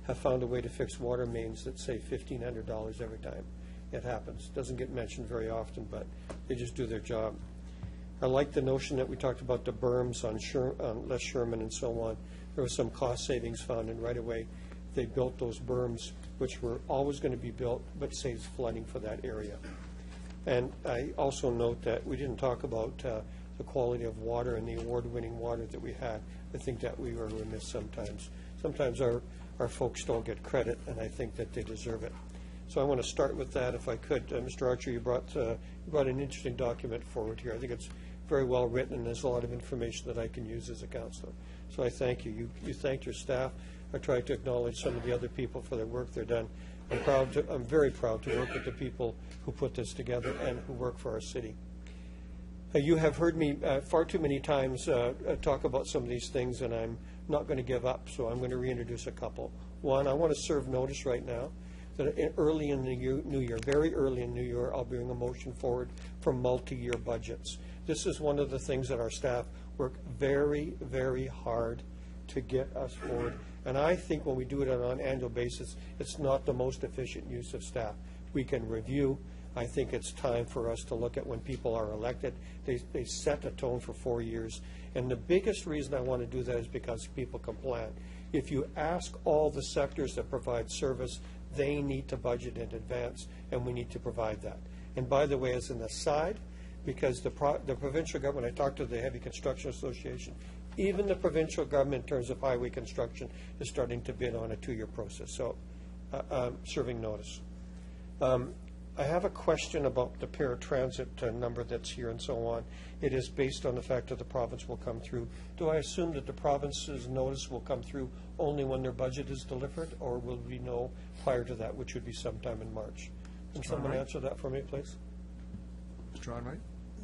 have found a way to fix water mains that save $1,500 every time it happens. Doesn't get mentioned very often, but they just do their job. I like the notion that we talked about the berms on Les Sherman and so on. There was some cost savings found, and right away they built those berms, which were always going to be built, but saves flooding for that area. And I also note that we didn't talk about the quality of water and the award-winning water that we had. I think that we were remiss sometimes. Sometimes our folks don't get credit, and I think that they deserve it. So I want to start with that, if I could. Mr. Archer, you brought an interesting document forward here. I think it's very well written, and there's a lot of information that I can use as a counselor. So I thank you. You thanked your staff. I try to acknowledge some of the other people for their work they're done. I'm very proud to work with the people who put this together and who work for our city. You have heard me far too many times talk about some of these things, and I'm not going to give up, so I'm going to reintroduce a couple. One, I want to serve notice right now that early in the new year, very early in the new year, I'll bring a motion forward for multi-year budgets. This is one of the things that our staff work very, very hard to get us forward. And I think when we do it on an annual basis, it's not the most efficient use of staff. We can review. I think it's time for us to look at when people are elected. They set a tone for 4 years. And the biggest reason I want to do that is because people can plan. If you ask all the sectors that provide service, they need to budget in advance, and we need to provide that. And by the way, as an aside, because the provincial government, I talked to the Heavy Construction Association, even the provincial government in terms of highway construction is starting to bid on a 2-year process. So serving notice. I have a question about the paratransit number that's here and so on. It is based on the fact that the province will come through. Do I assume that the province's notice will come through only when their budget is delivered, or will we know prior to that, which would be sometime in March? Can someone answer that for me, please? Mr. Onright?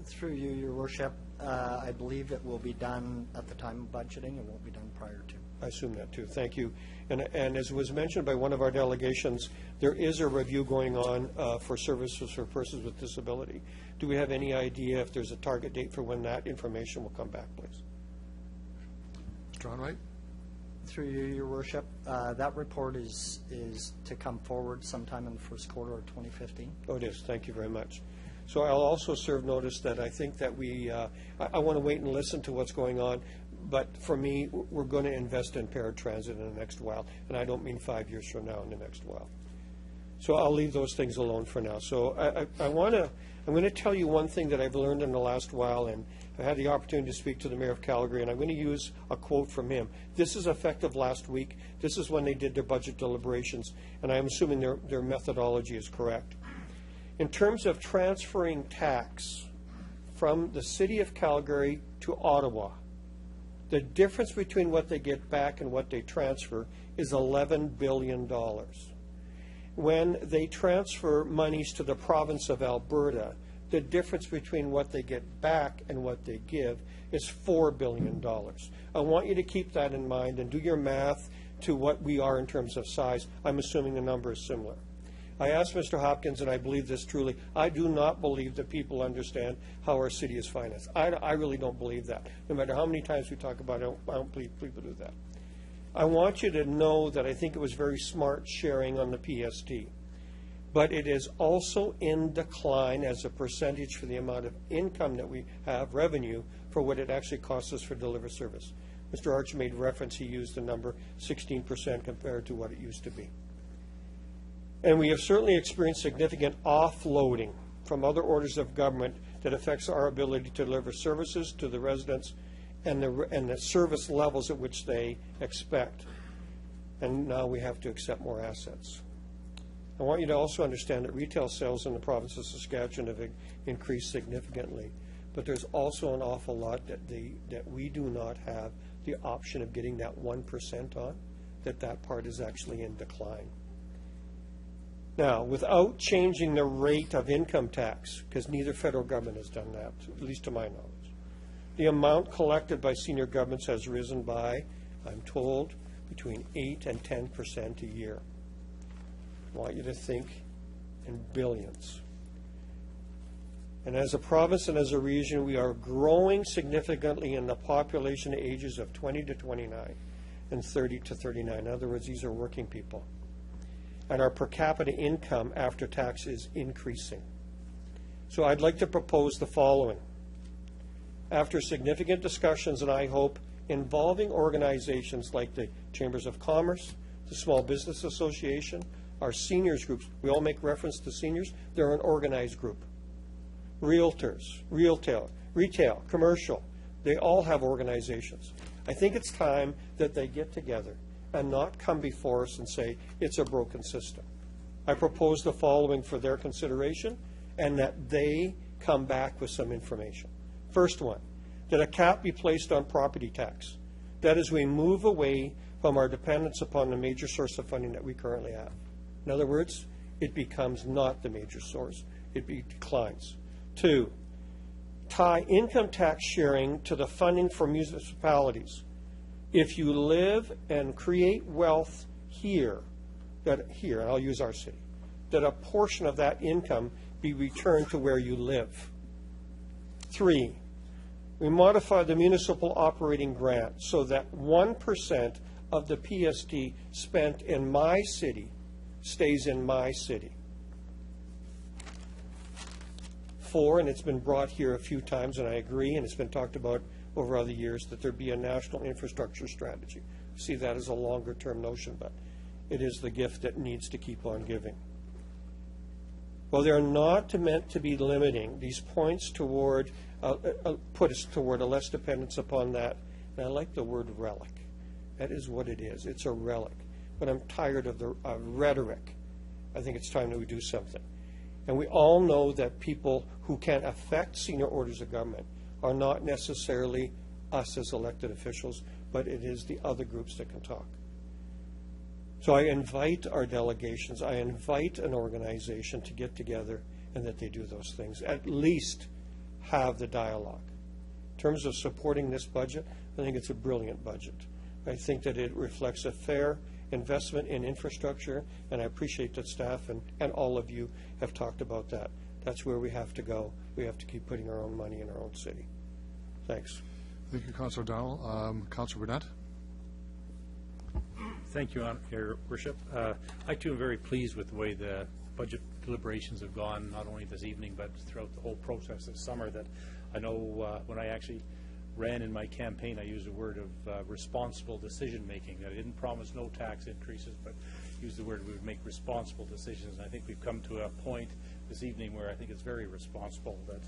Through you, Your Worship, I believe it will be done at the time of budgeting. It won't be done prior to. I assume that too. Thank you. And as was mentioned by one of our delegations, there is a review going on for services for persons with disability. Do we have any idea if there's a target date for when that information will come back, please? Mr. Onright? Through you, Your Worship, that report is to come forward sometime in the first quarter of 2015. Oh, it is. Thank you very much. So I'll also serve notice that I think that I want to wait and listen to what's going on. But for me, we're going to invest in paratransit in the next while, and I don't mean 5 years from now, in the next while. So I'll leave those things alone for now. So I'm going to tell you one thing that I've learned in the last while, and I had the opportunity to speak to the Mayor of Calgary, and I'm going to use a quote from him. This is effective last week. This is when they did their budget deliberations, and I'm assuming their methodology is correct. In terms of transferring tax from the City of Calgary to Ottawa, the difference between what they get back and what they transfer is $11 billion. When they transfer monies to the province of Alberta, the difference between what they get back and what they give is $4 billion. I want you to keep that in mind and do your math to what we are in terms of size. I'm assuming the number is similar. I asked Mr. Hopkins, and I believe this truly, I do not believe that people understand how our city is financed. I really don't believe that. No matter how many times we talk about it, I don't believe people do that. I want you to know that I think it was very smart sharing on the PST. But it is also in decline as a percentage for the amount of income that we have, revenue, for what it actually costs us for deliver service. Mr. Arch made reference, he used the number 16% compared to what it used to be. And we have certainly experienced significant offloading from other orders of government that affects our ability to deliver services to the residents and the service levels at which they expect. And now we have to accept more assets. I want you to also understand that retail sales in the province of Saskatchewan have increased significantly. But there's also an awful lot that we do not have the option of getting that 1% on, that part is actually in decline. Now, without changing the rate of income tax, because neither federal government has done that, at least to my knowledge, the amount collected by senior governments has risen by, I'm told, between 8 and 10% a year. I want you to think in billions. And as a province and as a region, we are growing significantly in the population ages of 20 to 29 and 30 to 39. In other words, these are working people. And our per capita income after tax is increasing. So I'd like to propose the following. After significant discussions, and I hope involving organizations like the Chambers of Commerce, the Small Business Association, our seniors groups, we all make reference to seniors, they're an organized group. Realtors, retail, commercial, they all have organizations. I think it's time that they get together and not come before us and say it's a broken system. I propose the following for their consideration and that they come back with some information. First one, that a cap be placed on property tax. That is, we move away from our dependence upon the major source of funding that we currently have. In other words, it becomes not the major source. It declines. 2, tie income tax sharing to the funding for municipalities. If you live and create wealth here, and I'll use our city, that a portion of that income be returned to where you live. 3, we modify the municipal operating grant so that 1% of the PSD spent in my city stays in my city. 4, and it's been brought here a few times, and I agree, and it's been talked about over other years, that there be a national infrastructure strategy. I see that as a longer-term notion, but it is the gift that needs to keep on giving. Well, they're not meant to be limiting. These points toward, put us toward a less dependence upon that. And I like the word relic. That is what it is. It's a relic. But I'm tired of the rhetoric. I think it's time that we do something. And we all know that people who can affect senior orders of government are not necessarily us as elected officials, but it is the other groups that can talk. So I invite our delegations, I invite an organization to get together and that they do those things. At least have the dialogue. In terms of supporting this budget, I think it's a brilliant budget. I think that it reflects a fair investment in infrastructure, and I appreciate that staff and all of you have talked about that. That's where we have to go. We have to keep putting our own money in our own city. Thanks. Thank you, Councillor O'Donnell. Councillor Burnett. Thank you, Your Worship. I, too, am very pleased with the way the budget deliberations have gone, not only this evening, but throughout the whole process this summer. That I know when I actually ran in my campaign, I used a word of responsible decision-making. I didn't promise no tax increases, but used the word we would make responsible decisions. And I think we've come to a point this evening where I think it's very responsible. That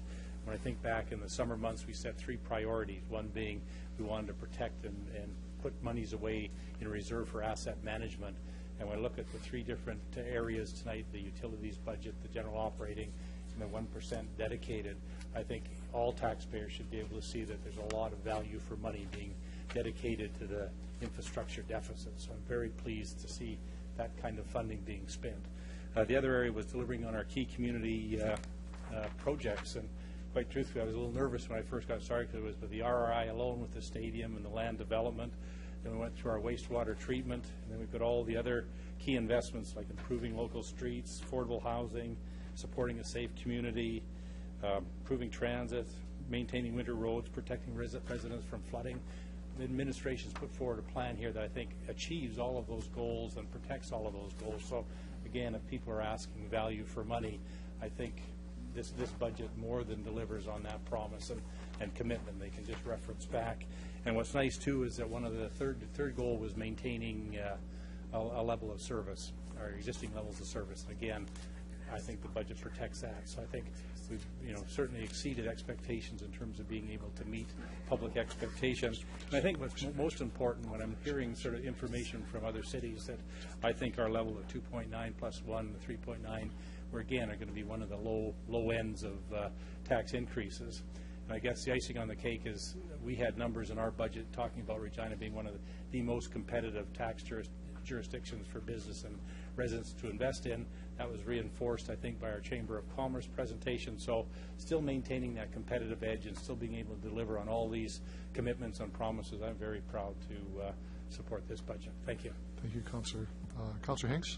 when I think back in the summer months, we set 3 priorities, one being we wanted to protect and put monies away in reserve for asset management. And when I look at the 3 different areas tonight, the utilities budget, the general operating, and the 1% dedicated, I think all taxpayers should be able to see that there's a lot of value for money being dedicated to the infrastructure deficit. So I'm very pleased to see that kind of funding being spent. The other area was delivering on our key community projects. And quite truthfully, I was a little nervous when I first got started because it was with the RRI alone with the stadium and the land development. Then we went through our wastewater treatment, and then we've got all the other key investments like improving local streets, affordable housing, supporting a safe community, improving transit, maintaining winter roads, protecting residents from flooding. The administration's put forward a plan here that I think achieves all of those goals and protects all of those goals. So again, if people are asking value for money, I think this budget more than delivers on that promise and commitment. They can just reference back. And what's nice too is that one of the third goal was maintaining a level of service, our existing levels of service. Again, I think the budget protects that. So I think we've certainly exceeded expectations in terms of being able to meet public expectations. And I think what's most important when I'm hearing sort of information from other cities that I think our level of 2.9 plus 1, the 3.9, we're again are going to be one of the low ends of tax increases. And I guess the icing on the cake is we had numbers in our budget talking about Regina being one of the most competitive tax jurisdictions for business and residents to invest in. That was reinforced, I think, by our Chamber of Commerce presentation. So still maintaining that competitive edge and still being able to deliver on all these commitments and promises, I'm very proud to support this budget. Thank you. Thank you, Councillor. Councillor Hinks.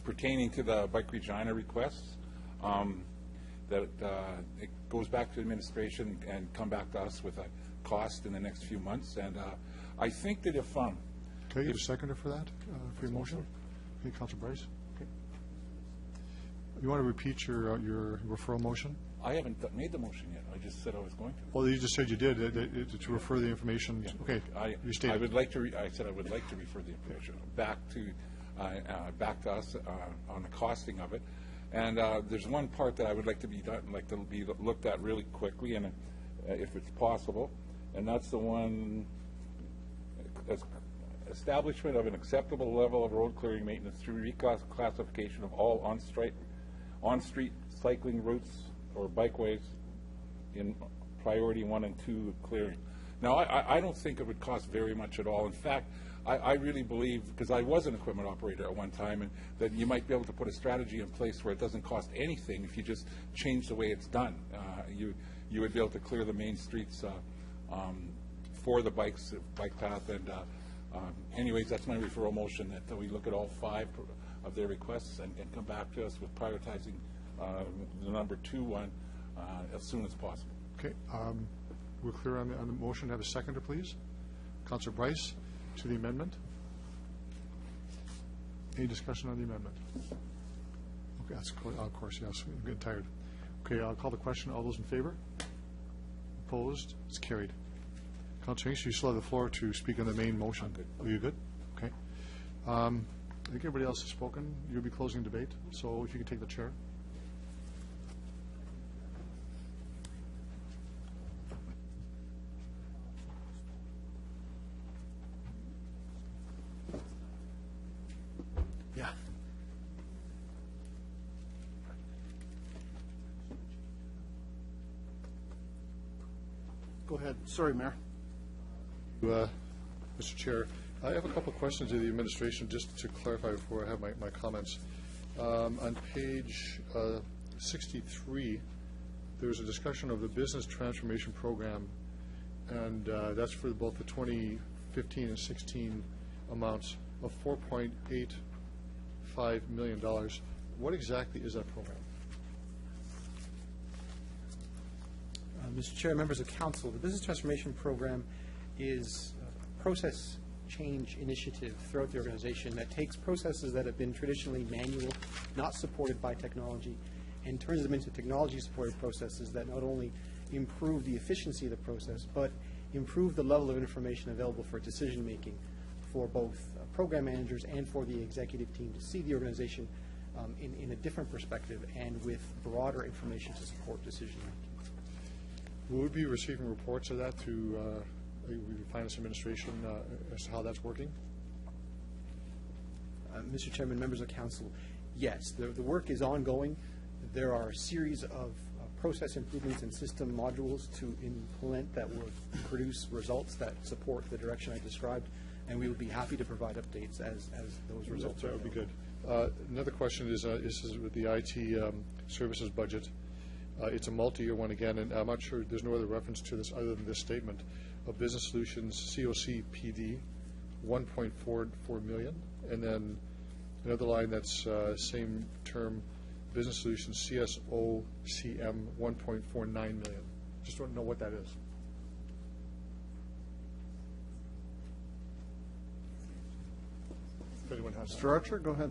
Pertaining to the Bike Regina requests, that it goes back to the administration and come back to us with a cost in the next few months. And I think that if can I get a seconder for that, for your motion? Okay, Councillor Bryce. Okay. You want to repeat your referral motion? I haven't made the motion yet. I just said I was going to. Well, you just said you did to refer the information. Yeah. Okay. I would like to. I said I would like to refer the information back to us on the costing of it. And there's one part that I would like to be looked at really quickly, and if it's possible, and that's the one establishment of an acceptable level of road clearing maintenance through reclassification of all on-street cycling routes or bikeways in priority 1 and 2 clearing. Now, I don't think it would cost very much at all. In fact, I really believe, because I was an equipment operator at one time, and that you might be able to put a strategy in place where it doesn't cost anything if you just change the way it's done. You would be able to clear the main streets for the bike path. And anyways, that's my referral motion, that we look at all 5 of their requests and come back to us with prioritizing the number 2 one as soon as possible. Okay. We're clear on the motion. Have a seconder, please. Councillor Bryce, to the amendment. Any discussion on the amendment? Okay, that's of course, yes. I'm getting tired. Okay, I'll call the question. All those in favor? Opposed? It's carried. Councillor Hinks, you still have the floor to speak on the main motion. I'm good. Are you good? Okay. I think everybody else has spoken. You'll be closing debate, so if you can take the chair. Yeah. Go ahead. Sorry, Mayor. Mr. Chair, I have a couple of questions of the administration just to clarify before I have my comments. On page 63, there's a discussion of the business transformation program, and that's for both the 2015 and 16 amounts of $4.85 million. What exactly is that program? Mr. Chair, members of council, the Business Transformation Program is a process change initiative throughout the organization that takes processes that have been traditionally manual, not supported by technology, and turns them into technology-supported processes that not only improve the efficiency of the process, but improve the level of information available for decision-making for both program managers and for the executive team to see the organization in a different perspective and with broader information to support decision-making. Will we be receiving reports of that to the Finance Administration as to how that's working? Mr. Chairman, members of council, yes, the work is ongoing. There are a series of process improvements and system modules to implement that will produce results that support the direction I described, and we would be happy to provide updates as those results are. That would be good. Another question is with the IT services budget. It's a multi-year one again, and I'm not sure, there's no other reference to this other than this statement of Business Solutions COC PD, 1.44 million, and then another line that's same term, Business Solutions CSO CM, 1.49 million. Just want to know what that is. If anyone has Mr. Archer, go ahead.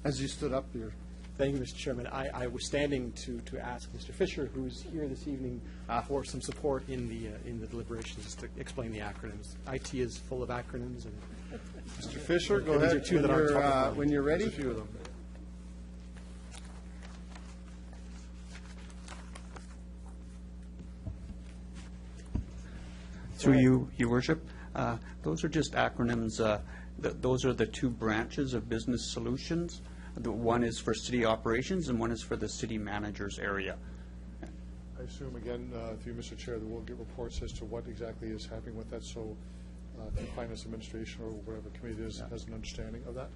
As you stood up here. Thank you, Mr. Chairman. I was standing to ask Mr. Fisher, who's here this evening, for some support in the deliberations to explain the acronyms. IT is full of acronyms. And Mr. Fisher, go these ahead. are two that aren't top of mind. When you're ready. There's a few of them. Through you, Your Worship, those are just acronyms. Those are the 2 branches of Business Solutions. The one is for city operations and one is for the city manager's area. I assume, again, through Mr. Chair, that we'll get reports as to what exactly is happening with that, so the Finance Administration or whatever committee it is has an understanding of that.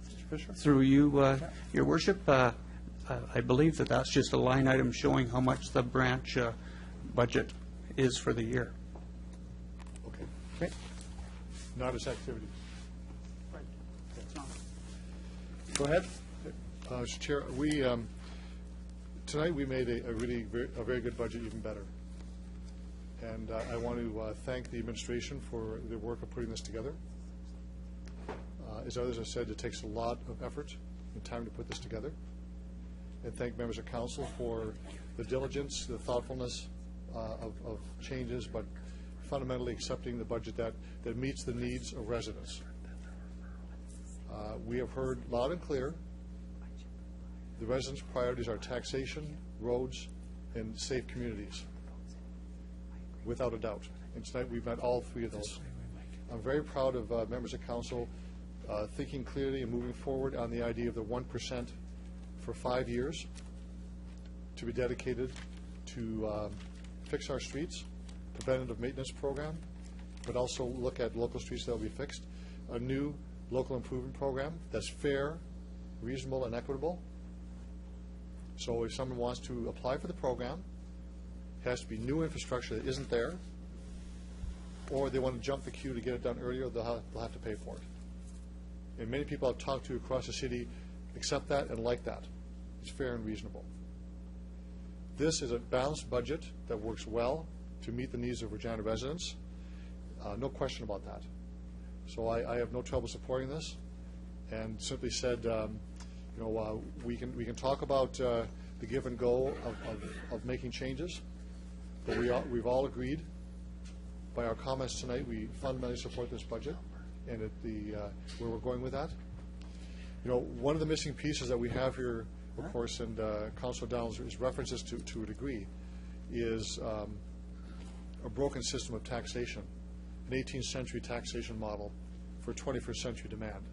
Mr. Fisher? Through you, Your Worship, I believe that that's just a line item showing how much the branch budget is for the year. Okay. Not as activities. Go ahead. Mr. Chair, tonight we made a very good budget even better. And I want to thank the administration for the work of putting this together. As others have said, it takes a lot of effort and time to put this together. And thank members of council for the diligence, the thoughtfulness of changes, but fundamentally accepting the budget that meets the needs of residents. We have heard loud and clear the residents' priorities are taxation, roads, and safe communities, without a doubt. And tonight we've met all 3 of those. I'm very proud of members of council thinking clearly and moving forward on the idea of the 1% for 5 years. to be dedicated to fix our streets, preventative maintenance program, but also look at local streets that will be fixed, a new local improvement program that's fair, reasonable, and equitable. So if someone wants to apply for the program, it has to be new infrastructure that isn't there, or they want to jump the queue to get it done earlier, they'll have to pay for it. And many people I've talked to across the city accept that and like that. It's fair and reasonable. This is a balanced budget that works well to meet the needs of Regina residents. No question about that. So I have no trouble supporting this, and simply said, we can talk about the give and go of making changes, but we've all agreed by our comments tonight, we fundamentally support this budget and where we're going with that. One of the missing pieces that we have here, of course, and Councilor Downs is references to a degree, is a broken system of taxation, an 18th century taxation model for 21st century demand.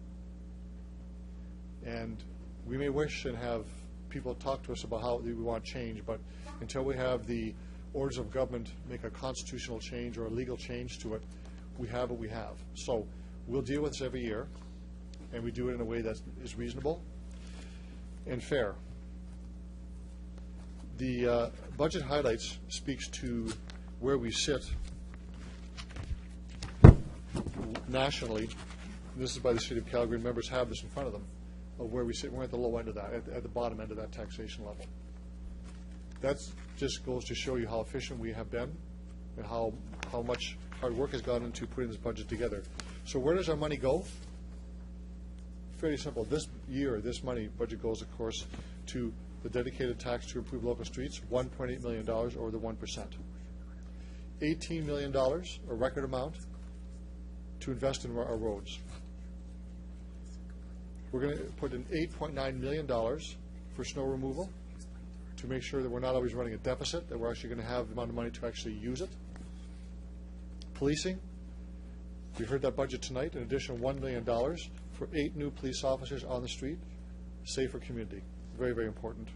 And we may wish and have people talk to us about how we want change, but until we have the orders of government make a constitutional change or a legal change to it, we have what we have. So we'll deal with this every year, and we do it in a way that is reasonable and fair. The budget highlights speaks to where we sit nationally. This is by the City of Calgary. Members have this in front of them, of where we sit. We're at the low end of that, at the bottom end of that taxation level. That just goes to show you how efficient we have been and how much hard work has gone into putting this budget together. So where does our money go? Fairly simple. This year, this budget goes, of course, to the dedicated tax to improve local streets, $1.8 million, or the 1%. $18 million, a record amount, to invest in our roads. We're going to put in $8.9 million for snow removal to make sure that we're not always running a deficit, that we're actually going to have the amount of money to actually use it. Policing, we heard that budget tonight, an additional $1 million for 8 new police officers on the street, safer community. Very, very important.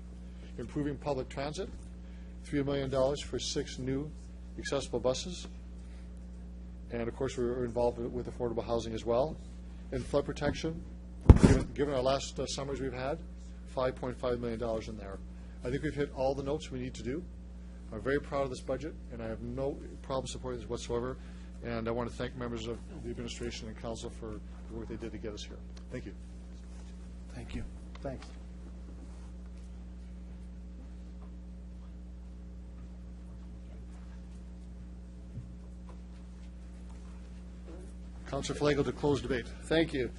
Improving public transit, $3 million for 6 new accessible buses. And, of course, we're involved with affordable housing as well. And flood protection, given our last summers we've had, $5.5 million in there. I think we've hit all the notes we need to do. I'm very proud of this budget, and I have no problem supporting this whatsoever. And I want to thank members of the administration and council for the work they did to get us here. Thank you. Thank you. Thanks. Councilor Flagel to close debate. Thank you.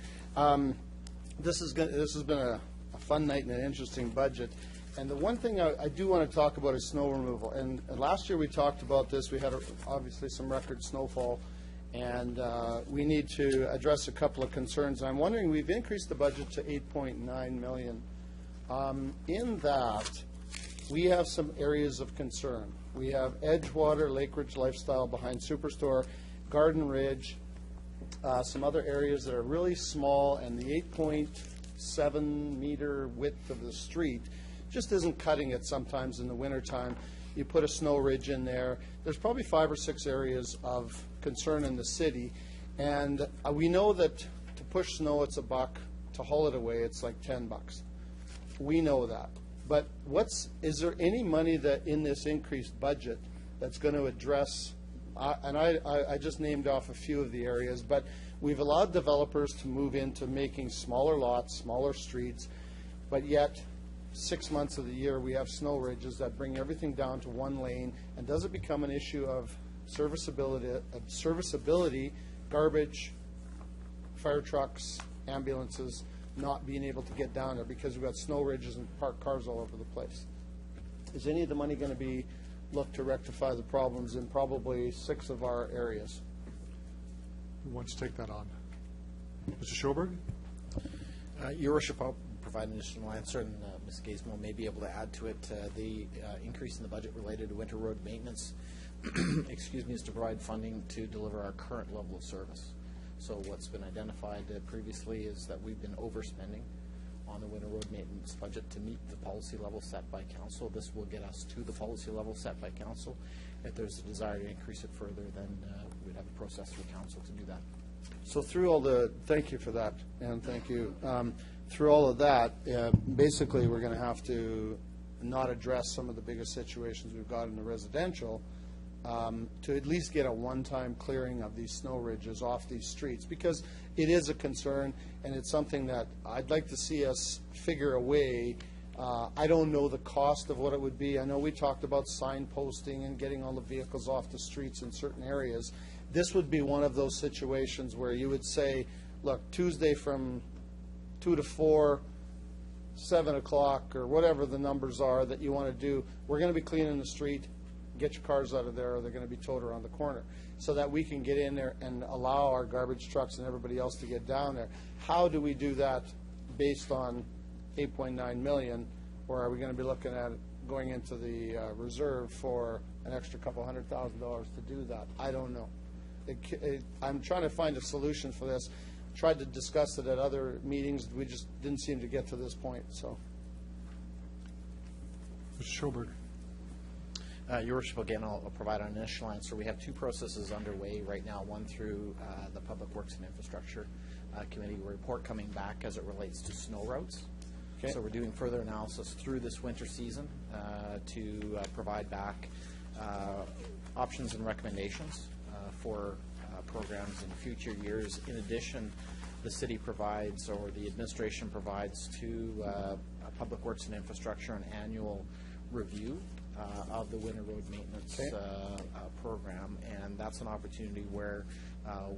This has been a fun night and an interesting budget. And the one thing I do want to talk about is snow removal. And last year we talked about this. We had obviously some record snowfall, and we need to address a couple of concerns. And I'm wondering, we've increased the budget to $8.9 million. In that, we have some areas of concern. We have Edgewater, Lake Ridge Lifestyle behind Superstore, Garden Ridge, some other areas that are really small, and the 8.7 meter width of the street just isn't cutting it sometimes in the wintertime. You put a snow ridge in there. There's probably 5 or 6 areas of concern in the city, and we know that to push snow it's $1, to haul it away it's like $10. We know that. But is there any money that in this increased budget that's going to address, and I just named off a few of the areas, but we've allowed developers to move into making smaller lots, smaller streets, but yet 6 months of the year we have snow ridges that bring everything down to one lane. And does it become an issue of serviceability, garbage, fire trucks, ambulances not being able to get down there because we've got snow ridges and parked cars all over the place? Is any of the money going to be looked to rectify the problems in probably 6 of our areas? Who wants to take that on? Mr. Schoberg? Your Worship, I'll provide an additional answer, and Ms. Gazemo may be able to add to it. The increase in the budget related to winter road maintenance is to provide funding to deliver our current level of service. So what's been identified previously is that we've been overspending on the winter road maintenance budget to meet the policy level set by council. This will get us to the policy level set by council. If there's a desire to increase it further, then we'd have a process through council to do that. So through all the, thank you for that, and thank you. Through all of that, basically, we're going to have to not address some of the biggest situations we've got in the residential to at least get a one-time clearing of these snow ridges off these streets, because it is a concern, and it's something that I'd like to see us figure a way. I don't know the cost of what it would be. I know we talked about signposting and getting all the vehicles off the streets in certain areas. This would be one of those situations where you would say, look, Tuesday from 2 to 4, 7 o'clock, or whatever the numbers are that you want to do, we're going to be cleaning the street. Get your cars out of there, or they're going to be towed around the corner, so that we can get in there and allow our garbage trucks and everybody else to get down there. How do we do that based on 8.9 million, or are we going to be looking at going into the reserve for an extra couple $100,000 to do that? I don't know. I'm trying to find a solution for this. Tried to discuss it at other meetings. We just didn't seem to get to this point. So, Mr. Schoberg. Your Worship, again, I'll provide an initial answer. We have two processes underway right now, one through the Public Works and Infrastructure Committee report coming back as it relates to snow routes. Okay. So we're doing further analysis through this winter season to provide back options and recommendations for programs in future years. In addition, the city provides, or the administration provides, to Public Works and Infrastructure an annual review of the winter road maintenance program, and that's an opportunity where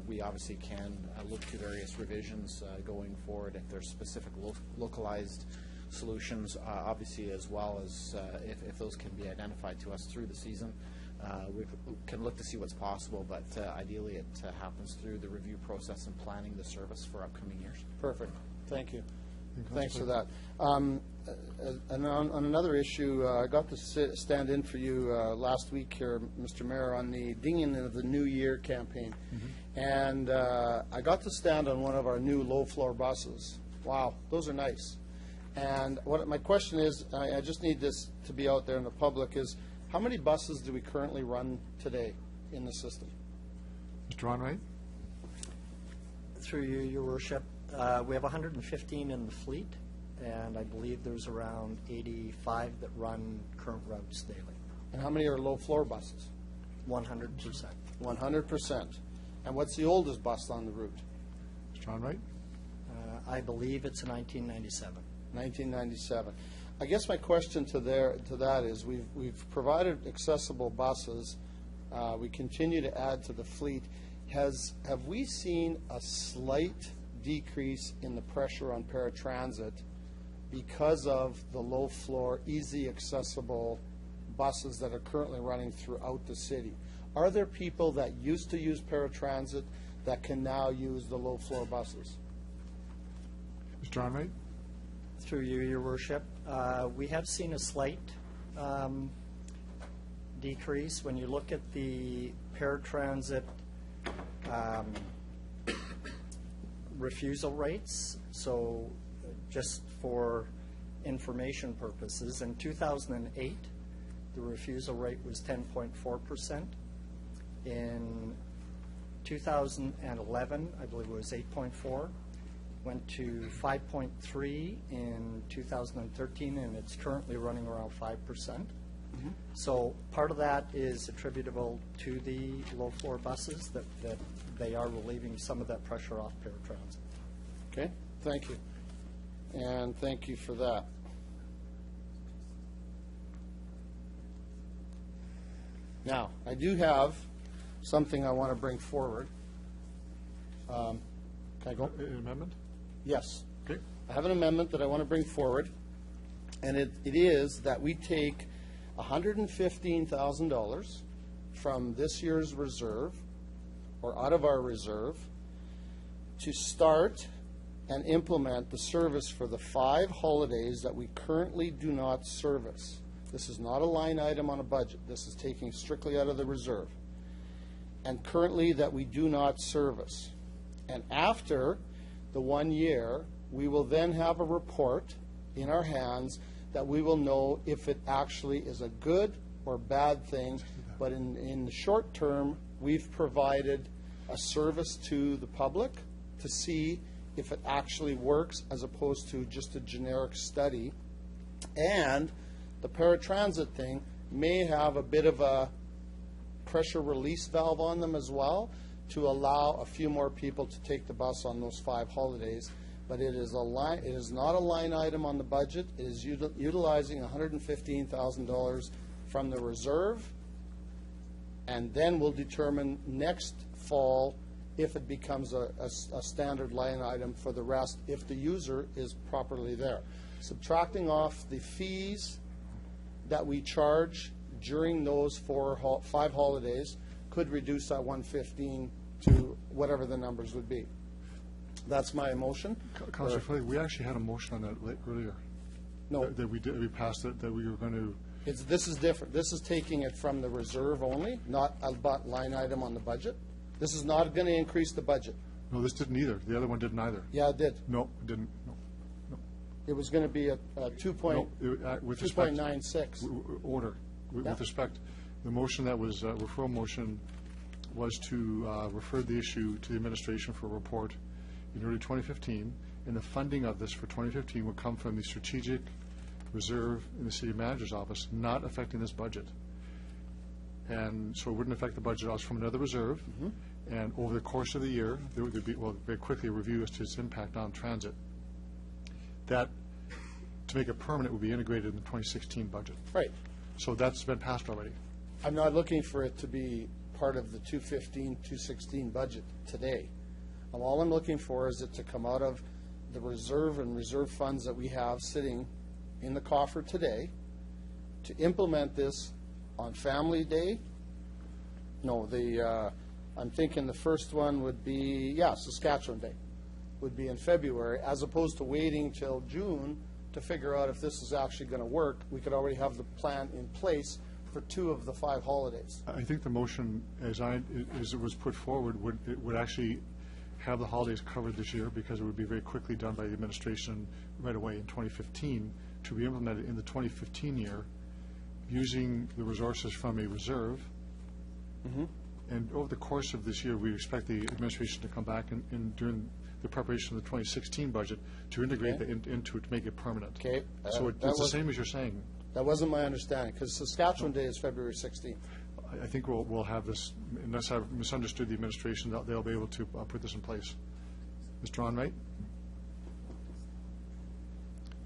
we obviously can look to various revisions going forward if there's specific localized solutions, obviously, as well as if those can be identified to us through the season. We can look to see what's possible, but ideally it happens through the review process and planning the service for upcoming years. Perfect. Thank you. Thanks for that. And on another issue, I got to stand in for you last week here, Mr. Mayor, on the Dinging of the New Year campaign. Mm-hmm. And I got to stand on one of our new low-floor buses. Wow, those are nice. And what my question is, I just need this to be out there in the public, is how many buses do we currently run today in the system? Mr. Onright? Through you, Your Worship, we have 115 in the fleet, and I believe there's around 85 that run current routes daily. And how many are low-floor buses? 100%. 100%. And what's the oldest bus on the route? Mr. Onright? I believe it's a 1997. 1997. I guess my question to that is, we've provided accessible buses. We continue to add to the fleet. Have we seen a slight decrease in the pressure on paratransit because of the low-floor, easy accessible buses that are currently running throughout the city? Are there people that used to use paratransit that can now use the low-floor buses? Mr. Onright? Through you, Your Worship, we have seen a slight decrease. When you look at the paratransit refusal rates, so just for information purposes, in 2008, the refusal rate was 10.4%. In 2011, I believe it was 8.4%. Went to 5.3 in 2013, and it's currently running around 5%. Mm-hmm. So part of that is attributable to the low-floor buses, that they are relieving some of that pressure off paratransit. Okay, thank you. And thank you for that. Now, I do have something I want to bring forward. Can I go? An amendment? Yes. Okay. I have an amendment that I want to bring forward, and it is that we take $115,000 from this year's reserve, or out of our reserve, to start and implement the service for the 5 holidays that we currently do not service. This is not a line item on a budget. This is taking strictly out of the reserve. And currently that we do not service. And after the 1 year, we will then have a report in our hands that we will know if it actually is a good or bad thing. But in the short term, we've provided a service to the public to see if it actually works as opposed to just a generic study. And the paratransit thing may have a bit of a pressure release valve on them as well to allow a few more people to take the bus on those 5 holidays. But it is not a line item on the budget. It is utilizing $115,000 from the reserve, and then we'll determine next fall if it becomes a standard line item for the rest, if the user is properly there. Subtracting off the fees that we charge during those 5 holidays could reduce that 115 to whatever the numbers would be. That's my motion. Councillor Foley, we actually had a motion on that earlier. No. That we passed it, that we were going to. This is different. This is taking it from the reserve only, not a line item on the budget. This is not going to increase the budget. No, this didn't either. The other one didn't either. Yeah, it did. No, it didn't. No. It was going to be a 2.96. Order. With respect, the motion that was, referral motion, was to refer the issue to the administration for a report in early 2015, and the funding of this for 2015 would come from the strategic reserve in the city manager's office, not affecting this budget. And so it wouldn't affect the budget. It was from another reserve, and over the course of the year, there would be, well, very quickly, a review as to its impact on transit. That, to make it permanent, would be integrated in the 2016 budget. Right. So that's been passed already. I'm not looking for it to be part of the 2015, 2016 budget today. All I'm looking for is it to come out of the reserve and reserve funds that we have sitting in the coffer today to implement this on Family Day. No, I'm thinking the first one would be, Saskatchewan Day would be in February, as opposed to waiting till June to figure out if this is actually going to work. We could already have the plan in place for 2 of the 5 holidays. I think the motion, as it was put forward, would actually have the holidays covered this year, because it would be very quickly done by the administration right away in 2015 to be implemented in the 2015 year using the resources from a reserve. And over the course of this year, we expect the administration to come back and during the preparation of the 2016 budget to integrate that into it to make it permanent. Okay. So it's the same as you're saying. That wasn't my understanding, because Saskatchewan Day is February 16th. I think we'll have this, unless I've misunderstood the administration, they'll be able to put this in place. Mr. Onright?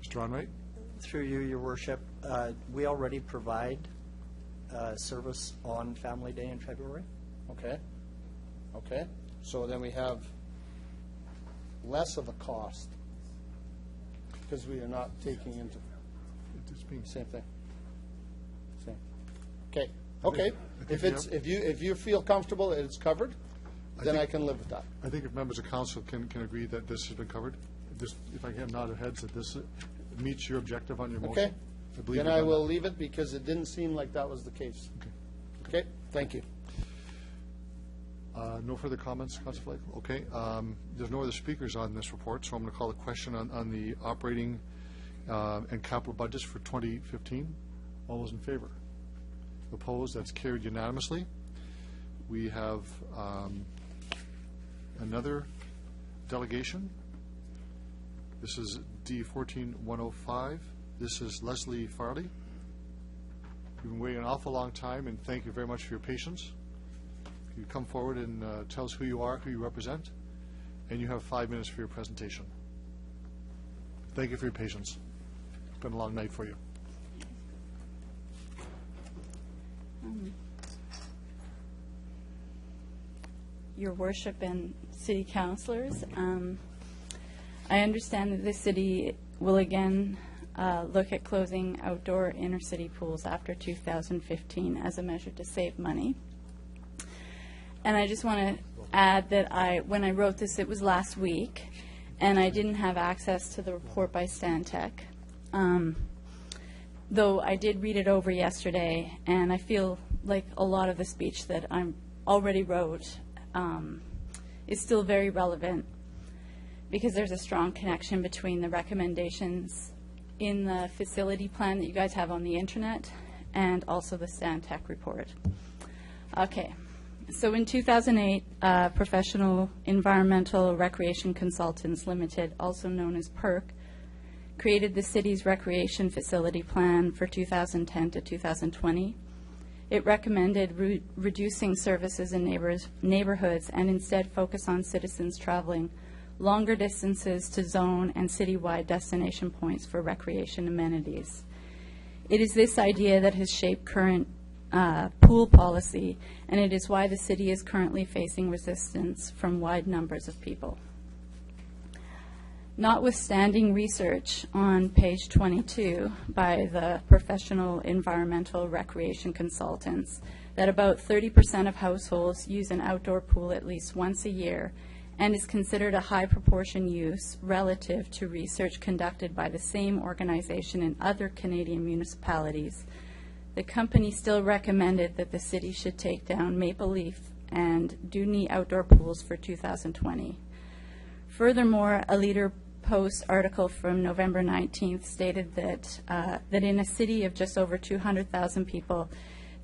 Mr. Onright? Through you, Your Worship, we already provide service on Family Day in February. Okay. Okay. So then we have less of a cost because we are not taking into same thing. Same. Okay. Okay. If you feel comfortable that it's covered, then I can live with that. I think if members of council can agree that this has been covered, if I can nod of heads that this meets your objective on your motion. Okay. Then I will leave it, because it didn't seem like that was the case. Okay. Okay. Thank you. No further comments, Councilor Flake? Okay. There's no other speakers on this report, so I'm going to call a question on the operating and capital budgets for 2015. All those in favor? Opposed? That's carried unanimously. We have another delegation. This is D14105. This is Leslie Farley. You've been waiting an awful long time, and thank you very much for your patience. You come forward and tell us who you are, who you represent, and you have 5 minutes for your presentation. Thank you for your patience. It's been a long night for you. Your Worship and City Councilors, I understand that the City will again look at closing outdoor inner-city pools after 2015 as a measure to save money. And I just want to add that when I wrote this, it was last week, and I didn't have access to the report by Stantec. Though I did read it over yesterday, and I feel like a lot of the speech that I already wrote is still very relevant because there's a strong connection between the recommendations in the facility plan that you guys have on the internet and also the Stantec report. Okay, so in 2008, Professional Environmental Recreation Consultants Limited, also known as PERC, created the city's recreation facility plan for 2010 to 2020. It recommended reducing services in neighborhoods and instead focus on citizens traveling longer distances to zone and citywide destination points for recreation amenities. It is this idea that has shaped current pool policy, and it is why the city is currently facing resistance from wide numbers of people. Notwithstanding research on page 22 by the Professional Environmental Recreation Consultants that about 30% of households use an outdoor pool at least once a year and is considered a high proportion use relative to research conducted by the same organization in other Canadian municipalities, the company still recommended that the city should take down Maple Leaf and Dewdney outdoor pools for 2020. Furthermore, a Leader Post article from November 19th stated that that in a city of just over 200,000 people,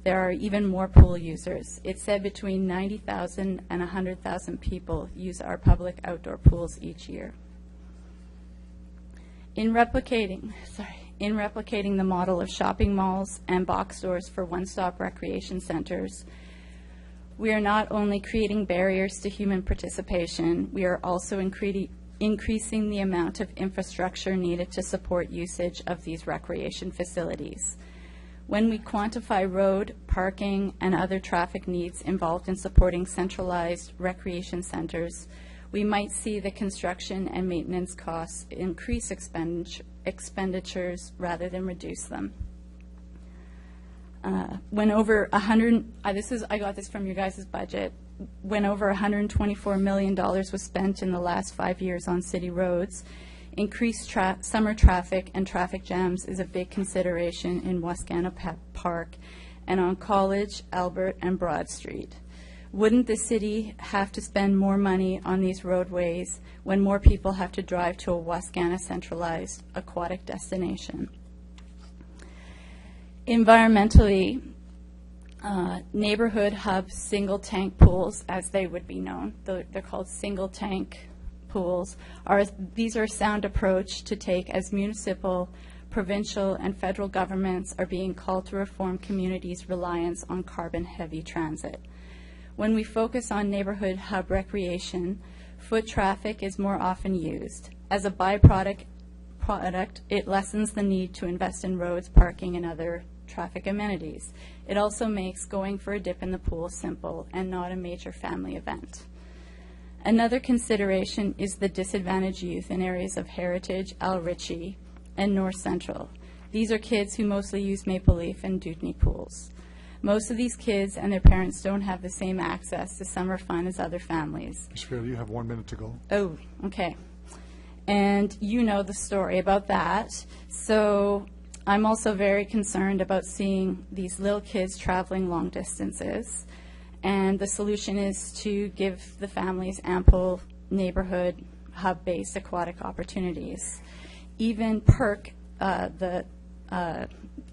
there are even more pool users. It said between 90,000 and 100,000 people use our public outdoor pools each year. In replicating the model of shopping malls and box stores for one-stop recreation centers, we are not only creating barriers to human participation, we are also increasing the amount of infrastructure needed to support usage of these recreation facilities. When we quantify road, parking, and other traffic needs involved in supporting centralized recreation centers, we might see the construction and maintenance costs increase expenditures rather than reduce them. When over I got this from your guys' budget, when over $124 million was spent in the last 5 years on city roads, increased summer traffic and traffic jams is a big consideration in Wascana Park and on College, Albert, and Broad Street. Wouldn't the city have to spend more money on these roadways when more people have to drive to a Wascana centralized aquatic destination? Environmentally, neighborhood hub single tank pools, as they would be known, they're called single tank pools, these are a sound approach to take as municipal, provincial, and federal governments are being called to reform communities' reliance on carbon-heavy transit. When we focus on neighborhood hub recreation, foot traffic is more often used. As a byproduct, it lessens the need to invest in roads, parking, and other traffic amenities. It also makes going for a dip in the pool simple and not a major family event. Another consideration is the disadvantaged youth in areas of Heritage, Al Ritchie, and North Central. These are kids who mostly use Maple Leaf and Dewdney pools. Most of these kids and their parents don't have the same access to summer fun as other families. Ms. Fairley, you have 1 minute to go. Oh, okay. And you know the story about that. So I'm also very concerned about seeing these little kids traveling long distances. And the solution is to give the families ample neighborhood hub-based aquatic opportunities. Even PERC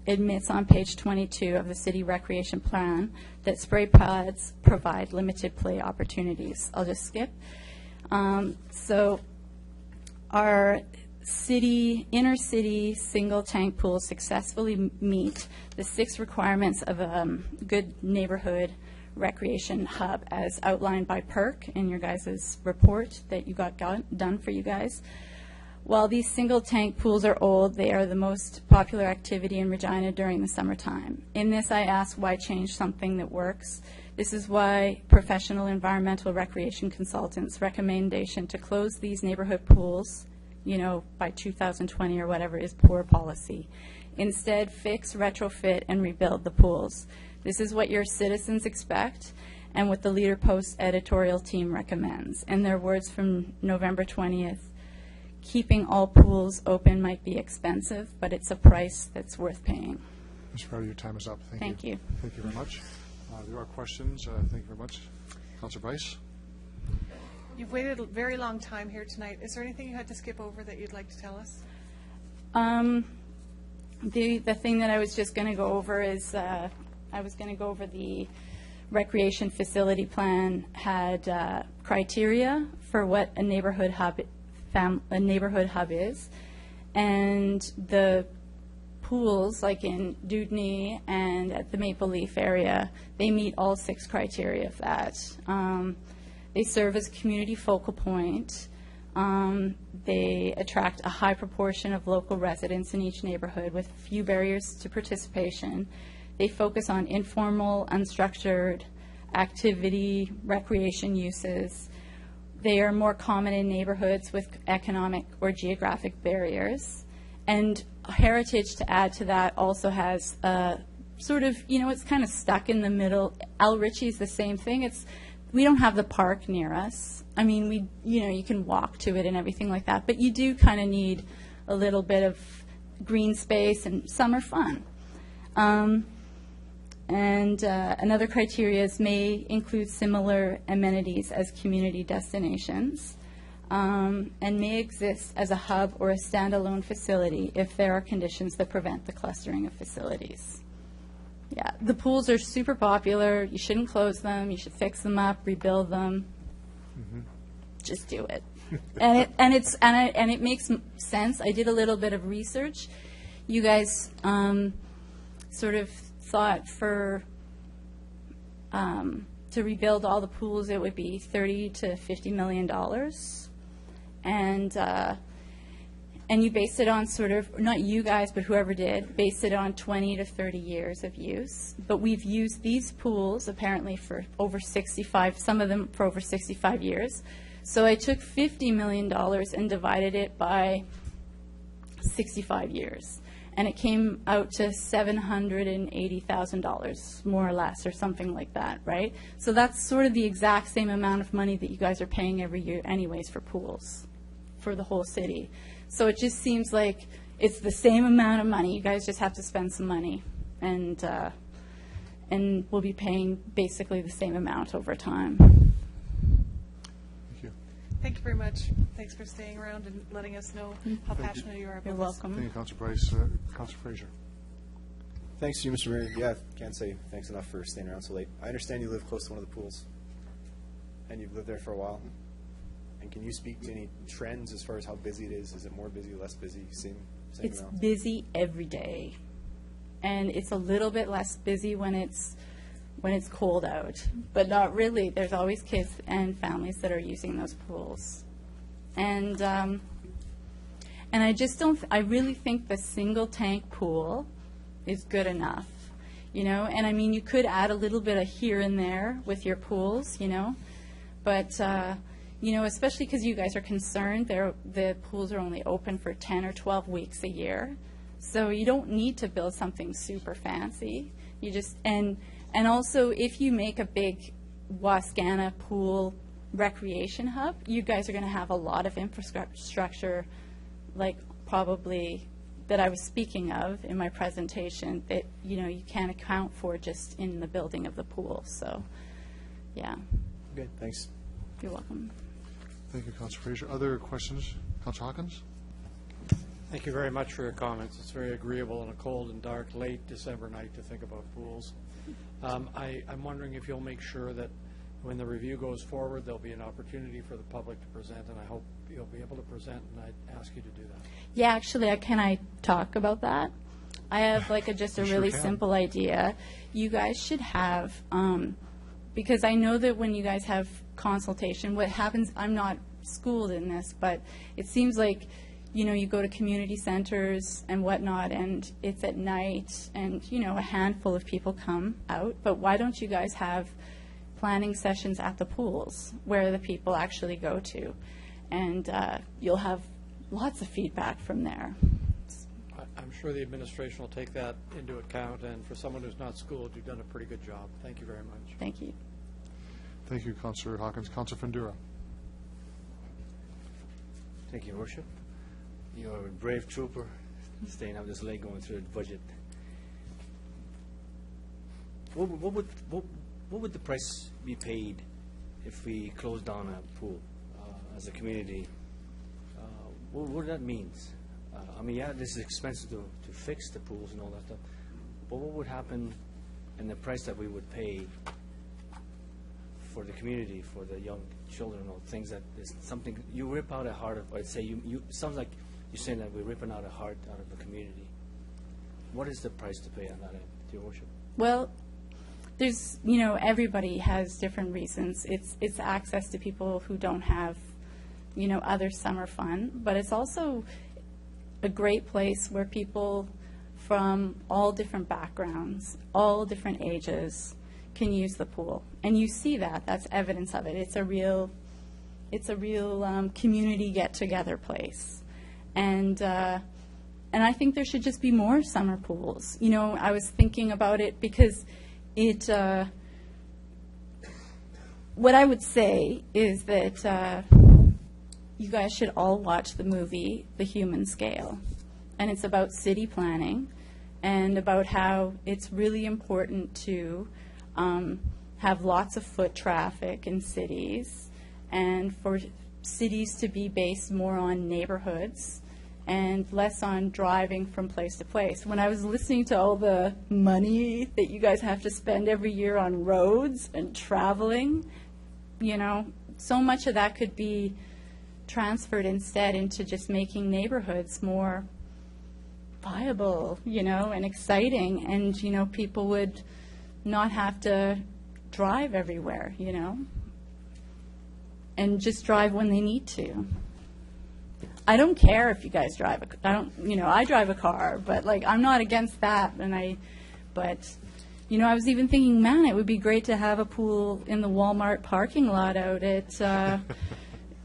admits on page 22 of the city recreation plan that spray pods provide limited play opportunities. I'll just skip. So our inner city single tank pools successfully meet the 6 requirements of a good neighborhood recreation hub as outlined by PERC in your guys' report that you got done for you guys. While these single tank pools are old, they are the most popular activity in Regina during the summertime. In this, I ask, why change something that works? This is why Professional Environmental Recreation Consultants' recommendation to close these neighborhood pools, by 2020 or whatever, is poor policy. Instead, fix, retrofit, and rebuild the pools. This is what your citizens expect and what the Leader Post editorial team recommends. In their words from November 20th, keeping all pools open might be expensive, but it's a price that's worth paying. Ms. Farrell, your time is up. Thank you. Thank you very much. There are questions. Thank you very much. Councilor Vice. You've waited a very long time here tonight. Is there anything you had to skip over that you'd like to tell us? The thing that I was just going to go over is I was going to go over the recreation facility plan had criteria for what a neighborhood hub is, and the pools like in Dewdney and at the Maple Leaf area, they meet all 6 criteria of that. They serve as a community focal point. They attract a high proportion of local residents in each neighborhood with few barriers to participation. They focus on informal, unstructured activity, recreation uses. They are more common in neighborhoods with economic or geographic barriers. And Heritage, to add to that, also has sort of, it's kind of stuck in the middle. Al Ritchie's the same thing. We don't have the park near us. I mean, you can walk to it and everything like that, but you do kind of need a little bit of green space and summer fun. Another criteria is may include similar amenities as community destinations, and may exist as a hub or a standalone facility if there are conditions that prevent the clustering of facilities. Yeah, the pools are super popular. You shouldn't close them. You should fix them up, rebuild them. Just do it. And it makes sense. I did a little bit of research. You guys sort of thought to rebuild all the pools it would be $30 to $50 million, and you based it on sort of, not you guys, but whoever did, based it on 20 to 30 years of use. But we've used these pools apparently for over 65, some of them for over 65 years. So I took $50 million and divided it by 65 years. And it came out to $780,000, more or less, or something like that, right? So that's sort of the exact same amount of money that you guys are paying every year anyways for pools for the whole city. So it just seems like it's the same amount of money. You guys just have to spend some money, and we'll be paying basically the same amount over time. Thank you. Thank you very much. Thanks for staying around and letting us know how passionate you are about this. You're welcome. Thank you, Councilor Price. Councilor Fraser. Thanks to you, Mr. Mayor. Yeah, can't say thanks enough for staying around so late. I understand you live close to one of the pools, and you've lived there for a while. And can you speak to any trends as far as how busy it is? Is it more busy, less busy, same It's amount? busy every day, and it's a little bit less busy when it's cold out, but not really. There's always kids and families that are using those pools, and I just don't. I really think the single tank pool is good enough, And I mean, you could add a little bit of here and there with your pools, but. Especially because you guys are concerned, the pools are only open for 10 or 12 weeks a year. So you don't need to build something super fancy. You just, and also if you make a big Wascana pool recreation hub, you guys are going to have a lot of infrastructure, like probably that I was speaking of in my presentation that, you can't account for just in the building of the pool. So, yeah. Okay, thanks. You're welcome. Thank you, Councilor Fraser. Other questions? Councilor Hawkins? Thank you very much for your comments. It's very agreeable on a cold and dark late December night to think about pools. I'm wondering if you'll make sure that when the review goes forward, there'll be an opportunity for the public to present, and I hope you'll be able to present, and I'd ask you to do that. Yeah, actually, can I talk about that? I have just a really simple idea. You guys should have, because I know that when you guys have consultation, what happens, I'm not schooled in this, but it seems like, you go to community centers and whatnot, and it's at night, and, a handful of people come out, but why don't you guys have planning sessions at the pools where the people actually go to? And you'll have lots of feedback from there. I'm sure the administration will take that into account, and for someone who's not schooled, you've done a pretty good job. Thank you very much. Thank you. Thank you, Councilor Hawkins. Councilor Fundura. Thank you, Worship. You're a brave trooper, staying up this late going through the budget. What would the price be paid if we closed down a pool? as a community, what that means. I mean, yeah, this is expensive to fix the pools and all that stuff, but what would happen in the price that we would pay for the community, for the young children, or things that is something, you rip out a heart of, I'd say, you sounds like you're saying that we're ripping out a heart out of the community. What is the price to pay on that end, Your Worship? Well, there's, everybody has different reasons. It's access to people who don't have, other summer fun, but it's also a great place where people from all different backgrounds, all different ages, can use the pool. And you see that. That's evidence of it. It's a real community get-together place. And I think there should just be more summer pools. I was thinking about it because what I would say is that you guys should all watch the movie The Human Scale. And it's about city planning and about how it's really important to have lots of foot traffic in cities and for cities to be based more on neighborhoods and less on driving from place to place. When I was listening to all the money that you guys have to spend every year on roads and traveling, so much of that could be transferred instead into just making neighborhoods more viable, and exciting, and, people would not have to drive everywhere, and just drive when they need to. I don't care if you guys drive I drive a car, but I'm not against that, but I was even thinking, man, it would be great to have a pool in the Walmart parking lot out at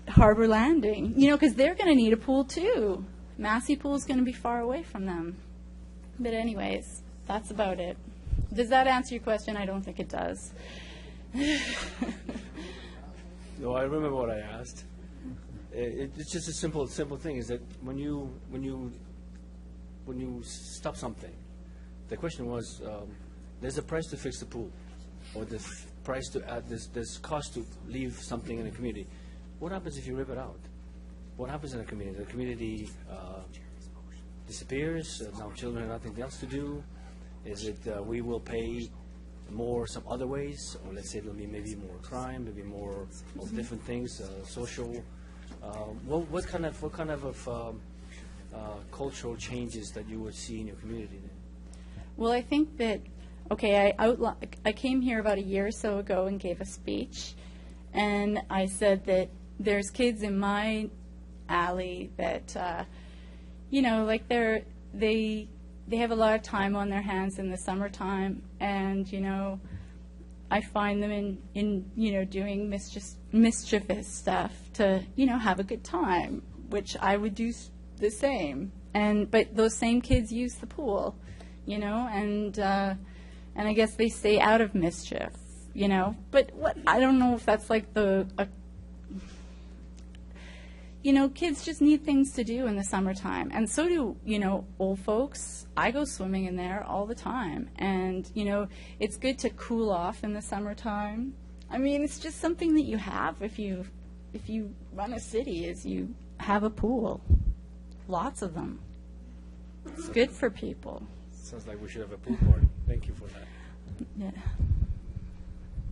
Harbor Landing, because they're going to need a pool too. Massey Pool is going to be far away from them. But anyways, that's about it. Does that answer your question? I don't think it does. No, I remember what I asked. It's just a simple thing. Is that when you stop something, the question was, there's a price to fix the pool, or the price to add this cost to leave something in a community. What happens if you rip it out? What happens in a community? The community disappears. Now children have nothing else to do. Is it we will pay more some other ways, or let's say there'll be maybe more crime, maybe more of different things, social. What kind of cultural changes that you would see in your community then? Well, I think that, I came here about a year or so ago and gave a speech, and I said that there's kids in my alley that, they have a lot of time on their hands in the summertime, and, I find them in doing mischievous stuff to, have a good time, which I would do the same. But those same kids use the pool, and I guess they stay out of mischief, But I don't know if that's like kids just need things to do in the summertime. And so do, old folks. I go swimming in there all the time. And, it's good to cool off in the summertime. I mean, it's just something that you have if you run a city, is you have a pool. Lots of them. It's good for people. Sounds like we should have a pool party. Thank you for that. Yeah.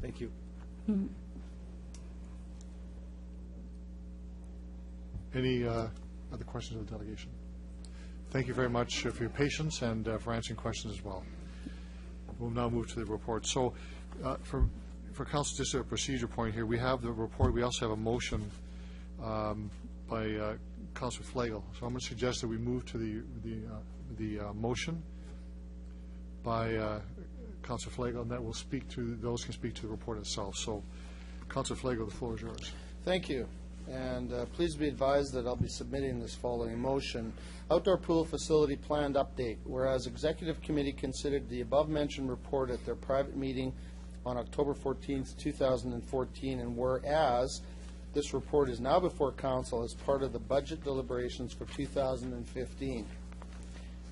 Thank you. Mm-hmm. Any other questions of the delegation? Thank you very much for your patience and for answering questions as well. We'll now move to the report. So for Council, just a procedure point here, we have the report. We also have a motion by Councilor Flagel. So I'm going to suggest that we move to the motion by Councilor Flagel, and that will speak to, those can speak to the report itself. So Councilor Flagel, the floor is yours. Thank you. And please be advised that I'll be submitting this following motion. Outdoor pool facility planned update. Whereas Executive Committee considered the above-mentioned report at their private meeting on October 14th, 2014, and whereas this report is now before Council as part of the budget deliberations for 2015.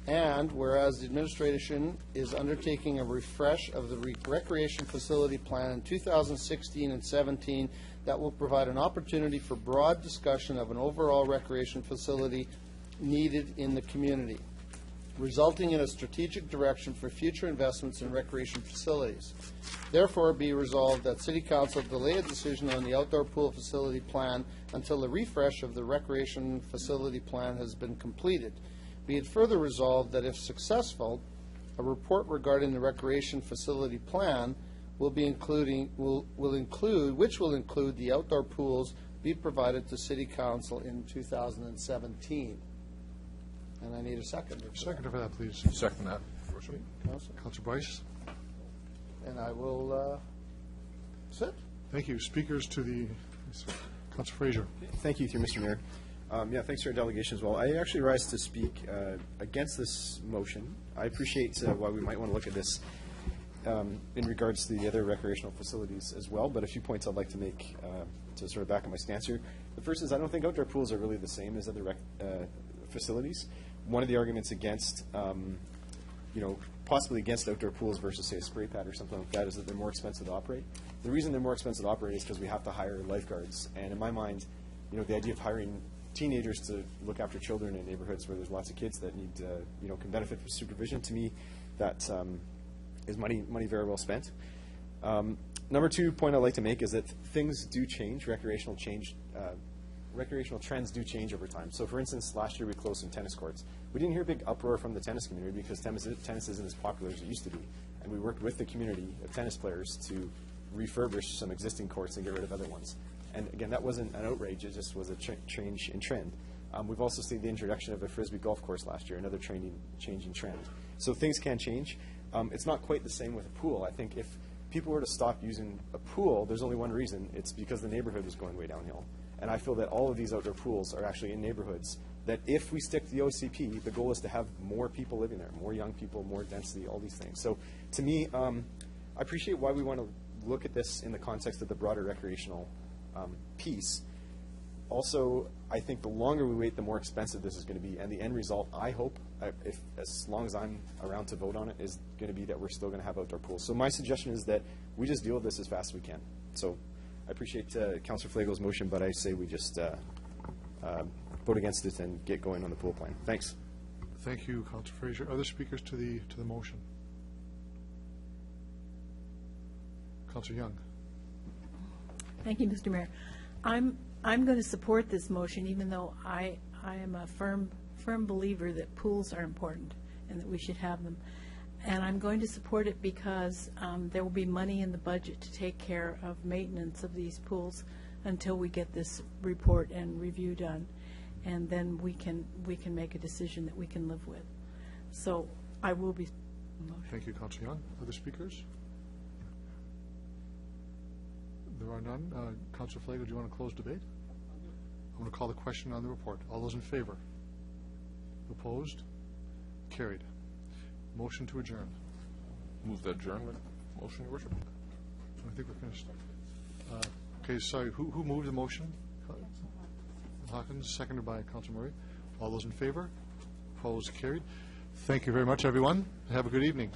And whereas the administration is undertaking a refresh of the recreation facility plan in 2016 and 17 that will provide an opportunity for broad discussion of an overall recreation facility needed in the community, resulting in a strategic direction for future investments in recreation facilities. Therefore, be resolved that City Council delay a decision on the outdoor pool facility plan until the refresh of the recreation facility plan has been completed. Be it further resolved that if successful, a report regarding the recreation facility plan will include the outdoor pools be provided to City Council in 2017. And I need a second. Second for that, please. Second that, Your Worship. Councilor Bryce. And I will sit. Thank you. Speakers to the, Councilor Fraser. Thank you, through Mr. Mayor. Yeah, thanks to our delegation as well. I actually rise to speak against this motion. I appreciate why we might want to look at this in regards to the other recreational facilities as well, but a few points I'd like to make to sort of back up my stance here. The first is I don't think outdoor pools are really the same as other facilities. One of the arguments against, possibly against outdoor pools versus, say, a spray pad or something like that is that they're more expensive to operate. The reason they're more expensive to operate is because we have to hire lifeguards. And in my mind, the idea of hiring teenagers to look after children in neighborhoods where there's lots of kids that need, can benefit from supervision, to me, that is money very well spent. Number two point I'd like to make is that things do change. Recreational trends do change over time. So, for instance, last year we closed some tennis courts. We didn't hear a big uproar from the tennis community because tennis isn't as popular as it used to be. And we worked with the community of tennis players to refurbish some existing courts and get rid of other ones. And again, that wasn't an outrage, it just was a change in trend. We've also seen the introduction of a Frisbee golf course last year, another change in trend. So things can change. It's not quite the same with a pool. I think if people were to stop using a pool, there's only one reason. It's because the neighborhood was going way downhill. And I feel that all of these outdoor pools are actually in neighborhoods that if we stick to the OCP, the goal is to have more people living there, more young people, more density, all these things. So to me, I appreciate why we want to look at this in the context of the broader recreational piece. Also, I think the longer we wait, the more expensive this is going to be. And the end result, I hope, as long as I'm around to vote on it, is going to be that we're still going to have outdoor pools. So my suggestion is that we just deal with this as fast as we can. So I appreciate Councillor Flagel's motion, but I say we just vote against it and get going on the pool plan. Thanks. Thank you, Councillor Fraser. Other speakers to the motion? Councillor Young. Thank you, Mr. Mayor. I'm going to support this motion, even though I am a firm believer that pools are important and that we should have them. And I'm going to support it because there will be money in the budget to take care of maintenance of these pools until we get this report and review done, and then we can make a decision that we can live with. So I will be. Thank you, Councillor Young. Other speakers? There are none. Councillor Flagel, do you want to close debate? I'm going to call the question on the report. All those in favor? Opposed? Carried. Motion to adjourn. Move the adjournment motion, Your Worship. I think we're finished. Okay, sorry. Who moved the motion? Hawkins, seconded by Councillor Murray. All those in favor? Opposed? Carried. Thank you very much, everyone. Have a good evening.